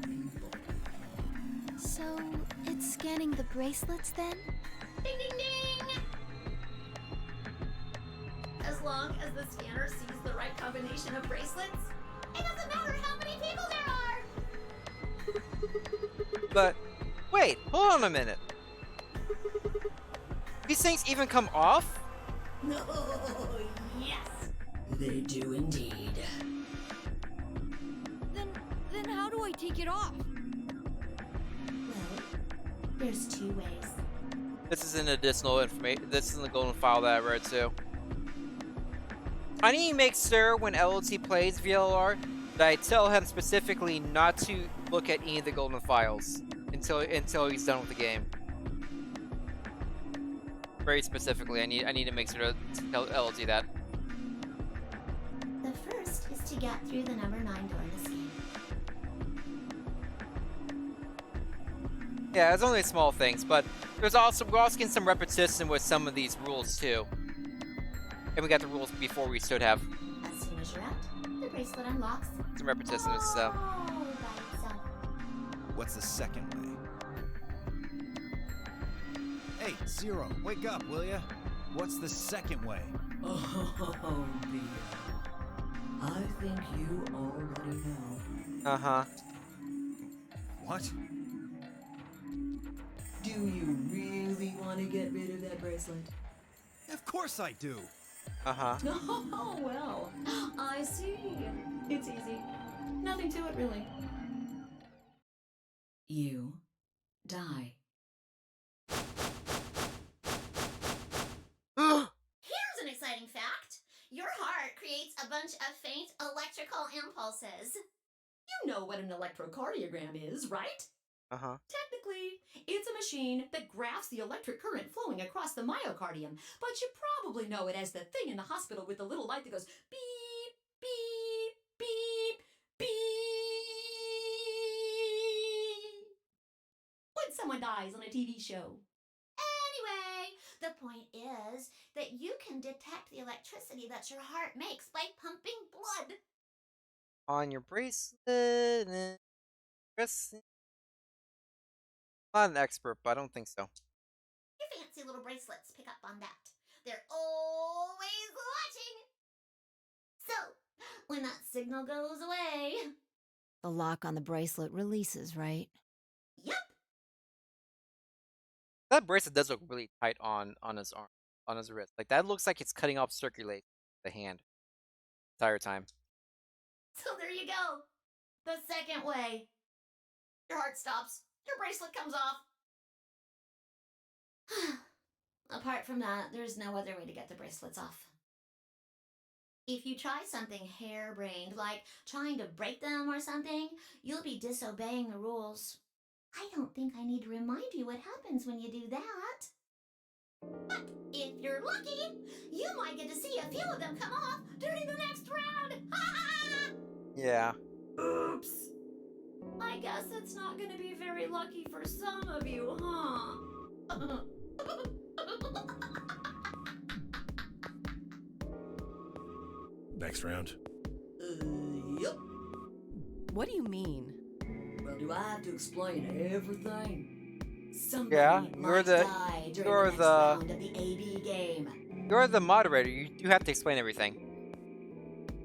people. So, it's scanning the bracelets then? Ding ding ding! As long as the scanner sees the right combination of bracelets, it doesn't matter how many people there are! But, wait, hold on a minute. These things even come off? No, yes, they do indeed. Then how do I take it off? Well, there's two ways. This is an additional information. This is in the golden file that I read too. I need to make sure when LOT plays VLR that I tell him specifically not to look at any of the golden files until he's done with the game. Very specifically, I need to make sure to tell LOT that. The first is to get through the number 9 door in this game. Yeah, it's only small things, but we're also getting some repetition with some of these rules too. And we got the rules before we should have. As soon as you're out, the bracelet unlocks. Some repetition and stuff. All by itself. What's the second way? Hey, Zero, wake up, will ya? What's the second way? Oh dear. I think you already know. Uh-huh. What? Do you really want to get rid of that bracelet? Of course I do. Uh-huh. Oh, well. I see. It's easy. Nothing to it, really. You die. Here's an exciting fact. Your heart creates a bunch of faint electrical impulses. You know what an electrocardiogram is, right? Uh-huh. Technically, it's a machine that graphs the electric current flowing across the myocardium, but you probably know it as the thing in the hospital with the little light that goes beep, beep, beep, beep. When someone dies on a TV show. Anyway, the point is that you can detect the electricity that your heart makes by pumping blood. On your bracelet. I'm not an expert, but I don't think so. Your fancy little bracelets pick up on that. They're always watching. So, when that signal goes away... The lock on the bracelet releases, right? Yep. That bracelet does look really tight on his arm, on his wrist. Like, that looks like it's cutting off circulate the hand the entire time. So there you go. The second way. Your heart stops. Your bracelet comes off. Apart from that, there's no other way to get the bracelets off. If you try something harebrained, like trying to break them or something, you'll be disobeying the rules. I don't think I need to remind you what happens when you do that. But if you're lucky, you might get to see a few of them come off during the next round. Yeah. Oops. I guess it's not going to be very lucky for some of you, huh? Next round. Yep. What do you mean? Well, do I have to explain everything? Somebody Yeah, might die during the next round of the AB game. You're the moderator. You have to explain everything.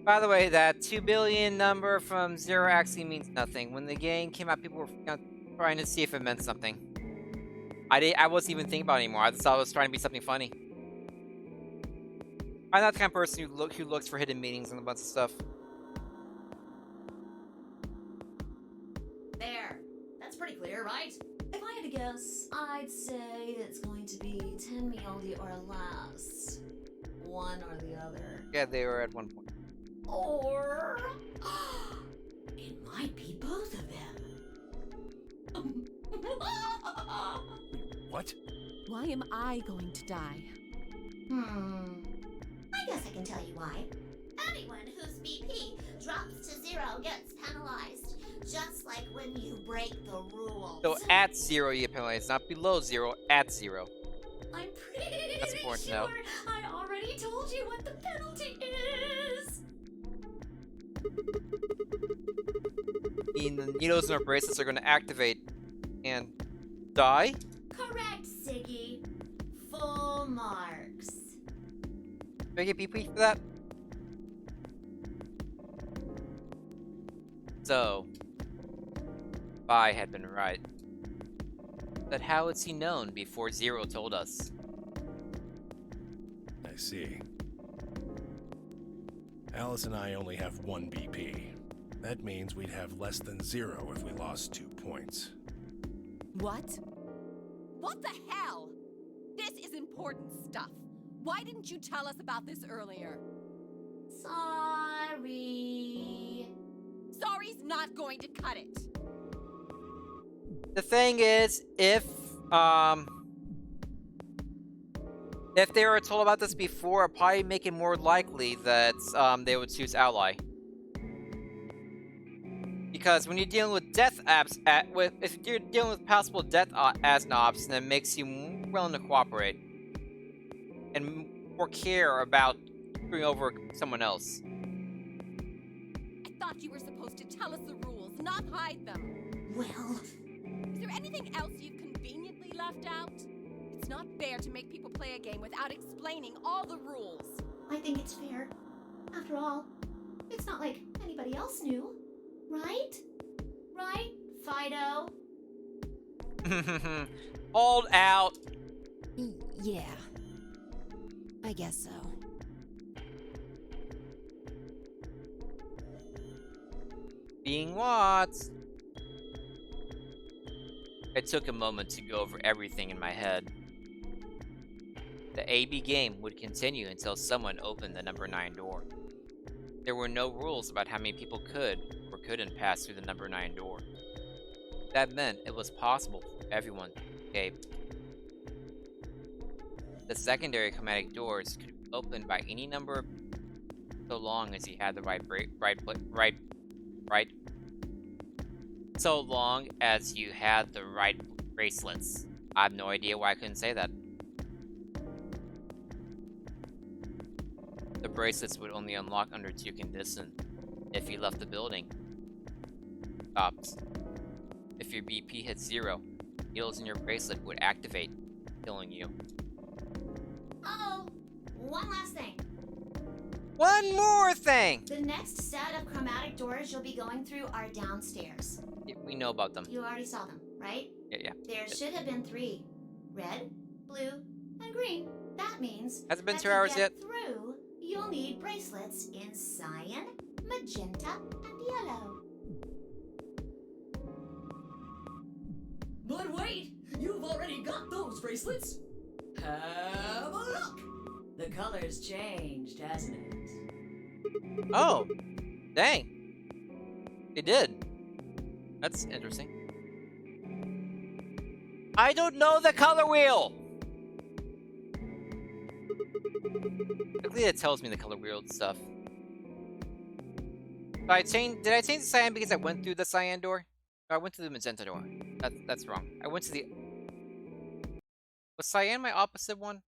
By the way, that 2 billion number from Zero actually means nothing. When the game came out, people were trying to see if it meant something. I wasn't even thinking about it anymore. I just thought it was trying to be something funny. I'm not the kind of person who looks for hidden meanings and a bunch of stuff. There. That's pretty clear, right? If I had to guess, I'd say it's going to be 10 Mioldi or less. One or the other. Yeah, they were at one point. Or... it might be both of them. What? Why am I going to die? I guess I can tell you why. Anyone whose BP drops to 0 gets penalized. Just like when you break the rules. So at 0 you get penalized, not below 0, at 0. I'm pretty That's important sure to know. I already told you what the penalty is. The needles in our bracelets are going to activate, and die? Correct, Siggy. Full marks. Do I get BP for that? So, Vi had been right. But how was he known before Zero told us? I see. Alice and I only have 1 BP. That means we'd have less than 0 if we lost 2 points. What? What the hell? This is important stuff. Why didn't you tell us about this earlier? Sorry. Sorry's not going to cut it. The thing is, if they were told about this before, it'd probably make it more likely that they would choose Ally. Because when you're dealing with death if you're dealing with possible death as an option, it makes you more willing to cooperate and more care about screwing over someone else. I thought you were supposed to tell us the rules, not hide them. Well, Is there anything else you've conveniently left out? It's not fair to make people play a game without explaining all the rules. I think it's fair. After all, it's not like anybody else knew. Right? Right, Fido? Hold out. Yeah. I guess so. Being what? It took a moment to go over everything in my head. The AB game would continue until someone opened the number 9 door. There were no rules about how many people could or couldn't pass through the number 9 door. That meant it was possible for everyone to escape. The secondary chromatic doors could be opened by any number so long as you had the so long as you had the right bracelets. I have no idea why I couldn't say that. The bracelets would only unlock under 2 conditions. If you left the building. Stops. If your BP hit 0, needles in your bracelet would activate, killing you. Uh-oh. One last thing. One more thing! The next set of chromatic doors you'll be going through are downstairs. Yeah, we know about them. You already saw them, right? Yeah. There should have been 3. Red, blue, and green. That means Has it been that 2 to hours get yet? through, you'll need bracelets in cyan, magenta, and yellow. But wait, you've already got those bracelets. Have a look. The color's changed, hasn't it? Oh, dang. It did. That's interesting. I don't know the color wheel! Luckily it tells me the color wheel stuff. Did I change the cyan because I went through the cyan door? No, I went through the magenta door. That's wrong. I went to the... Was cyan my opposite one?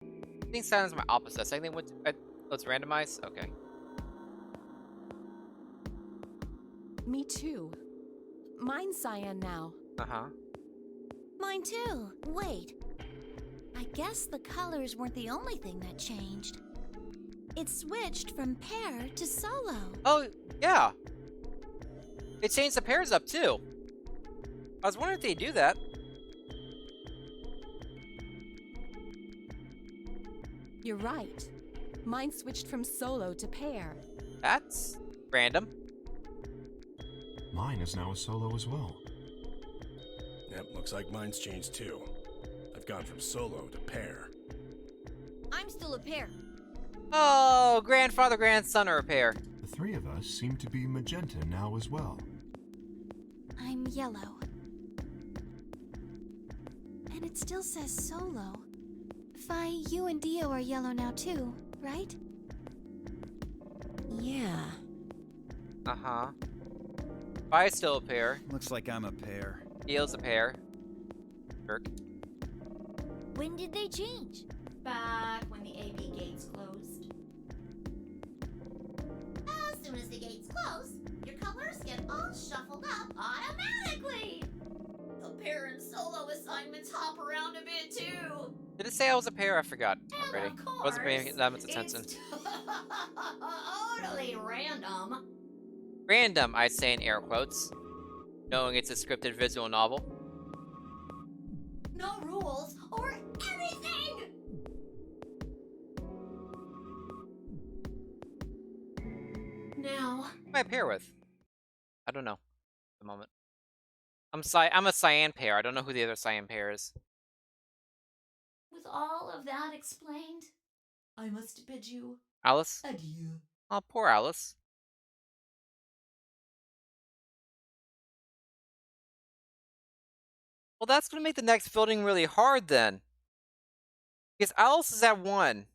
I think cyan is my opposite. So I think oh, it's randomized? Okay. Me too. Mine's cyan now. Uh-huh. Mine too. Wait. I guess the colors weren't the only thing that changed. It switched from pair to solo. Oh, yeah. It changed the pairs up, too. I was wondering if they do that. You're right. Mine switched from solo to pair. That's random. Mine is now a solo as well. Yep, looks like mine's changed too. I've gone from solo to pair. I'm still a pair. Oh, grandfather, grandson are a pair. The 3 of us seem to be magenta now as well. I'm yellow. And it still says solo. Fi, you and Dio are yellow now too, right? Yeah. Uh-huh. Fi's still a pair. Looks like I'm a pair. Dio's a pair. Kirk. When did they change? Back when the AB gates closed. As soon as the gates close, your colors all shuffled up automatically. The pair and solo assignments hop around a bit too. Did it say I was a pair? I forgot And already. of I wasn't paying course, that much attention. it's totally random. Random, I say in air quotes, knowing it's a scripted visual novel. No rules or anything! Now, Who am I a pair with? I don't know. At the moment. I'm a cyan pair. I don't know who the other cyan pair is. with all of that explained, I must bid you Alice? adieu. Oh, poor Alice. Well, that's gonna make the next voting really hard then. Because Alice is at 1.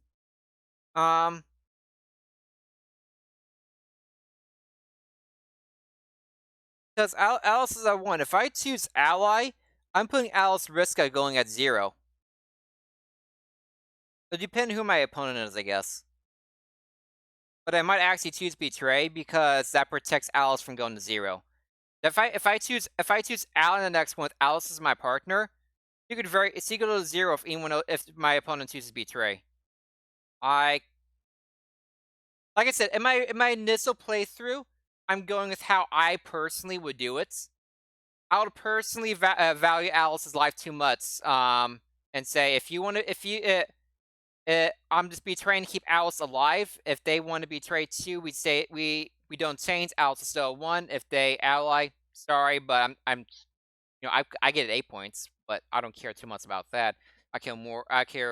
Because Alice is at 1. If I choose ally, I'm putting Alice risk at going at 0. It depends who my opponent is, I guess. But I might actually choose betray because that protects Alice from going to 0. If I choose ally in the next one with Alice as my partner, you could go to 0 if my opponent chooses betray. Like I said, in my initial playthrough, I'm going with how I personally would do it. I would personally value Alice's life too much, and say I'm just betraying to keep Alice alive. If they want to betray too, we don't change. Alice is still 1. If they ally, sorry, but I get 8 points, but I don't care too much about that. I care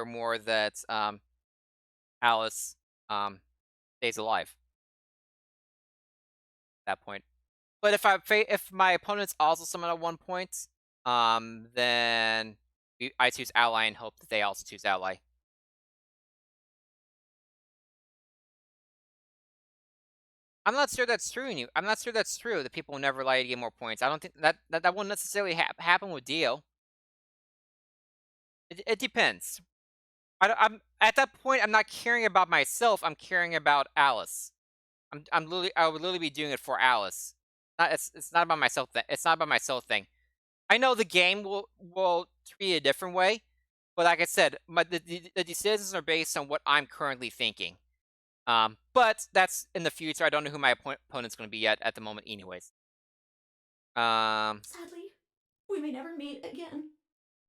more that Alice stays alive at that point. But if my opponent's also someone at 1 point, then I choose ally and hope that they also choose ally. I'm not sure that's true. I'm not sure that's true. That people will never lie to get more points. I don't think that won't necessarily happen with Dio. It depends. I'm at that point. I'm not caring about myself. I'm caring about Alice. I would literally be doing it for Alice. It's not about myself. It's not about myself thing. I know the game will treat it a different way, but like I said, the decisions are based on what I'm currently thinking. But that's in the future. I don't know who my opponent's going to be yet at the moment, anyways. Sadly, we may never meet again.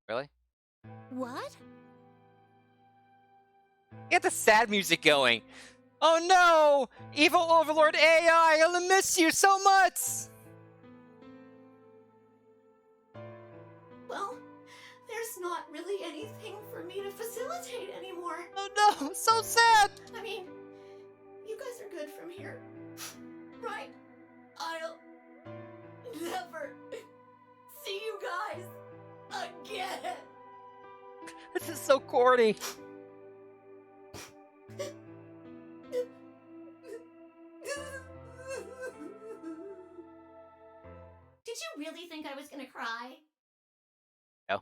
Really? What? Get the sad music going. Oh no! Evil Overlord AI, I'm gonna miss you so much! Well, there's not really anything for me to facilitate anymore. Oh no, so sad! I mean, you guys are good from here, right? I'll never see you guys again. This is so corny. Did you really think I was gonna cry? No.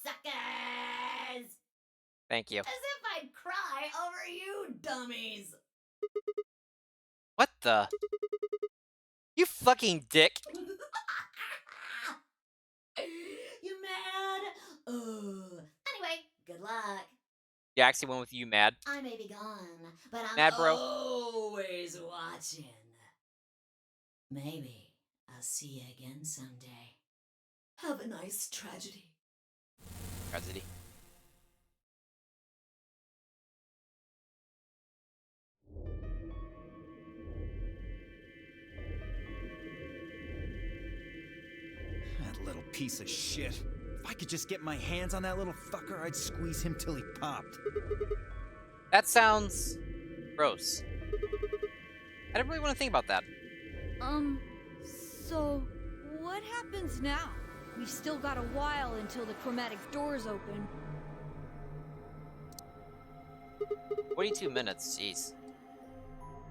Suckers! Thank you. As if I'd cry over you dummies. What the? You fucking dick. You mad? Anyway, good luck. You actually went with you mad. I may be gone, but I'm Mad, bro. always watching. Maybe I'll see you again someday. Have a nice tragedy. Tragedy. That little piece of shit. If I could just get my hands on that little fucker, I'd squeeze him till he popped. That sounds gross. I didn't really want to think about that. So what happens now? We've still got a while until the chromatic doors open. 42 minutes, jeez.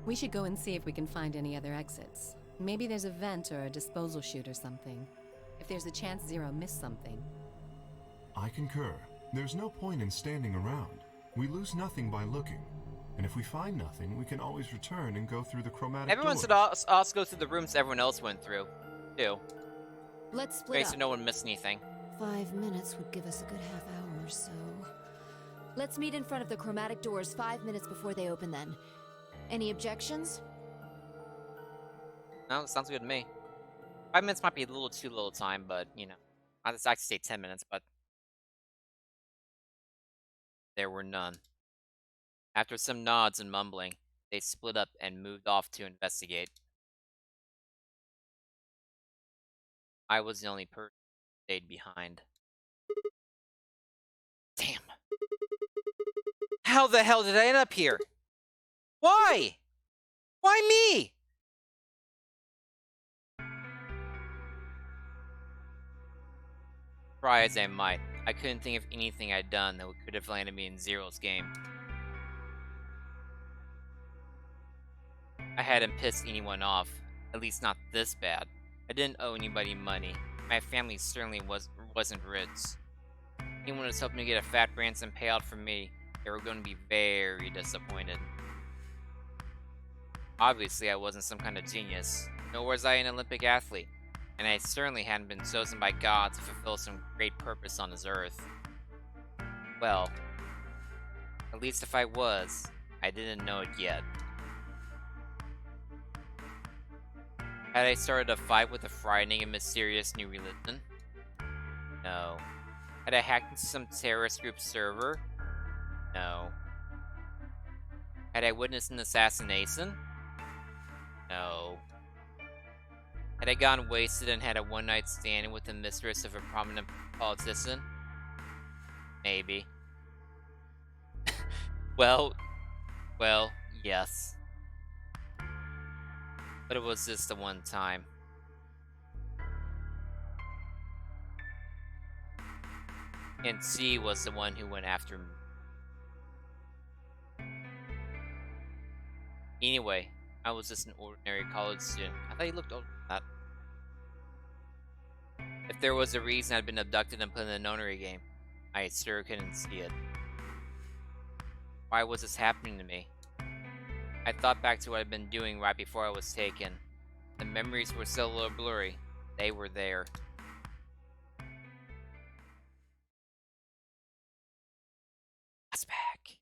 We should go and see if we can find any other exits. Maybe there's a vent or a disposal chute or something. If there's a chance Zero missed something. I concur. There's no point in standing around. We lose nothing by looking. And if we find nothing, we can always return and go through the chromatic Everyone doors. should also go through the rooms everyone else went through, too. Let's split Make up. sure no one missed anything. 5 minutes would give us a good half hour or so. Let's meet in front of the chromatic doors 5 minutes before they open then. Any objections? No, that sounds good to me. 5 minutes might be a little too little time, but, you know. I'd like to say 10 minutes, but... There were none. After some nods and mumbling, they split up and moved off to investigate. I was the only person who stayed behind. Damn. How the hell did I end up here? Why? Why me? Try as I might, I couldn't think of anything I'd done that could have landed me in Zero's game. I hadn't pissed anyone off, at least not this bad. I didn't owe anybody money. My family certainly wasn't rich. Anyone was hoping to get a fat ransom payout from me, they were going to be very disappointed. Obviously, I wasn't some kind of genius, nor was I an Olympic athlete, and I certainly hadn't been chosen by God to fulfill some great purpose on His earth. Well, at least if I was, I didn't know it yet. Had I started a fight with a frightening and mysterious new religion? No. Had I hacked into some terrorist group server? No. Had I witnessed an assassination? No. Had I gone wasted and had a one-night stand with the mistress of a prominent politician? Maybe. Well, yes. But it was just the one time. And she was the one who went after me. Anyway, I was just an ordinary college student. I thought you looked older than that. If there was a reason I'd been abducted and put in a nonary game, I sure couldn't see it. Why was this happening to me? I thought back to what I'd been doing right before I was taken. The memories were still a little blurry. They were there. That's back.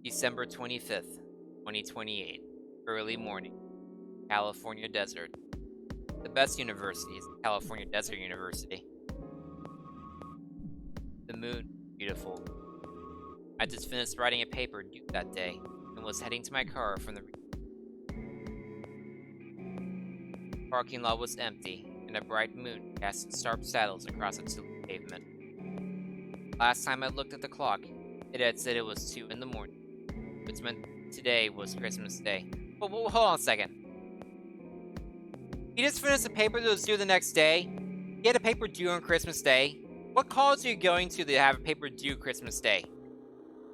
December 25th, 2028. Early morning. California desert. The best university is California Desert University. The moon, beautiful. I just finished writing a paper due that day and was heading to my car from the parking lot was empty and a bright moon cast sharp shadows across the pavement. Last time I looked at the clock, it had said it was 2 in the morning, which meant today was Christmas Day. But hold on a second. He just finished a paper that was due the next day? He had a paper due on Christmas Day? What college are you going to have a paper due Christmas Day?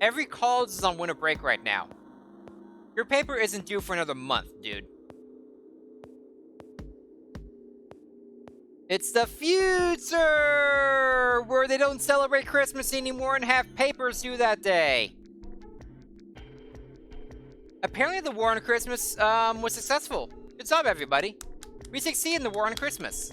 Every college is on winter break right now. Your paper isn't due for another month, dude. It's the future! Where they don't celebrate Christmas anymore and have papers due that day. Apparently the war on Christmas was successful. Good job, everybody. We succeed in the war on Christmas.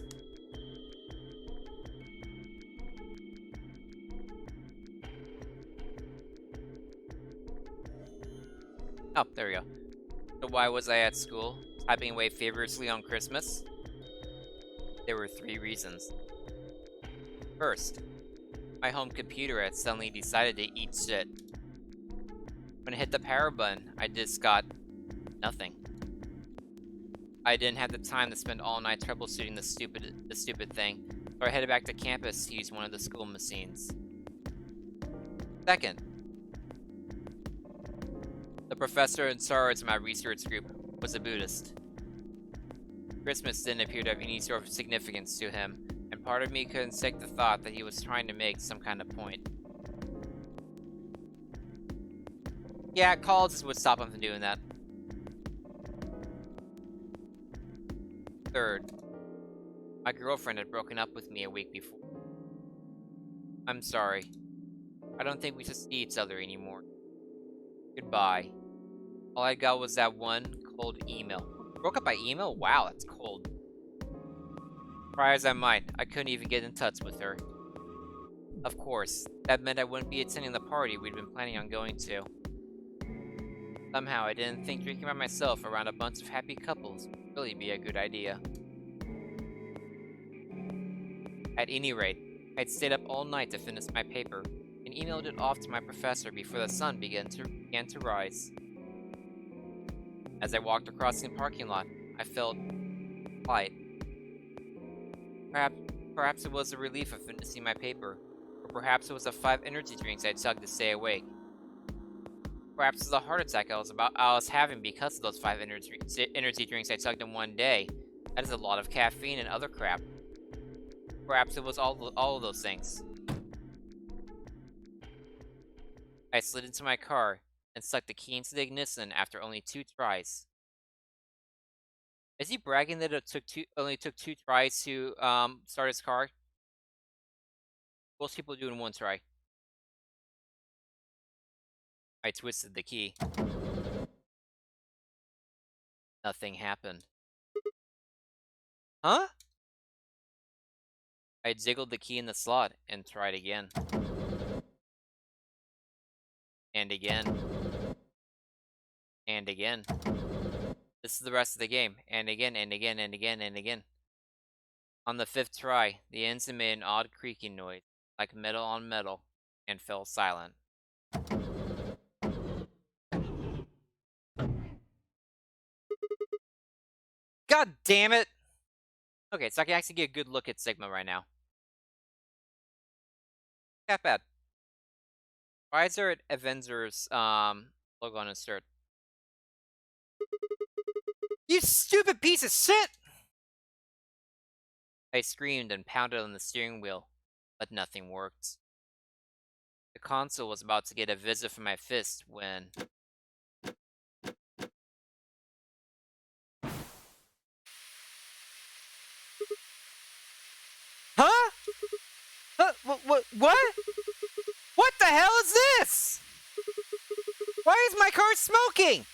Oh, there we go. So why was I at school, typing away feverishly on Christmas? There were 3 reasons. First, my home computer had suddenly decided to eat shit. When I hit the power button, I just got nothing. I didn't have the time to spend all night troubleshooting the stupid thing, so I headed back to campus to use one of the school machines. Second, the professor in charge of my research group was a Buddhist. Christmas didn't appear to have any sort of significance to him, and part of me couldn't shake the thought that he was trying to make some kind of point. Yeah, colleges would stop him from doing that. Third, My girlfriend had broken up with me a week before. I'm sorry. I don't think we should see each other anymore. Goodbye. All I got was that one cold email. Broke up by email? Wow, that's cold. Try as I might, I couldn't even get in touch with her. Of course, that meant I wouldn't be attending the party we'd been planning on going to. Somehow, I didn't think drinking by myself around a bunch of happy couples would really be a good idea. At any rate, I'd stayed up all night to finish my paper, and emailed it off to my professor before the sun began to rise. As I walked across the parking lot, I felt light. Perhaps it was the relief of finishing my paper, or perhaps it was the 5 energy drinks I chugged to stay awake. Perhaps it was a heart attack I was having because of those 5 energy drinks I chugged in one day. That is a lot of caffeine and other crap. Perhaps it was all of those things. I slid into my car and stuck the key into the ignition after only 2 tries. Is he bragging that it only took 2 tries to start his car? Most people do in 1 try. I twisted the key. Nothing happened. Huh? I jiggled the key in the slot and tried again. And again. And again. This is the rest of the game. And again, and again, and again, and again. On the 5th try, the engine made an odd creaking noise, like metal on metal, and fell silent. God damn it! Okay, so I can actually get a good look at Sigma right now. Not bad. Why is there an Avengers logo on his shirt? You stupid piece of shit! I screamed and pounded on the steering wheel, but nothing worked. The console was about to get a visit from my fist when... Huh? What? What the hell is this? Why is my car smoking?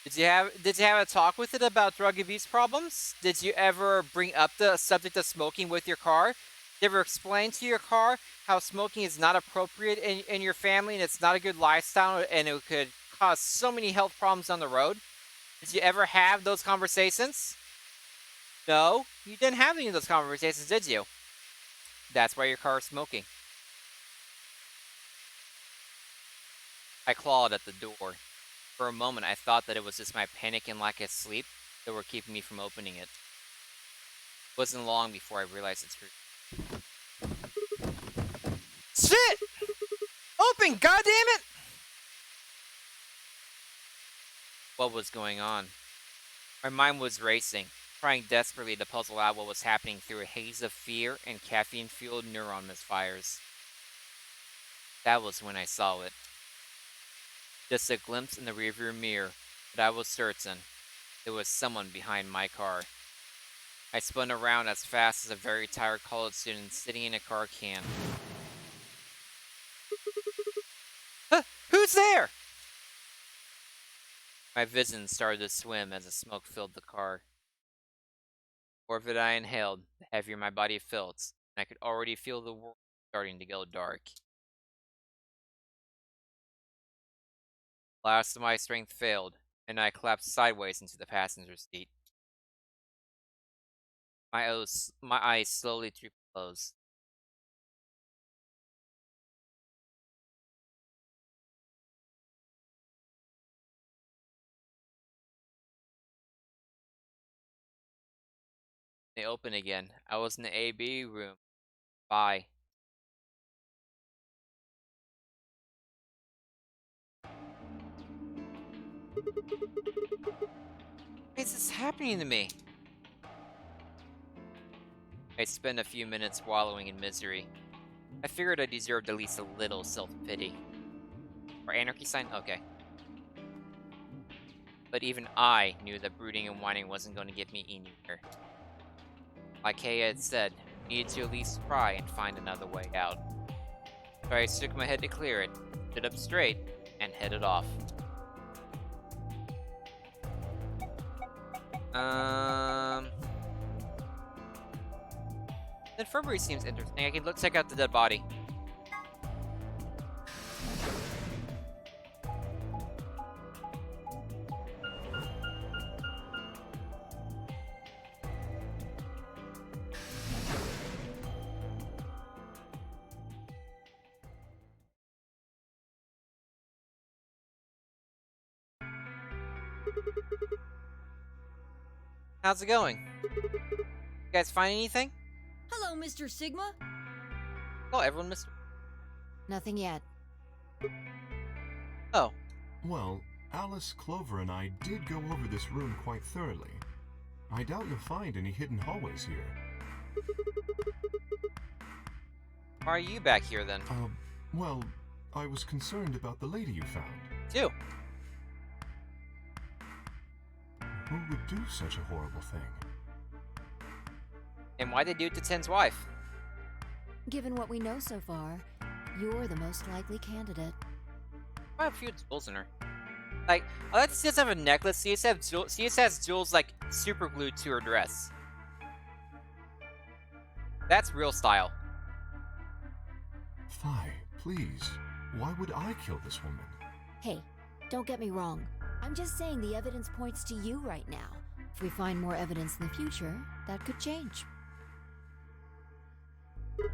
Did you have a talk with it about drug abuse problems? Did you ever bring up the subject of smoking with your car? Did you ever explain to your car how smoking is not appropriate in your family and it's not a good lifestyle and it could cause so many health problems on the road? Did you ever have those conversations? No, you didn't have any of those conversations, did you? That's why your car is smoking. I clawed at the door. For a moment, I thought that it was just my panic and lack of sleep that were keeping me from opening it. It wasn't long before I realized the truth. Shit! Open, goddammit! What was going on? My mind was racing, trying desperately to puzzle out what was happening through a haze of fear and caffeine-fueled neuron misfires. That was when I saw it. Just a glimpse in the rearview mirror, but I was certain there was someone behind my car. I spun around as fast as a very tired college student sitting in a car can. Who's there? My vision started to swim as the smoke filled the car. The more of it I inhaled, the heavier my body felt, and I could already feel the world starting to go dark. Last of my strength failed, and I collapsed sideways into the passenger seat. My eyes slowly drooped closed. They opened again. I was in the AB room. Bye. Why is this happening to me? I spent a few minutes wallowing in misery. I figured I deserved at least a little self-pity. Or anarchy sign? Okay. But even I knew that brooding and whining wasn't going to get me anywhere. Like Kay had said, we needed to at least try and find another way out. So I shook my head to clear it, stood up straight, and headed off. The infirmary seems interesting. I can look check out the dead body. How's it going? You guys find anything? Hello, Mr. Sigma. Oh, everyone missed. Nothing yet. Oh. Well, Alice, Clover, and I did go over this room quite thoroughly. I doubt you'll find any hidden hallways here. Why are you back here then? Well, I was concerned about the lady you found. Too. Who would do such a horrible thing? And why'd they do it to Ten's wife? Given what we know so far, you're the most likely candidate. I have a few jewels in her. Like, I like to see us have a necklace. She just has jewels like super glued to her dress. That's real style. Fi, please. Why would I kill this woman? Hey, don't get me wrong. I'm just saying the evidence points to you right now. If we find more evidence in the future, that could change. We're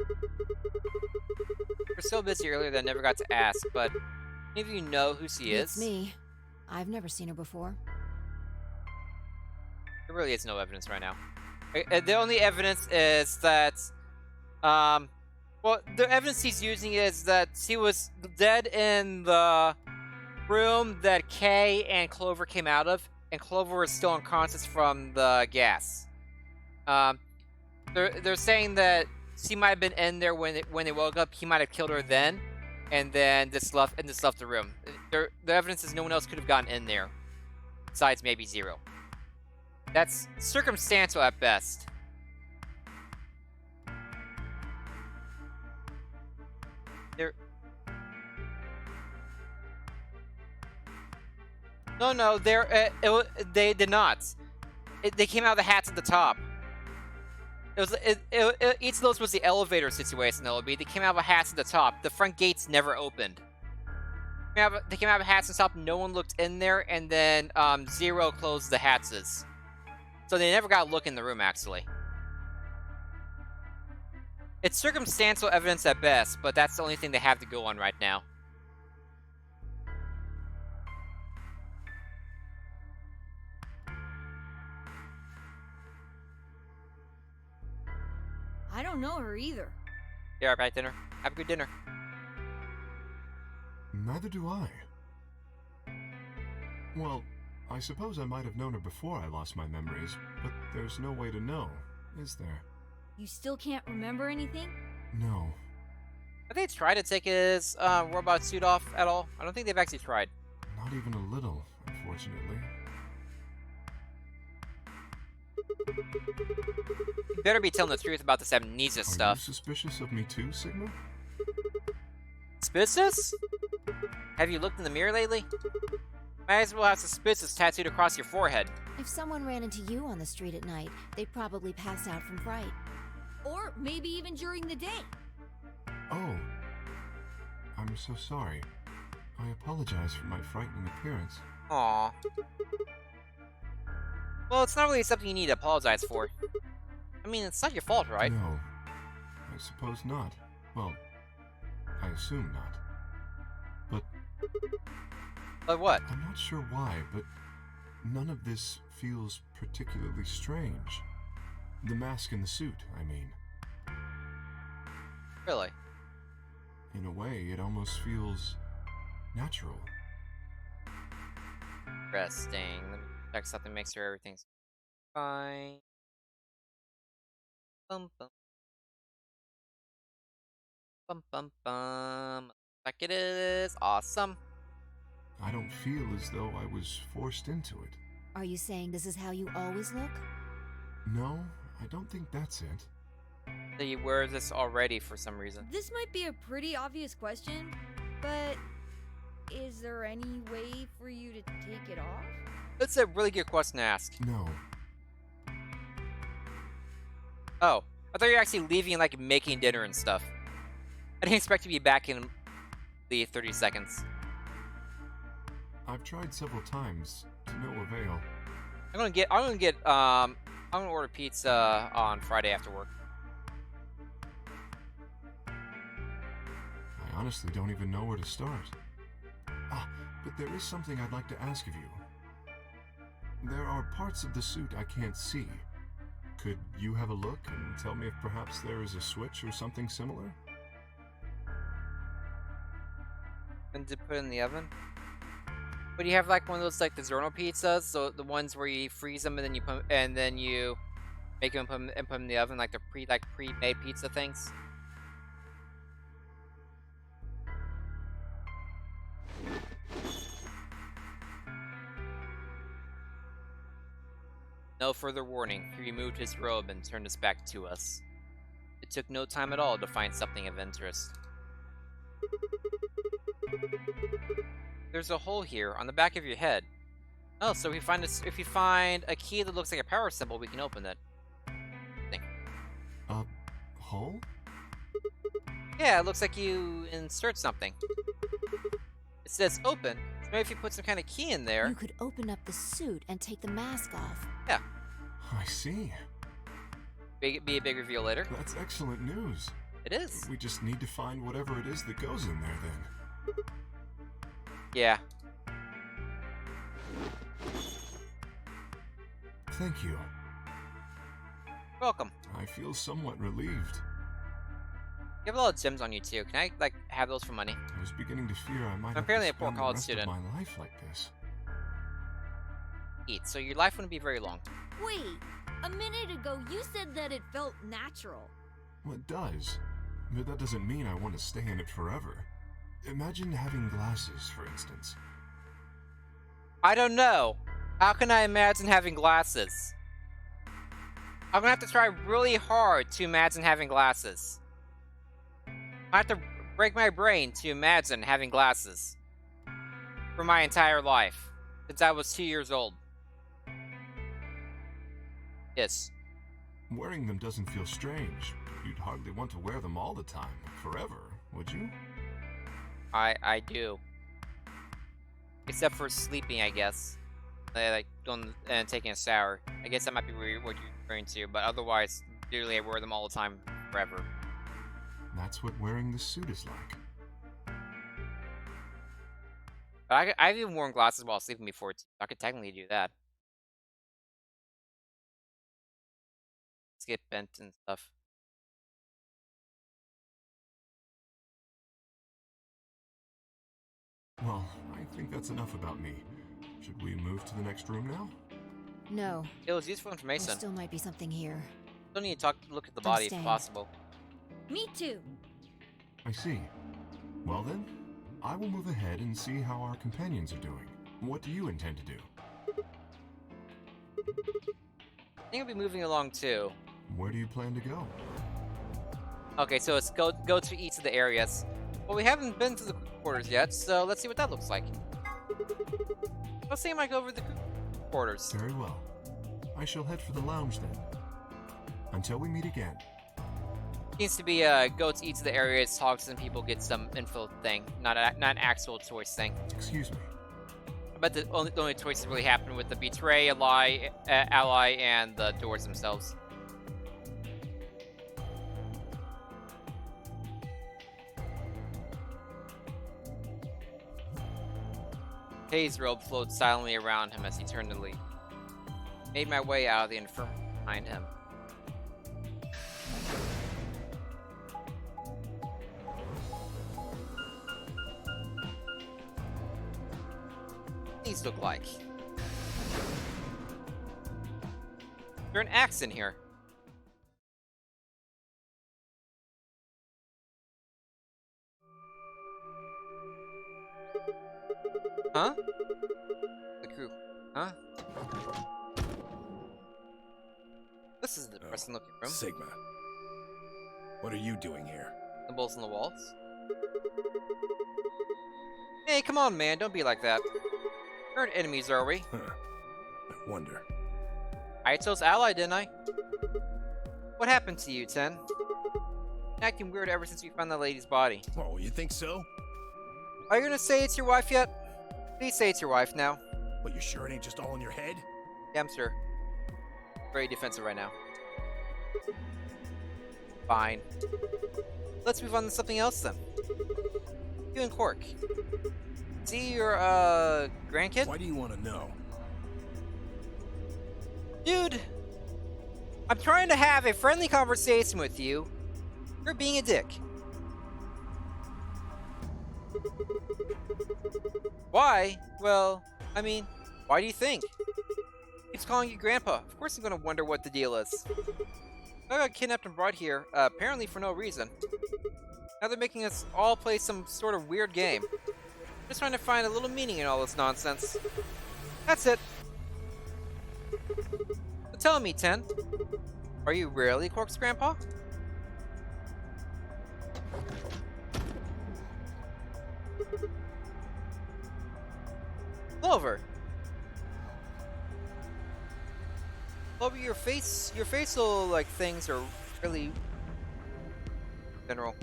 so busy earlier that I never got to ask, but any of you know who she is? It's me. I've never seen her before. There really is no evidence right now. The only evidence is that, well, the evidence he's using is that she was dead in the room that Kay and Clover came out of, and Clover was still unconscious from the gas. They're saying that she might have been in there when they woke up. He might have killed her then, and then just left the room. The evidence is no one else could have gotten in there, besides maybe Zero. That's circumstantial at best. No, they did not. They came out of the hats at the top. Each of those was the elevator situation. They came out of the hats at the top. The front gates never opened. They came out of the hats at the top. No one looked in there, and then Zero closed the hatches. So they never got a look in the room, actually. It's circumstantial evidence at best, but that's the only thing they have to go on right now. I don't know her either. Yeah, right, dinner. Have a good dinner. Neither do I. Well, I suppose I might have known her before I lost my memories, but there's no way to know, is there? You still can't remember anything? No. Have they tried to take his robot suit off at all? I don't think they've actually tried. Not even a little, unfortunately. You better be telling the truth about this amnesia stuff. Are you suspicious of me too, Sigma? Suspicious? Have you looked in the mirror lately? Might as well have suspicious tattooed across your forehead. If someone ran into you on the street at night, they'd probably pass out from fright. Or maybe even during the day. Oh. I'm so sorry. I apologize for my frightening appearance. Aww. Well, it's not really something you need to apologize for. I mean, it's not your fault, right? No. I suppose not. Well, I assume not. But what? I'm not sure why, but none of this feels particularly strange. The mask and the suit, I mean. Really? In a way, it almost feels natural. Interesting. Let me check something, make sure everything's fine. Bum bum. Bum bum bum. Like it is. Awesome. I don't feel as though I was forced into it. Are you saying this is how you always look? No, I don't think that's it. So you wear this already for some reason. This might be a pretty obvious question, but is there any way for you to take it off? That's a really good question to ask. No. Oh, I thought you were actually leaving and like making dinner and stuff. I didn't expect to be back in the 30 seconds. I've tried several times, to no avail. I'm gonna order pizza on Friday after work. I honestly don't even know where to start. Ah, but there is something I'd like to ask of you. There are parts of the suit I can't see. Could you have a look and tell me if perhaps there is a switch or something similar? And to put in the oven. But you have like one of those like the Zorno pizzas, so the ones where you freeze them and then you make them and put them in the oven, like the pre-made pizza things. No further warning, he removed his robe and turned his back to us. It took no time at all to find something of interest. There's a hole here on the back of your head. Oh, so if you find a key that looks like a power symbol, we can open it. A hole? Yeah, it looks like you insert something. It says open, so maybe if you put some kind of key in there... You could open up the suit and take the mask off. Yeah. I see. Be a big reveal later. That's excellent news. It is. We just need to find whatever it is that goes in there, then. Yeah. Thank you. Welcome. I feel somewhat relieved. You have a lot of gems on you too. Can I like have those for money? I was beginning to fear I might I'm have apparently to a poor spend the college rest student. of my life like this. Eat. So your life wouldn't be very long. Wait, a minute ago you said that it felt natural. Well, it does. But that doesn't mean I want to stay in it forever. Imagine having glasses, for instance. I don't know. How can I imagine having glasses? I'm gonna have to try really hard to imagine having glasses. I have to break my brain to imagine having glasses. For my entire life. Since I was 2 years old. Yes. Wearing them doesn't feel strange. You'd hardly want to wear them all the time, forever, would you? I do. Except for sleeping, I guess. Like going and taking a shower. I guess that might be what you're referring to, but otherwise, literally I wear them all the time, forever. That's what wearing the suit is like. But I've even worn glasses while sleeping before, too. I could technically do that. Get bent and stuff. Well, I think that's enough about me. Should we move to the next room now? No. It was useful information. There still might be something here. Still need to look at the body if possible. Me too. I see. Well then, I will move ahead and see how our companions are doing. What do you intend to do? I think I'll be moving along too. Where do you plan to go? Okay, so let's go to each of the areas. Well, we haven't been to the quarters yet, so let's see what that looks like. Let's see if I go over the quarters. Very well. I shall head for the lounge then. Until we meet again. Seems to be go to each of the areas, talk to some people, get some info thing, not an actual choice thing. Excuse me. I bet the only choices really happen with the betray, ally, and the doors themselves. Hayes' robe flowed silently around him as he turned to leave. Made my way out of the infirmary behind him. These look like. Is there an axe in here? Huh? The crew. Huh? This is depressing. interesting looking room. Sigma. What are you doing here? Symbols on the walls. Hey, come on, man. Don't be like that. We aren't enemies, are we? Huh. I wonder. I chose ally, didn't I? What happened to you, Ten? Been acting weird ever since we found that lady's body. Oh, you think so? Are you gonna say it's your wife yet? Please say it's your wife now. But you sure it ain't just all in your head? Yeah, I'm sure. Very defensive right now. Fine. Let's move on to something else then. You and Quark. See your, grandkid? Why do you want to know? Dude! I'm trying to have a friendly conversation with you. You're being a dick. Why? Well, I mean, why do you think? Keeps calling you Grandpa. Of course I'm gonna wonder what the deal is. I got kidnapped and brought here, apparently for no reason. Now they're making us all play some sort of weird game. Just trying to find a little meaning in all this nonsense. That's it. So tell me, Ten. Are you really Quark's grandpa? Clover. Clover, your facial like things are really general.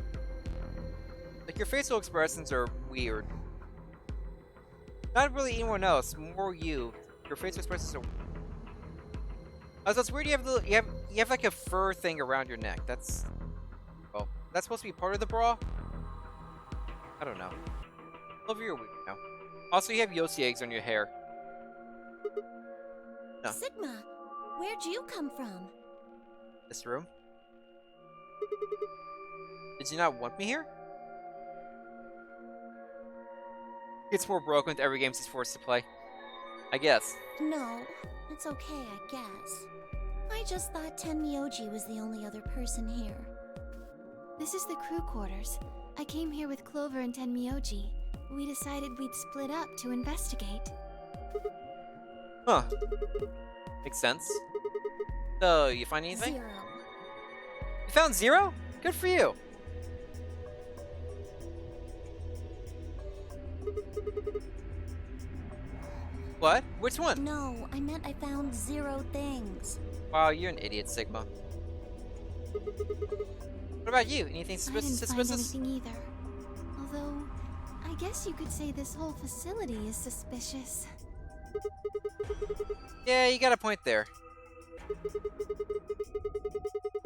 Like your facial expressions are weird. Not really anyone else, more you. Your facial expressions are. Oh, that's weird. You have like a fur thing around your neck. That's. Well, that's supposed to be part of the bra. I don't know. Clover, you're weird now. Also, you have Yoshi eggs on your hair. No. Sigma, where'd you come from? This room? Did you not want me here? It's more broken with every game she's forced to play. I guess. No, it's okay, I guess. I just thought Tenmyoji was the only other person here. This is the crew quarters. I came here with Clover and Tenmyoji. We decided we'd split up to investigate. Huh. Makes sense. So, you find anything? 0. You found 0? Good for you. What? Which one? No, I meant I found 0 things. Wow, you're an idiot, Sigma. What about you? Anything I didn't suspicious? find anything either. Although, I guess you could say this whole facility is suspicious. Yeah, you got a point there.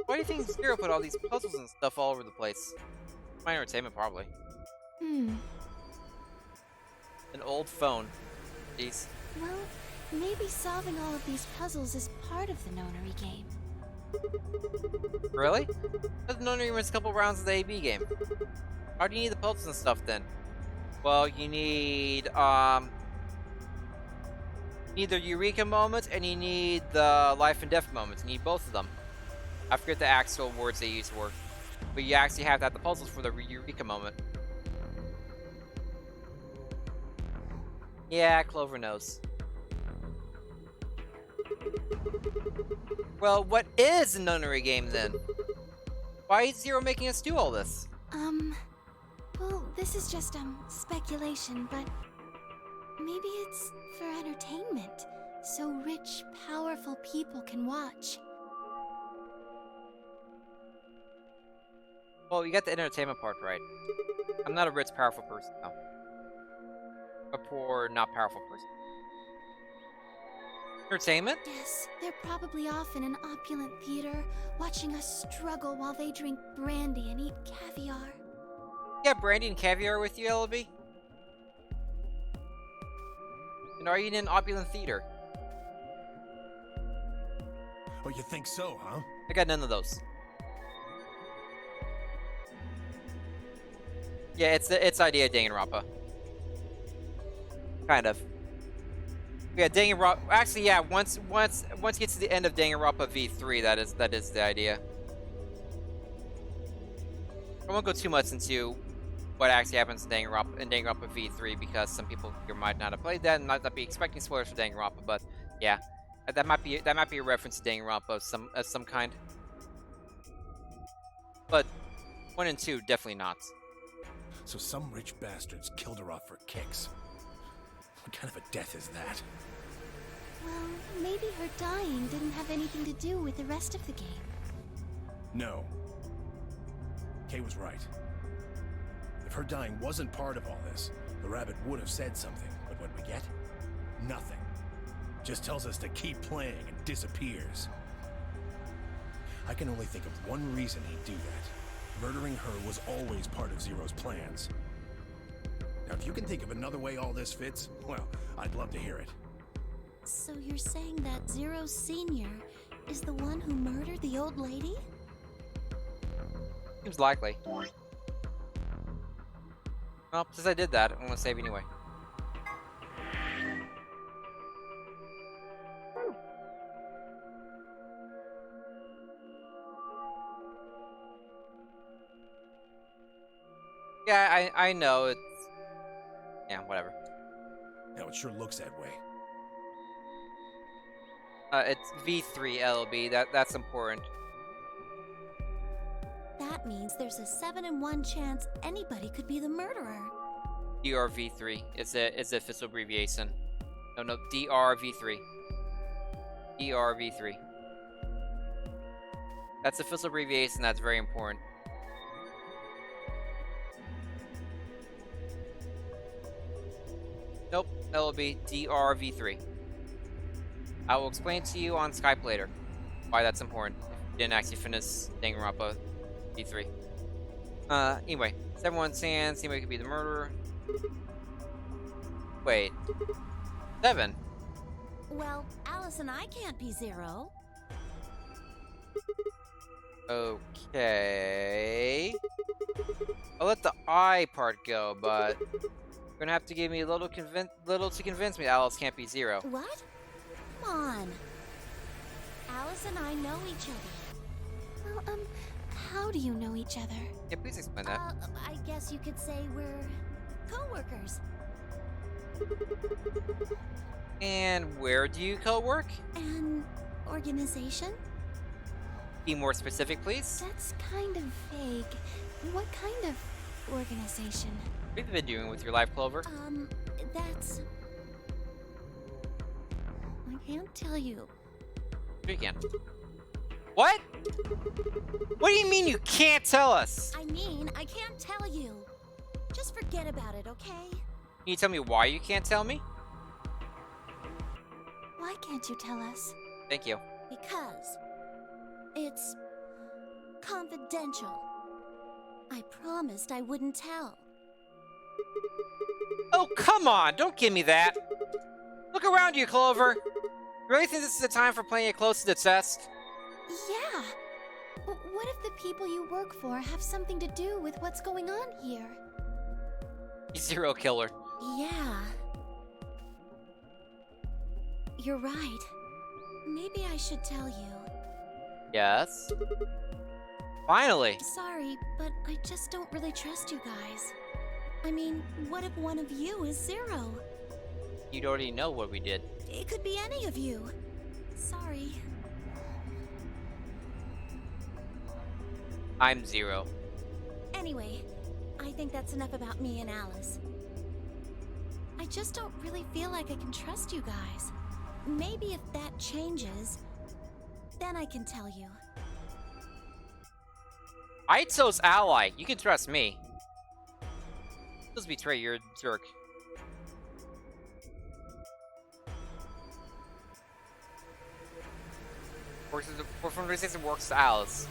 Why do you think Zero put all these puzzles and stuff all over the place? My entertainment, probably. Hmm. An old phone. Jeez. Well, maybe solving all of these puzzles is part of the Nonary game. Really? But the Nonary was a couple rounds of the AB game. How do you need the puzzles and stuff then? Well, you need the Eureka moment and you need the life and death moments. You need both of them. I forget the actual words they use for, but you actually have to have the puzzles for the Eureka moment. Yeah, Clover knows. Well, what is a nunnery game then? Why is Zero making us do all this? Well, this is just, speculation, but maybe it's for entertainment, so rich, powerful people can watch. Well, you got the entertainment part right. I'm not a rich, powerful person, though. A poor, not powerful person. Entertainment? Yes, they're probably off in an opulent theater, watching us struggle while they drink brandy and eat caviar. You got brandy and caviar with you, LB? And are you in an opulent theater? Oh, you think so, huh? I got none of those. Yeah, it's idea Danganronpa. Kind of. Yeah, Danganronpa. Actually, yeah. Once you get to the end of Danganronpa V3, that is the idea. I won't go too much into what actually happens in Danganronpa V3 because some people here might not have played that and might not be expecting spoilers for Danganronpa. But yeah, that might be a reference to Danganronpa of some kind. but 1 and 2 definitely not. So some rich bastards killed her off for kicks. What kind of a death is that? Well, maybe her dying didn't have anything to do with the rest of the game. No. Kay was right. If her dying wasn't part of all this, the rabbit would have said something. But what we get? Nothing. Just tells us to keep playing and disappears. I can only think of one reason he'd do that. Murdering her was always part of Zero's plans. Now, if you can think of another way all this fits, well, I'd love to hear it. So you're saying that Zero Sr. is the one who murdered the old lady? Seems likely. Well, since I did that, I'm gonna save anyway. Yeah, I know it's... Yeah, whatever. Now, it sure looks that way. It's V3 LB. That's important. That means there's a 7 in 1 chance anybody could be the murderer. DRV3 is the official abbreviation. No, DRV3. DRV3. That's the official abbreviation. That's very important. Nope, that'll be DRV3. I will explain to you on Skype later why that's important. If you didn't actually finish Danganronpa V3. Anyway, 7-1 Sands, anybody could be the murderer. Wait. 7? Well, Alice and I can't be Zero. Okay. I'll let the I part go, but you're gonna have to give me a little to convince me Alice can't be Zero. What? Come on. Alice and I know each other. Well, how do you know each other? Yeah, please explain that. I guess you could say we're co-workers. And where do you co-work? An organization? Be more specific, please. That's kind of vague. What kind of organization? What have you been doing with your life, Clover? That's... I can't tell you. Sure you can. What? What do you mean you can't tell us? I mean, I can't tell you. Just forget about it, okay? Can you tell me why you can't tell me? Why can't you tell us? Thank you. Because it's confidential. I promised I wouldn't tell. Oh, come on! Don't give me that! Look around you, Clover! You really think this is the time for playing it close to the chest? Yeah! What if the people you work for have something to do with what's going on here? Zero killer. Yeah. You're right. Maybe I should tell you. Yes? Finally! Sorry, but I just don't really trust you guys. I mean, what if one of you is Zero? You'd already know what we did. It could be any of you. Sorry. I'm Zero. Anyway, I think that's enough about me and Alice. I just don't really feel like I can trust you guys. Maybe if that changes, then I can tell you. Aito's ally. You can trust me. Just betray your jerk. From resistance works to Alice.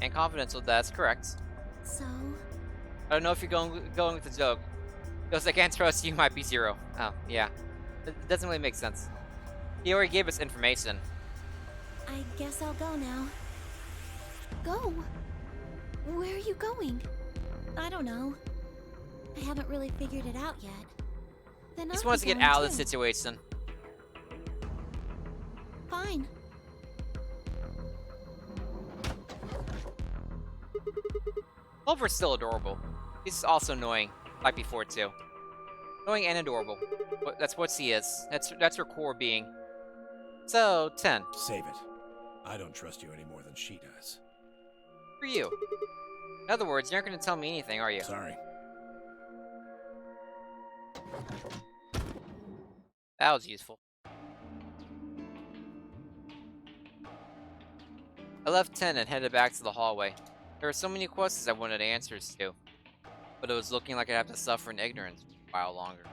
And confidential, that's correct. So? I don't know if you're going with the joke. Because I can't trust you might be Zero. Oh, yeah. It doesn't really make sense. He already gave us information. I guess I'll go now. Go? Where are you going? I don't know. I haven't really figured it out yet. Then He just I'll wants to be get going out of too. the situation. Fine. Clover's still adorable. He's also annoying, like before too. Annoying and adorable. That's what she is. That's her core being. So, 10. Save it. I don't trust you any more than she does. For you. In other words, you're not going to tell me anything, are you? Sorry. That was useful. I left 10 and headed back to the hallway. There were so many questions I wanted answers to, but it was looking like I'd have to suffer in ignorance for a while longer.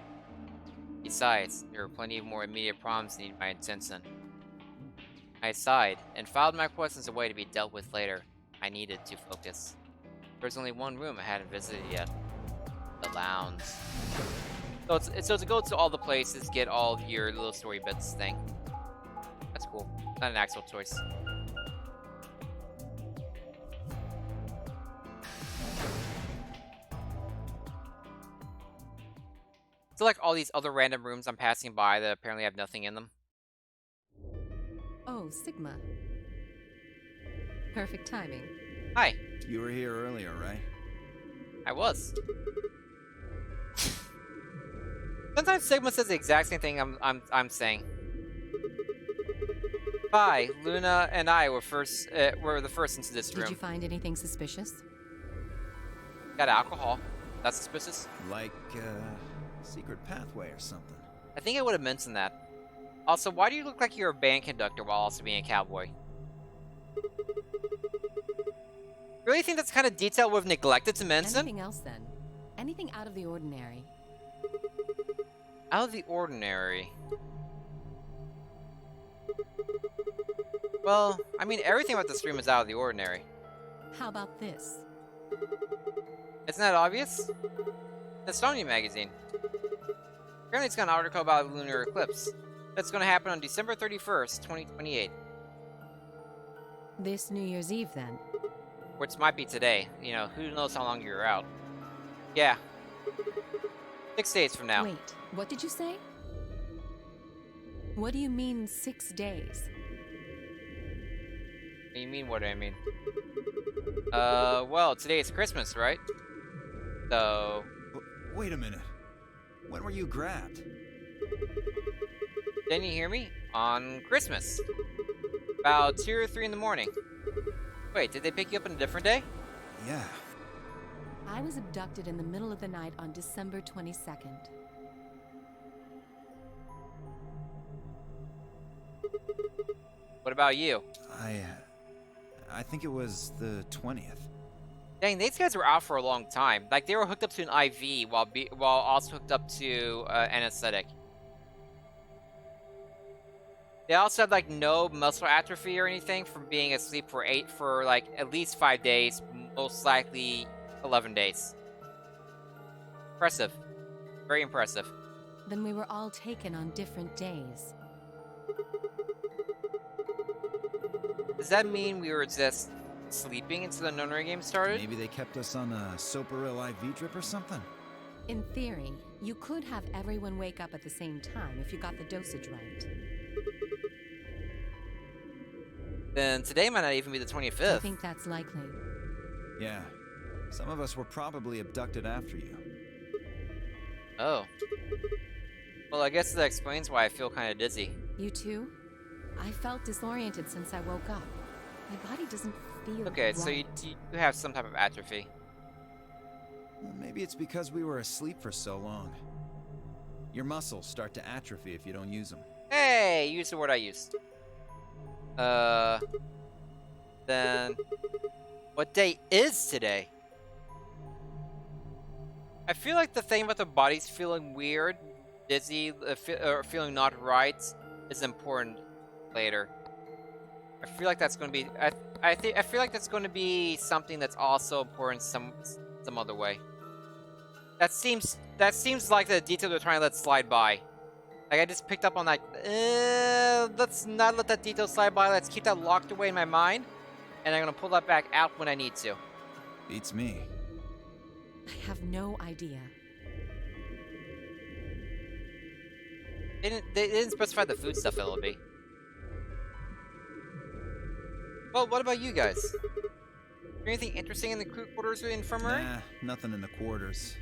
Besides, there were plenty of more immediate problems that needed my attention. I sighed and filed my questions away to be dealt with later. I needed to focus. There was only one room I hadn't visited yet. The lounge. So to go to all the places, get all of your little story bits thing. That's cool. Not an actual choice. So like all these other random rooms I'm passing by that apparently have nothing in them. Oh, Sigma. Perfect timing. Hi. You were here earlier, right? I was. Sometimes Sigma says the exact same thing I'm saying. Bye. Luna and I were the first into this room. Did you find anything suspicious? Got alcohol. That's suspicious. Like, secret pathway or something. I think I would have mentioned that. Also, why do you look like you're a band conductor while also being a cowboy? Really think that's kind of detail we've neglected to mention? Anything else then? Anything out of the ordinary? Out of the ordinary? Well, I mean, everything about this room is out of the ordinary. How about this? Isn't that obvious? Astronomy magazine. Apparently it's got an article about a lunar eclipse. That's going to happen on December 31st, 2028. This New Year's Eve then? Which might be today. You know, who knows how long you're out. Yeah. 6 days from now. Wait, what did you say? What do you mean 6 days? What do you mean, what do I mean? Well, today is Christmas, right? So... Wait a minute. When were you grabbed? Didn't you hear me? On Christmas. About 2 or 3 in the morning. Wait, did they pick you up on a different day? Yeah. I was abducted in the middle of the night on December 22nd. What about you? I think it was the 20th. Dang, these guys were out for a long time. Like, they were hooked up to an IV while also hooked up to anesthetic. They also had, like, no muscle atrophy or anything from being asleep for like, at least 5 days, most likely 11 days. Impressive. Very impressive. Then we were all taken on different days. Does that mean we were just sleeping until the nunnery game started? Maybe they kept us on a Soparil IV drip or something? In theory, you could have everyone wake up at the same time if you got the dosage right. Then today might not even be the 25th. I think that's likely. Yeah. Some of us were probably abducted after you. Oh. Well, I guess that explains why I feel kind of dizzy. You too? I felt disoriented since I woke up. My body doesn't feel Okay, right. so you have some type of atrophy. Well, maybe it's because we were asleep for so long. Your muscles start to atrophy if you don't use them. Hey, use the word I used. Then... What day is today? I feel like the thing about the body's feeling weird, dizzy, or feeling not right is important later. I feel like that's going to be... I feel like that's going to be something that's also important some other way. That seems like the detail they're trying to let slide by. Like, I just picked up on that. Let's not let that detail slide by. Let's keep that locked away in my mind. And I'm going to pull that back out when I need to. Beats me. I have no idea. They didn't specify the food stuff it'll be. Well, what about you guys? Is there anything interesting in the crew quarters or the infirmary? Nah, nothing in the quarters.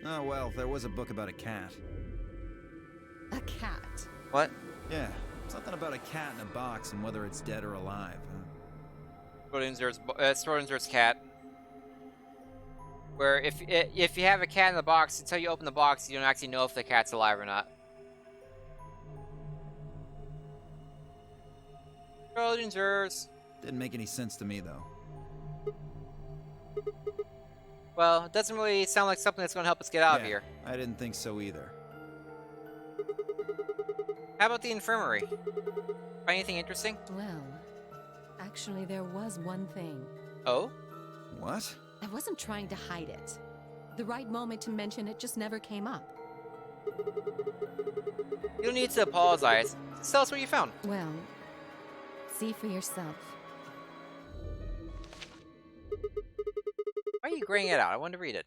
Oh well, there was a book about a cat. A cat? What? Yeah, Something about a cat in a box and whether it's dead or alive, huh? Schrodinger's cat. Where if you have a cat in the box, until you open the box, you don't actually know if the cat's alive or not. Schrodinger's. Didn't make any sense to me, though. Well, it doesn't really sound like something that's going to help us get out of here. I didn't think so either. How about the infirmary? Find anything interesting? Well, actually, there was one thing. Oh? What? I wasn't trying to hide it. The right moment to mention it just never came up. You don't need to apologize. Just tell us what you found. Well, see for yourself. Why are you graying it out? I wanted to read it.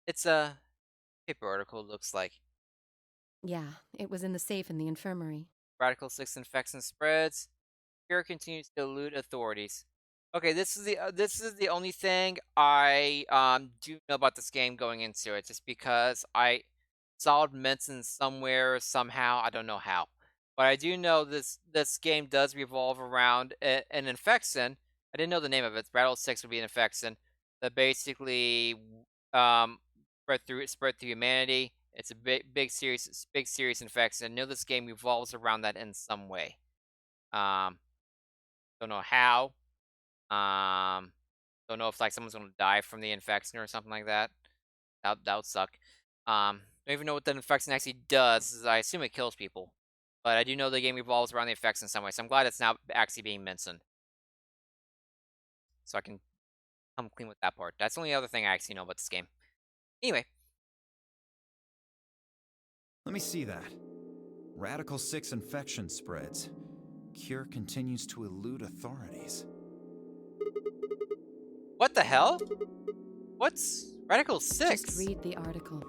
It's a paper article, it looks like. Yeah, it was in the safe in the infirmary. Radical 6 infects and spreads. Cure continues to elude authorities. Okay, this is the only thing I do know about this game going into it, just because I saw it mentioned somewhere somehow. I don't know how, but I do know this game does revolve around an infection. I didn't know the name of it. Rattle 6 would be an infection that basically spread through humanity. It's a big serious infection. I know this game revolves around that in some way. Don't know how. Don't know if like someone's gonna die from the infection or something like that. That would suck. Don't even know what the infection actually does. I assume it kills people, but I do know the game revolves around the infection in some way. So I'm glad it's now actually being mentioned, so I can come clean with that part. That's the only other thing I actually know about this game. Anyway, Let me see that. Radical 6 infection spreads. Cure continues to elude authorities. what the hell? What's Radical 6? Just read the article.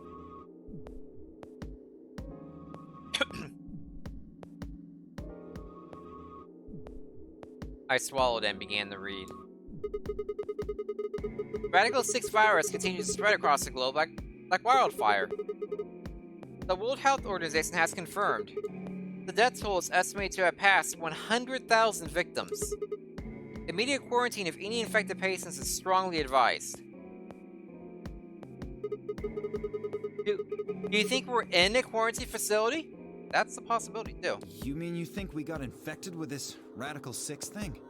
I swallowed and began to read. Radical 6 virus continues to spread across the globe like wildfire. The World Health Organization has confirmed the death toll is estimated to have passed 100,000 victims. Immediate quarantine of any infected patients is strongly advised. Do you think we're in a quarantine facility? That's a possibility, too. You mean you think we got infected with this Radical 6 thing?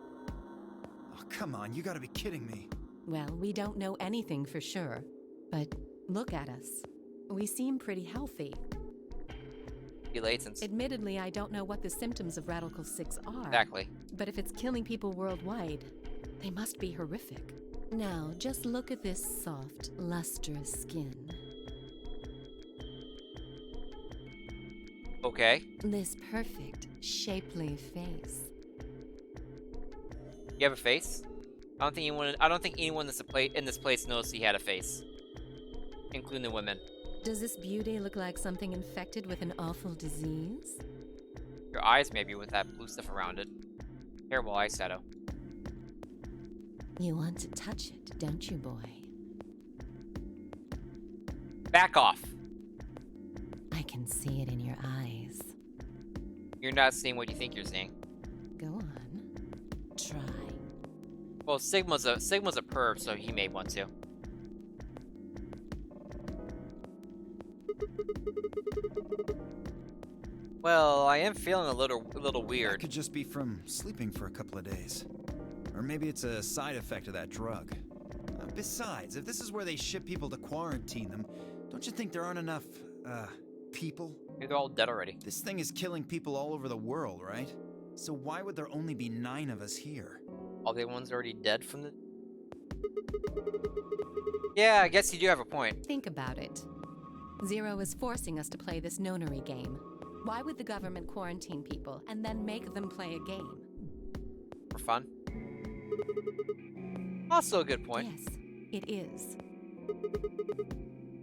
Oh, come on, you gotta be kidding me. Well, we don't know anything for sure, but look at us. We seem pretty healthy. Latents. Admittedly, I don't know what the symptoms of Radical 6 are. Exactly. But if it's killing people worldwide, they must be horrific. Now, just look at this soft, lustrous skin. Okay. This perfect, shapely face. You have a face? I don't think anyone in this place knows he had a face, including the women. Does this beauty look like something infected with an awful disease? Your eyes, maybe, with that blue stuff around it. Terrible eyeshadow. You want to touch it, don't you, boy? Back off. I can see it in your eyes. You're not seeing what you think you're seeing. Go on. Try. Well, Sigma's a perv, so he may want to. Well, I am feeling a little weird. That could just be from sleeping for a couple of days. Or maybe it's a side effect of that drug. Besides, if this is where they ship people to quarantine them, don't you think there aren't enough, people? Maybe they're all dead already. This thing is killing people all over the world, right? So why would there only be 9 of us here? All the ones already dead from the... Yeah, I guess you do have a point. Think about it. Zero is forcing us to play this nonary game. Why would the government quarantine people and then make them play a game? For fun. Also a good point. Yes, it is.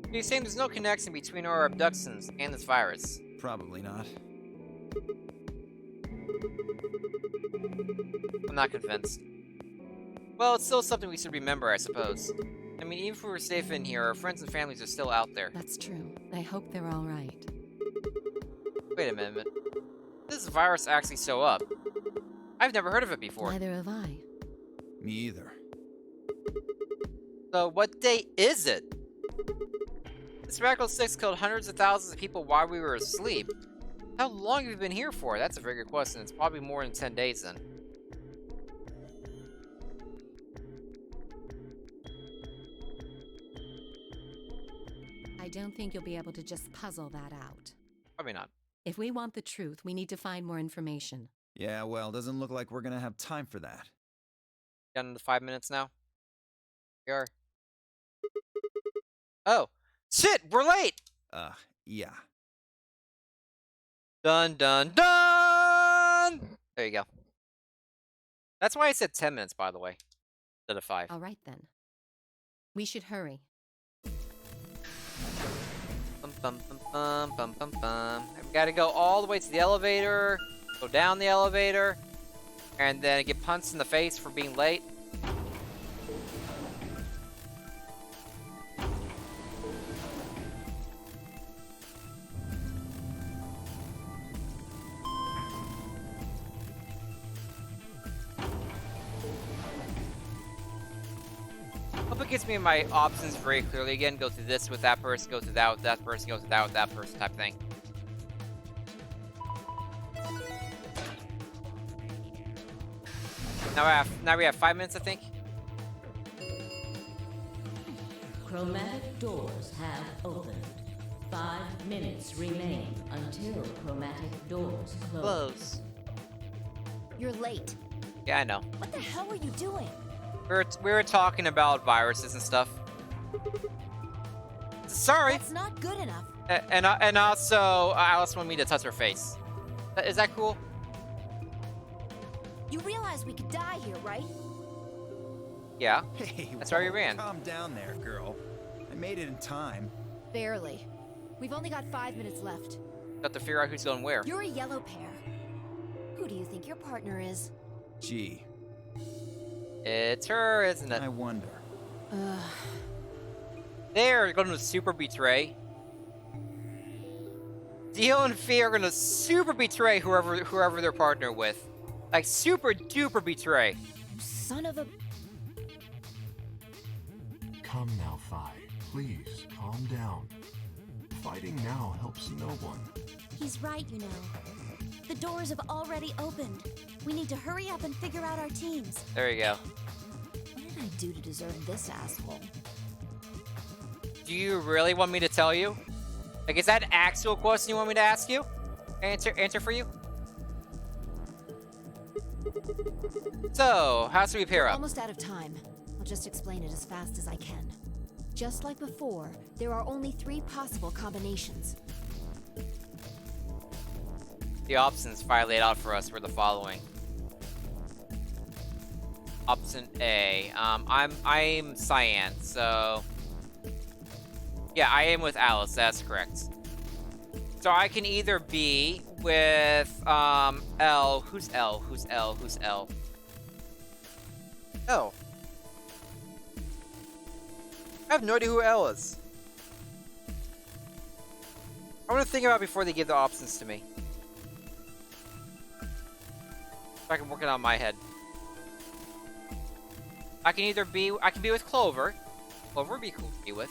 You're saying there's no connection between our abductions and this virus? Probably not. I'm not convinced. Well, it's still something we should remember, I suppose. I mean, even if we were safe in here, our friends and families are still out there. That's true. I hope they're all right. Wait a minute. This virus actually show up? I've never heard of it before. Neither have I. Me either. So what day is it? This Radical 6 killed hundreds of thousands of people while we were asleep. How long have you been here for? That's a very good question. It's probably more than 10 days then. I don't think you'll be able to just puzzle that out. Probably not. If we want the truth, we need to find more information. Yeah, well, doesn't look like we're gonna have time for that. Down to 5 minutes now. We are. Oh, shit! We're late. Yeah. Dun dun dun! There you go. That's why I said 10 minutes, by the way, instead of 5. All right, then. We should hurry. Bum, bum, bum, bum, bum, bum, bum. We gotta go all the way to the elevator, go down the elevator, and then get punched in the face for being late. Hope it gives me my options very clearly again. Go through this with that person, go through that with that person, go through that with that person type thing. Now we have 5 minutes, I think. Chromatic doors have opened. 5 minutes remain until chromatic doors close. You're late. Yeah, I know. What the hell were you doing? We were talking about viruses and stuff. Sorry. That's not good enough. And also, Alice wanted me to touch her face. Is that cool? You realize we could die here, right? Yeah. Hey, That's why we ran. Calm down there, girl. I made it in time. Barely. We've only got 5 minutes left. Got to figure out who's going where. You're a yellow pair. Who do you think your partner is? Gee, It's her, isn't it? I wonder. They're going to super betray. Dio and Fee are going to super betray whoever their partner with. Like, super duper betray. You son of a... Come now, Phi. Please, calm down. Fighting now helps no one. He's right, you know. The doors have already opened. We need to hurry up and figure out our teams. There you go. What did I do to deserve this asshole? Do you really want me to tell you? Like, is that an actual question you want me to ask you? Answer for you? So, how should we pair up? Almost out of time. I'll just explain it as fast as I can. Just like before, there are only 3 possible combinations. The options Fire laid out for us were the following. Option A. I'm Cyan, so yeah, I am with Alice. That's correct. So I can either be with L. Who's L? Who's L? Who's L? L. I have no idea who L is. I want to think about it before they give the options to me. So I can work it out in my head. I can be with Clover. Clover would be cool to be with.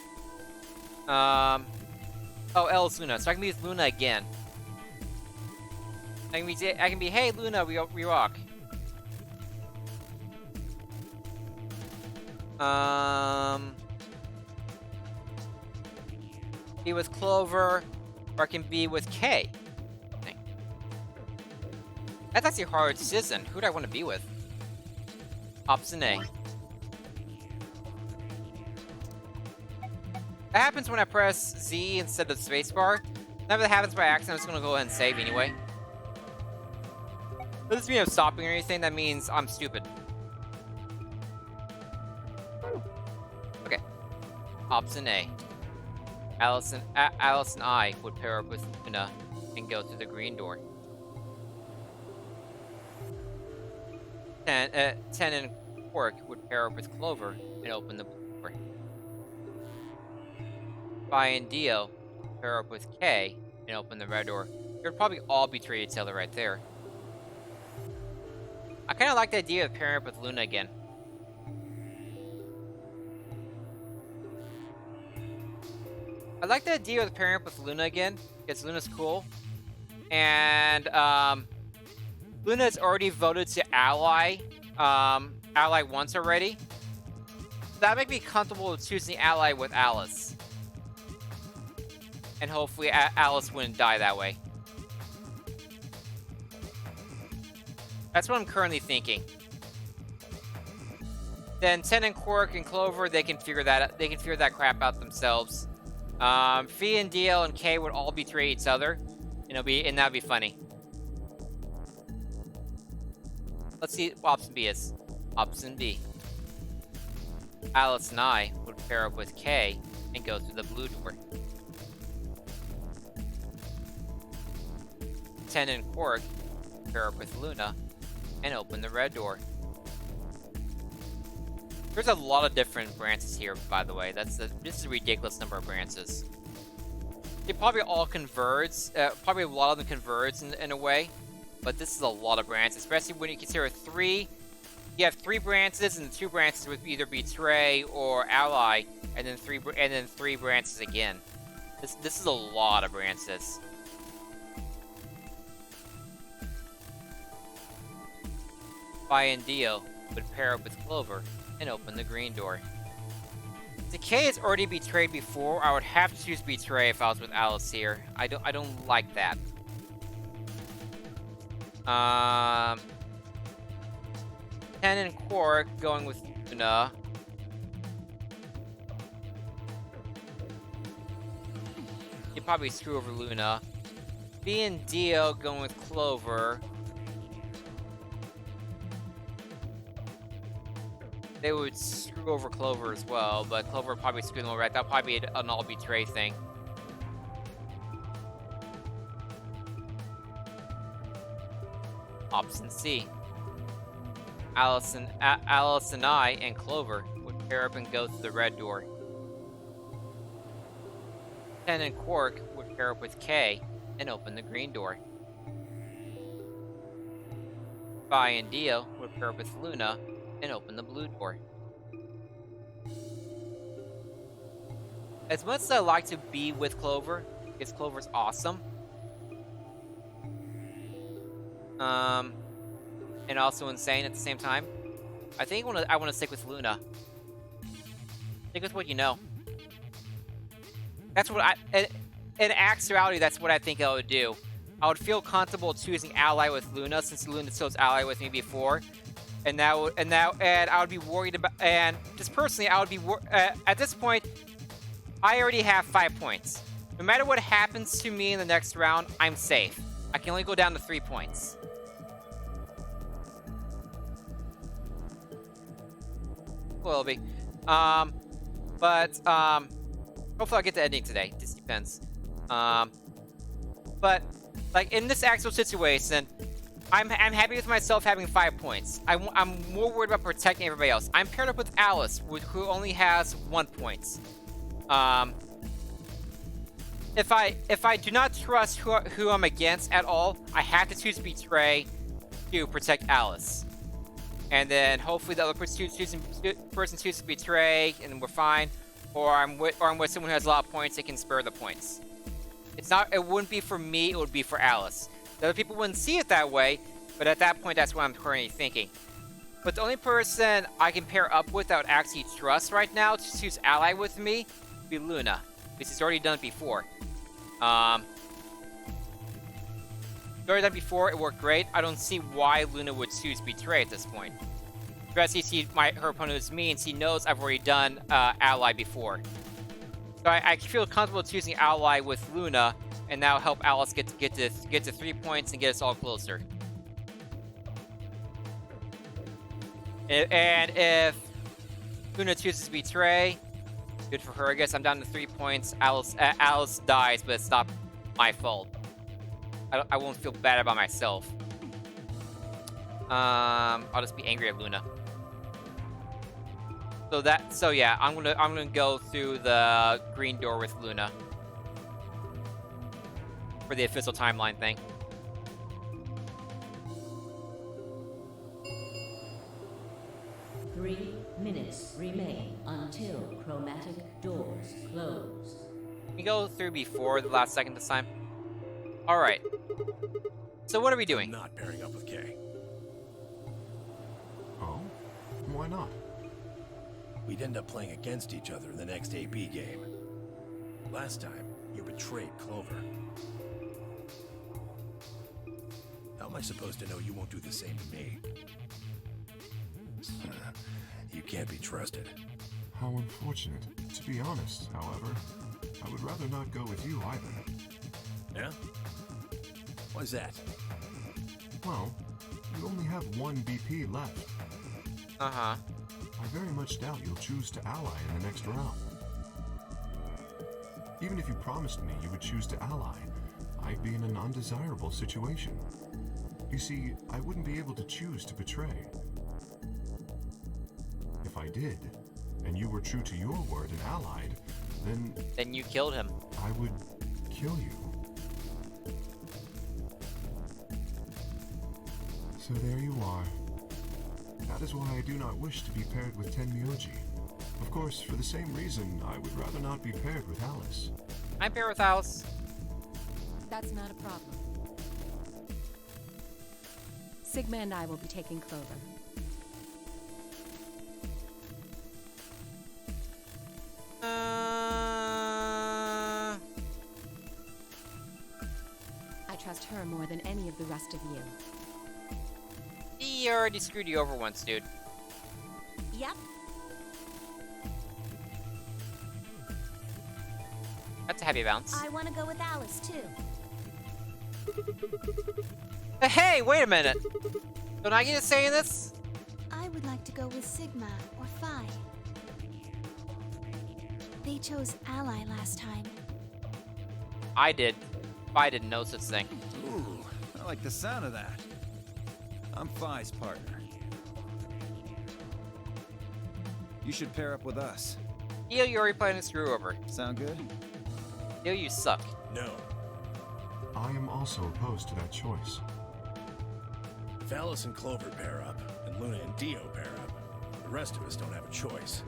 Oh, L is Luna, so I can be with Luna again. I can be, hey Luna, we rock. Be with Clover, or I can be with Kay. That's actually a hard decision. Who do I want to be with? Option A. That happens when I press Z instead of spacebar. Whenever that happens by accident, I'm just gonna go ahead and save anyway. That doesn't mean I'm stopping or anything, that means I'm stupid. Okay. Option A. Alice and I would pair up with Luna and go through the green door. 10 and Quark would pair up with Clover and open the blue door. Phi and Dio pair up with K and open the red door. They'd probably all betray each other right there. I kind of like the idea of pairing up with Luna again. I like the idea of pairing up with Luna again, because Luna's cool. And, Luna's already voted to ally, ally once already. That makes me comfortable with choosing ally with Alice. And hopefully Alice wouldn't die that way. That's what I'm currently thinking. Then Ten and Quark and Clover, they can figure that crap out themselves. Fee and DL and K would all betray each other, and that'd be funny. Let's see what option B is. Option B. Alice and I would pair up with K and go through the blue door. Ten and Quark pair up with Luna and open the red door. There's a lot of different branches here, by the way. This is a ridiculous number of branches. They probably all converge. Probably a lot of them converge in a way, but this is a lot of branches, especially when you consider three. You have 3 branches, and the 2 branches would either betray or ally, and then three branches again. This is a lot of branches. Phi and Dio would pair up with Clover and open the green door. Decay has already betrayed before. I would have to choose betray if I was with Alice here. I don't like that. Ten and Quark going with Luna. You'd probably screw over Luna. B and Dio going with Clover. They would screw over Clover as well, but Clover would probably screw them over. That'll probably be an all betray thing. Option C. Alice and I and Clover would pair up and go through the red door. Ten and Quark would pair up with K and open the green door. Phi and Dio would pair up with Luna and open the blue door. As much as I like to be with Clover, because Clover's awesome, and also insane at the same time, I think I want to stick with Luna. Stick with what you know. That's what in actuality, that's what I think I would do. I would feel comfortable choosing ally with Luna, since Luna chose ally with me before. And I would be worried about, and just personally, I would be at this point, I already have 5 points. No matter what happens to me in the next round, I'm safe. I can only go down to 3 points. Will be. But hopefully I'll get the ending today. This depends. But like in this actual situation, I'm happy with myself having 5 points. I'm more worried about protecting everybody else. I'm paired up with Alice, who only has 1 point. If I do not trust who I'm against at all, I have to choose betray to protect Alice. And then hopefully the other person chooses betray, and we're fine. Or I'm with someone who has a lot of points, they can spare the points. It wouldn't be for me, it would be for Alice. The other people wouldn't see it that way, but at that point, that's what I'm currently thinking. But the only person I can pair up with that I would actually trust right now to choose ally with me would be Luna, because he's already done it before. He's already done it before, it worked great. I don't see why Luna would choose betray at this point. Especially her opponent is me, and she knows I've already done ally before. So I feel comfortable choosing ally with Luna, and now help Alice get to 3 points and get us all closer. And if Luna chooses betray, good for her. I guess I'm down to 3 points. Alice dies, but it's not my fault. I won't feel bad about myself. I'll just be angry at Luna. So yeah, I'm gonna go through the green door with Luna. for the official timeline thing. Three minutes remain until chromatic doors close. Can we go through before the last second this time? Alright. So what are we doing? I'm not pairing up with Kay. Oh? Why not? We'd end up playing against each other in the next AP game. Last time, you betrayed Clover. How am I supposed to know you won't do the same to me? You can't be trusted. How unfortunate. To be honest, however, I would rather not go with you either. Yeah? Why's that? Well, you only have one BP left. Uh-huh. I very much doubt you'll choose to ally in the next round. Even if you promised me you would choose to ally, I'd be in an undesirable situation. You see, I wouldn't be able to choose to betray. If I did, and you were true to your word and allied, then... Then you killed him. I would kill you. So there you are. That is why I do not wish to be paired with Tenmyoji. Of course, for the same reason, I would rather not be paired with Alice. I'm paired with Alice. That's not a problem. Sigma and I will be taking Clover. I trust her more than any of the rest of you. He already screwed you over once, dude. Yep. That's a heavy bounce. I want to go with Alice, too. Hey, wait a minute! Don't I get a say in this? I would like to go with Sigma or Phi. They chose Ally last time. I did. I didn't know such thing. Ooh, I like the sound of that. I'm Phi's partner. You should pair up with us. Yo, you already playing a screw over. Sound good? Yo, you suck. No. I am also opposed to that choice. If Alice and Clover pair up, and Luna and Dio pair up, the rest of us don't have a choice.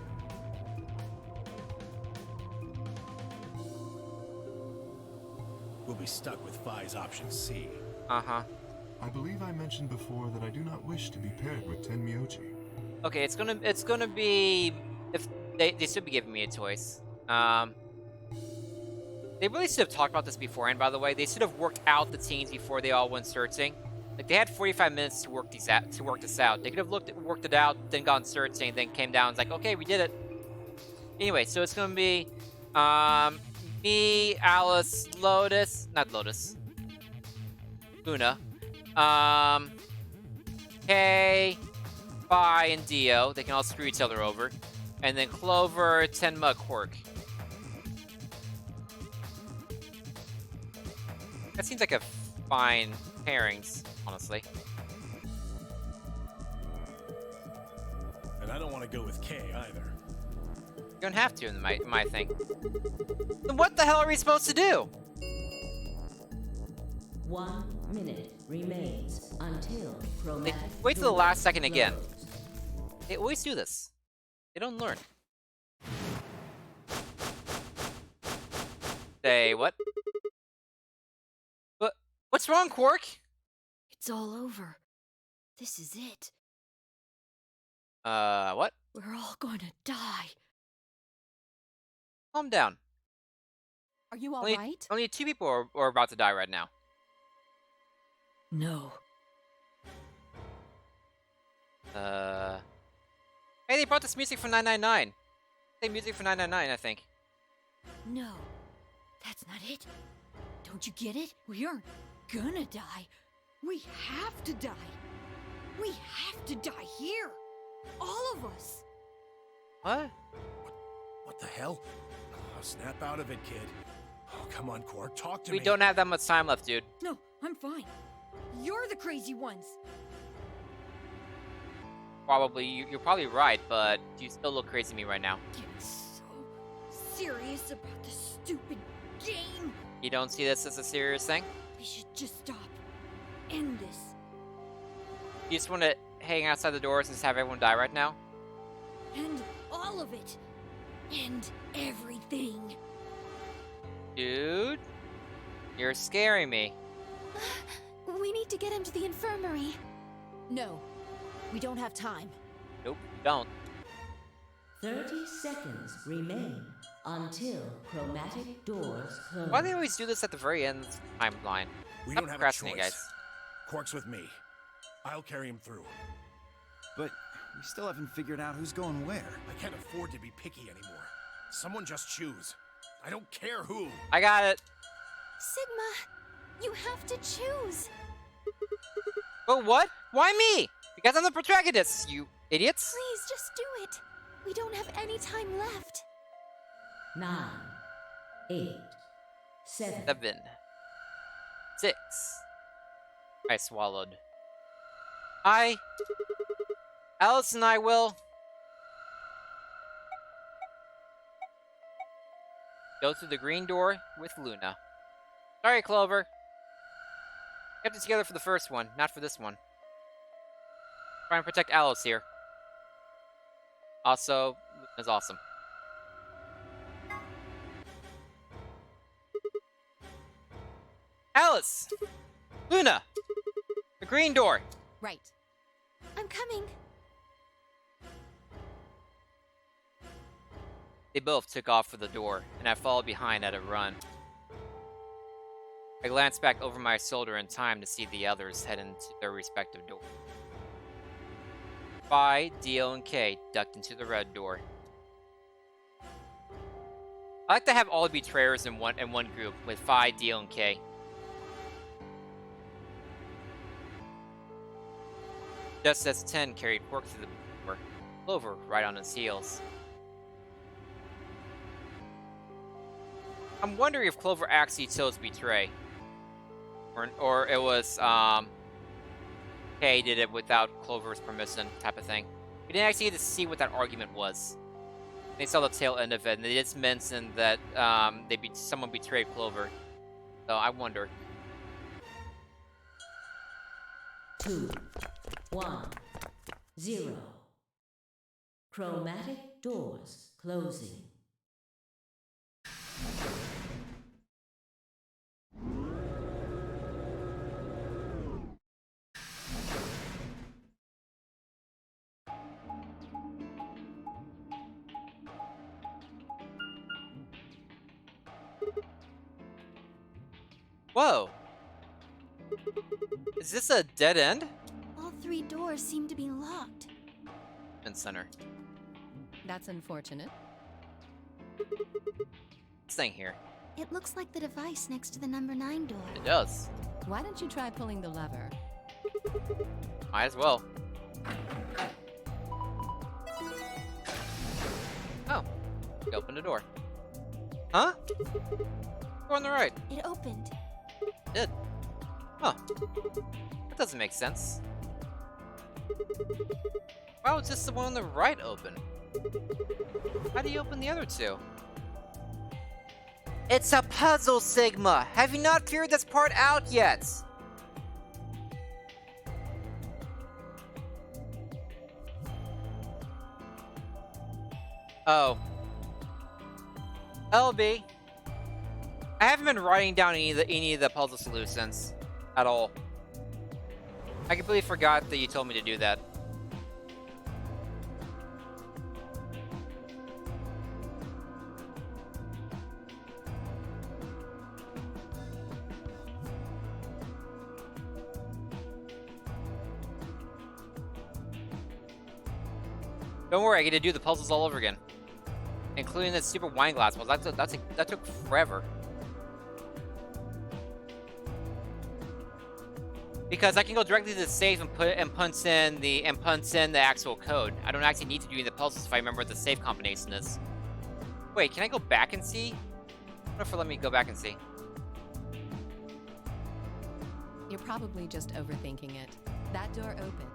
We'll be stuck with Phi's option C. Uh-huh. I believe I mentioned before that I do not wish to be paired with Tenmyoji. Okay, it's gonna be if they should be giving me a choice. They really should have talked about this beforehand, by the way. They should have worked out the teams before they all went searching. Like they had 45 minutes to work this out. They could have worked it out, then gone searching, then came down and was like, okay, we did it. Anyway, so it's gonna be me, Alice, Luna, Kay, Phi, and Dio. They can all screw each other over. And then Clover, Tenma, Quirk. That seems like a fine pairings, honestly. And I don't want to go with Kay either. You don't have to in my thing. Then what the hell are we supposed to do? 1 minute remains until chromatic Wait till the last second again. close. They always do this. They don't learn. Say what? What's wrong, Quark? It's all over. This is it. What? We're all gonna die. Calm down. Are you all right? Only 2 people are about to die right now. No. Hey, they brought this music from 999. They music from 999, I think. No. That's not it. Don't you get it? We aren't gonna die. We have to die. We have to die here. All of us. What? What the hell? Oh, snap out of it, kid. Oh, come on, Quark, talk to me. We don't have that much time left, dude. No, I'm fine. You're the crazy ones. Probably, you're probably right, but you still look crazy to me right now. Getting so serious about this stupid game. You don't see this as a serious thing? We should just stop. End this. You just want to hang outside the doors and just have everyone die right now? End all of it. End everything. Dude, you're scaring me. We need to get him to the infirmary. No, we don't have time. Nope, don't. 30 seconds remain until chromatic doors close. Why do they always do this at the very end of the timeline? We Stop don't have a procrastinating, choice. guys. Quark's with me. I'll carry him through. But we still haven't figured out who's going where. I can't afford to be picky anymore. Someone just choose. I don't care who. I got it. Sigma, you have to choose. But what? Why me? Because I'm the protagonist, you idiots. Please, just do it. We don't have any time left. 9, 8, 7. 7, 6. I swallowed. Alice and I will go through the green door with Luna. Sorry, Clover. Kept it together for the first one, not for this one. Trying to protect Alice here. Also, Luna's awesome. Alice! Luna! The green door! Right. I'm coming. They both took off for the door, and I followed behind at a run. I glanced back over my shoulder in time to see the others head into their respective doors. Phi, Dio, and K ducked into the red door. I like to have all the betrayers in one group, with Phi, Dio, and K. Just as 10 carried Quark through the door, Clover right on his heels. I'm wondering if Clover actually chose betray. Or it was, Kay did it without Clover's permission type of thing. We didn't actually get to see what that argument was. They saw the tail end of it, and they just mentioned that, someone betrayed Clover. So I wonder. 2, 1, 0. Chromatic doors closing. Whoa! Is this a dead end? All 3 doors seem to be locked. In center. That's unfortunate. This thing here. It looks like the device next to the number 9 door. It does. Why don't you try pulling the lever? Might as well. Oh. You opened the door. Huh? Door on the right. It opened. It did. Huh. That doesn't make sense. Why was just the one on the right open? How do you open the other 2? It's a puzzle, Sigma! Have you not figured this part out yet? Oh. LB. I haven't been writing down any of the puzzle solutions at all. I completely forgot that you told me to do that. Don't worry, I get to do the puzzles all over again, including the super wine glass puzzle. That took forever. Because I can go directly to the safe and punch in the actual code. I don't actually need to do any of the puzzles if I remember what the safe combination is. Wait, can I go back and see? I wonder if it'll let me go back and see. You're probably just overthinking it. That door opened.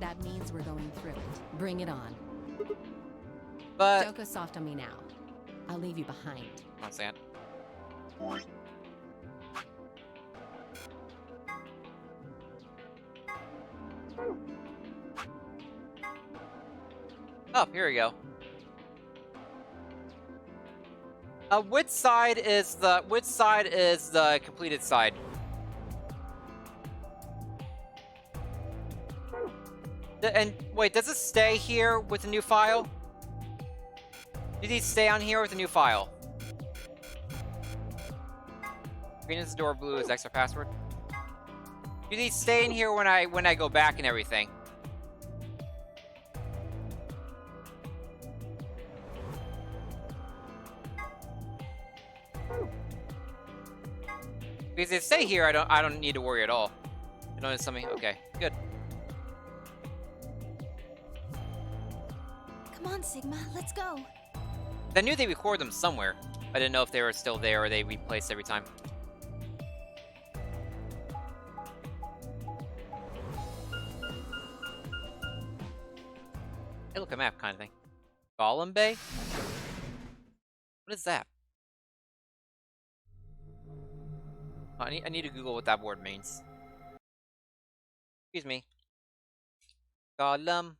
That means we're going through it. Bring it on. But don't go soft on me now. I'll leave you behind. one second. Oh, here we go. Which side is the completed side? And wait, does it stay here with the new file? Do these stay on here with the new file? Green is the door, blue is extra password. Do these stay in here when I go back and everything? Because if they stay here, I don't need to worry at all. I don't need something. Okay, good. Come on, Sigma, let's go. I knew they record them somewhere. I didn't know if they were still there or they replaced every time. Hey, look, a map kind of thing. Golem Bay? What is that? Oh, I need to Google what that word means. Excuse me. Golem.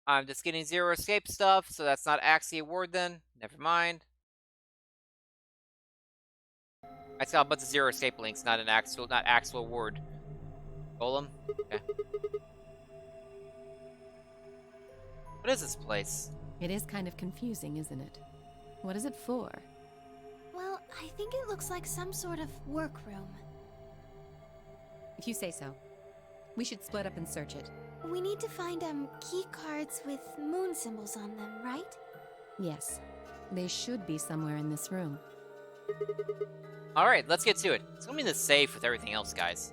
I'm just getting zero escape stuff, so that's not actually a word then. Never mind. I saw a bunch of zero escape links, not actual word. Golem? Okay. What is this place? It is kind of confusing, isn't it? What is it for? Well, I think it looks like some sort of workroom. If you say so. We should split up and search it. We need to find key cards with moon symbols on them, right? Yes. They should be somewhere in this room. Alright, let's get to it. It's gonna be in the safe with everything else, guys.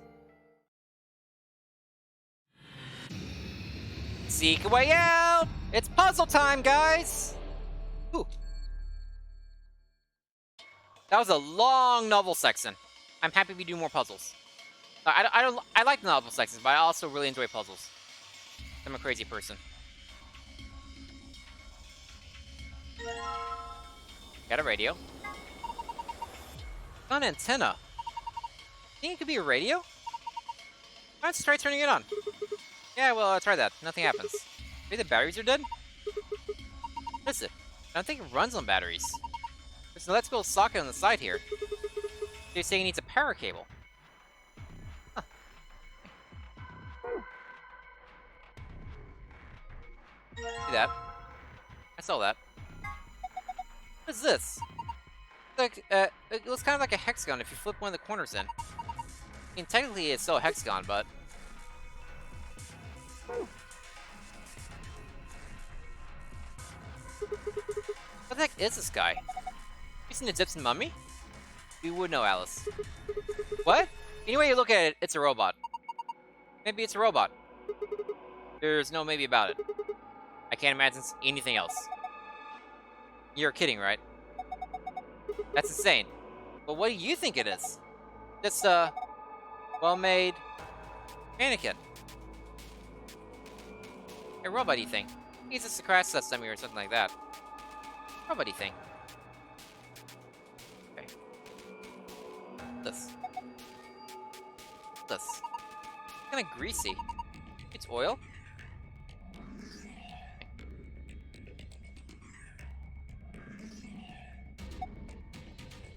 Seek a way out! It's puzzle time, guys! Ooh. That was a long novel section. I'm happy we do more puzzles. I like novel sections, but I also really enjoy puzzles. I'm a crazy person. Got a radio. Got an antenna. Think it could be a radio? Let's try turning it on. Yeah, well, try that. Nothing happens. Maybe the batteries are dead? What is it? I don't think it runs on batteries. There's an electrical socket on the side here. They're saying it needs a power cable. Huh. See that? I saw that. What is this? Like, it looks kind of like a hexagon if you flip one of the corners in. I mean, technically it's still a hexagon, but... What the heck is this guy? You seen the Egyptian mummy? You would know, Alice. What? Any way you look at it, it's a robot. Maybe it's a robot. There's no maybe about it. I can't imagine it's anything else. You're kidding, right? That's insane. But what do you think it is? Just a well-made mannequin. A robot-y thing. He's just a crash test dummy or something like that. Robot-y thing. Okay. This. This. Kind of greasy. It's oil.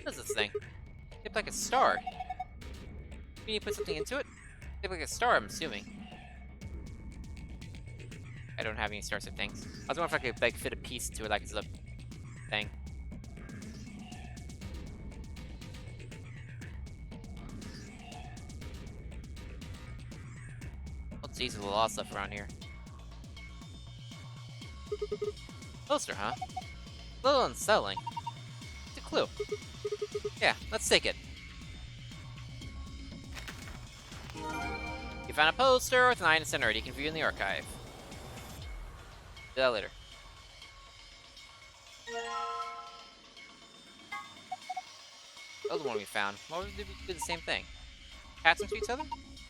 What is this thing? Shaped like a star. You need to put something into it? Shaped like a star, I'm assuming. I don't have any stars or things. I was wondering if I could like fit a piece into it like it's a thing. Let's see, there's a lot of stuff around here. Poster, huh? A little unsettling. It's a clue. Yeah, let's take it. You found a poster with an item center you can view in the archive. Do that later. That was the one we found. Why would they do the same thing? Attach them to each other?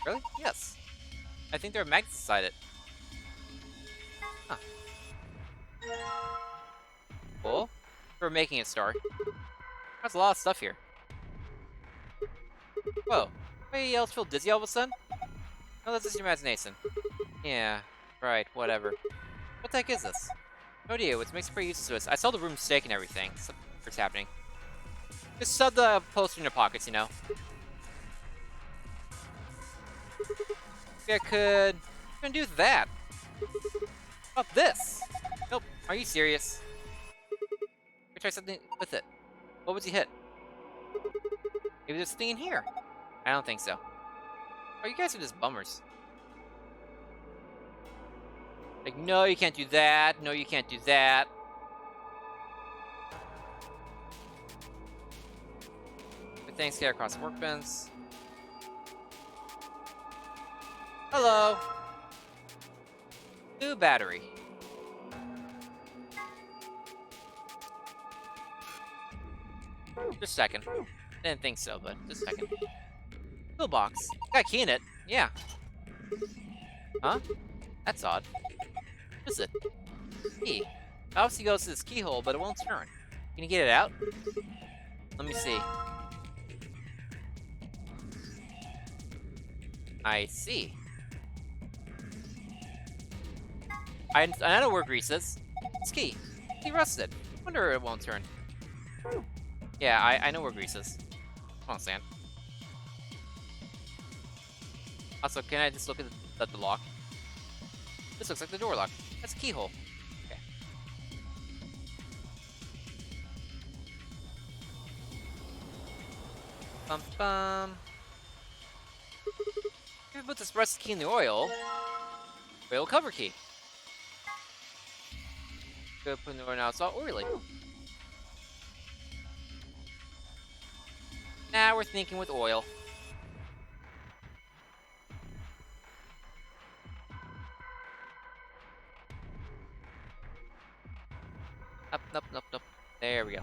Really? Yes. I think there are magnets inside it. Huh. Cool. for making it star. There's a lot of stuff here. Whoa. Anybody else feel dizzy all of a sudden? No, that's just your imagination. Yeah, right, whatever. What the heck is this? No idea, which makes it pretty useless to us. I saw the room shake and everything. Something's happening. Just shove the poster in your pockets, you know. Maybe I could even do that. How about this? Nope. Are you serious? Let me try something with it. What would you hit? Maybe there's a thing in here. I don't think so. Oh, you guys are just bummers. Like, no, you can't do that. No, you can't do that. Good things get across the workbench. Hello. New battery. Just a second. Didn't think so, but just a second. Toolbox. Got a key in it. Yeah. Huh? That's odd. What is it? Key. Obviously goes to this keyhole, but it won't turn. Can you get it out? Let me see. I see. I know where grease is. It's key. Key rusted. Wonder it won't turn. Yeah, I know where grease is. Come on, Stan. Also, can I just look at the lock? This looks like the door lock. That's a keyhole. Okay. Bum bum. If we put this rust key in the oil cover key. Good, put in the oil now. It's all oily. Now we're thinking with oil. Up. There we go.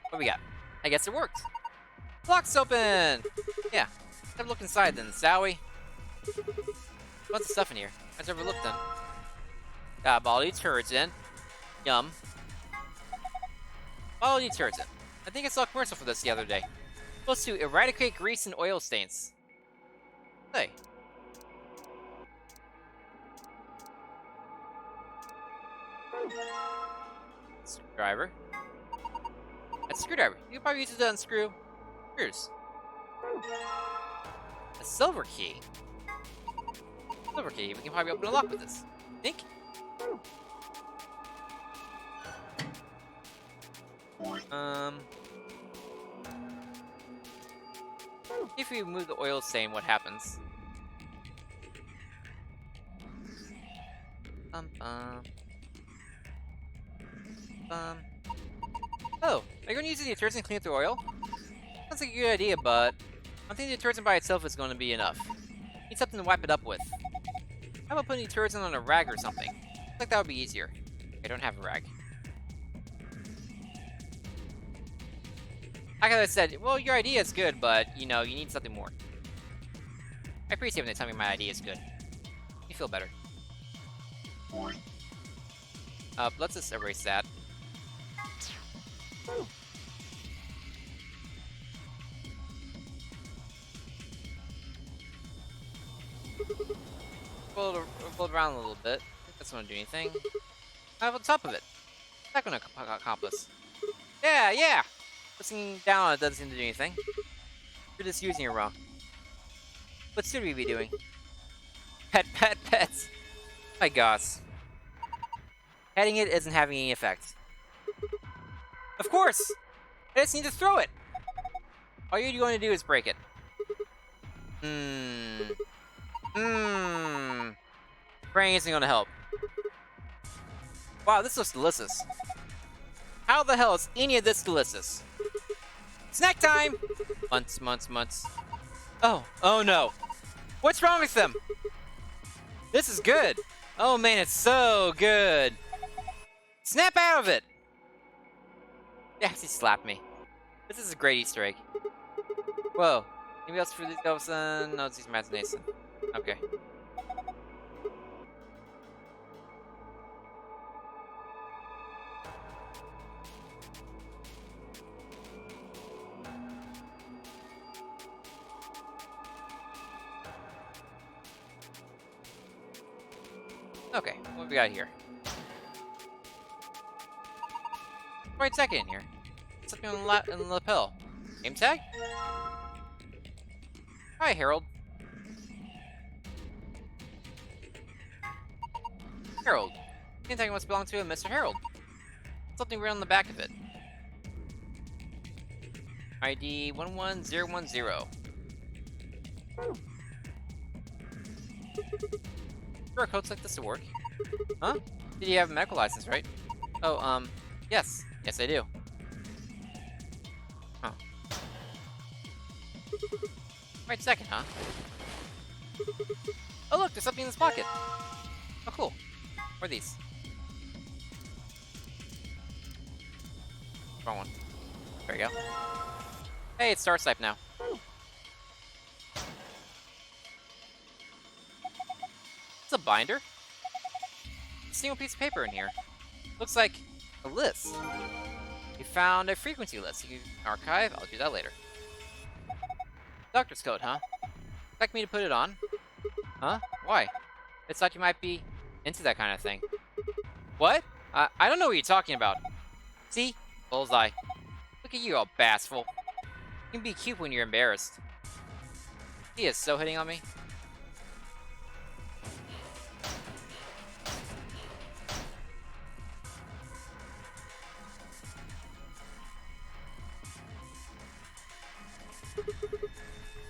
What we got? I guess it worked. Lock's open! Yeah. Let's have a look inside then, shall we? What's the stuff in here? I've never looked in. Got bottle detergent. Yum. Bottle detergent. I think I saw a commercial for this the other day. Supposed to eradicate grease and oil stains. Hey. Screwdriver. That's a screwdriver. You can probably use it to unscrew screws. A silver key. Silver key. We can probably open a lock with this. Think? If we remove the oil stain, what happens? Oh, are you going to use the detergent to clean up the oil? Sounds like a good idea, but I don't think the detergent by itself is going to be enough. Need something to wipe it up with. How about putting detergent on a rag or something? Looks like that would be easier. I don't have a rag. Like I said, well, your idea is good, but, you know, you need something more. I appreciate when they tell me my idea is good. You feel better. Let's just erase that. Roll it around a little bit. That's not gonna do anything. How about the top of it? That's gonna accomplish. Yeah! Pressing down on it doesn't seem to do anything. You're just using it wrong. What should we be doing? Pets! My gosh. Heading it isn't having any effect. Of course! I just need to throw it! All you're going to do is break it. Praying isn't gonna help. Wow, this looks delicious. How the hell is any of this delicious? Snack time! Months. Oh no. What's wrong with them? This is good. Oh man, it's so good. Snap out of it! They actually slapped me. This is a great Easter egg. Whoa. Anybody else for these ghosts? No, it's his imagination. Okay. Okay, what we got here? Right second in here. Something on the lapel. Name tag? Hi, Harold. Harold. Name tag must belong to a Mr. Harold. Something written on the back of it. ID 11010. Sure, codes like this to work. Huh? Did you have a medical license, right? Oh, yes. Yes, I do. Huh. Right second, huh? Oh, look, there's something in this pocket. Oh, cool. What are these? Wrong one. There you go. Hey, it's Star Snipe now. It's a binder. A single piece of paper in here. Looks like a list. You found a frequency list. You can archive. I'll do that later. Doctor's coat, huh? Like me to put it on? Huh? Why? It's thought you might be into that kind of thing. What? I don't know what you're talking about. See? Bullseye. Look at you, all bashful. You can be cute when you're embarrassed. He is so hitting on me.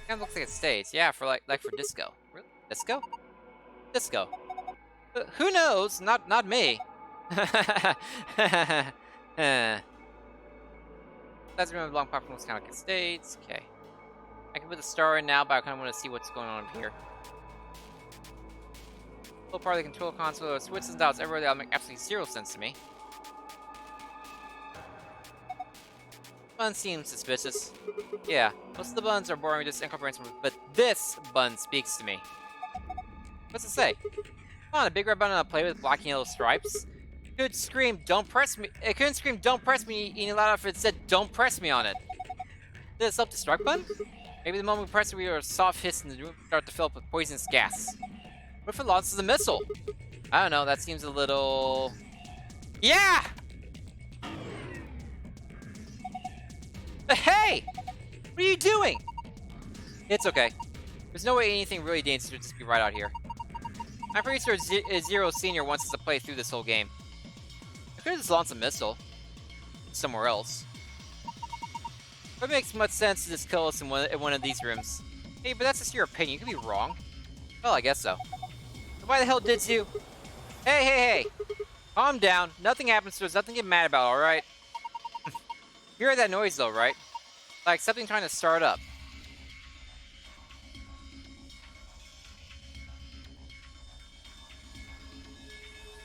Kind of looks like it stays. Yeah, for like for disco. Really? Disco? Disco. Who knows? Not me. That's remember long platform looks kind of like it stays. Okay. I can put the star in now, but I kind of want to see what's going on over here. Full part of the control console, switches and dials everywhere. That'll make absolutely zero sense to me. Bun seems suspicious. Yeah, most of the buns are boring, just incorporating some, but this bun speaks to me. What's it say? Come on, a big red button on a plate with black and yellow stripes. It could scream, "Don't press me." It couldn't scream, "Don't press me," any louder if it said, "Don't press me" on it. Did it self-destruct button? Maybe the moment we press it, we hear a soft hiss and the room start to fill up with poisonous gas. What if it launches a missile? I don't know, that seems a little... Yeah! Hey! What are you doing? It's okay. There's no way anything really dangerous would just be right out here. I'm pretty sure Zero Senior wants us to play through this whole game. I could have just launched a missile. Somewhere else. But it makes much sense to just kill us in one of these rooms. Hey, but that's just your opinion. You could be wrong. Well, I guess so. So why the hell did you? Hey! Calm down. Nothing happens to us. Nothing to get mad about, alright? You heard that noise though, right? Like something trying to start up.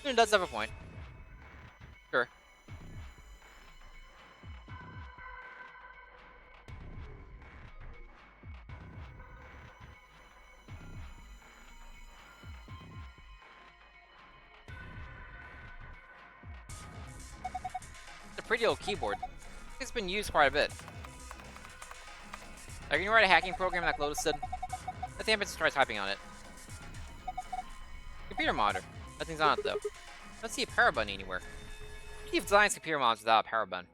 It does have a point. Sure. It's a pretty old keyboard. It's been used quite a bit. Are you gonna write a hacking program like Lotus did? I think I'm just try typing on it. Computer monitor. Nothing's on it though. I don't see a power button anywhere. You've designed computer monitors without a power button.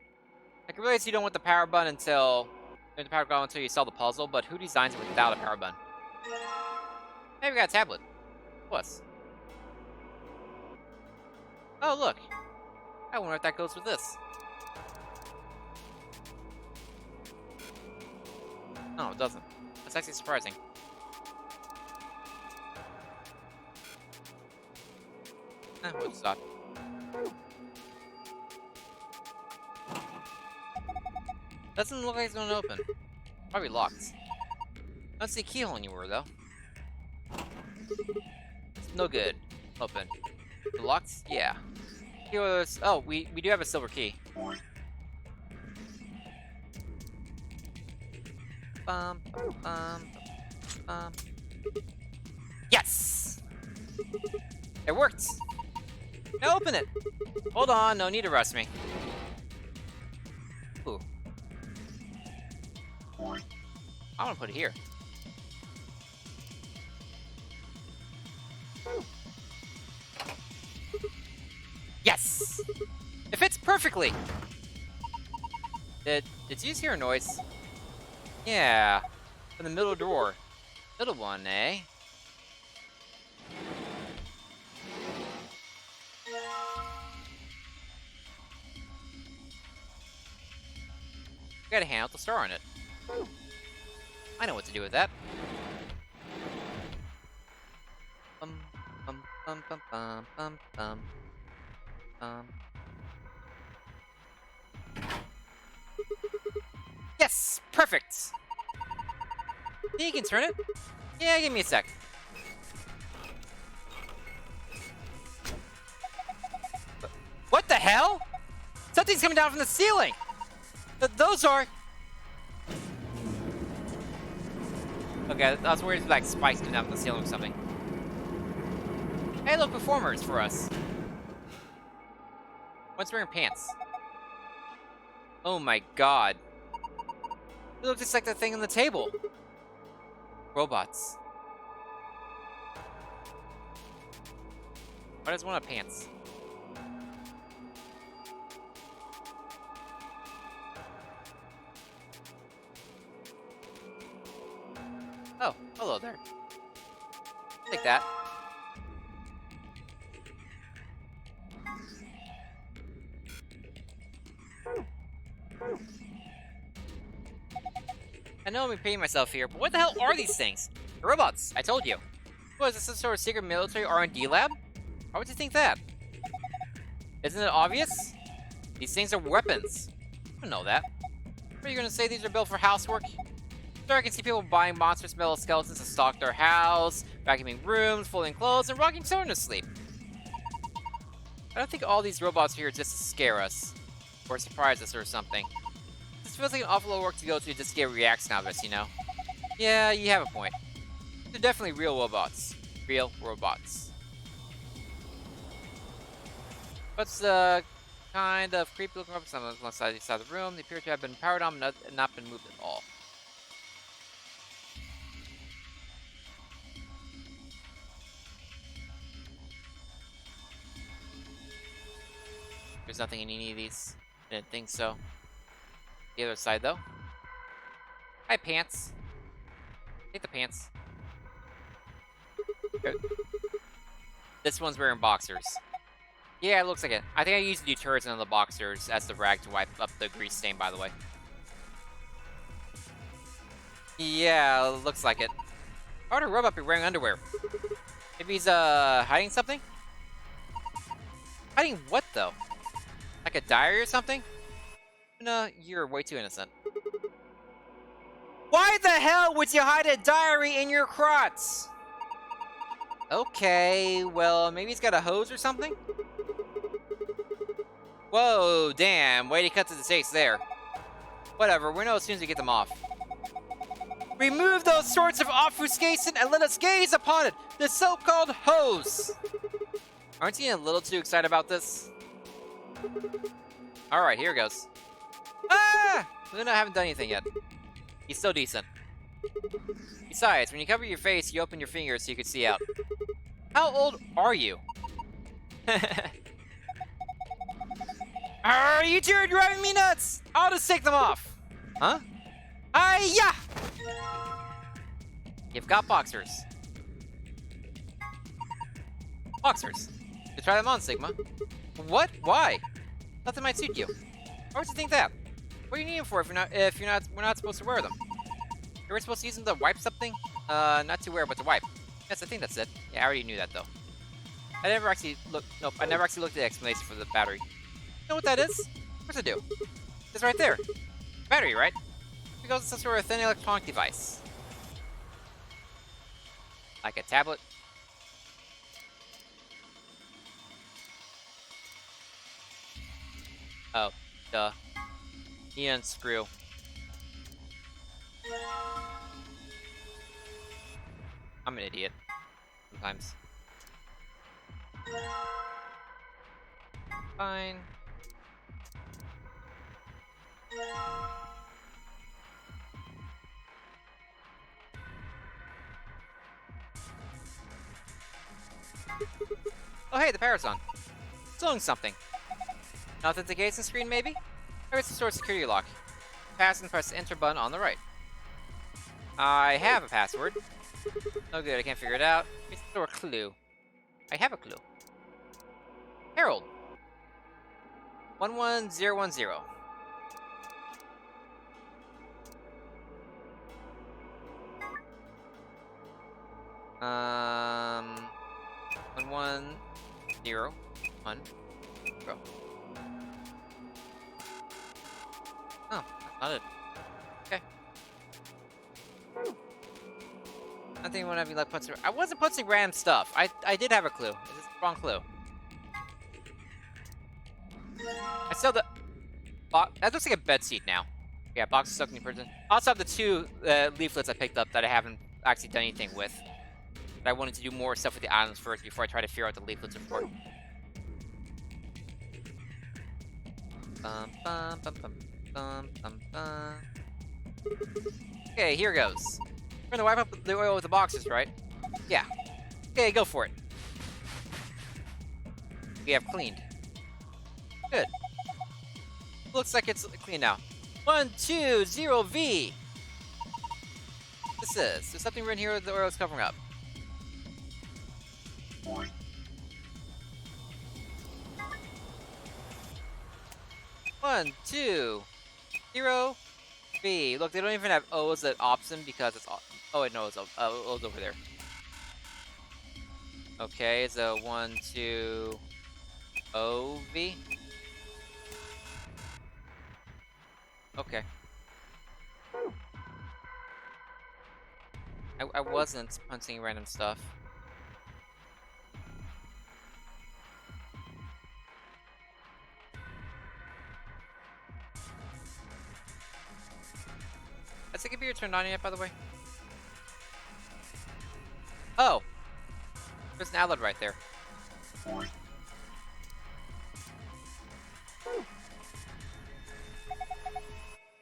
I can realize you don't want the power button until you solve the puzzle, but who designs it without a power button? Hey, we got a tablet. Plus. Oh, look. I wonder if that goes with this. No, it doesn't. That's actually surprising. We'll stop. Doesn't look like it's gonna open. Probably locked. I don't see a keyhole anywhere though. It's no good. Open. The locked? Yeah. Oh, we do have a silver key. Yes! It worked! Now open it! Hold on, no need to rush me. Ooh. I want to put it here. Yes! It fits perfectly! Did you just hear a noise? Yeah. From the middle drawer. Middle one, eh? We gotta hand out the star on it. I know what to do with that. Bum, bum, bum, bum, bum, bum, bum, bum. Yes! Perfect! Think you can turn it? Yeah, give me a sec. What the hell? Something's coming down from the ceiling! Those are... Okay, I was worried if like spikes coming down from the ceiling or something. Hey, look, performers for us. One's wearing pants. Oh my god. It looks just like the thing on the table. Robots. Why does one have pants? Oh, hello there. Take that. I know I'm repeating myself here, but what the hell are these things? They're robots, I told you. What, is this some sort of secret military R&D lab? Why would you think that? Isn't it obvious? These things are weapons. I don't know that. What are you gonna say, these are built for housework? Sure, I can see people buying monstrous metal skeletons to stock their house, vacuuming rooms, folding clothes, and rocking children to sleep. I don't think all these robots are here just to scare us. Or surprise us or something. This feels like an awful lot of work to go to just to get a reaction out of us, you know? Yeah, you have a point. They're definitely real robots. Real robots. What's the kind of creepy looking robots on one side of the room? They appear to have been powered on and not been moved at all. There's nothing in any of these. I didn't think so. The other side, though. Hi, pants. Take the pants. Good. This one's wearing boxers. Yeah, it looks like it. I think I used the detergent on the boxers as the rag to wipe up the grease stain, by the way. Yeah, looks like it. Why would a robot be wearing underwear? Maybe he's, hiding something? Hiding what, though? Like a diary or something? No, you're way too innocent. Why the hell would you hide a diary in your crotch? Okay, well, maybe he's got a hose or something? Whoa, damn, way to cut to the chase there. Whatever, we'll know as soon as we get them off. Remove those sorts of obfuscation and let us gaze upon it, the so-called hose! Aren't you a little too excited about this? Alright, here goes. Ah! Luna, I haven't done anything yet. He's still decent. Besides, when you cover your face, you open your fingers so you can see out. How old are you? You two are driving me nuts! I'll just take them off. Huh? Hi-ya! You've got boxers. Boxers. You try them on, Sigma. What? Why? Nothing might suit you. Why would you think that? What do you need them for if we're not supposed to wear them? You were supposed to use them to wipe something? Not to wear, but to wipe. Yes, I think that's it. Yeah, I already knew that though. I never actually looked at the explanation for the battery. You know what that is? Of course I do. It's right there. Battery, right? Because it's some sort of thin electronic device. Like a tablet. Oh, duh. You unscrew. I'm an idiot. Sometimes. Fine. Oh hey, the power's on. Slowing something. An authentication screen, maybe? Or it's a store security lock. Pass and press the enter button on the right. I have a password. No good, I can't figure it out. It's a clue. I have a clue. Harold. 11010. Um, 11010. Oh, that's not it. Okay. I think one of you like punching. I wasn't punching random stuff. I did have a clue. It's just the wrong clue. I still the. That looks like a bed seat now. Yeah, box of stuck in the prison. I also have the 2 leaflets I picked up that I haven't actually done anything with. But I wanted to do more stuff with the items first before I try to figure out the leaflets are for. Bum, bum, bum, bum, bum, bum, bum. Okay, here goes. We're gonna wipe up the oil with the boxes, right? Yeah. Okay, go for it. We have cleaned. Good. Looks like it's clean now. 120V. This is. There's something written here that the oil is covering up. One, 2, 0, V. Look, they don't even have O's at option because it's. Oh wait, no, it's O's over there. Okay, so 1, 2, O, V. Okay. I wasn't punching random stuff. Has the computer turned on yet, by the way? Oh! There's an outlet right there.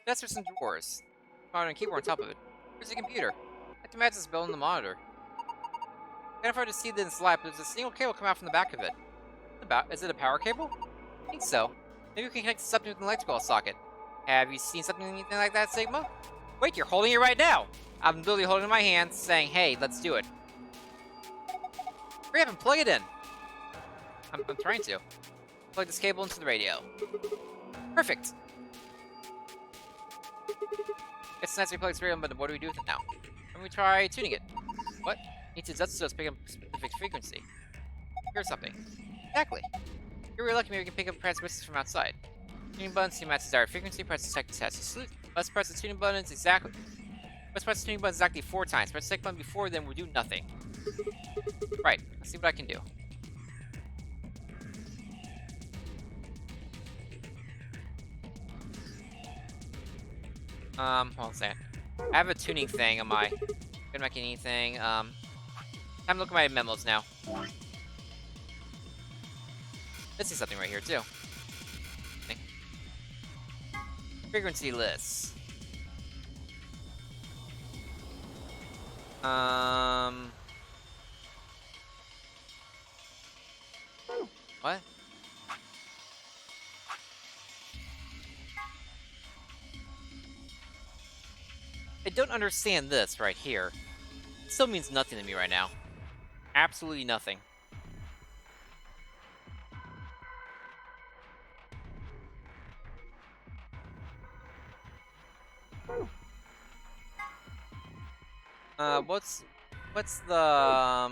That's for some drawers. Monitor and keyboard on top of it. Where's the computer? I have to match this bill in the monitor. Kind of hard to see this in slide, but there's a single cable coming out from the back of it. Is it a power cable? I think so. Maybe we can connect something with an electrical socket. Have you seen anything like that, Sigma? Wait, you're holding it right now! I'm literally holding it in my hand, saying, hey, let's do it. Hurry up and plug it in! I'm trying to. Plug this cable into the radio. Perfect! It's nice to plug this radio, but what do we do with it now? Let me try tuning it. What? Need to adjust so it's picking up a specific frequency. Here's something. Exactly. If you're lucky, maybe we can pick up transmissions from outside. Tuning buttons to match desired frequency, press the second test to salute. Let's press the tuning buttons exactly. Let's press the tuning buttons exactly 4 times. Press the second button before, then we'll do nothing. Right, let's see what I can do. Hold on a second. I have a tuning thing on my. Couldn't make anything. Time to look at my memos now. This is something right here too. Frequency lists. What? I don't understand this right here. It still means nothing to me right now. Absolutely nothing. What's the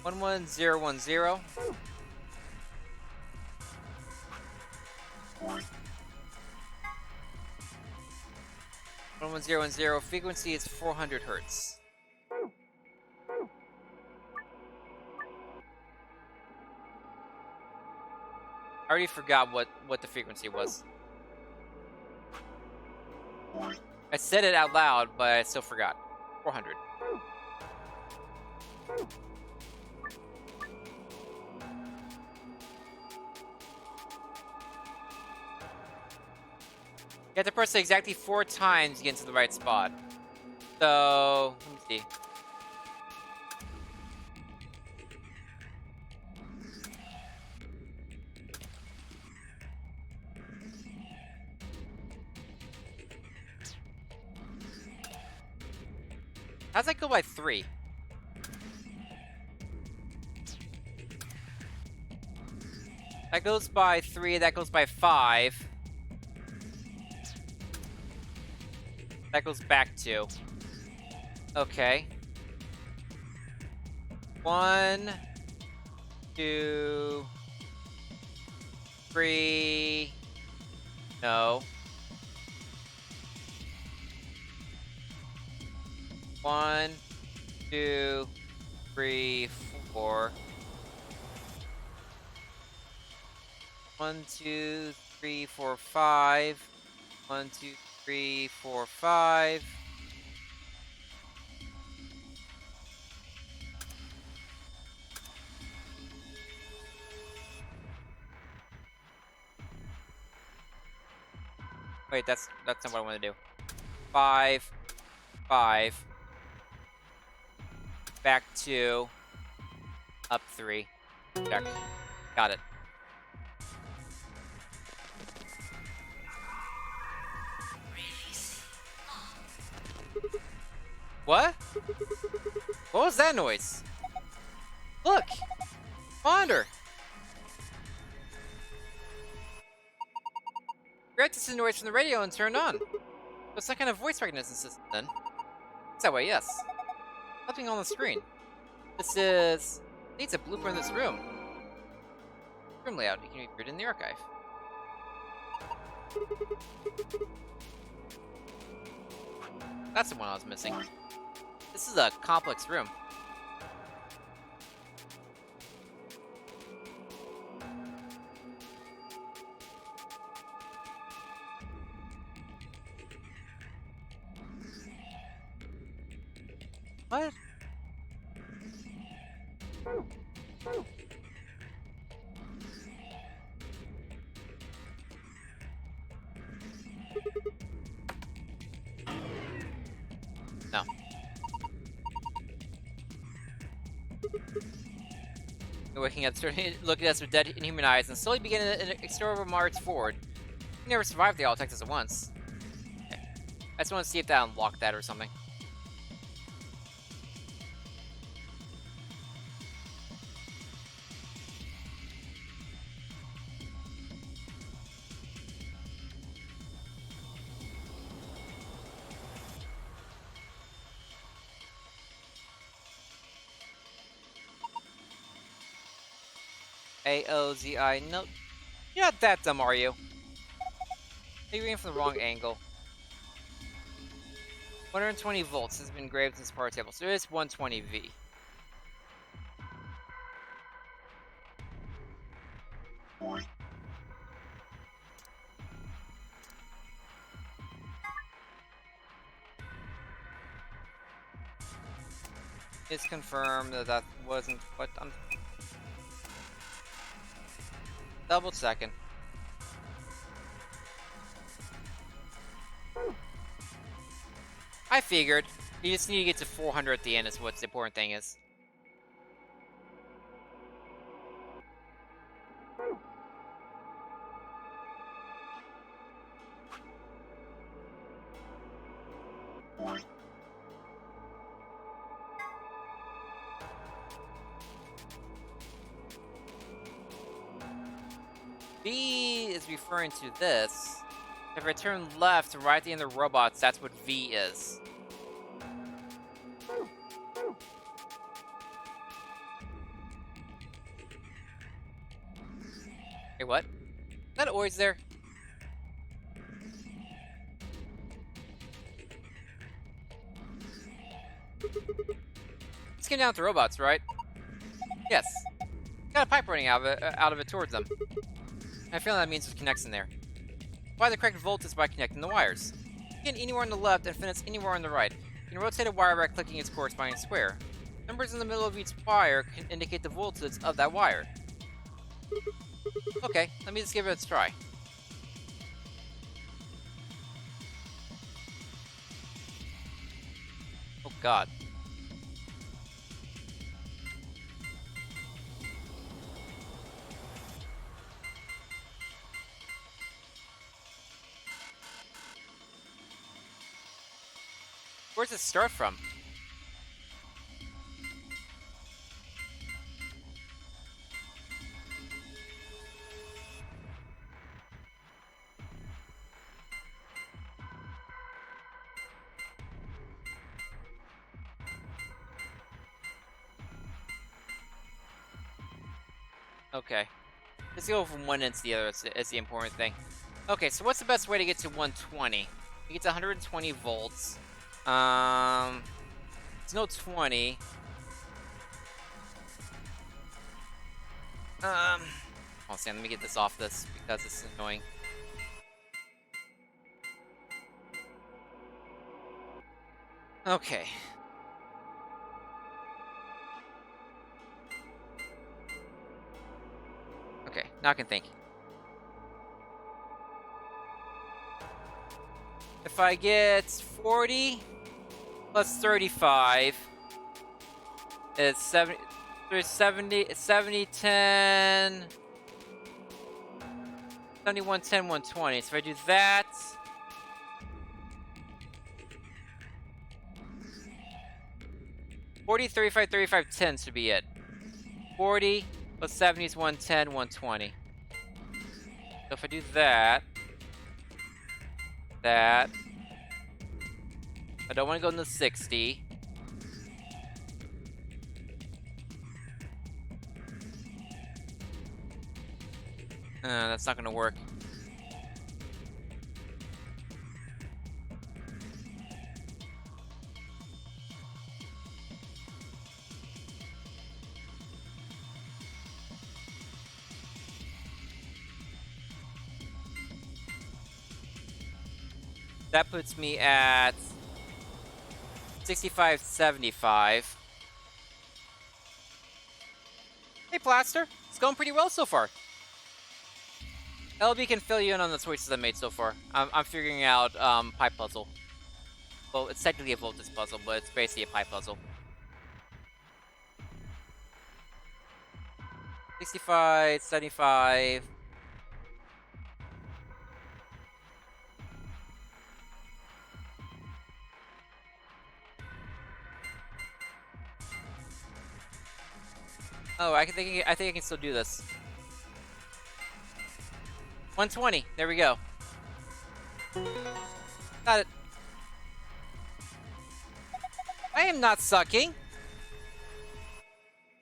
11010? 11010 frequency is 400 hertz. I already forgot what the frequency was. I said it out loud, but I still forgot. 400. You have to press it exactly 4 times to get into the right spot. So, let me see. How's that go by 3? That goes by 3, that goes by 5. That goes back 2. Okay. 1, 2, 3. No. 1, 2, 3, 4. 1, 2, 3, 4, 5. 1, 2, 3, 4, 5. Wait, that's not what I want to do. 5, 5. Back 2. Up 3. Check. Got it. What? What was that noise? Look! Wander! Grab this noise from the radio and turn on. It's some kind of voice recognition system then. It's that way, yes. Nothing on the screen. This is... It's a blueprint of this room. Room layout. You can read it in the archive. That's the one I was missing. This is a complex room. What? No. You're looking at us with dead inhuman eyes and slowly begin an exploratory march forward. You never survived the all Texas at once. Okay. I just want to see if that unlocked that or something. A-O-Z-I, no. You're not that dumb, are you? You're aiming from the wrong angle. 120 volts has been engraved in this power table, so it is 120V. It's confirmed that that wasn't what I'm... Double checking. I figured. You just need to get to 400 at the end is what the important thing is. V is referring to this. If I turn left right at the end of the robots, that's what V is. Hey, what? Is that always there? Let's get down to the robots, right? Yes. Got a pipe running out of it towards them. I feel that means there's connects in there. Apply the correct voltage by connecting the wires. Begin anywhere on the left and finish anywhere on the right. You can rotate a wire by clicking its corresponding square. Numbers in the middle of each wire can indicate the voltage of that wire. Okay, let me just give it a try. Oh god. Where's it start from? Okay. Let's go from one end to the other. Is the important thing. Okay, so what's the best way to get to 120? You get to 120 volts. It's no 20. Oh, Sam, let me get this off this because it's annoying. Okay. Okay, now I can think. If I get 40 plus 35, it's 70. There's 70, 70, 10, 71, 10, 120. So if I do that, $40, 35, 35, 10 should be it. 40 plus 70 is 110, 120. So if I do that, I don't want to go into 60. That's not going to work. That puts me at 65.75. Hey, Plaster. It's going pretty well so far. LB can fill you in on the choices I made so far. I'm figuring out pipe puzzle. Well, it's technically a voltage puzzle, but it's basically a pipe puzzle. 65, 75. Oh, I think I can still do this. 120. There we go. Got it. I am not sucking. You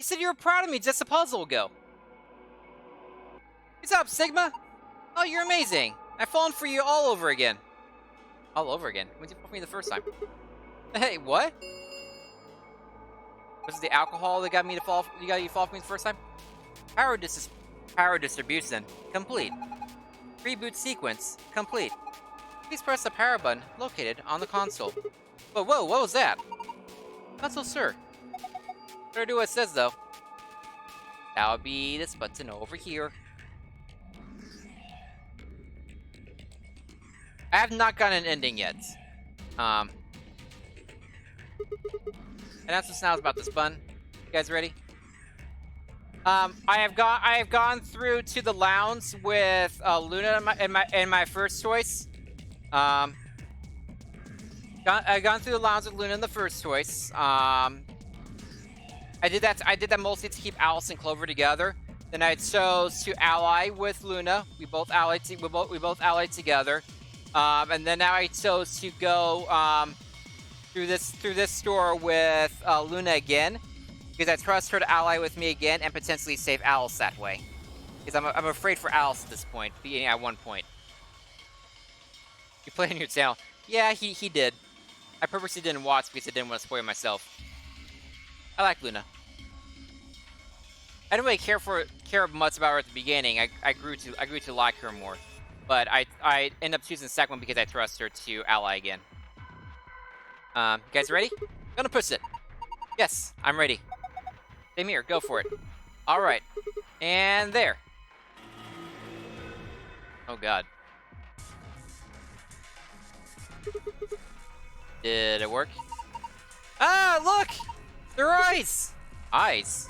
said you were proud of me just a puzzle ago. What's up, Sigma? Oh, you're amazing. I've fallen for you all over again. All over again? When did you fall for me the first time? Hey, what? Was it the alcohol that got me to fall? You fall for me the first time? Power distribution complete. Reboot sequence complete. Please press the power button located on the console. Whoa, what was that? Console, sir. Better do what it says, though. That would be this button over here. I have not gotten an ending yet. Announcements now about this button. You guys ready? I have gone through to the lounge with Luna in my first choice. I've gone through the lounge with Luna in the first choice. I did that mostly to keep Alice and Clover together. Then I chose to ally with Luna. We both allied together. And then now I chose to go through this store with Luna again, because I trust her to ally with me again and potentially save Alice that way. Because I'm afraid for Alice at this point, being at one point. You played on your channel. Yeah, he did. I purposely didn't watch because I didn't want to spoil myself. I like Luna. I didn't really care much about her at the beginning. I grew to like her more. But I end up choosing the second one because I trust her to ally again. You guys ready? Gonna push it. Yes, I'm ready. Same here, go for it. Alright. And there. Oh god. Did it work? Ah, look! They're eyes! Eyes?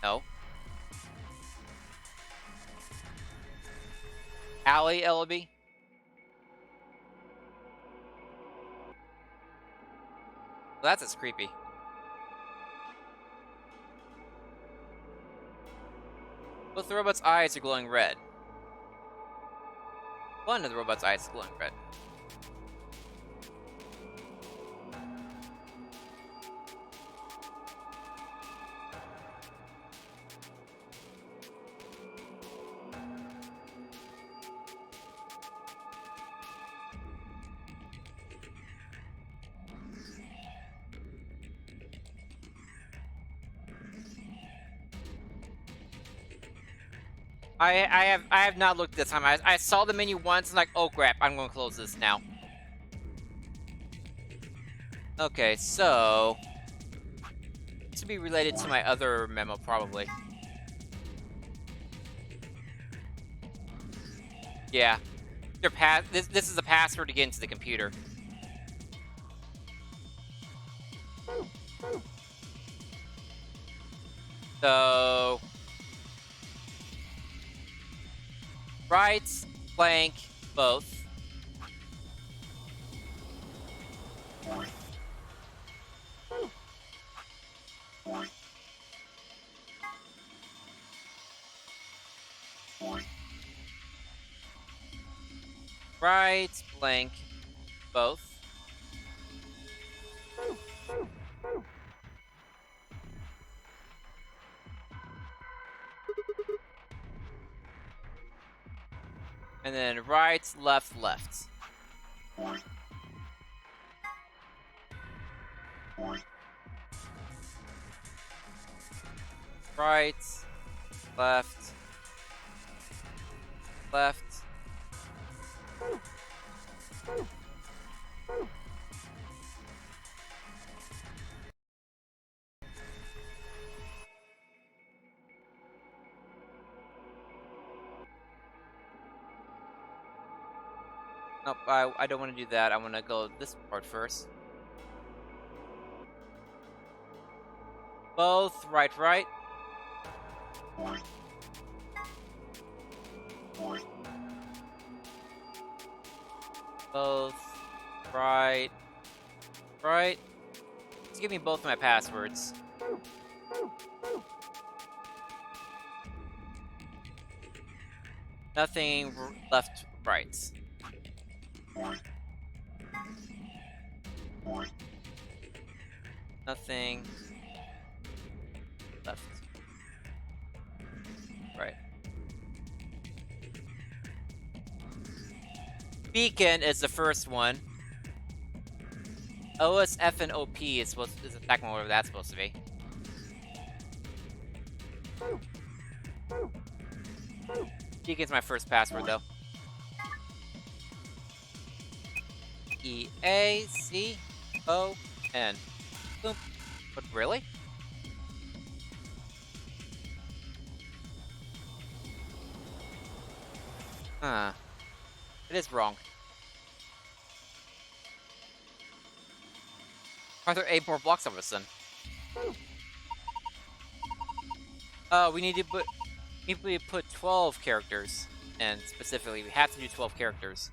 No. Allie, Ellaby? Well, that's as creepy. Both the robot's eyes are glowing red. One of the robot's eyes is glowing red. I have not looked this time. I saw the menu once and like, oh crap, I'm gonna close this now. Okay, so this would be related to my other memo probably. Yeah, this is the password to get into the computer. So right, blank, both. Right, blank, both. And then right, left, left. Right, left, left. Nope, I don't want to do that. I want to go this part first. Both, right, right. Both, right, right. Just give me both my passwords. Nothing left, right. Nothing left, right. Beacon is the first one. OS, F, and OP is the second one, whatever that's supposed to be. Beacon's my first password, though. E-A-C-O-N. Boom. But really? Huh. It is wrong. Are there 8 more blocks of us then? We need to put 12 characters. And specifically, we have to do 12 characters.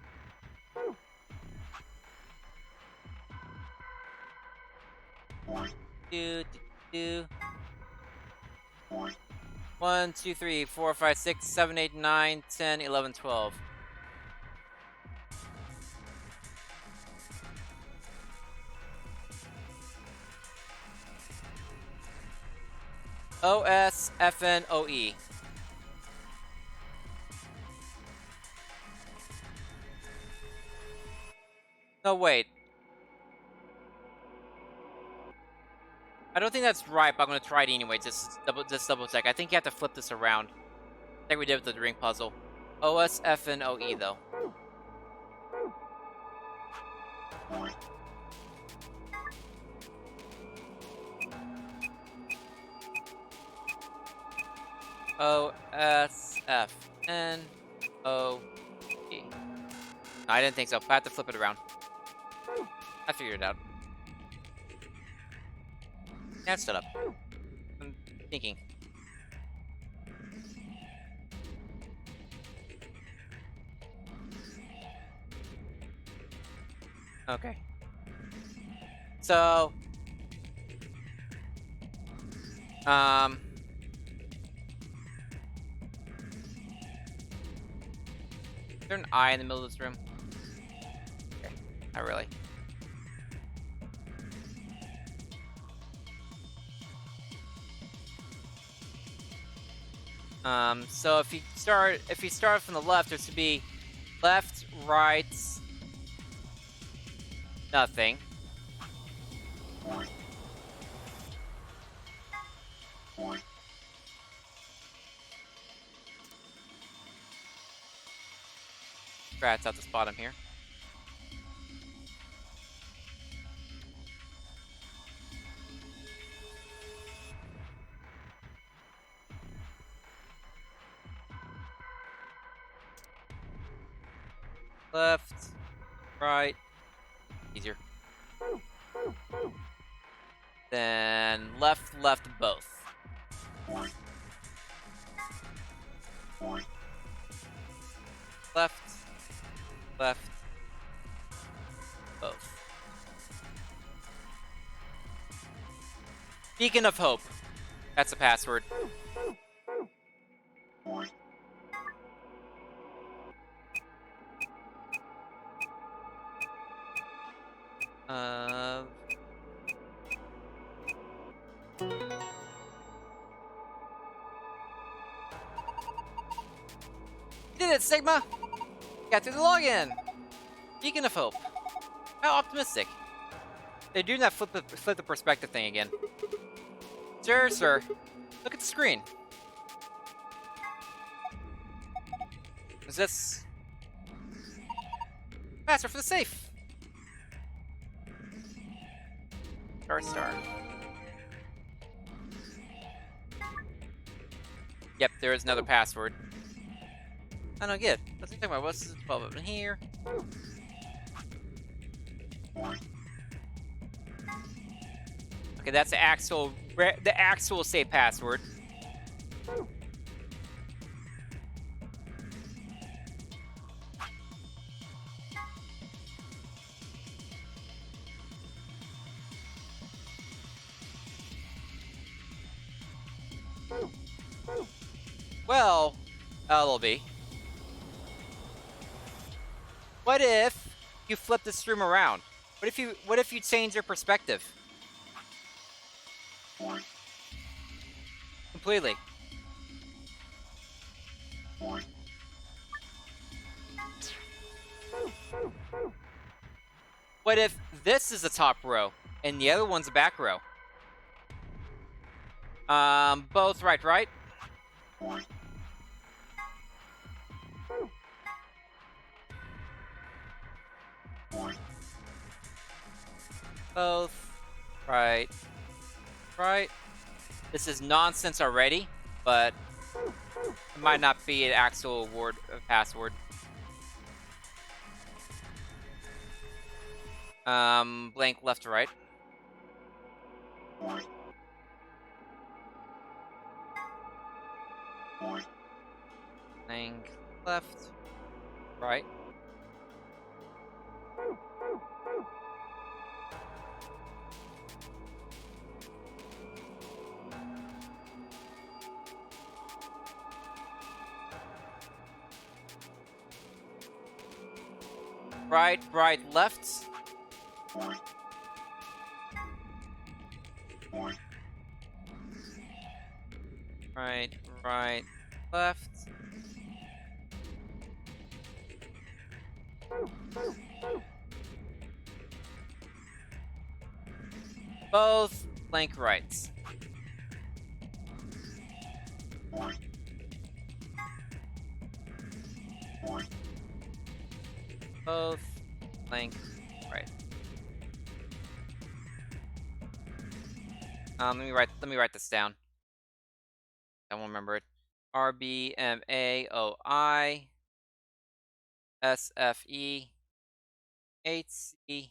Do, do, do. 1, 2, 3, 4, 5, 6, 7, 8, 9, 10, 11, 12. O-S-F-N-O-E. No, wait. I don't think that's right, but I'm gonna try it anyway. Just double check. I think you have to flip this around. Like we did with the ring puzzle. O-S-F-N-O-E, though. O-S-F-N-O-E. I didn't think so. I have to flip it around. I figured it out. Now shut up. I'm thinking. Okay. So, is there an eye in the middle of this room? Okay, not really. So if you start from the left, there should be left, right, nothing. Rats out the bottom here. Left, right, easier. Then left, left, both. Left, left, both. Beacon of Hope. That's a password. You did it, Sigma! Got through the login! Beacon of Hope. How optimistic. They do not flip the perspective thing again. Sir. Look at the screen. Is this... Password for the safe! Star. Yep, there is another password. I don't get it. What's he talking about? What's this 12 up in here? Okay, that's the actual safe password. Well, LLB. What if you flip this room around? What if you change your perspective? Completely. What if this is the top row and the other one's the back row? Both right? Both right. This is nonsense already, but it might not be an actual password. Blank left to right. Blank left, right. Right, left. Right, left. Both blank rights. Both blank right. Let me write this down. I won't remember it. RBMAOI SFE 8C.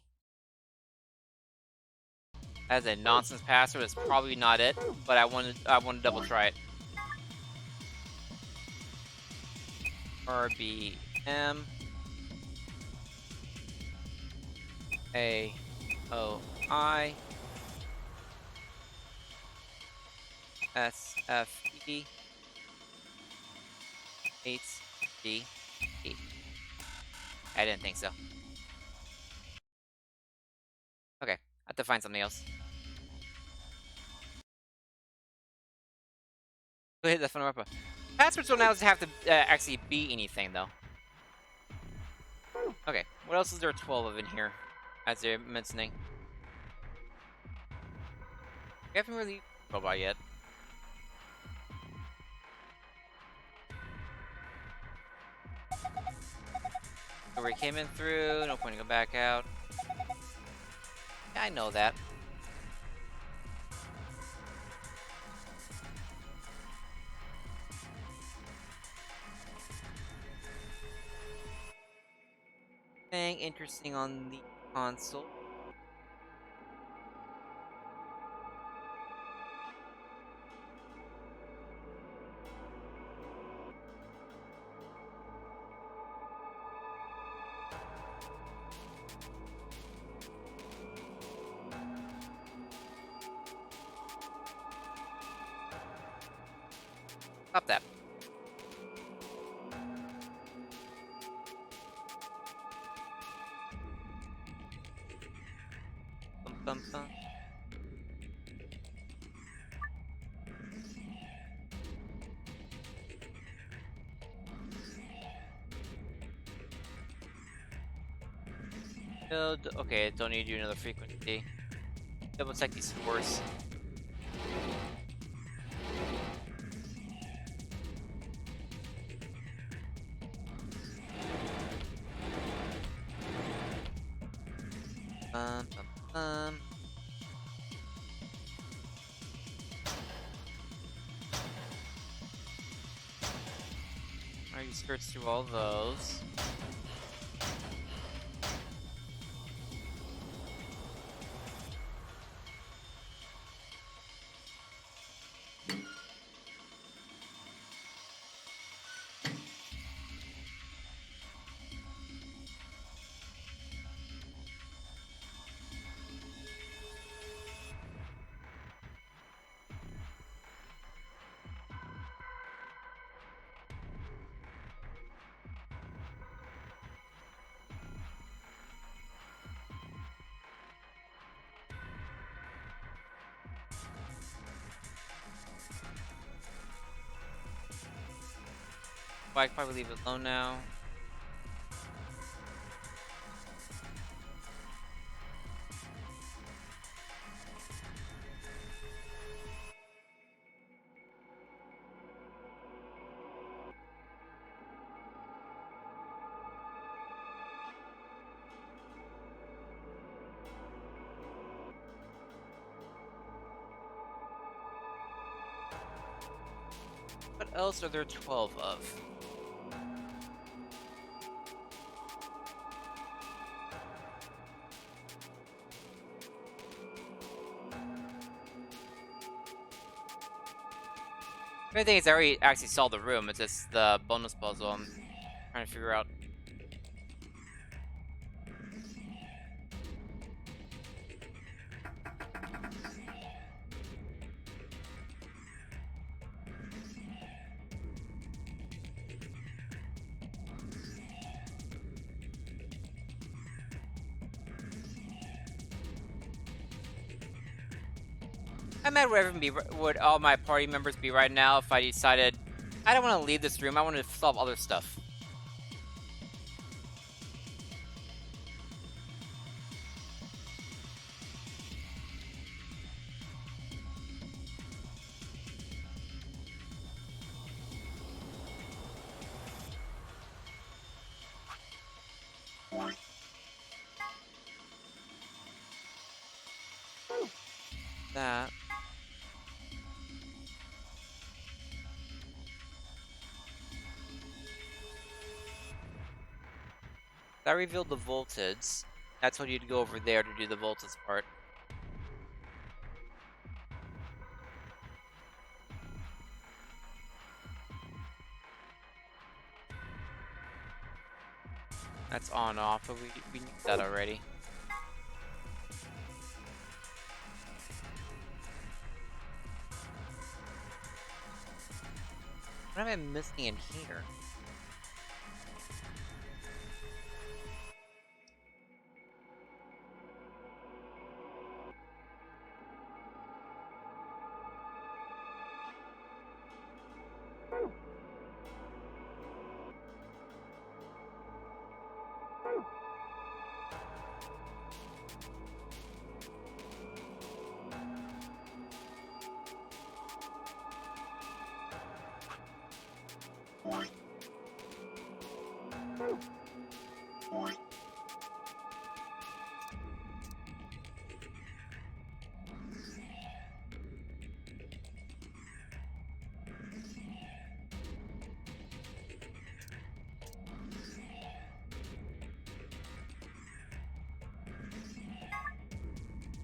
As a nonsense password, it's probably not it, but I want to double try it. RBM AOI SFE 8D. I didn't think so. Okay, I have to find something else. Go hit the phone up. Passwords don't now have to actually be anything, though. Okay, what else is there 12 of in here, as they're mentioning? We haven't really thought about yet. where we came in through. No point to go back out. Yeah, I know that. Anything interesting on the console? Stop that. Bum, bum, bum. Build. Okay, don't need to do another frequency. Double check these scores. Bum, bum, bum. Alright, you skirts through all those. Well, I can probably leave it alone now. What else are there 12 of? The thing is, I already actually saw the room. It's just the bonus puzzle I'm trying to figure out. I mad would all my party members be right now if I decided I don't want to leave this room. I want to solve other stuff. That. That revealed the voltage. I told you to go over there to do the voltage part. That's on off, but we knew that already. What am I missing in here?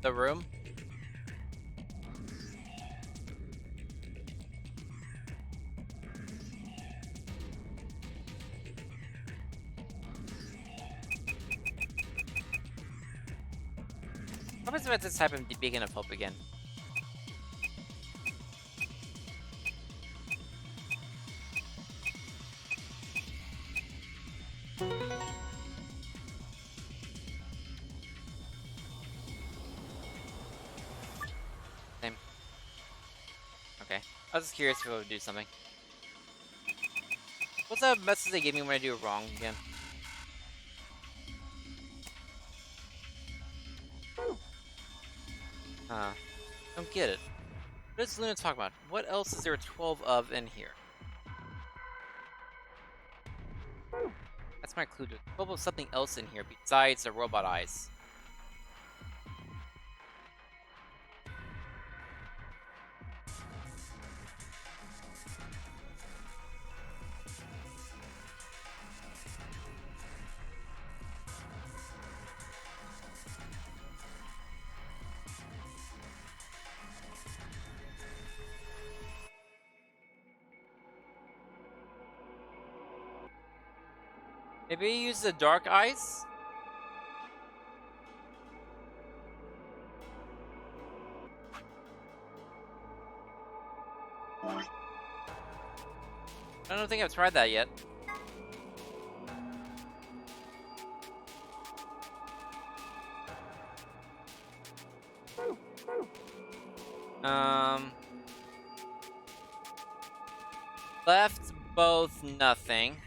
the room. What happens if this type of beacon of hope again? Same. Okay. I was just curious if it would do something. What's that message they gave me when I do it wrong again? Don't get it. What is Luna talking about? What else is there 12 of in here? That's my clue. There's 12 of something else in here besides the robot eyes. Maybe use the dark eyes? I don't think I've tried that yet. Left both nothing.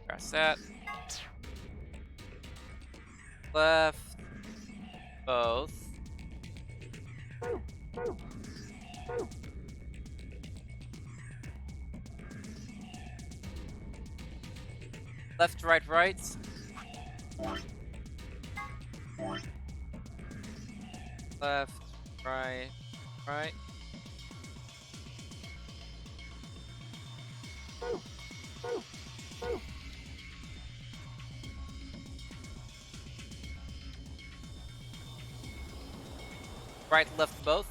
Press that. Left both. Left, right, right. Left, right, right. Right, left, both.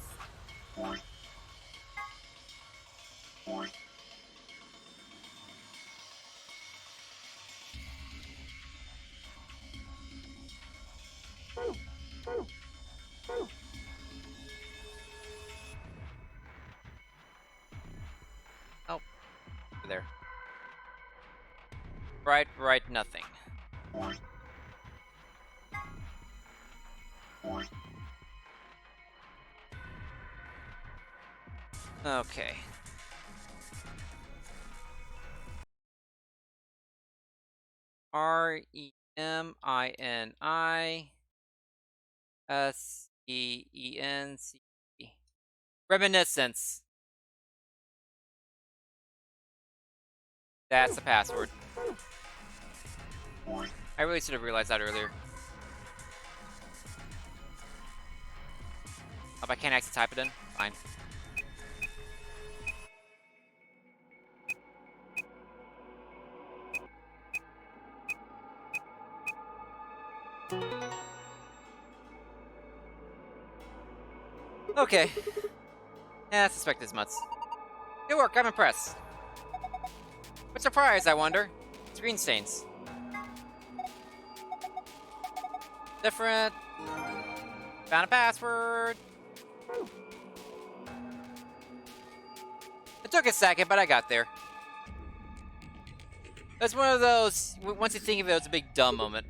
Oh, over there. Right, right, nothing. Okay. REMINISCENCE. Reminiscence. That's the password. I really should have realized that earlier. Hope I can't actually type it in. Fine. Okay. Yeah, I suspect as much. Good work, I'm impressed. What's your prize, I wonder? Screen stains. Different. Found a password. It took a second, but I got there. That's one of those, once you think of it, it's a big dumb moment.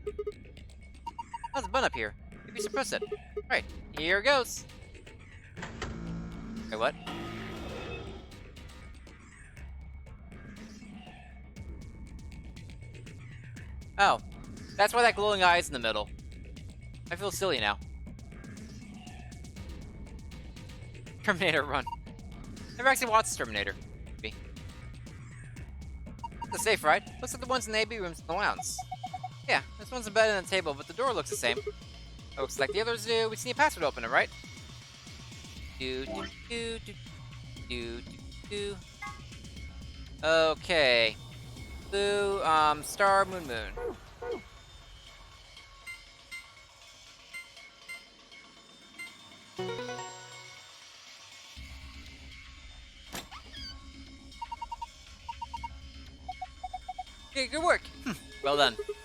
How's the button up here? Maybe you should press it. Alright, here goes. Wait, what? Oh, that's why that glowing eye is in the middle. I feel silly now. Terminator run. Never actually watched Terminator. Maybe. The safe, right? Looks like the ones in the AB rooms in the lounge. Yeah, this one's a bed and a table, but the door looks the same. Looks like the others do. We just need a password to open it, right? Do do do do do do do. Okay. Blue, star, moon, moon. Okay, good work. Well done. Look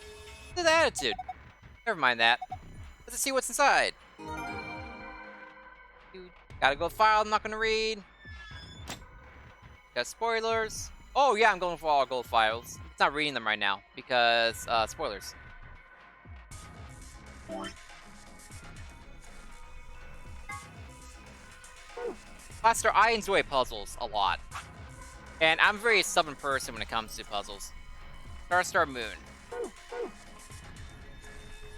at the attitude. Never mind that. Let's see what's inside. You gotta go file, I'm not gonna read. Got spoilers. Oh yeah, I'm going for all gold files. It's not reading them right now because spoilers. Blaster, I enjoy puzzles a lot. And I'm a very stubborn person when it comes to puzzles. Star, moon.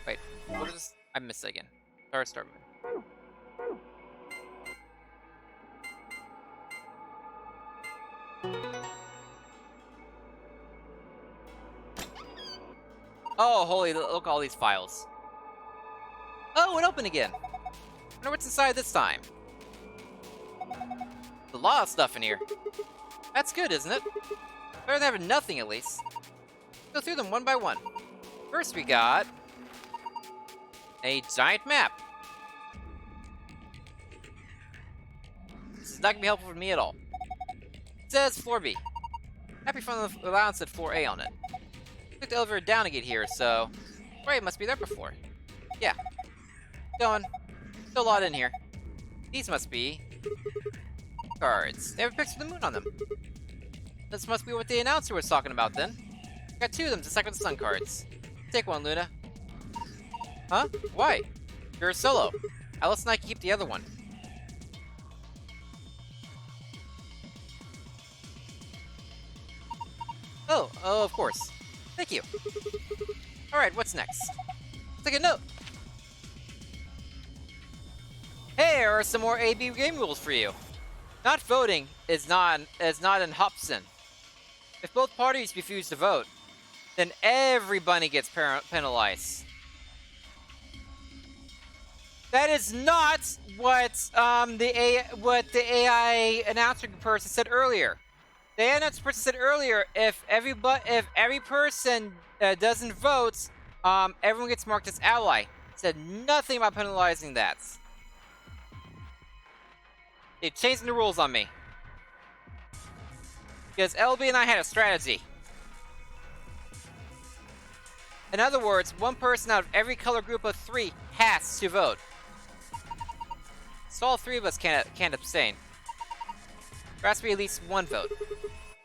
Wait, what is this? I missed it again. Star, moon. Oh, holy, look at all these files. Oh, it opened again. I wonder what's inside this time. There's a lot of stuff in here. That's good, isn't it? Better than having nothing, at least. Go through them one by one. First, we got a giant map. This is not gonna be helpful for me at all. It says floor B. Happy from the allowance said floor A on it. Took the elevator down to get here, so right, it must be there before. Yeah. Going. Still a lot in here. These must be cards. They have a picture of the moon on them. This must be what the announcer was talking about then. Got two of them to second the sun cards. Take one, Luna. Huh? Why? You're a solo. Alice and I keep the other one. Oh, of course. Thank you. Alright, what's next? Let's take a note. Hey, here are some more AB game rules for you. Not voting is not in Hobson. If both parties refuse to vote, then everybody gets penalized. That is not what the AI announcer person said earlier. The AI announcer person said earlier, if every person doesn't vote, everyone gets marked as ally. Said nothing about penalizing that. They're changing the rules on me. Because LB and I had a strategy. In other words, one person out of every color group of 3 has to vote. So all 3 of us can't abstain. There has to be at least 1 vote.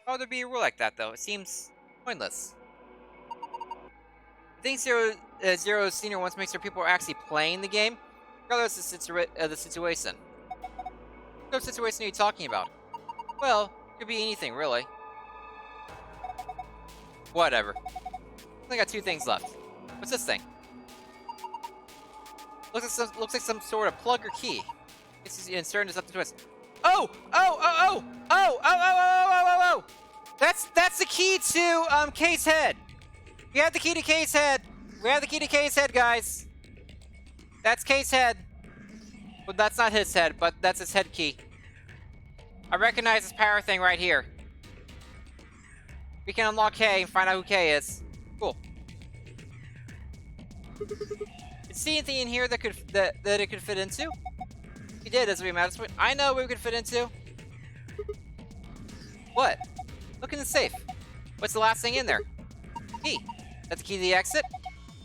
Why would there be a rule like that, though? It seems pointless. I think Zero Senior wants to make sure people are actually playing the game, regardless of the situation. What situation are you talking about? Well, could be anything, really. Whatever. I only got 2 things left. What's this thing? Looks like some sort of plug or key. This is inserting this up the twist. Oh! That's the key to Kay's head. We have the key to Kay's head. We have the key to Kay's head, guys. That's Kay's head. Well, that's not his head, but that's his head key. I recognize this power thing right here. We can unlock Kay and find out who Kay is. Cool. Did you see anything in here that it could fit into? You did, as we imagine. I know we could fit into. What? Look in the safe. What's the last thing in there? Key. That's the key to the exit?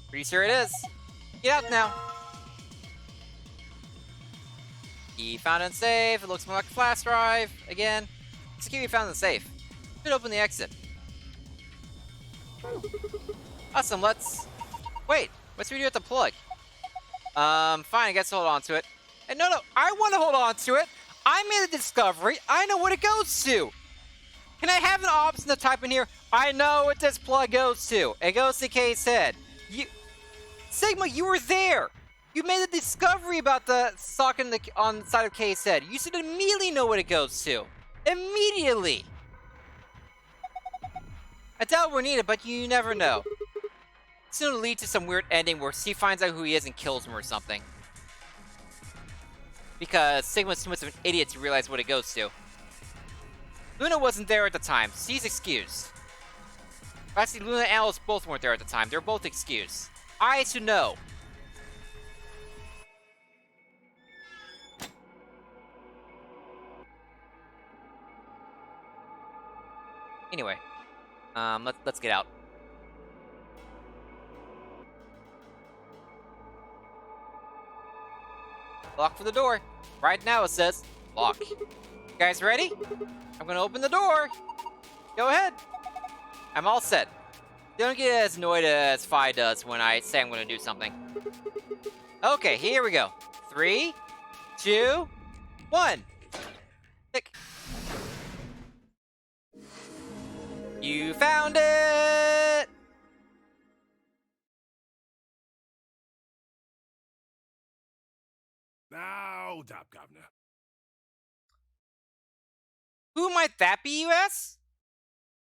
Pretty sure it is. Get out now. Key found in safe. It looks more like a flash drive. Again. It's the key we found in the safe. Should open the exit. Awesome, let's... Wait, what's we do with the plug? Fine, I guess hold on to it. And no, I want to hold on to it. I made a discovery. I know what it goes to. Can I have an option to type in here? I know what this plug goes to. It goes to Kay's head. Sigma, you were there. You made a discovery about the socket on the side of Kay's head. You should immediately know what it goes to. Immediately. I doubt we're needed, but you never know. It's gonna lead to some weird ending where C finds out who he is and kills him or something. Because Sigma's too much of an idiot to realize what it goes to. Luna wasn't there at the time. She's excused. Actually, Luna and Alice both weren't there at the time. They're both excused. I should know. Anyway, let's get out. Lock for the door. Right now it says lock. You guys ready? I'm gonna open the door. Go ahead. I'm all set. Don't get as annoyed as Fi does when I say I'm gonna do something. Okay, here we go. 3, 2, 1. Tick. You found it! Now, Top Governor. Who might that be, you ask?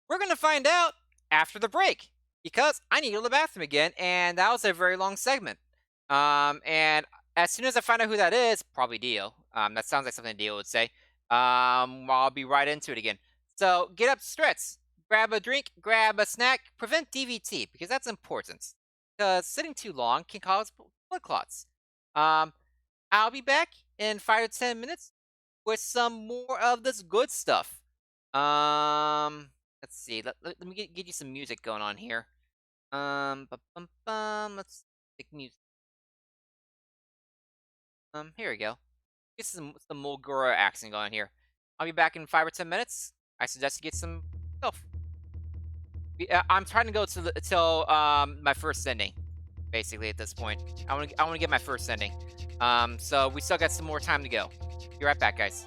We're gonna find out after the break, because I need to go to the bathroom again, and that was a very long segment. And as soon as I find out who that is, probably Dio. That sounds like something Dio would say. I'll be right into it again. So get up, stretch, grab a drink, grab a snack, prevent DVT because that's important. Because sitting too long can cause blood clots. I'll be back in 5 to 10 minutes with some more of this good stuff. Let's see. Let me get you some music going on here. Let's pick music. Here we go. Get some Mulgura accent going here. I'll be back in 5 or 10 minutes. I suggest you get some stuff. I'm trying to go till my first ending, basically at this point. I want to get my first ending. So we still got some more time to go. Be right back, guys.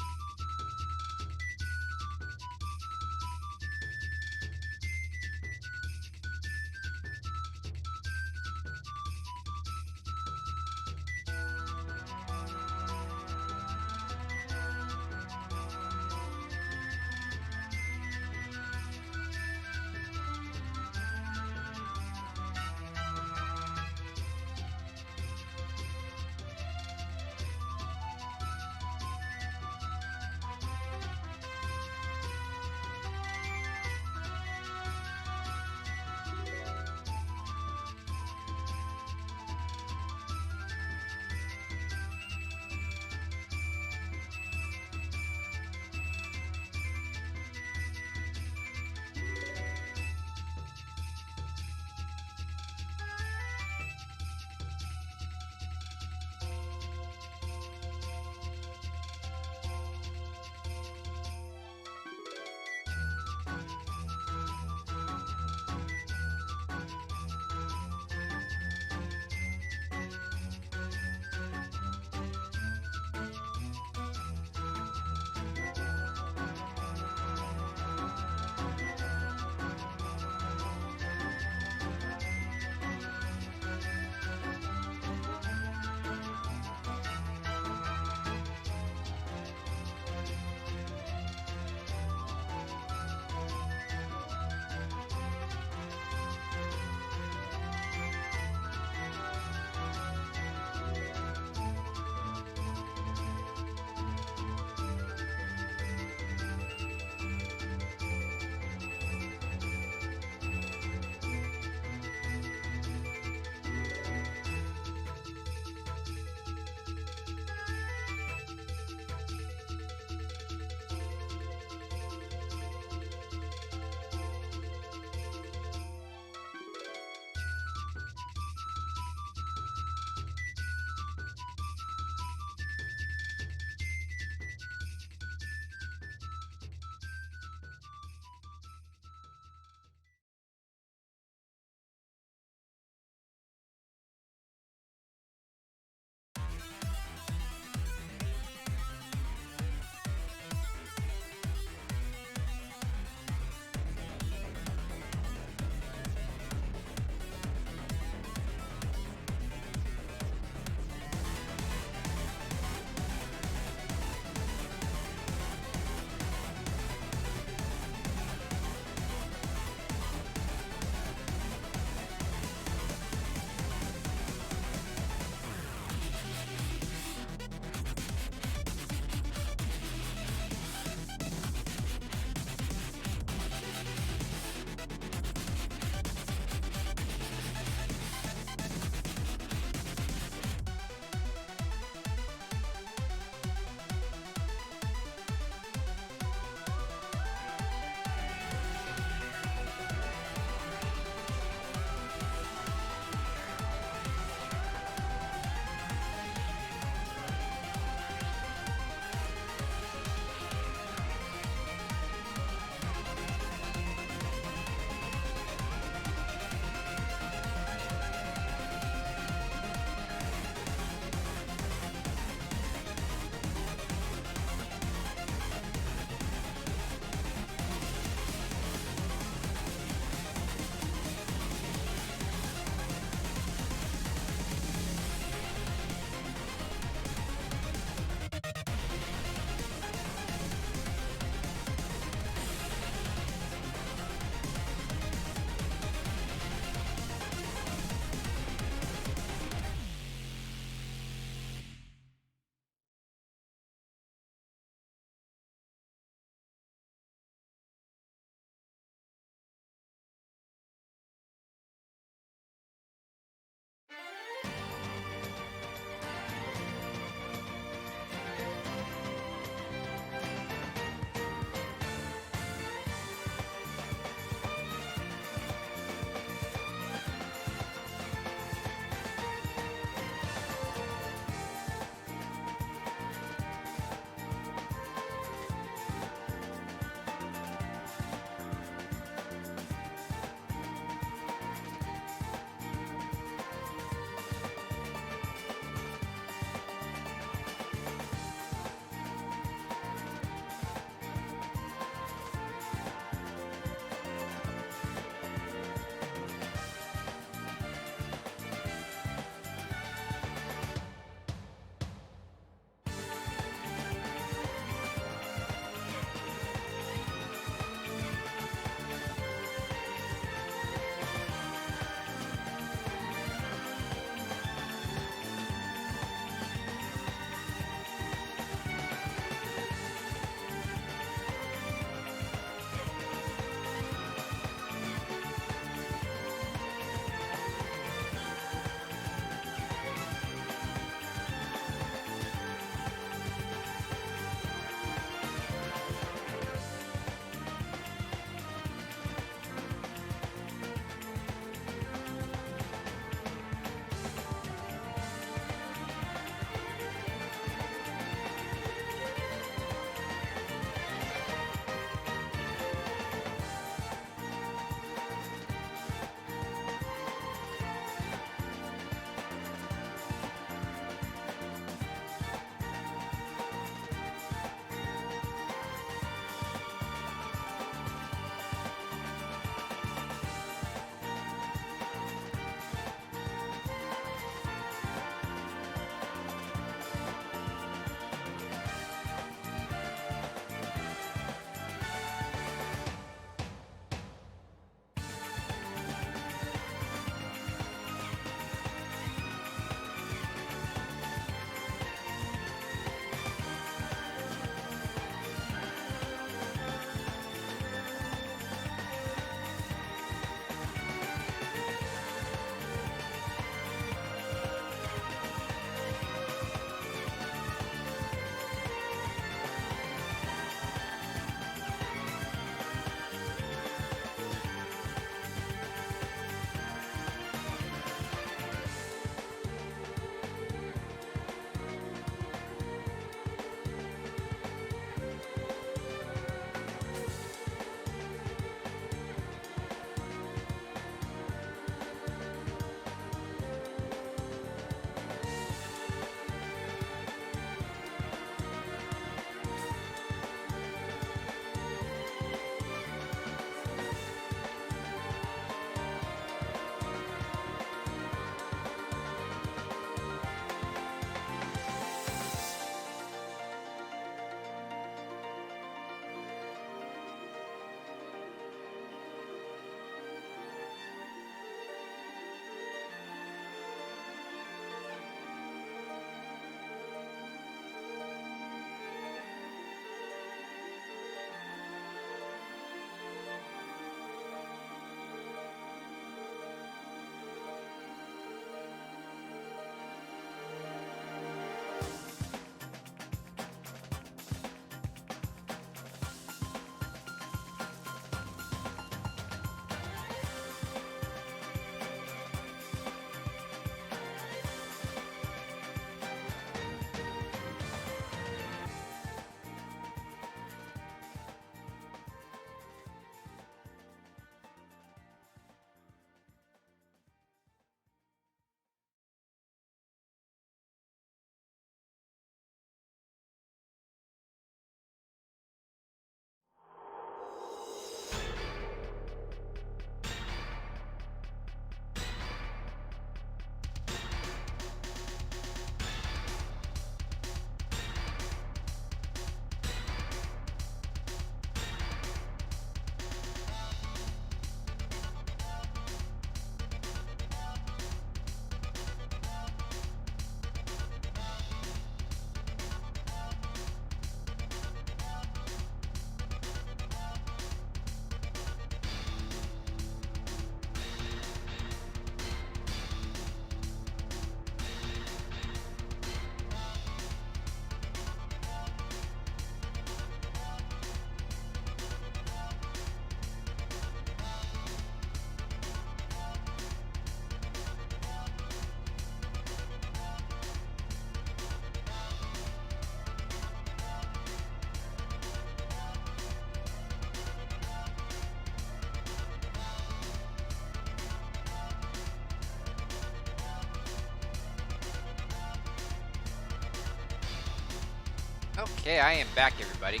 Okay, I am back, everybody.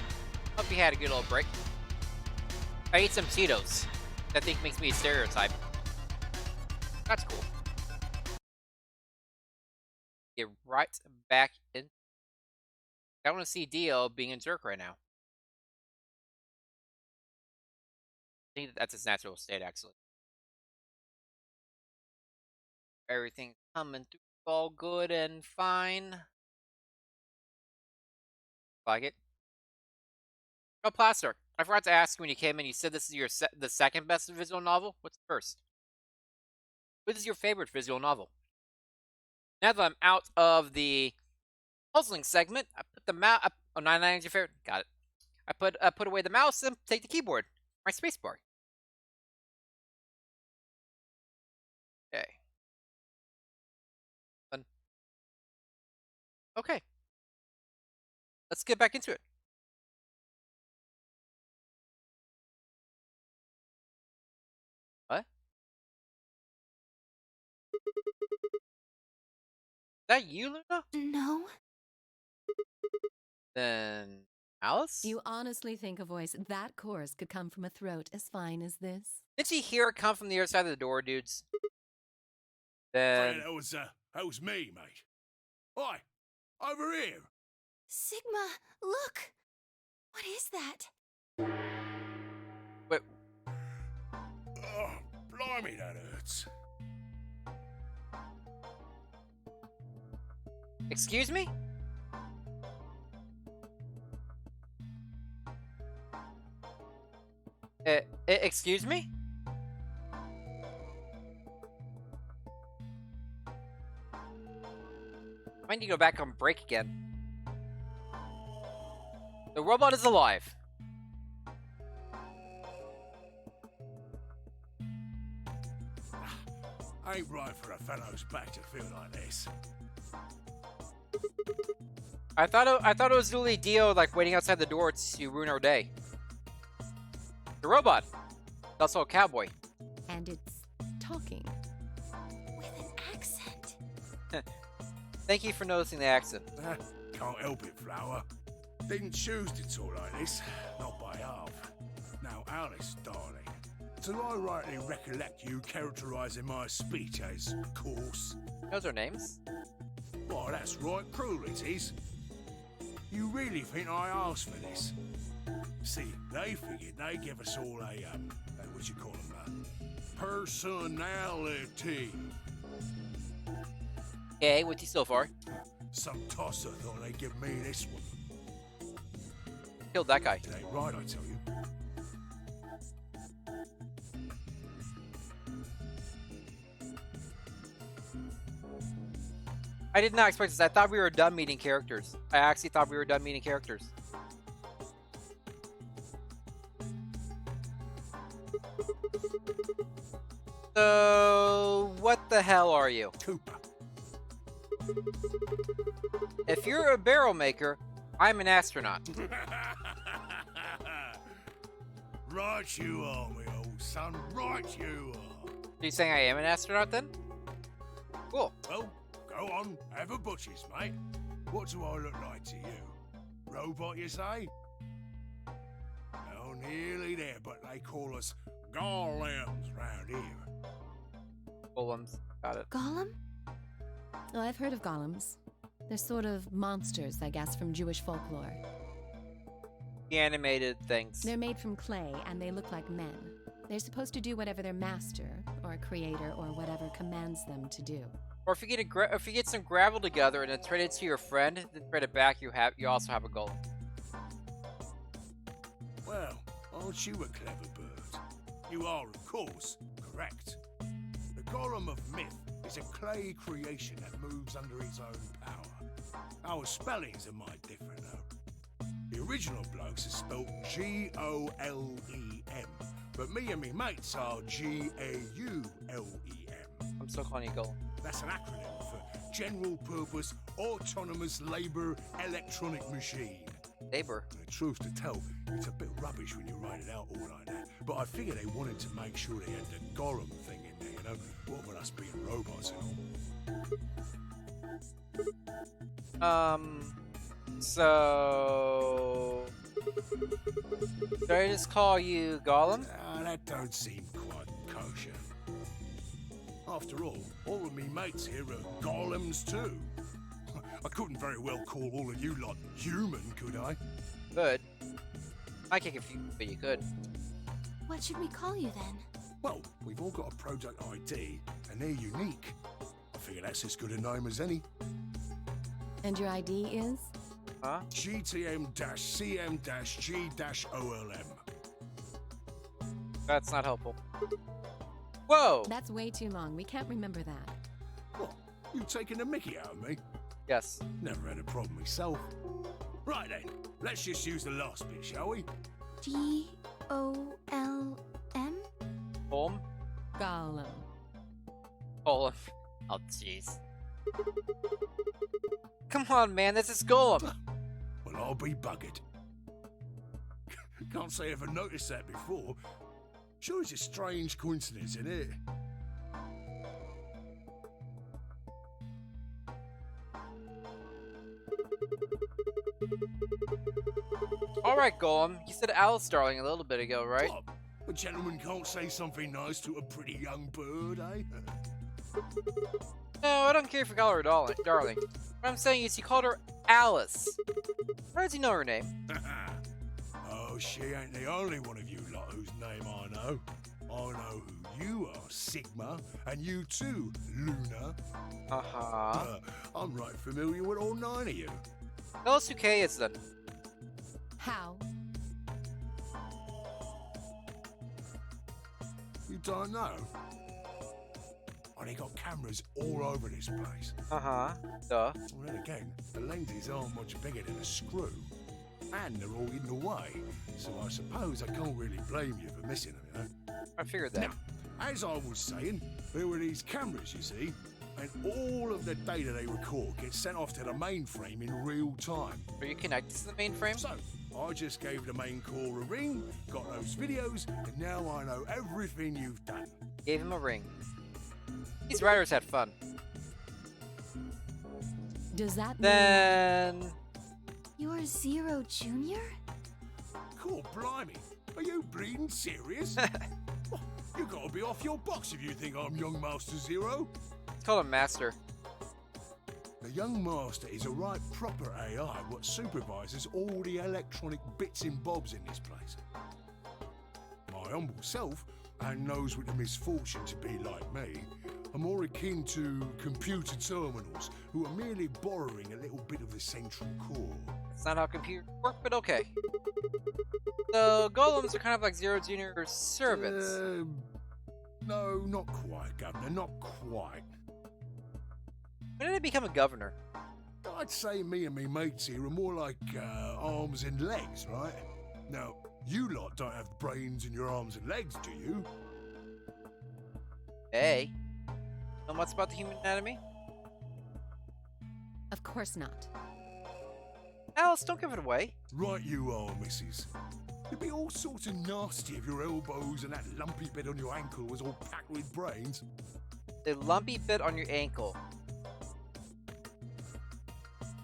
Hope you had a good little break. I ate some Cheetos. That thing makes me a stereotype. That's cool. Get right back in. I want to see Dio being a jerk right now. I think that's his natural state, actually. Everything's coming through all good and fine. Like it. Oh, Plaster. I forgot to ask you when you came in. You said this is your the second best visual novel. What's first? What is your favorite visual novel? Now that I'm out of the puzzling segment, I put the mouse. Oh, 99 is your favorite. Got it. I put away the mouse and take the keyboard. My spacebar. Okay. Fun. Okay. Let's get back into it. What? Is that you, Luna? No. Then Alice? You honestly think a voice that coarse could come from a throat as fine as this? Did you hear it come from the other side of the door, dudes? Then That was me, mate. Oi, over here. Sigma, look! What is that? wait. Oh, blimey, that hurts. Excuse me? Excuse me? I might need to go back on break again. The robot is alive. Ain't right for a fellow's back to feel like this. I thought it was really Dio like waiting outside the door to ruin our day. The robot. It's also a cowboy. And it's talking. With an accent. Thank you for noticing the accent. Can't help it, Flower. Didn't choose to talk like this, not by half. Now, Alice, darling, do I rightly recollect you characterising my speech as coarse? Those are names. Why, that's right, cruel it is. You really think I asked for this? See, they figured they'd give us all a, what you call them, personality. Okay, what's he so far? Some tosser thought they'd give me this one. Killed that guy. It ain't right, I tell you. I did not expect this. I thought we were done meeting characters. I actually thought we were done meeting characters. So, what the hell are you? Cooper. If you're a barrel maker, I'm an astronaut. Right you are, me old son. Right you are. Are you saying I am an astronaut then? Cool. Well, go on. Have a butchers, mate. What do I look like to you? Robot, you say? Oh, nearly there, but they call us golems round here. Golems. Got it. Golem? Oh, I've heard of golems. They're sort of monsters, I guess, from Jewish folklore. The animated things. They're made from clay, and they look like men. They're supposed to do whatever their master, or creator, or whatever commands them to do. Or if you get some gravel together and then trade it to your friend, then trade it back, you also have a golem. Well, aren't you a clever bird? You are, of course, correct. The golem of myth is a clay creation that moves under its own power. Our spellings are might different, though. The original blokes are spelled Golem, but me and me mates are Gaulem. I'm still calling you golem. That's an acronym for General Purpose Autonomous Labour Electronic Machine. Labor. The truth to tell, it's a bit rubbish when you write it out all like that. But I figure they wanted to make sure they had the golem thing in there, you know? What with us being robots and all. So... Should I just call you Gollum? That don't seem quite kosher. After all of me mates here are golems too. I couldn't very well call all of you lot human, could I? Good. I can't confuse, but you could. What should we call you then? Well, we've all got a project ID, and they're unique. I figure that's as good a name as any. And your ID is? Huh? GTM-CM-G-OLM. That's not helpful. Whoa! That's way too long. We can't remember that. What? You taking a mickey out of me? Yes. Never had a problem myself. Right then, let's just use the last bit, shall we? G-O-L-M? Home? Gollum. Golem. Oh, jeez. Come on, man, this is Golem. Well, I'll be buggered. Can't say I ever noticed that before. Sure, it's a strange coincidence, isn't it? Alright, Golem. You said Alice Darling a little bit ago, right? What? A gentleman can't say something nice to a pretty young bird, eh? No, I don't care if you call her darling. What I'm saying is you called her Alice. How does he know her name? Oh, she ain't the only one of you lot whose name I know. I know who you are, Sigma, and you too, Luna. Uh-huh. I'm right familiar with all 9 of you. Tell us who Kay is then. How? You don't know? Oh, they got cameras all over this place. Uh-huh. Duh. Well, then again, the lenses aren't much bigger than a screw. And they're all hidden away, so I suppose I can't really blame you for missing them, you know? I figured that. Now, as I was saying, there were these cameras, you see, and all of the data they record gets sent off to the mainframe in real time. Are you connected to the mainframe? So, I just gave the main core a ring, got those videos, and now I know everything you've done. Gave him a ring. These writers had fun. Does that mean... Then... You're Zero Junior? Cool, blimey. Are you bleeding serious? Oh, you gotta be off your box if you think I'm young Master Zero. Let's call him Master. The young master is a right proper AI what supervises all the electronic bits and bobs in this place. My humble self, and those with the misfortune to be like me, are more akin to computer terminals who are merely borrowing a little bit of the central core. That's not how computers work, but okay. So, golems are kind of like Zero Junior's servants. No, not quite, Governor, not quite. When did he become a governor? I'd say me and me mates here are more like arms and legs, right? Now, you lot don't have brains in your arms and legs, do you? Hey. Know much about the human anatomy? Of course not. Alice, don't give it away. Right you are, missus. You'd be all sorts of nasty if your elbows and that lumpy bit on your ankle was all packed with brains. The lumpy bit on your ankle.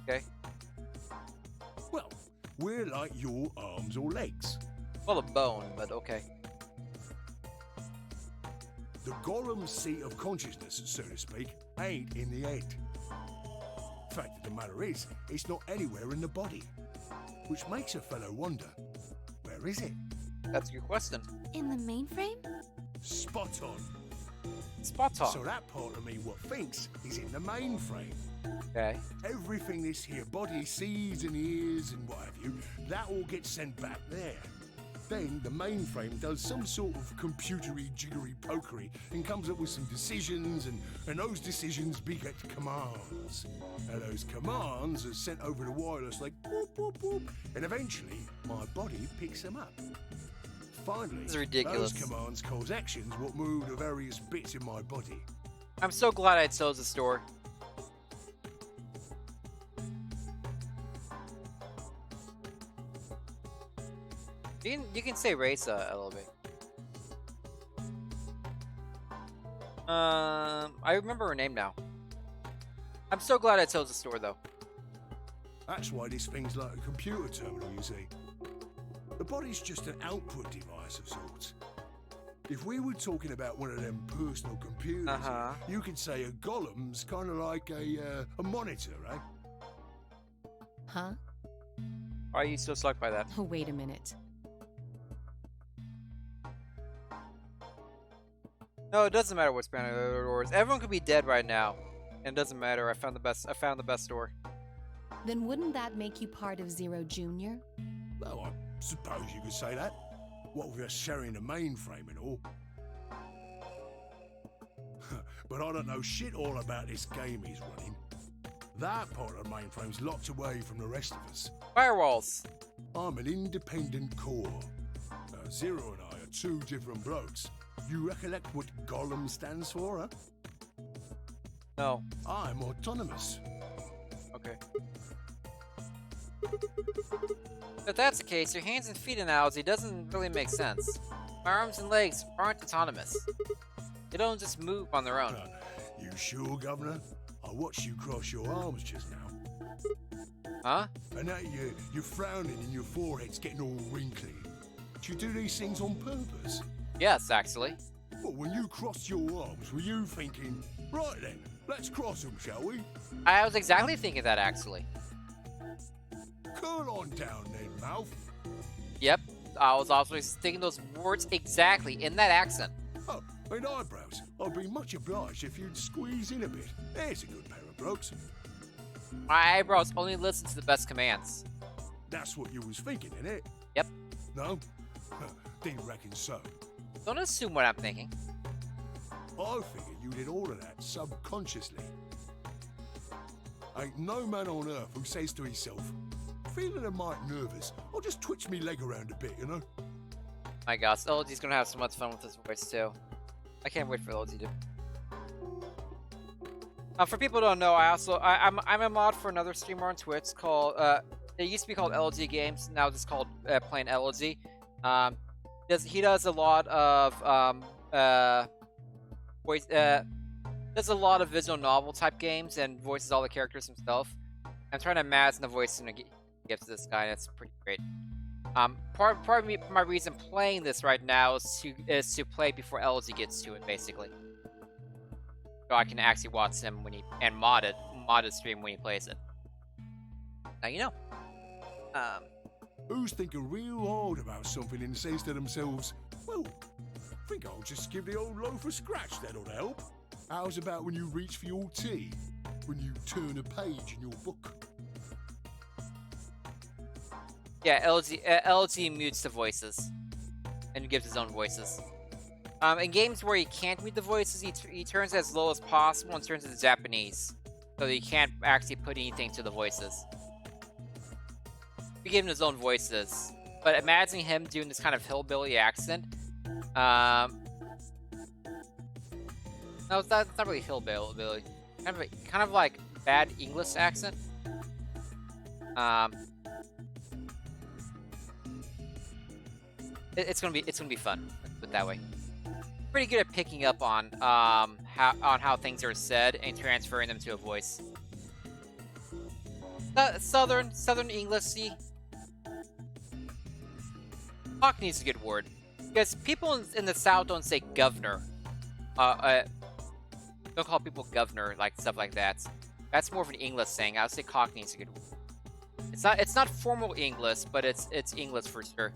Okay. Well, we're like your arms or legs. Well, a bone, but okay. The Golem's seat of consciousness, so to speak, ain't in the head. Fact of the matter is, it's not anywhere in the body. Which makes a fellow wonder, where is it? That's your question. In the mainframe? Spot on. Spot on. So that part of me what thinks is in the mainframe. Okay. Everything this here body sees and hears and what have you, that all gets sent back there. Then the mainframe does some sort of computery jiggery pokery and comes up with some decisions, and those decisions beget commands. And those commands are sent over the wireless like boop, boop, boop, and eventually my body picks them up. Finally, This is ridiculous. those commands cause actions what move the various bits in my body. I'm so glad I chose the store. You can say Raisa a little bit. I remember her name now. I'm so glad I chose the store though. That's why this thing's like a computer terminal, you see. The body's just an output device of sorts. If we were talking about one of them personal computers, you could say a golem's kind of like a monitor, right? Huh? Why are you so stuck by that? Oh, wait a minute. No, it doesn't matter what's behind the other doors. Everyone could be dead right now. And it doesn't matter. I found the best door. Then wouldn't that make you part of Zero Jr.? Well, I suppose you could say that. What with us sharing the mainframe and all. But I don't know shit all about this game he's running. That part of the mainframe's locked away from the rest of us. Firewalls. I'm an independent core. Zero and I are two different blokes. You recollect what Golem stands for, huh? No. I'm autonomous. Okay. If that's the case, your hands and feet analogy doesn't really make sense. My arms and legs aren't autonomous. They don't just move on their own. You sure, Governor? I watched you cross your arms just now. Huh? And now you're frowning and your forehead's getting all wrinkly. Do you do these things on purpose? Yes, actually. Well, when you crossed your arms, were you thinking, right then, let's cross them, shall we? I was exactly thinking that, actually. Curl on down then, mouth. Yep, I was also thinking those words exactly in that accent. Oh, and eyebrows. I'd be much obliged if you'd squeeze in a bit. There's a good pair of blokes. My eyebrows only listen to the best commands. That's what you was thinking, innit? Yep. No? Didn't reckon so. Don't assume what I'm thinking. I figured you did all of that subconsciously. Ain't no man on earth who says to himself, feeling a mite nervous, I'll just twitch me leg around a bit, you know? My gosh, LG's gonna have so much fun with his voice too. I can't wait for LG to. For people who don't know, I'm a mod for another streamer on Twitch called it used to be called LG Games, now it's called plain LG. He does a lot of does a lot of visual novel type games and voices all the characters himself. I'm trying to imagine the voice I'm gonna give to this guy, and it's pretty great. Part of my reason playing this right now is to play before LG gets to it, basically. So I can actually watch him when he mod his stream when he plays it. Now you know. Who's thinking real hard about something and says to themselves, well, I think I'll just give the old loaf a scratch, that'll help. How's about when you reach for your tea? When you turn a page in your book? Yeah, LG mutes the voices and gives his own voices. In games where he can't mute the voices, he turns it as low as possible and turns it to Japanese, so that he can't actually put anything to the voices. We give him his own voices, but imagining him doing this kind of hillbilly accent, no, it's not really hillbilly, kind of like bad English accent. It's gonna be fun, put it that way. Pretty good at picking up on how things are said and transferring them to a voice. Southern English-y. Cockney is a good word, because people in the South don't say governor. Don't call people governor, like stuff like that. That's more of an English saying. I would say Cockney is a good word. It's not formal English, but it's English for sure.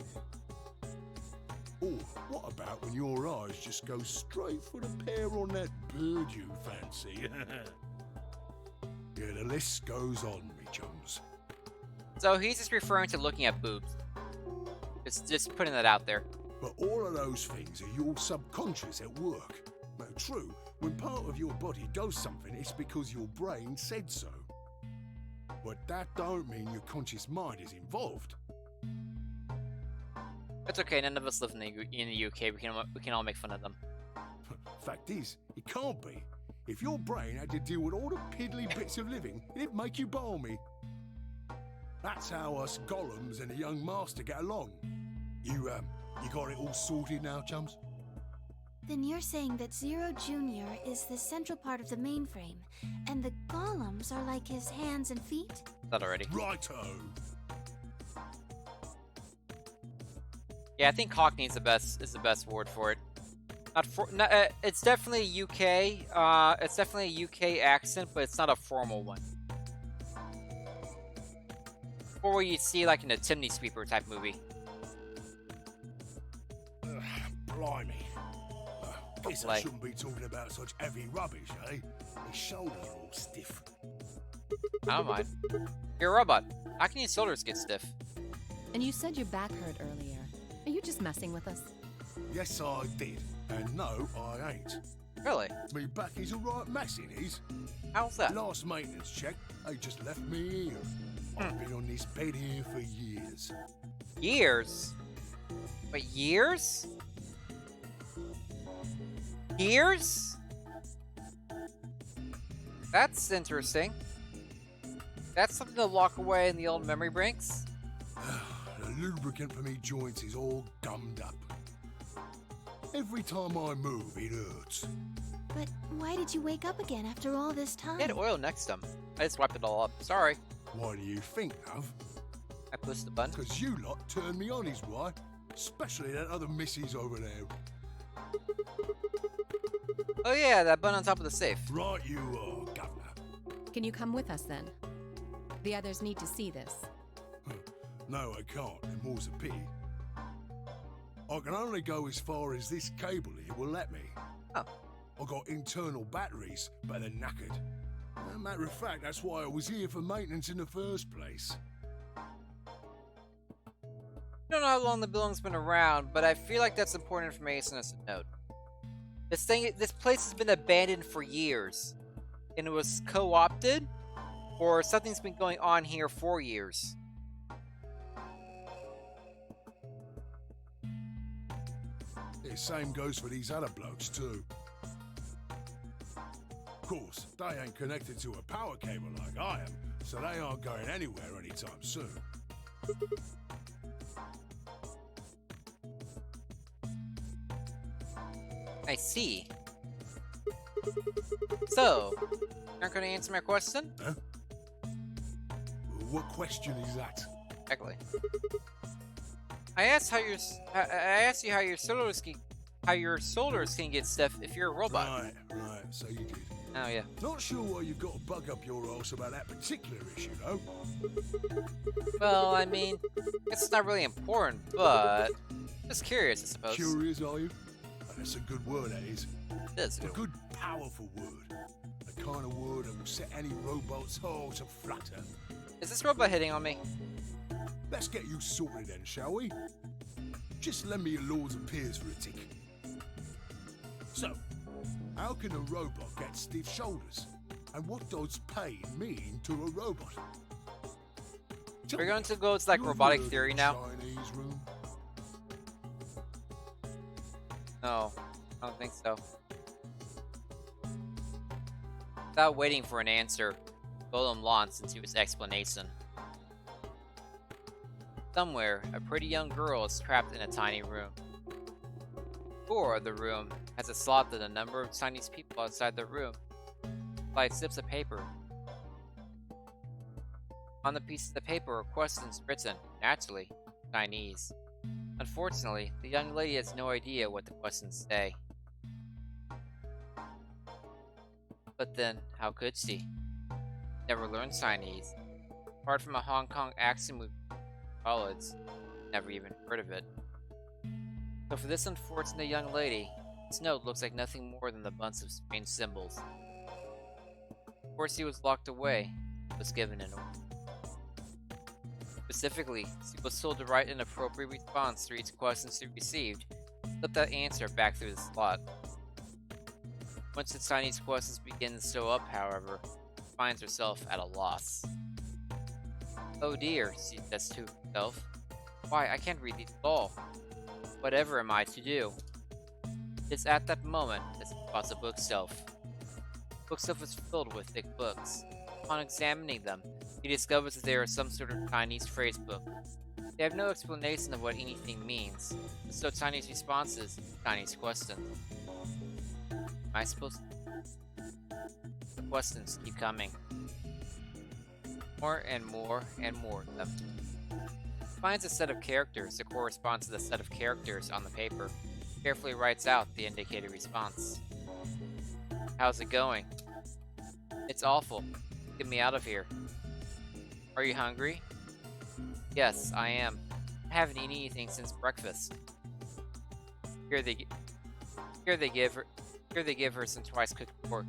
Oh, what about when your eyes just go straight for the pair on that bird you fancy? Yeah, the list goes on, me chums. So he's just referring to looking at boobs. Just putting that out there. But all of those things are your subconscious at work. Now, true, when part of your body does something, it's because your brain said so. But that don't mean your conscious mind is involved. That's okay, none of us live in the UK, we can all make fun of them. Fact is, it can't be. If your brain had to deal with all the piddly bits of living, it'd make you balmy. That's how us golems and the young master get along. You got it all sorted now, chums? Then you're saying that Zero Jr. is the central part of the mainframe, and the golems are like his hands and feet? That already. Righto. Yeah, I think Cockney is the best word for it. It's definitely UK. It's definitely a UK accent, but it's not a formal one. Or what you see like in a chimney sweeper type movie. Blimey. Guess I shouldn't be talking about such heavy rubbish, eh? My shoulders are all stiff. I don't mind. You're a robot. How can your shoulders get stiff? And you said your back hurt earlier. Are you just messing with us? Yes, I did. And no, I ain't. Really? Me back is a right mess, it is. How's that? Last maintenance check, they just left me here. I've been on this bed here for years. Years? But years? Years? That's interesting. That's something to lock away in the old memory banks. The lubricant for me joints is all gummed up. Every time I move, it hurts. But why did you wake up again after all this time? He had oil next to him. I just wiped it all up. Sorry. Why do you think, love? I pushed the button. Because you lot turned me on is why. Especially that other missus over there. Oh yeah, that button on top of the safe. Right you are, Governor. Can you come with us then? The others need to see this. No, I can't, and more's a pity. I can only go as far as this cable here will let me. Oh. I got internal batteries, but they're knackered. Matter of fact, that's why I was here for maintenance in the first place. I don't know how long the building's been around, but I feel like that's important information as a note. This place has been abandoned for years, and it was co-opted, or something's been going on here for years. The same goes for these other blokes too. Of course, they ain't connected to a power cable like I am, so they aren't going anywhere anytime soon. I see. So, you're not going to answer my question? Huh? What question is that? Exactly. I asked you how your shoulders can get stiff if you're a robot. Right, so you did. Oh yeah. Not sure why you've got to bug up your arse about that particular issue, though. Well, I mean, it's not really important, but just curious, I suppose. Curious, are you? That's a good word, that is. It is. A good, powerful word. The kind of word that will set any robot's heart to flutter. Is this robot hitting on me? Let's get you sorted then, shall we? Just lend me your lords and peers for a tick. So, how can a robot get stiff shoulders? And what does pain mean to a robot? We're going to go to like robotic theory now. Chinese room? No, I don't think so. Without waiting for an answer, Golem launched into his explanation. Somewhere, a pretty young girl is trapped in a tiny room. The door of the room has a slot that a number of Chinese people outside the room slide slips of paper. On the pieces of paper are questions written, naturally, in Chinese. Unfortunately, the young lady has no idea what the questions say. But then, how could she? Never learned Chinese. Apart from a Hong Kong accent movie in college, never even heard of it. So for this unfortunate young lady, this note looks like nothing more than a bunch of strange symbols. Of course, he was locked away, was given an order. Specifically, she was told to write an appropriate response to each question she received, slip that answer back through the slot. Once the Chinese questions begin to show up, however, she finds herself at a loss. Oh dear, she says to herself. Why, I can't read these at all. Whatever am I to do? It's at that moment that she spots a bookshelf. The bookshelf is filled with thick books. Upon examining them, he discovers that they are some sort of Chinese phrase book. They have no explanation of what anything means, so Chinese responses, Chinese questions. I supposed the questions keep coming. More and more and more of them. Finds a set of characters that corresponds to the set of characters on the paper. Carefully writes out the indicated response. How's it going? It's awful. Get me out of here. Are you hungry? Yes, I am. I haven't eaten anything since breakfast. Here they give her some twice cooked pork.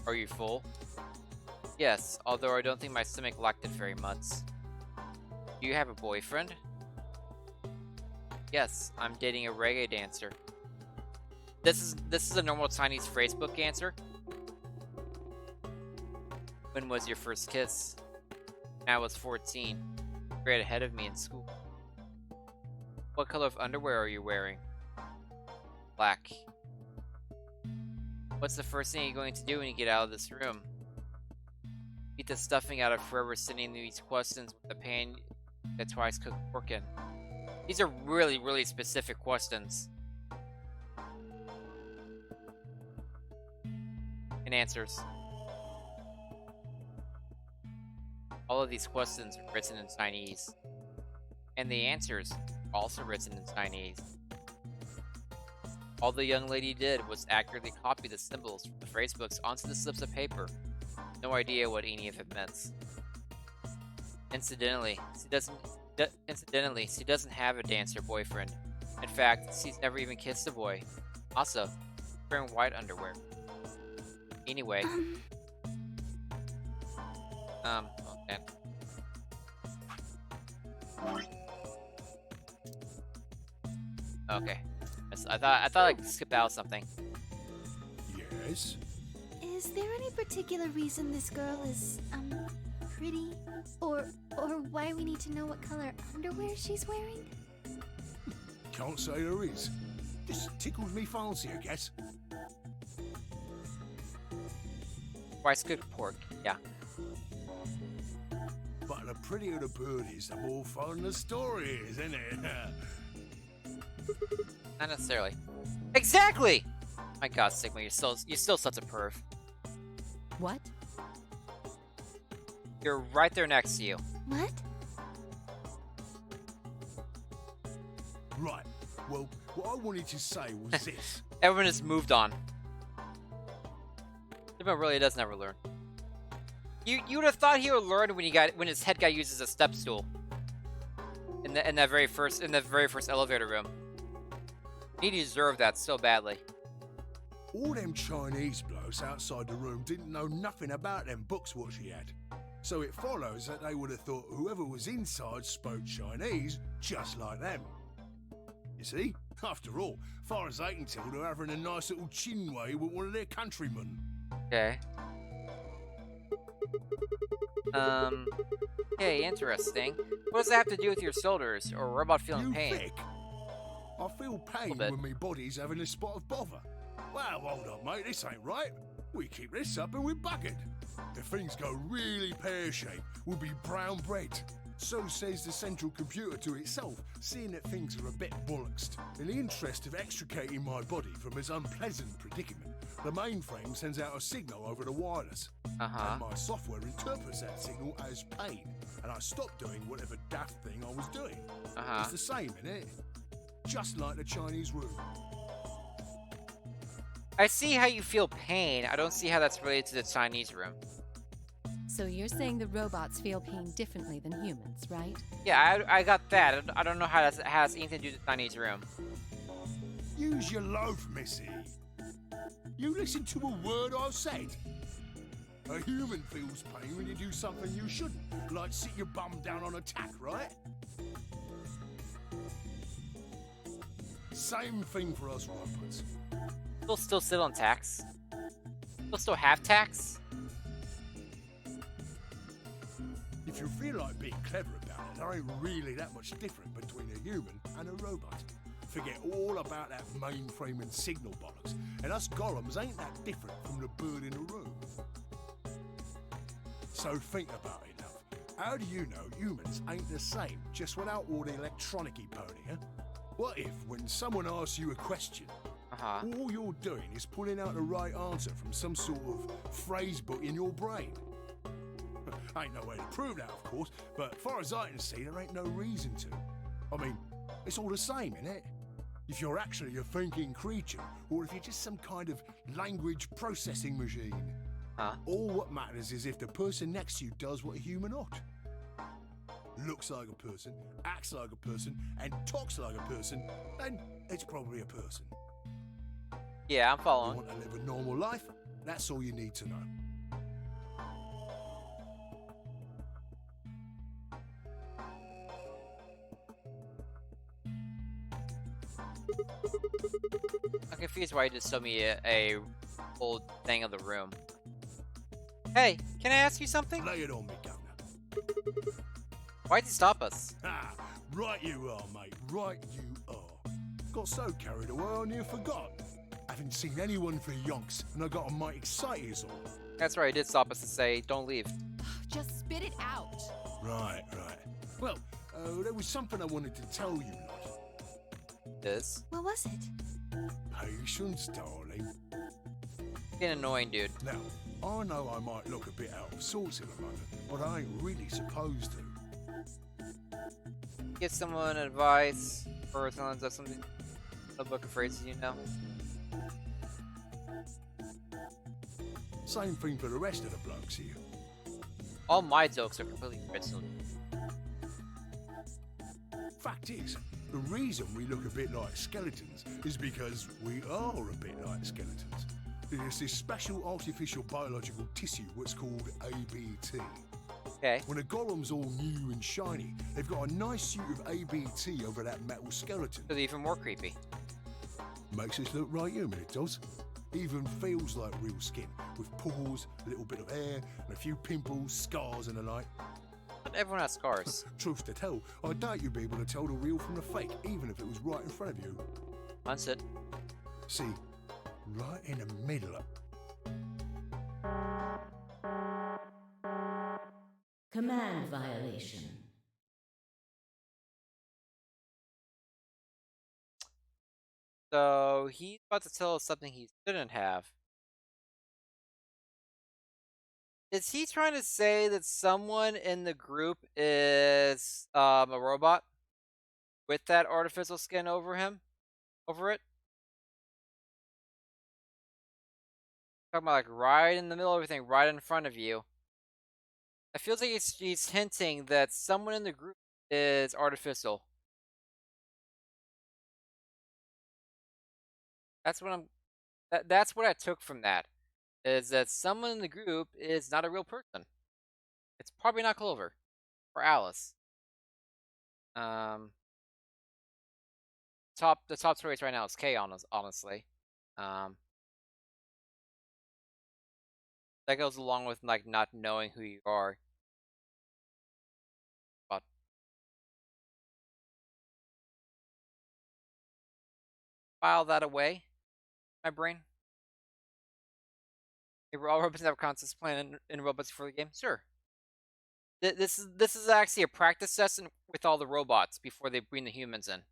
Are you full? Yes, although I don't think my stomach liked it very much. Do you have a boyfriend? Yes, I'm dating a reggae dancer. This is a normal Chinese phrasebook answer. When was your first kiss? When I was 14. Grade ahead of me in school. What color of underwear are you wearing? Black. What's the first thing you're going to do when you get out of this room? Beat the stuffing out of forever sending these questions with the pan that twice cooked pork in. These are really, really specific questions. And answers. All of these questions are written in Chinese. And the answers are also written in Chinese. All the young lady did was accurately copy the symbols from the phrasebooks onto the slips of paper. No idea what any of it meant. Incidentally, she doesn't have a dancer boyfriend. In fact, she's never even kissed a boy. Also, wearing white underwear. Anyway. Okay. Okay. I thought I'd skip out something. Yes? Is there any particular reason this girl is, pretty? Or why we need to know what color underwear she's wearing? Can't say there is. Just tickles me fancy, I guess. Twice cooked pork, yeah. But the prettier the bird is, the more fun the story is, isn't it? Not necessarily. Exactly! My god, Sigma, you're still such a perv. What? You're right there next to you. What? Right. Well, what I wanted to say was this. Everyone has moved on. Sigma really does never learn. You would have thought he would learn when his head guy uses a step stool. In the very first elevator room. He deserved that so badly. All them Chinese blokes outside the room didn't know nothing about them books what she had. So it follows that they would have thought whoever was inside spoke Chinese just like them. You see? After all, far as they can tell, they're having a nice little chinway with one of their countrymen. Okay. Okay, interesting. What does that have to do with your shoulders or a robot feeling pain? Thick. I feel pain when my body's having a spot of bother. Well, hold on, mate, this ain't right. We keep this up and we're buggered. If things go really pear-shaped, we'll be brown bread. So says the central computer to itself, seeing that things are a bit bollocksed. In the interest of extricating my body from this unpleasant predicament, the mainframe sends out a signal over the wireless. And my software interprets that signal as pain, and I stop doing whatever daft thing I was doing. It's the same, innit? Just like the Chinese room. I see how you feel pain. I don't see how that's related to the Chinese room. So you're saying the robots feel pain differently than humans, right? Yeah, I got that. I don't know how that has anything to do with the Chinese room. Use your loaf, missy. You listen to a word I've said. A human feels pain when you do something you shouldn't, like sit your bum down on a tack, right? Same thing for us robots. We'll still sit on tax. We'll still have tax. If you feel like being clever about it, there ain't really that much different between a human and a robot. Forget all about that mainframe and signal bollocks, and us golems ain't that different from the bird in the room. So think about it, love. How do you know humans ain't the same, just without all the electronic-y pony, huh? What if, when someone asks you a question, all you're doing is pulling out the right answer from some sort of phrase book in your brain? Ain't no way to prove that, of course, but far as I can see, there ain't no reason to. I mean, it's all the same, innit? If you're actually a thinking creature, or if you're just some kind of language processing machine. All what matters is if the person next to you does what a human ought. Looks like a person, acts like a person, and talks like a person, then it's probably a person. Yeah, I'm following. You want to live a normal life? That's all you need to know. I'm confused why he just showed me a old thing of the room. Hey, can I ask you something? Lay it on me, Governor. Why'd you stop us? Ah, right you are, mate. Right you are. Got so carried away I near forgot. Haven't seen anyone for yonks, and I got a mite excited as all. That's right, he did stop us to say, don't leave. Just spit it out. Right. Well, there was something I wanted to tell you, lot. This? What was it? Patience, darling. Getting annoying, dude. Now, I know I might look a bit out of sorts in a moment, but I ain't really supposed to. Give someone advice or someone does something. A book of phrases, you know. Same thing for the rest of the blokes here. All my jokes are completely original. Fact is, the reason we look a bit like skeletons is because we are a bit like skeletons. There's this special artificial biological tissue what's called ABT. Okay. When a golem's all new and shiny, they've got a nice suit of ABT over that metal skeleton. So even more creepy. Makes us look right human, it does. Even feels like real skin, with pores, a little bit of hair, and a few pimples, scars and the like. But everyone has scars. Truth to tell, I doubt you'd be able to tell the real from the fake, even if it was right in front of you. That's it. See, right in the middle of... Command violation. So he's about to tell us something he shouldn't have. Is he trying to say that someone in the group is a robot with that artificial skin over it? Talking about like right in the middle of everything, right in front of you. It feels like he's hinting that someone in the group is artificial. That's what that's what I took from that. Is that someone in the group is not a real person. It's probably not Clover or Alice. The top choice right now is K, honestly. That goes along with like not knowing who you are. But file that away, my brain. If all robots have a conscious plan in robots for the game, sure. This is actually a practice session with all the robots before they bring the humans in.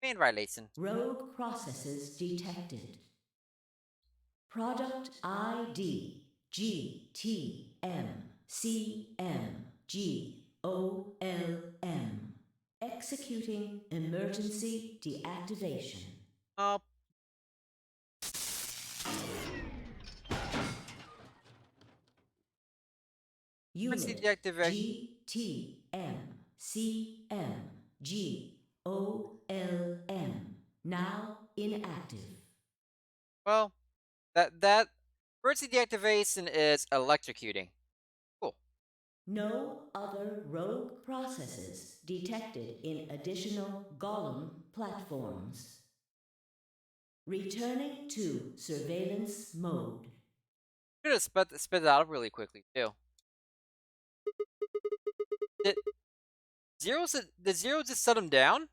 Command violation. Rogue processes detected. Product ID GTMCMGOLM. Executing emergency deactivation. Unit GTMCMGOLM. Now inactive. Well, that emergency deactivation is electrocuting. Cool. No other rogue processes detected in additional golem platforms. Returning to surveillance mode. I'm gonna spit it out really quickly too. Did Zero just shut him down?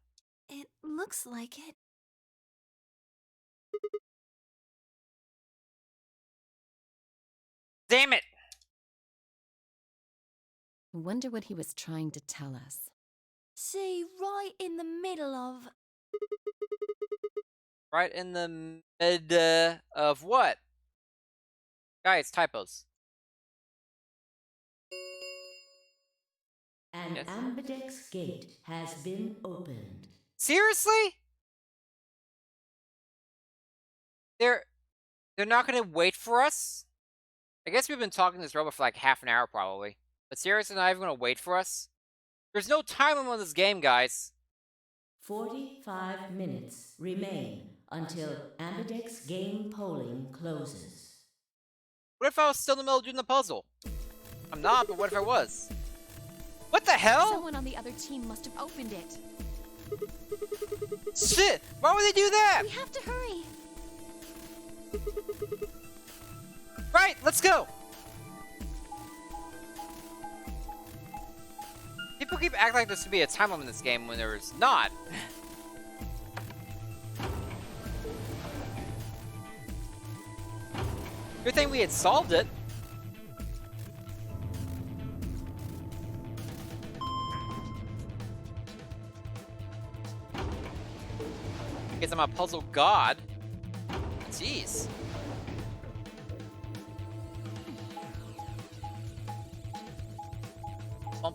It looks like it. Damn it! I wonder what he was trying to tell us. See, right in the middle of... Right in the mid of what? Guys, typos. An ambidex gate has been opened. Seriously? They're not gonna wait for us? I guess we've been talking to this robot for like half an hour probably. But seriously, not even gonna wait for us? There's no time limit on this game, guys. 45 minutes remain until ambidex game polling closes. What if I was still in the middle of doing the puzzle? I'm not, but what if I was? What the hell? Someone on the other team must have opened it. Shit! Why would they do that? We have to hurry. Right, let's go! People keep acting like there's to be a time limit in this game when there's not. Good thing we had solved it. Because I'm a puzzle god. Jeez. I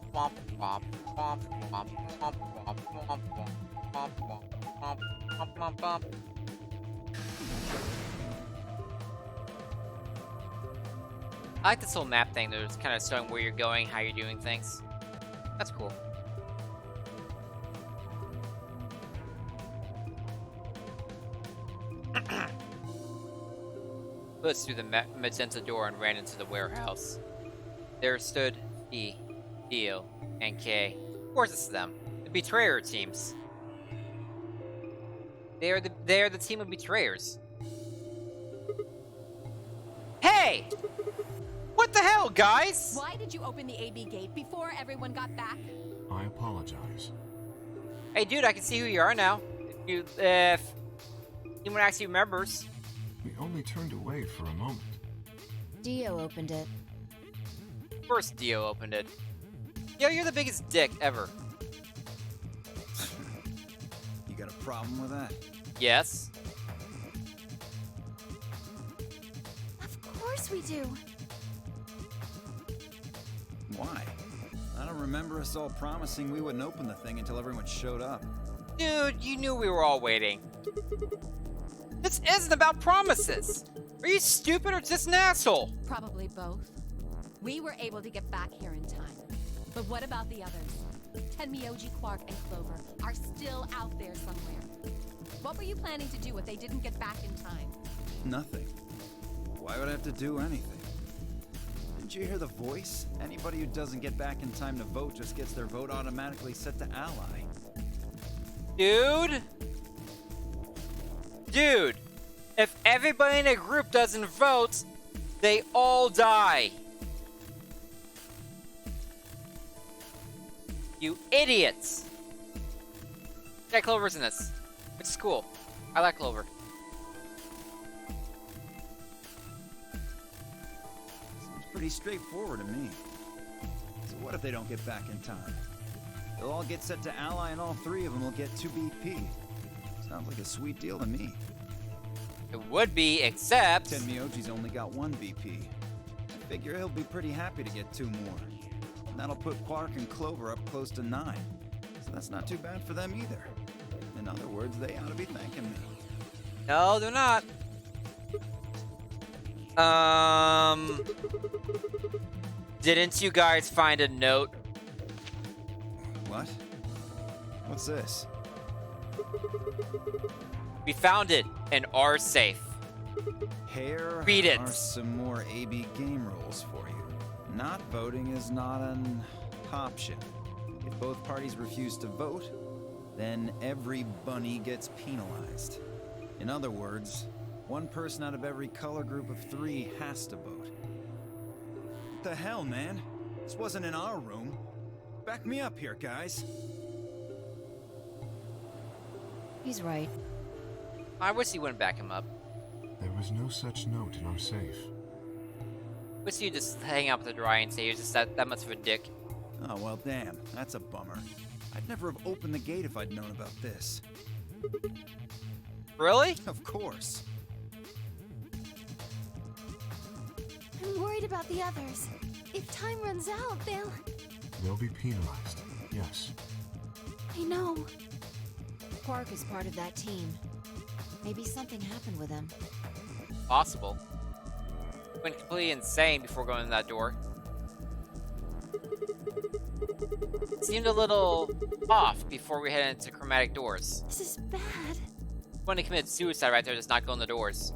like this little map thing that's kind of showing where you're going, how you're doing things. That's cool. Puts through the magenta door and ran into the warehouse. There stood E, Dio, and K. Of course it's them. The betrayer teams. They are the team of betrayers. Hey! What the hell, guys? Why did you open the AB gate before everyone got back? I apologize. Hey, dude, I can see who you are now. If anyone actually remembers. We only turned away for a moment. Dio opened it. First Dio opened it. Yo, you're the biggest dick ever. You got a problem with that? Yes. Of course we do. Why? I don't remember us all promising we wouldn't open the thing until everyone showed up. Dude, you knew we were all waiting. This isn't about promises. Are you stupid or just an asshole? Probably both. We were able to get back here in time. But what about the others? Tenmyoji, Quark, and Clover are still out there somewhere. What were you planning to do if they didn't get back in time? Nothing. Why would I have to do anything? Didn't you hear the voice? Anybody who doesn't get back in time to vote just gets their vote automatically set to ally. Dude, if everybody in a group doesn't vote, they all die. You idiots. Yeah, Clover's in this. Which is cool. I like Clover. Seems pretty straightforward to me. So what if they don't get back in time? They'll all get set to ally and all three of them will get 2 BP. Sounds like a sweet deal to me. It would be, except... Tenmyoji's only got 1 BP. I figure he'll be pretty happy to get 2 more. And that'll put Quark and Clover up close to 9. So that's not too bad for them either. In other words, they ought to be thanking me. No, they're not. Didn't you guys find a note? What? What's this? We found it in our safe. Here Read it. are some more AB game rules for you. Not voting is not an option. If both parties refuse to vote, then every bunny gets penalized. In other words, 1 person out of every color group of 3 has to vote. What the hell, man? This wasn't in our room. Back me up here, guys. He's right. I wish you wouldn't back him up. There was no such note in our safe. Wish you just hang out with the dry and say you're just that much of a dick. Oh, well, damn. That's a bummer. I'd never have opened the gate if I'd known about this. Really? Of course. I'm worried about the others. If time runs out, They'll be penalized, yes. I know. Quark is part of that team. Maybe something happened with him. Possible. Went completely insane before going in that door. Seemed a little off before we head into chromatic doors. This is bad. When he committed suicide right there, just not go in the doors.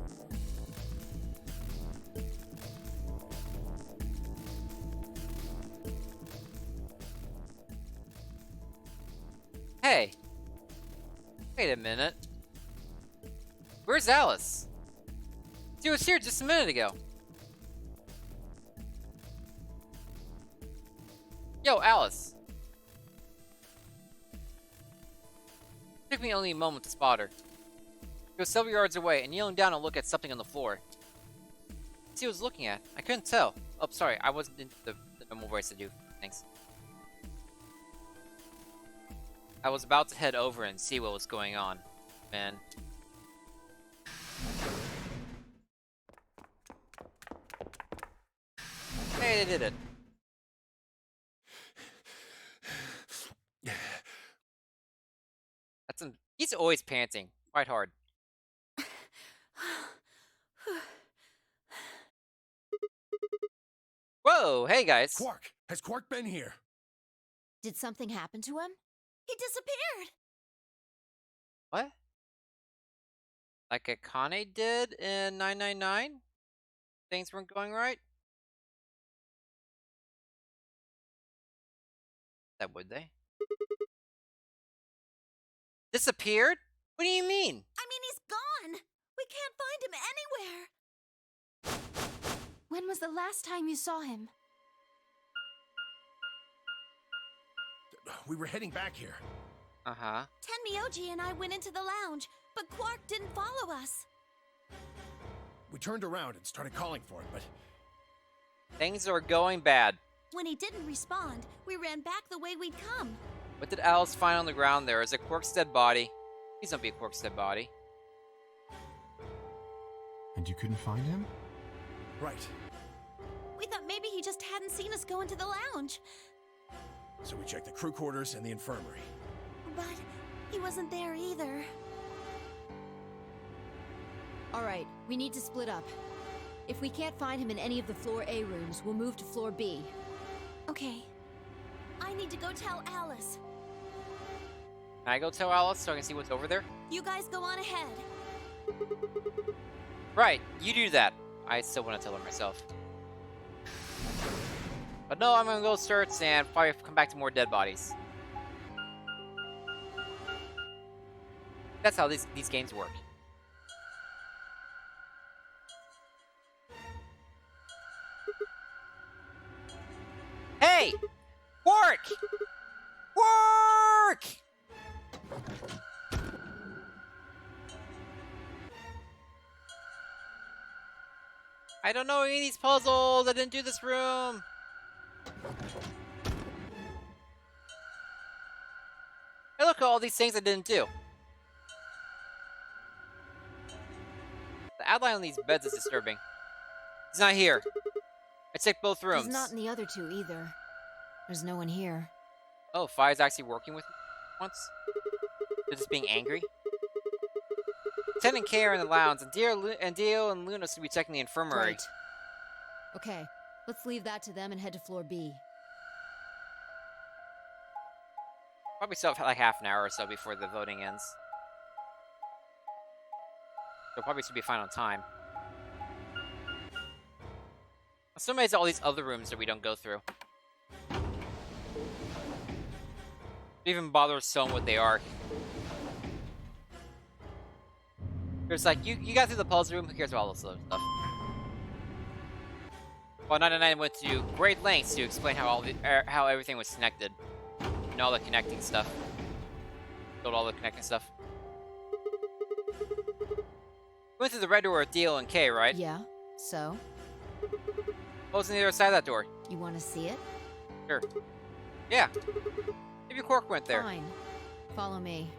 Hey. Wait a minute. Where's Alice? She was here just a minute ago. Yo, Alice. It took me only a moment to spot her. She was several yards away and kneeling down to look at something on the floor. What she was looking at? I couldn't tell. Oh, sorry, I wasn't in the normal voice to do. Thanks. I was about to head over and see what was going on, man. Hey, they did it. He's always panting quite hard. Whoa, hey guys. Quark! Has Quark been here? Did something happen to him? He disappeared! What? Like Akane did in 999? Things weren't going right? That would they? Disappeared? What do you mean? I mean, he's gone! We can't find him anywhere! When was the last time you saw him? We were heading back here. Uh-huh. Tenmyoji and I went into the lounge, but Quark didn't follow us. We turned around and started calling for him, but... Things are going bad. When he didn't respond, we ran back the way we'd come. What did Alice find on the ground there? Is it Quark's dead body? Please don't be a Quark's dead body. And you couldn't find him? Right. We thought maybe he just hadn't seen us go into the lounge. So we checked the crew quarters and the infirmary. But he wasn't there either. Alright, we need to split up. If we can't find him in any of the floor A rooms, we'll move to floor B. Okay. I need to go tell Alice. Can I go tell Alice so I can see what's over there? You guys go on ahead. Right, you do that. I still want to tell her myself. But no, I'm gonna go search and probably come back to more dead bodies. That's how these games work. Hey! Quark! Quark! I don't know any of these puzzles. I didn't do this room. Hey, look at all these things I didn't do. The outline on these beds is disturbing. He's not here. I checked both rooms. He's not in the other two either. There's no one here. Oh, Fi's actually working with me once? They're just being angry? Lieutenant K are in the lounge, and Dio and Luna should be checking the infirmary. Right. Okay, let's leave that to them and head to floor B. Probably still have like half an hour or so before the voting ends. So probably should be fine on time. I'm so amazed at all these other rooms that we don't go through. Don't even bother showing what they are. There's like, you got through the puzzle room, who cares about all this other stuff? Well, 999 went to great lengths to explain how how everything was connected. And all the connecting stuff. Build all the connecting stuff. Went through the red door with Dio and K, right? Yeah, so? What was on the other side of that door? You want to see it? Sure. Yeah. If Maybe Quark went there. Fine. Follow me.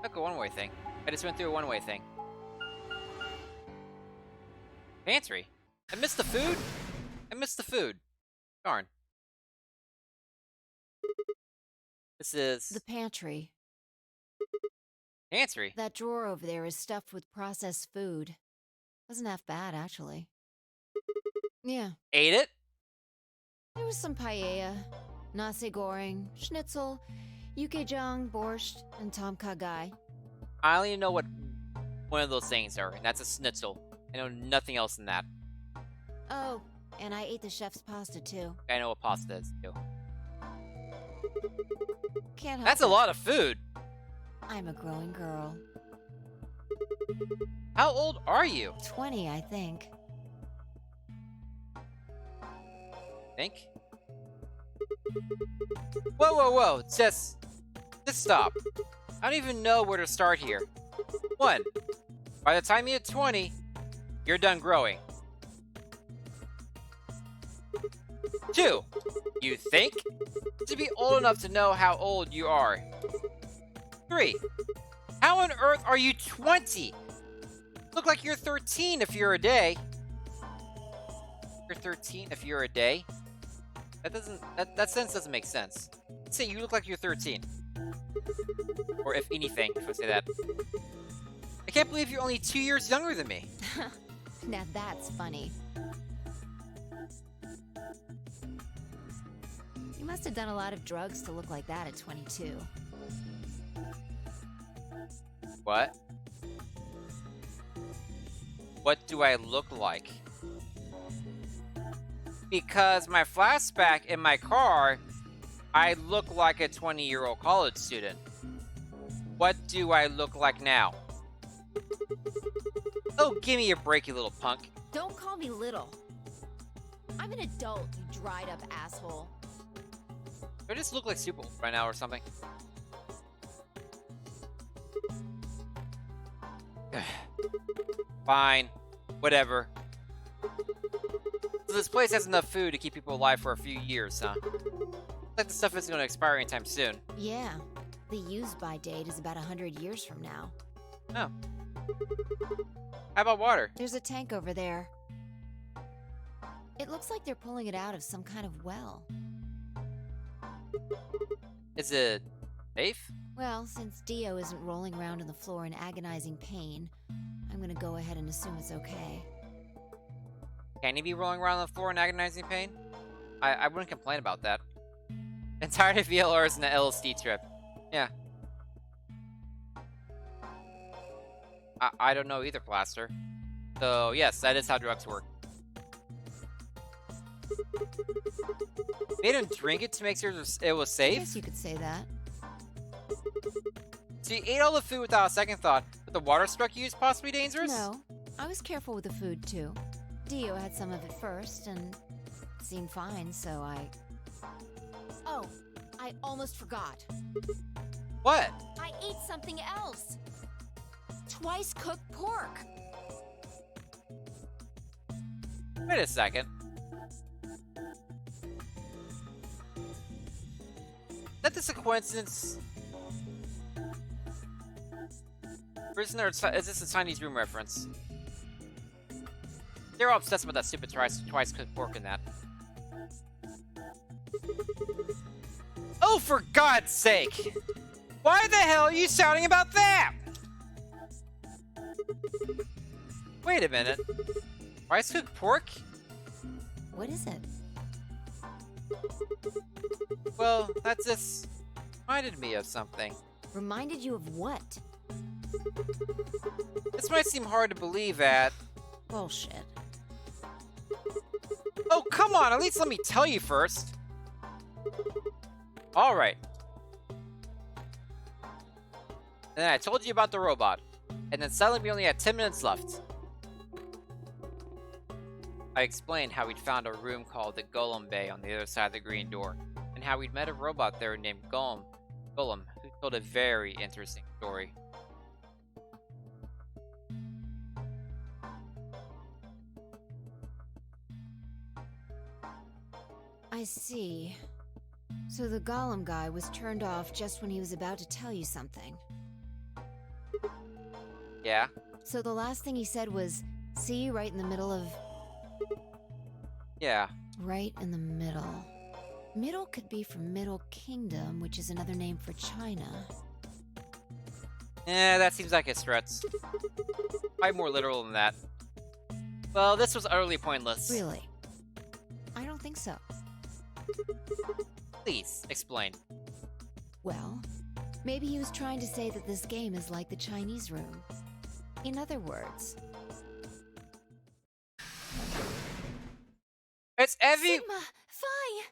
Took a one-way thing. I just went through a one-way thing. Pantry. I missed the food? I missed the food. Darn. This is... The pantry. Pantry? That drawer over there is stuffed with processed food. Wasn't half bad, actually. Yeah. Ate it? There was some paella, nasi goreng, schnitzel, yukejang, borscht, and tom kha gai. I only know what one of those things are, and that's a schnitzel. I know nothing else than that. Oh, and I ate the chef's pasta, too. I know what pasta is, too. Can't help That's a lot of food! I'm a growing girl. How old are you? 20, I think. Think? Whoa, whoa, whoa! Just stop. I don't even know where to start here. 1. By the time you hit 20, you're done growing. 2. You think? To be old enough to know how old you are. 3. How on earth are you 20? Look like you're 13 if you're a day. You're 13 if you're a day? That sentence doesn't make sense. Say you look like you're 13. Or if anything, if I say that. I can't believe you're only 2 years younger than me. Now that's funny. You must have done a lot of drugs to look like that at 22. What? What do I look like? Because my flashback in my car, I look like a 20-year-old college student. What do I look like now? Oh, give me a break, you little punk. Don't call me little. I'm an adult, you dried up asshole. Do I just look like super old right now or something? Fine. Whatever. So this place has enough food to keep people alive for a few years, huh? Looks like the stuff isn't going to expire anytime soon. Yeah. The use-by date is about 100 years from now. Oh. How about water? There's a tank over there. It looks like they're pulling it out of some kind of well. Is it safe? Well, since Dio isn't rolling around on the floor in agonizing pain, I'm gonna go ahead and assume it's okay. Can he be rolling around on the floor in agonizing pain? I wouldn't complain about that. I'm tired of VLRs and an LSD trip. Yeah. I don't know either, Plaster. So, yes, that is how drugs work. Made him drink it to make sure it was safe? I guess you could say that. So you ate all the food without a second thought, but the water struck you as possibly dangerous? No, I was careful with the food too. Dio had some of it first, and it seemed fine, so I... Oh, I almost forgot. What? I ate something else! Twice cooked pork! Wait a second. Is that just a coincidence? Or is this a Chinese room reference? They're all obsessed with that stupid twice cooked pork in that. Oh, for God's sake! Why the hell are you shouting about that? Wait a minute. Twice cooked pork? What is it? Well, that just reminded me of something. Reminded you of what? This might seem hard to believe at... Bullshit. Oh, come on! At least let me tell you first! Alright. And then I told you about the robot. And then suddenly we only had 10 minutes left. I explained how we'd found a room called the Golem Bay on the other side of the green door. And how we'd met a robot there named Golem, who told a very interesting story. I see. So the golem guy was turned off just when he was about to tell you something. Yeah. So the last thing he said was, see, right in the middle of... Yeah. Right in the middle. Middle could be from Middle Kingdom, which is another name for China. That seems like a stretch. Probably more literal than that. Well, this was utterly pointless. Really? I don't think so. Please, explain. Well, maybe he was trying to say that this game is like the Chinese room. In other words... It's every... Sigma! Fi!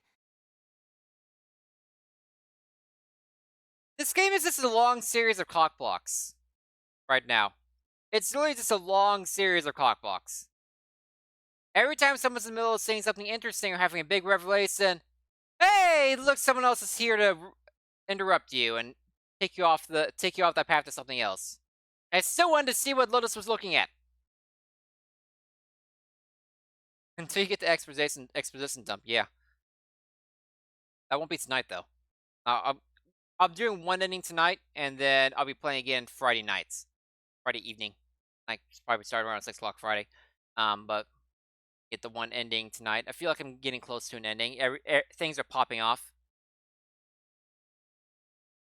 This game is just a long series of clock blocks. Right now. It's really just a long series of clock blocks. Every time someone's in the middle of saying something interesting or having a big revelation, hey, look, someone else is here to interrupt you and take you off that path to something else. I still wanted to see what Lotus was looking at. Until you get the exposition dump, yeah. That won't be tonight, though. I'm doing one ending tonight, and then I'll be playing again Friday nights. Friday evening. Like, probably start around 6 o'clock Friday. But get the one ending tonight. I feel like I'm getting close to an ending. Things are popping off.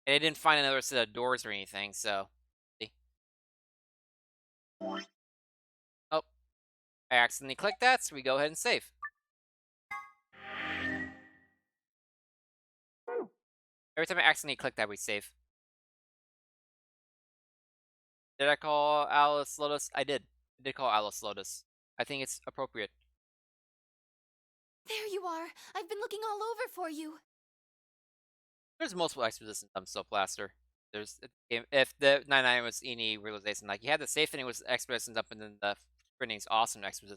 And I didn't find another set of doors or anything, so... See. Oh. I accidentally clicked that, so we go ahead and save. Every time I accidentally click that, we save. Did I call Alice Lotus? I did. I did call Alice Lotus. I think it's appropriate. There you are! I've been looking all over for you! There's multiple exposition dumps still, Plaster. There's if the 99 was any realization, like you had the safe and it was exposition dump, and then the printing's awesome exposition